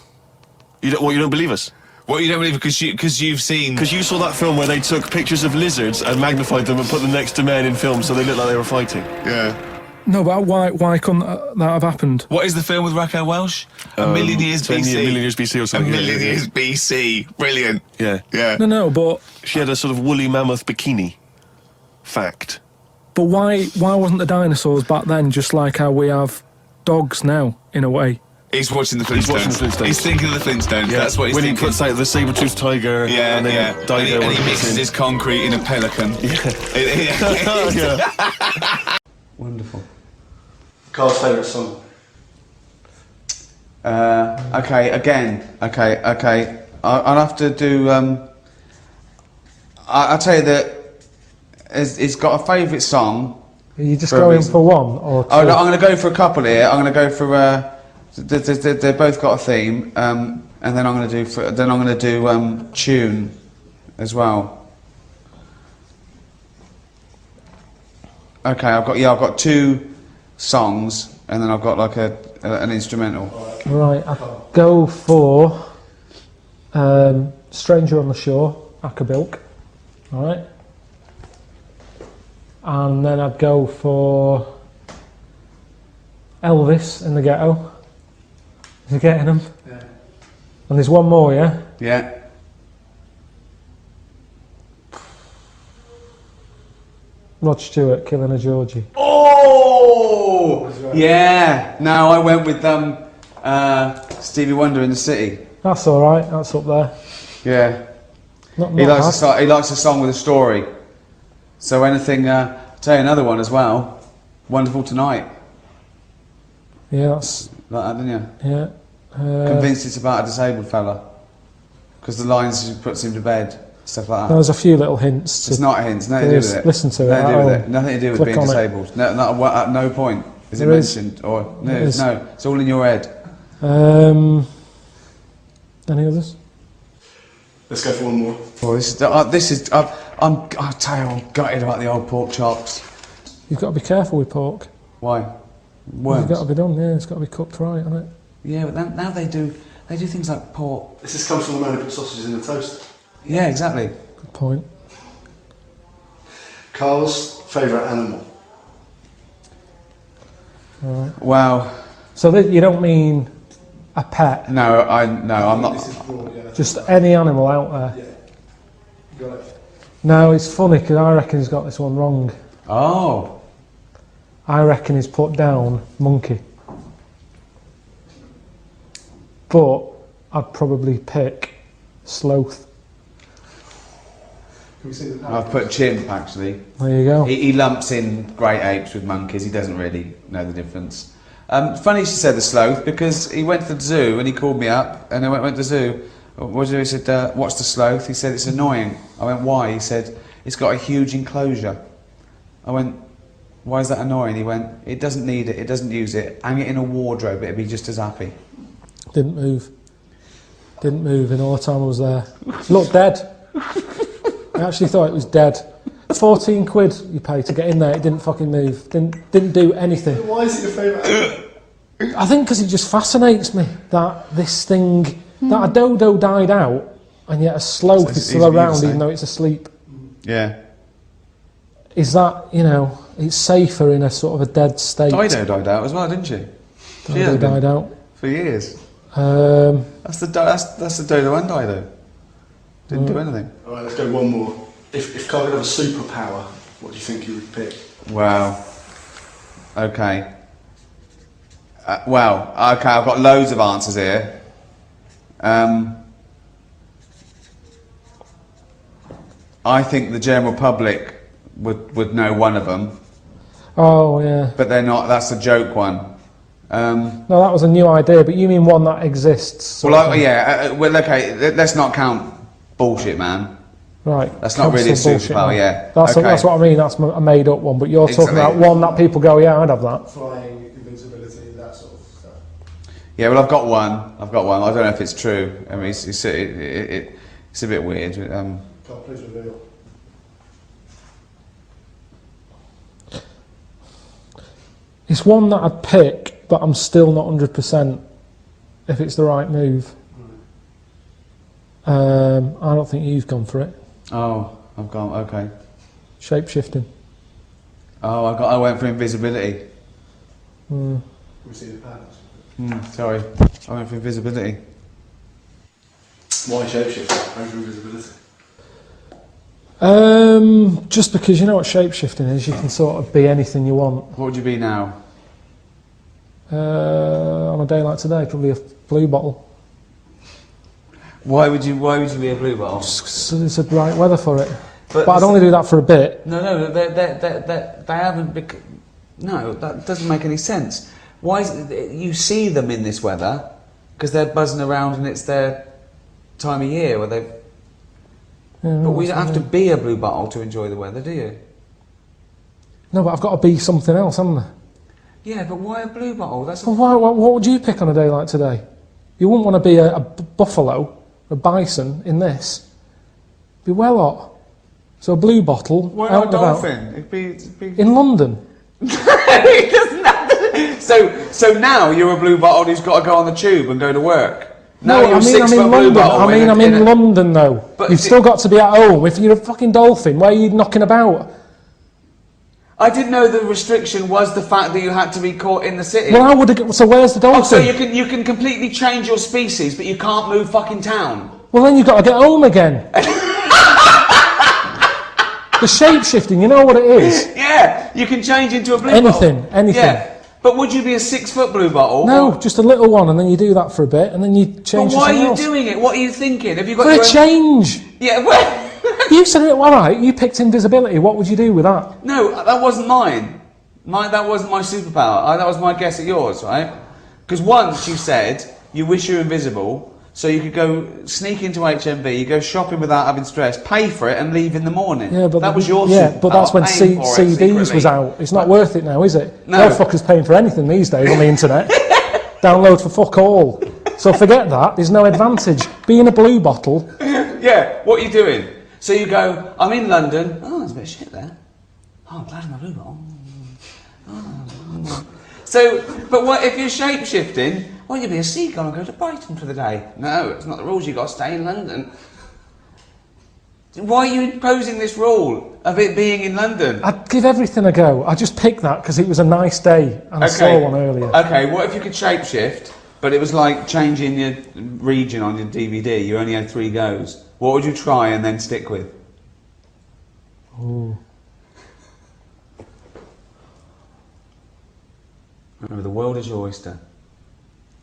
don't believe us? What, you don't believe because you've seen... Because you saw that film where they took pictures of lizards and magnified them and put them next to men in films so they looked like they were fighting. Yeah. No, but why couldn't that have happened? What is the film with Raquel Welch? A Million Years BC. A Million Years BC or something. A Million Years BC. Brilliant. Yeah. Yeah. No, but... She had a sort of woolly mammoth bikini. Fact. But why wasn't the dinosaurs back then just like how we have dogs now, in a way? He's watching the Flintstones. He's thinking of the Flintstones. Yeah. That's what he's thinking. When he puts out the saber-toothed tiger. Yeah, and then Dido and he mixes his concrete in a pelican. Yeah. Wonderful. Carl's favourite song? Okay. I'll have to do. I'll tell you that he's got a favourite song. Are you just going for one or two? Oh, no, I'm going to go for a couple here. I'm going to go for. They've both got a theme, and then I'm going to do tune as well. Okay, I've got two songs, and then I've got like an instrumental. Right, I'll go for Stranger on the Shore, Acapulco. Alright. And then I'd go for Elvis in the Ghetto. Is he getting them? Yeah. And there's one more, yeah? Yeah. Rod Stewart, Killing a Georgie. Oh! Yeah. No, I went with Stevie Wonder in the City. That's alright, that's up there. Yeah. Not He likes bad. a song with a story. So anything, I'll tell you another one as well. Wonderful Tonight. Yeah, that's... Like that, didn't you? Yeah. Convinced it's about a disabled fella. Because the lines she puts him to bed, stuff like that. There's a few little hints. It's not hints, nothing to do with it. Listen to it. Nothing to do with being disabled. No, at no point is it mentioned. Or no, it's all in your head. Any others? Let's go for one more. Well, I tell you, I'm gutted about the old pork chops. You've got to be careful with pork. Why? Worms. It's got to be done, yeah, it's got to be cooked right, hasn't it? Yeah, but now they do things like pork. This just comes from the man who put sausages in the toaster. Yeah, exactly. Good point. Carl's favourite animal? Alright. Wow. So you don't mean a pet? No, I'm not. This is broad, yeah. Just any animal out there? Yeah. You got it. No, it's funny because I reckon he's got this one wrong. Oh. I reckon he's put down monkey. But I'd probably pick sloth. Can we see the I've put chimp actually. There you go. He lumps in great apes with monkeys. He doesn't really know the difference. Funny you should say the sloth because he went to the zoo and he called me up and I went to the zoo. What did he do? He said, "What's the sloth?" He said, "It's annoying." I went, "Why?" He said, "It's got a huge enclosure." I went, "Why is that annoying?" He went, "It doesn't need it. It doesn't use it. Hang it in a wardrobe. It'd be just as happy." Didn't move. Didn't move in all the time I was there. Looked dead. I actually thought it was dead. 14 quid you pay to get in there. It didn't fucking move. Didn't do anything. Why is it your favourite animal? I think because it just fascinates me that this thing, that a dodo died out and yet a sloth is still around even though it's asleep. Yeah. Is that, it's safer in a sort of a dead state. Dido died out as well, didn't she? Dido died out. For years. That's the dodo and Dido. Didn't do anything. Alright, let's go one more. If Carl could have a superpower, what do you think he would pick? Well, okay. Okay, I've got loads of answers here. I think the general public would know one of them. Oh, yeah. But they're not, that's a joke one. No, that was a new idea, but you mean one that exists? Well, okay, let's not count bullshit, man. Right. That's not really a superpower, yeah. That's what I mean, that's a made up one, but you're talking about one that people go, yeah, I'd have that. Flying, invincibility, that sort of stuff. Yeah, well, I've got one. I don't know if it's true. I mean, it's a bit weird. Carl, please reveal. It's one that I'd pick, but I'm still not 100% if it's the right move. I don't think you've gone for it. Oh, I've gone, okay. Shape-shifting. Oh, I went for invisibility. We see the patterns. Sorry, I went for invisibility. Why shapeshifting over invisibility? Just because you know what shape-shifting is, you can sort of be anything you want. What would you be now? On a day like today, probably a blue bottle. Why would you be a blue bottle? So it's the right weather for it. But I'd only do that for a bit. No, they haven't. No, that doesn't make any sense. Why is it, you see them in this weather because they're buzzing around and it's their time of year where they've. Yeah, but we don't have to be a blue bottle to enjoy the weather, do you? No, but I've got to be something else, haven't I? Yeah, but why a blue bottle? That's. Well, what would you pick on a day like today? You wouldn't want to be a buffalo, a bison in this. Be well hot. So a blue bottle. Why out not a and about. dolphin? It'd be... In London. It doesn't have to... So now you're a blue bottle who's got to go on the tube and go to work. Now No, you're I mean I'm in London. I'm in London though. But You've still got to be at home. If you're a fucking dolphin, where are you knocking about? I didn't know the restriction was the fact that you had to be caught in the city. Well, I would. So where's the dolphin? Oh, so you can completely change your species, but you can't move fucking town. Well, then you've got to get home again. The shape-shifting, you know what it is? Yeah, you can change into a blue bottle. Anything. Yeah. But would you be a 6-foot blue bottle? No, just a little one, and then you do that for a bit, and then you change. But why are you else. doing it? What are you thinking? Have you got For a change? Yeah, well... You said it all right. You picked invisibility. What would you do with that? No, that wasn't mine. That wasn't my superpower. That was my guess at yours, right? Because once you said you wish you were invisible, so you could go sneak into HMV, you go shopping without having stress, pay for it, and leave in the morning. Yeah, but that was your yeah, superpower. but that's when paying for it CDs secretly. was out. It's not worth it now, is it? No. No fucker's paying for anything these days on the internet. Download for fuck all. So forget that. There's no advantage. Being a blue bottle. Yeah, what are you doing? So you go, I'm in London. Oh, there's a bit of shit there. Oh, I'm glad I'm a blue bottle. So, but what if you're shape-shifting? Well, you'd be a seagull and go to Brighton for the day. No, it's not the rules. You've got to stay in London. Why are you imposing this rule of it being in London? I'd give everything a go. I just picked that because it was a nice day and I saw one earlier. Okay, what if you could shape-shift, but it was like changing your region on your DVD? You only had 3 goes. What would you try and then stick with? Ooh. Remember, the world is your oyster.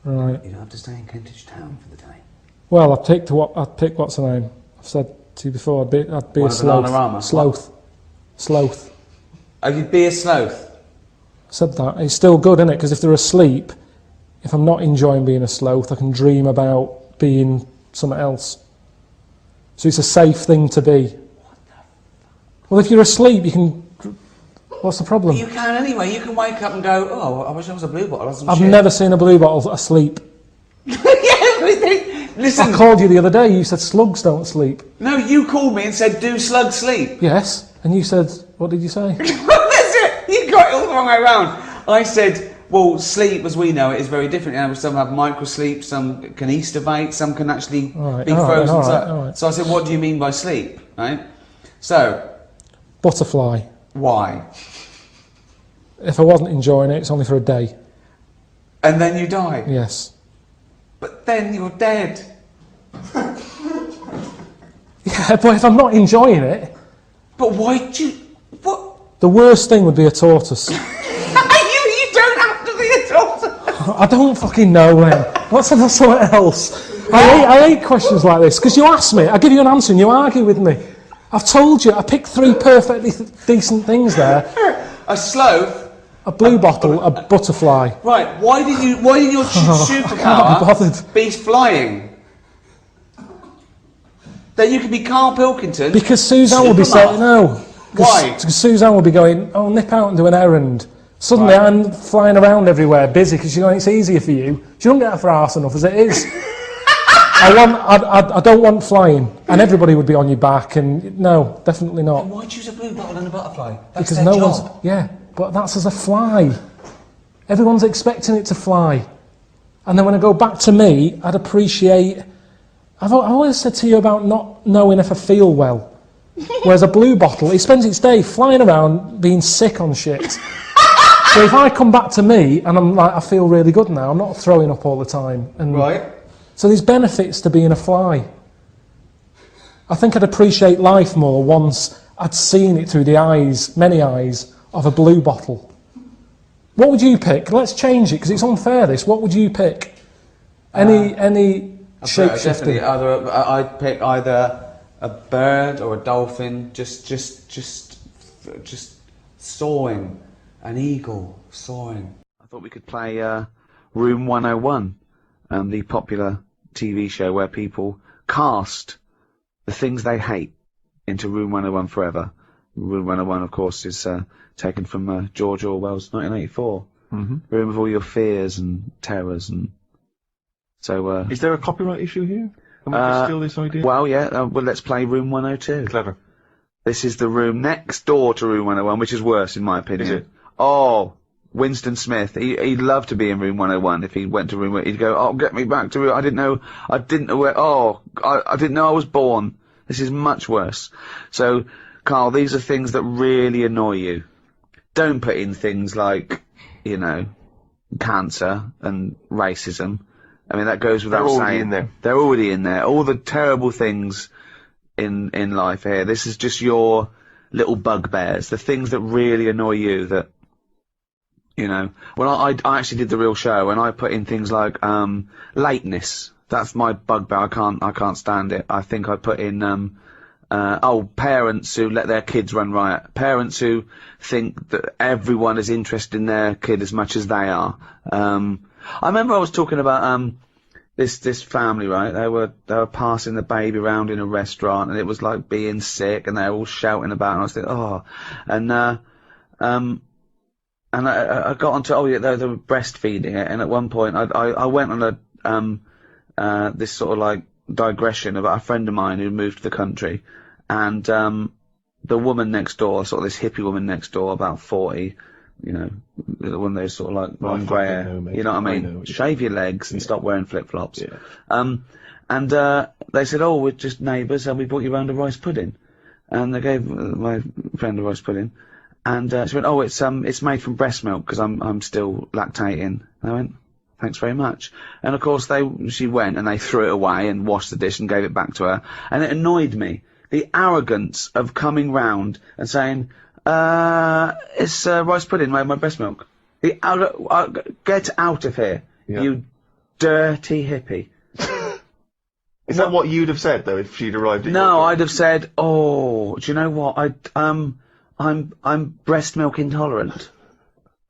Right. You don't have to stay in Kentish Town for the day. Well, I'd pick what's her name? I've said to you before. I'd be What, a sloth. Bananarama? Sloth. Sloth. Oh, you'd be a sloth. I said that. It's still good, isn't it? Because if they're asleep, if I'm not enjoying being a sloth, I can dream about being something else. So it's a safe thing to be. Well, if you're asleep, you can. What's the problem? You can anyway. You can wake up and go, oh, I wish I was a blue bottle. I've never seen a blue bottle asleep. Listen. I called you the other day. You said slugs don't sleep. No, you called me and said, do slugs sleep? Yes. And you said, what did you say? That's it. You got it all the wrong way around. I said, well, sleep as we know it is very different. You know, some have microsleep, some can estivate, some can actually be frozen. All right. So I said, what do you mean by sleep? Right? So. Butterfly. Why? If I wasn't enjoying it, it's only for a day. And then you die? Yes. But then you're dead. Yeah, but if I'm not enjoying it, But why do you... What? The worst thing would be a tortoise. you don't have to be a tortoise! I don't fucking know, man. What's something else? I hate questions like this, because you ask me, I give you an answer and you argue with me. I've told you, I picked 3 perfectly decent things there. A sloth. A blue bottle, a butterfly. Right, why did your I can't be superpower bothered. be flying? Then you could be Carl Pilkington. Because Suzanne will be saying no. Why? Because Suzanne will be going, oh, nip out and do an errand. Suddenly I'm flying around everywhere, busy, because she's going, it's easier for you. She don't get that for arse enough as it is. I don't want flying, and everybody would be on your back, and no, definitely not. Why choose a blue bottle and a butterfly? That's Because their no job. one's, yeah, but that's as a fly. Everyone's expecting it to fly. And then when I go back to me, I'd appreciate, I've always said to you about not knowing if I feel well. Whereas a blue bottle, it spends its day flying around being sick on shit. So if I come back to me and I'm like, I feel really good now, I'm not throwing up all the time. And right. So there's benefits to being a fly. I think I'd appreciate life more once I'd seen it through the eyes, many eyes, of a blue bottle. What would you pick? Let's change it, because it's unfair this. What would you pick? Any shape-shifting? Definitely, I'd pick either a bird or a dolphin, just soaring. An eagle soaring. I thought we could play Room 101, the popular TV show where people cast the things they hate into Room 101 forever. Room 101, of course, is taken from George Orwell's 1984. Room of all your fears and terrors, and so. Is there a copyright issue here? Can we steal this idea? Well, yeah. Well, let's play Room 102. Clever. This is the room next door to Room 101, which is worse, in my opinion. Is it? Oh, Winston Smith. He'd love to be in Room 101 if he went to Room 101. He'd go, oh, get me back to Room... I didn't know where... Oh, I didn't know I was born. This is much worse. So, Carl, these are things that really annoy you. Don't put in things like, you know, cancer and racism. I mean, that goes without saying. They're already in there. They're already in there. All the terrible things in life here. This is just your little bugbears. The things that really annoy you that... You know, well, I actually did the real show, and I put in things like lateness. That's my bugbear. I can't stand it. I think I put in parents who let their kids run riot. Parents who think that everyone is interested in their kid as much as they are. I remember I was talking about this family, right? They were passing the baby around in a restaurant, and it was like being sick, and they were all shouting about it, and I was thinking, oh, and I got onto, oh yeah, they were breastfeeding it, and at one point I went on this sort of like digression about a friend of mine who moved to the country, and the woman next door, sort of this hippie woman next door, about 40, you know, one of those sort of like long grey hair, you know what I mean? Shave your legs and stop wearing flip-flops. Yeah. And they said, oh, we're just neighbours, and we brought you round a rice pudding. And they gave my friend a rice pudding. And she went, oh, it's made from breast milk, because I'm still lactating. And I went, thanks very much. And of course she went and they threw it away and washed the dish and gave it back to her. And it annoyed me. The arrogance of coming round and saying, it's rice pudding made by breast milk. Get out of here, you dirty hippie. Is that what you'd have said, though, if she'd arrived at No, I'd have said, oh, do you know what, I'm breast milk intolerant.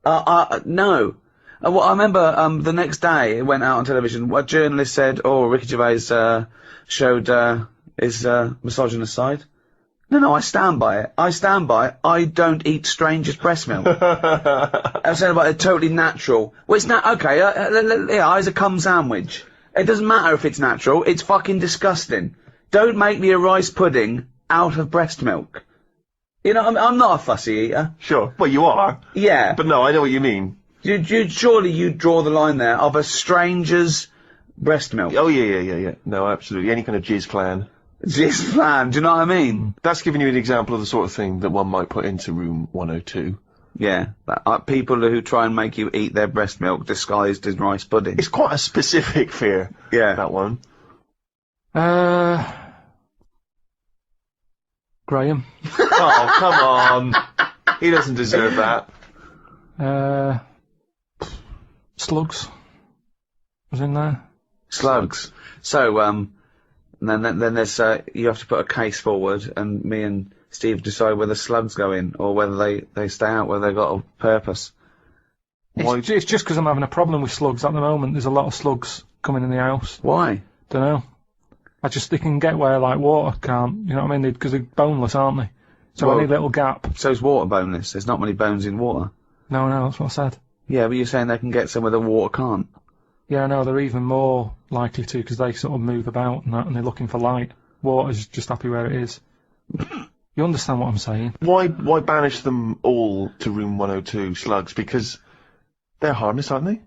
No. Well, I remember the next day it went out on television. A journalist said, "Oh, Ricky Gervais showed his misogynist side." No, I stand by it. I stand by it. I don't eat strangers' breast milk. I'm saying about it totally natural. Well, it's not okay. Yeah, it's a cum sandwich. It doesn't matter if it's natural. It's fucking disgusting. Don't make me a rice pudding out of breast milk. You know, I'm not a fussy eater. Sure. Well, you are. Yeah. But no, I know what you mean. Surely you draw the line there of a stranger's breast milk. Oh, yeah. No, absolutely. Any kind of jizz clan. Jizz clan, do you know what I mean? That's giving you an example of the sort of thing that one might put into Room 102. Yeah. People who try and make you eat their breast milk disguised as rice pudding. It's quite a specific fear. Yeah. That one. Graham. Oh, come on. He doesn't deserve that. Slugs was in there. Slugs. So, then there's, you have to put a case forward, and me and Steve decide whether slugs go in, or whether they stay out, whether they've got a purpose. It's just because I'm having a problem with slugs at the moment. There's a lot of slugs coming in the house. Why? Don't know. They can get where, like, water can't, you know what I mean? Because they're boneless, aren't they? So any little gap. So's water boneless. There's not many bones in water. No, that's what I said. Yeah, but you're saying they can get somewhere the water can't. Yeah, I know, they're even more likely to, because they sort of move about and that, and they're looking for light. Water's just happy where it is. You understand what I'm saying? Why banish them all to room 102, slugs? Because they're harmless, aren't they?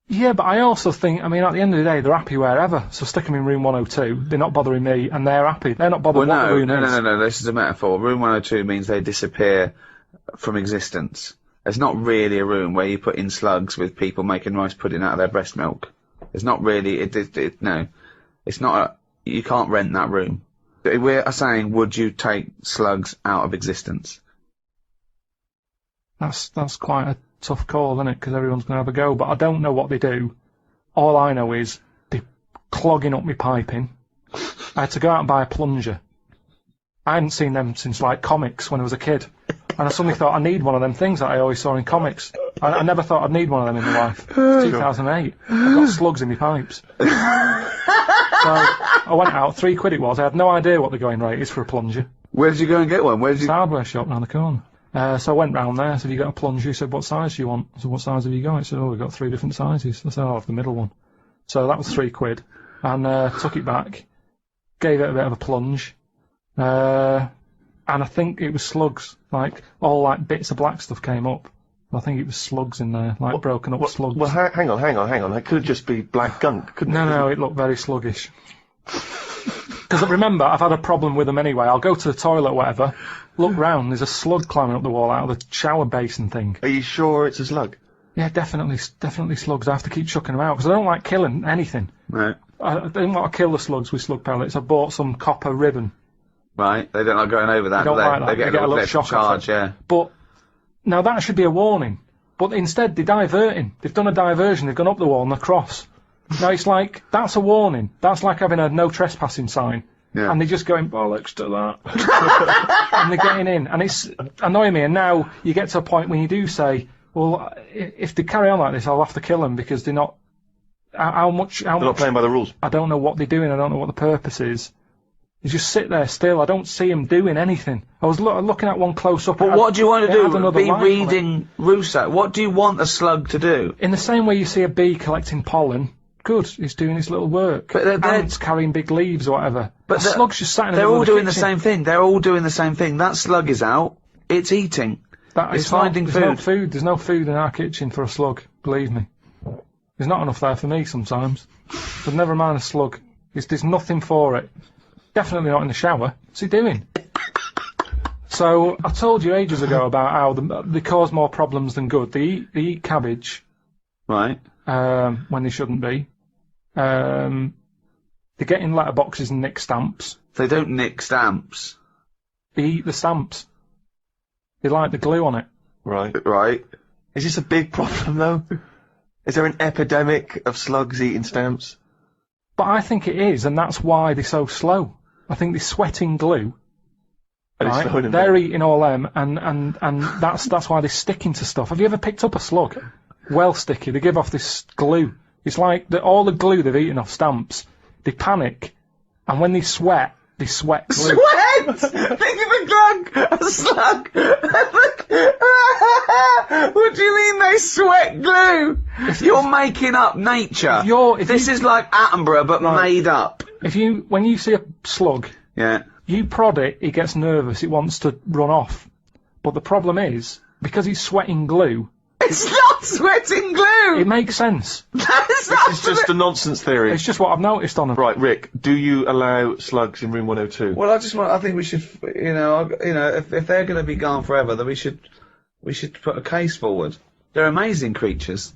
Yeah, but I also think, I mean, at the end of the day, they're happy wherever. So stick them in room 102. They're not bothering me, and they're happy. They're not bothered what the room is. No. This is a metaphor. Room 102 means they disappear from existence. There's not really a room where you put in slugs with people making rice pudding out of their breast milk. There's not really. No, it's not. You can't rent that room. We're saying, would you take slugs out of existence? That's quite a tough call, isn't it? Because everyone's going to have a go. But I don't know what they do. All I know is they're clogging up my piping. I had to go out and buy a plunger. I hadn't seen them since, like, comics when I was a kid. And I suddenly thought, I need one of them things that I always saw in comics. I never thought I'd need one of them in my life. 2008. I've got slugs in my pipes. So I went out, £3 it was. I had no idea what the going rate is for a plunger. Where did you go and get one? It's a hardware shop round the corner. So I went round there, I said, have you got a plunger? He said, what size do you want? I said, what size have you got? He said, oh, we've got 3 different sizes. I said, I'll have the middle one. So that was £3. And took it back, gave it a bit of a plunge. And I think it was slugs. Like, all, like, bits of black stuff came up. I think it was slugs in there, like broken up slugs. Well, hang on. That could just be black gunk, couldn't it? No, it looked very sluggish. Because remember, I've had a problem with them anyway. I'll go to the toilet or whatever, look round, there's a slug climbing up the wall out of the shower basin thing. Are you sure it's a slug? Yeah, definitely slugs. I have to keep chucking them out, because I don't like killing anything. Right. I don't want to kill the slugs with slug pellets. I bought some copper ribbon. Right, they don't like going over that, They don't like that. They get a little shock charge, yeah. But, now that should be a warning. But instead, they're diverting. They've done a diversion, they've gone up the wall and across. Now it's like, that's a warning. That's like having a no trespassing sign. Yeah. And they're just going, bollocks to that. And they're getting in. And it's annoying me. And now you get to a point when you do say, well, if they carry on like this, I'll have to kill them because they're not... They're not playing by the rules. I don't know what they're doing. I don't know what the purpose is. They just sit there still. I don't see them doing anything. I was looking at one close up. But what do you want to do? Be reading Rousseau. What do you want a slug to do? In the same way you see a bee collecting pollen, good, it's doing its little work. But ants carrying big leaves or whatever. But the slug's just sat in the They're middle all of the doing the kitchen. same thing. They're all doing the same thing. That slug is out. It's eating. It's finding food. There's no food. There's no food in our kitchen for a slug. Believe me. There's not enough there for me sometimes. But never mind a slug. There's nothing for it. Definitely not in the shower. What's he doing? So, I told you ages ago about how they cause more problems than good. They eat cabbage. Right. When they shouldn't be. They get in letterboxes and nick stamps. They don't nick stamps. They eat the stamps. They like the glue on it. Right. Is this a big problem, though? Is there an epidemic of slugs eating stamps? But I think it is, and that's why they're so slow. I think they're sweating glue. Right? They're eating all them, and that's why they're sticking to stuff. Have you ever picked up a slug? Well sticky. They give off this glue. It's like all the glue they've eaten off stamps. They panic, and when they sweat glue. Sweat! Think of a slug! What do you mean they sweat glue? You're making up nature. This is like Attenborough, but made up. When you see a slug, you prod it, it gets nervous, it wants to run off. But the problem is, because he's sweating glue... It's not sweating glue! It makes sense. This is just a nonsense theory. It's just what I've noticed on them. Right, Rick, do you allow slugs in room 102? Well, I think we should, if they're going to be gone forever, then we should put a case forward. They're amazing creatures.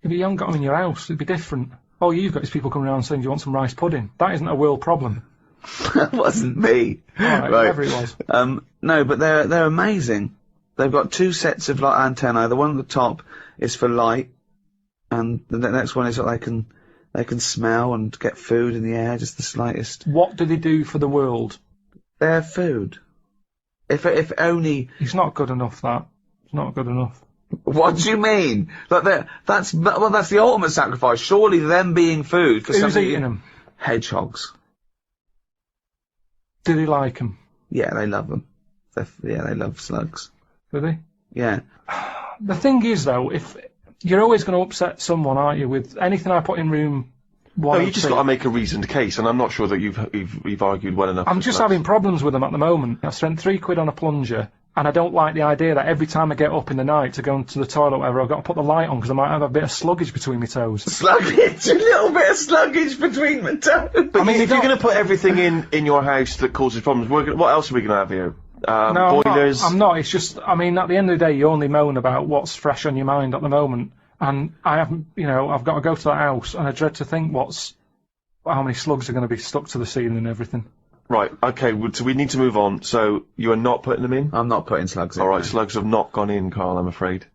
If you haven't got them in your house, it'd be different. All you've got is people coming around saying, do you want some rice pudding? That isn't a world problem. That wasn't me. Alright, whatever it was. No, but they're amazing. They've got 2 sets of like antennae. The one at the top is for light, and the next one is that they can smell and get food in the air, just the slightest. What do they do for the world? They're food. If only. It's not good enough, that. It's not good enough. What do you mean? Like that's the ultimate sacrifice. Surely them being food for Who's something. eating them? Hedgehogs. Do they like them? Yeah, they love them. They love slugs. Do they? Yeah. The thing is, though, if you're always going to upset someone, aren't you? With anything I put in room 1 No, or you just 2. got to make a reasoned case, and I'm not sure that you've argued well enough. I'm just having problems with them at the moment. I spent £3 on a plunger, and I don't like the idea that every time I get up in the night to go into the toilet or whatever, I've got to put the light on because I might have a bit of sluggage between my toes. Sluggage? A little bit of sluggage between my toes? But I mean, if you're going to put everything in your house that causes problems, what else are we going to have here? No, boilers? I'm not. It's just, I mean, at the end of the day, you only moan about what's fresh on your mind at the moment. And I haven't, I've got to go to that house, and I dread to think how many slugs are going to be stuck to the ceiling and everything. Right, okay, so we need to move on. So, you are not putting them in? I'm not putting slugs in. Alright, slugs have not gone in, Carl, I'm afraid.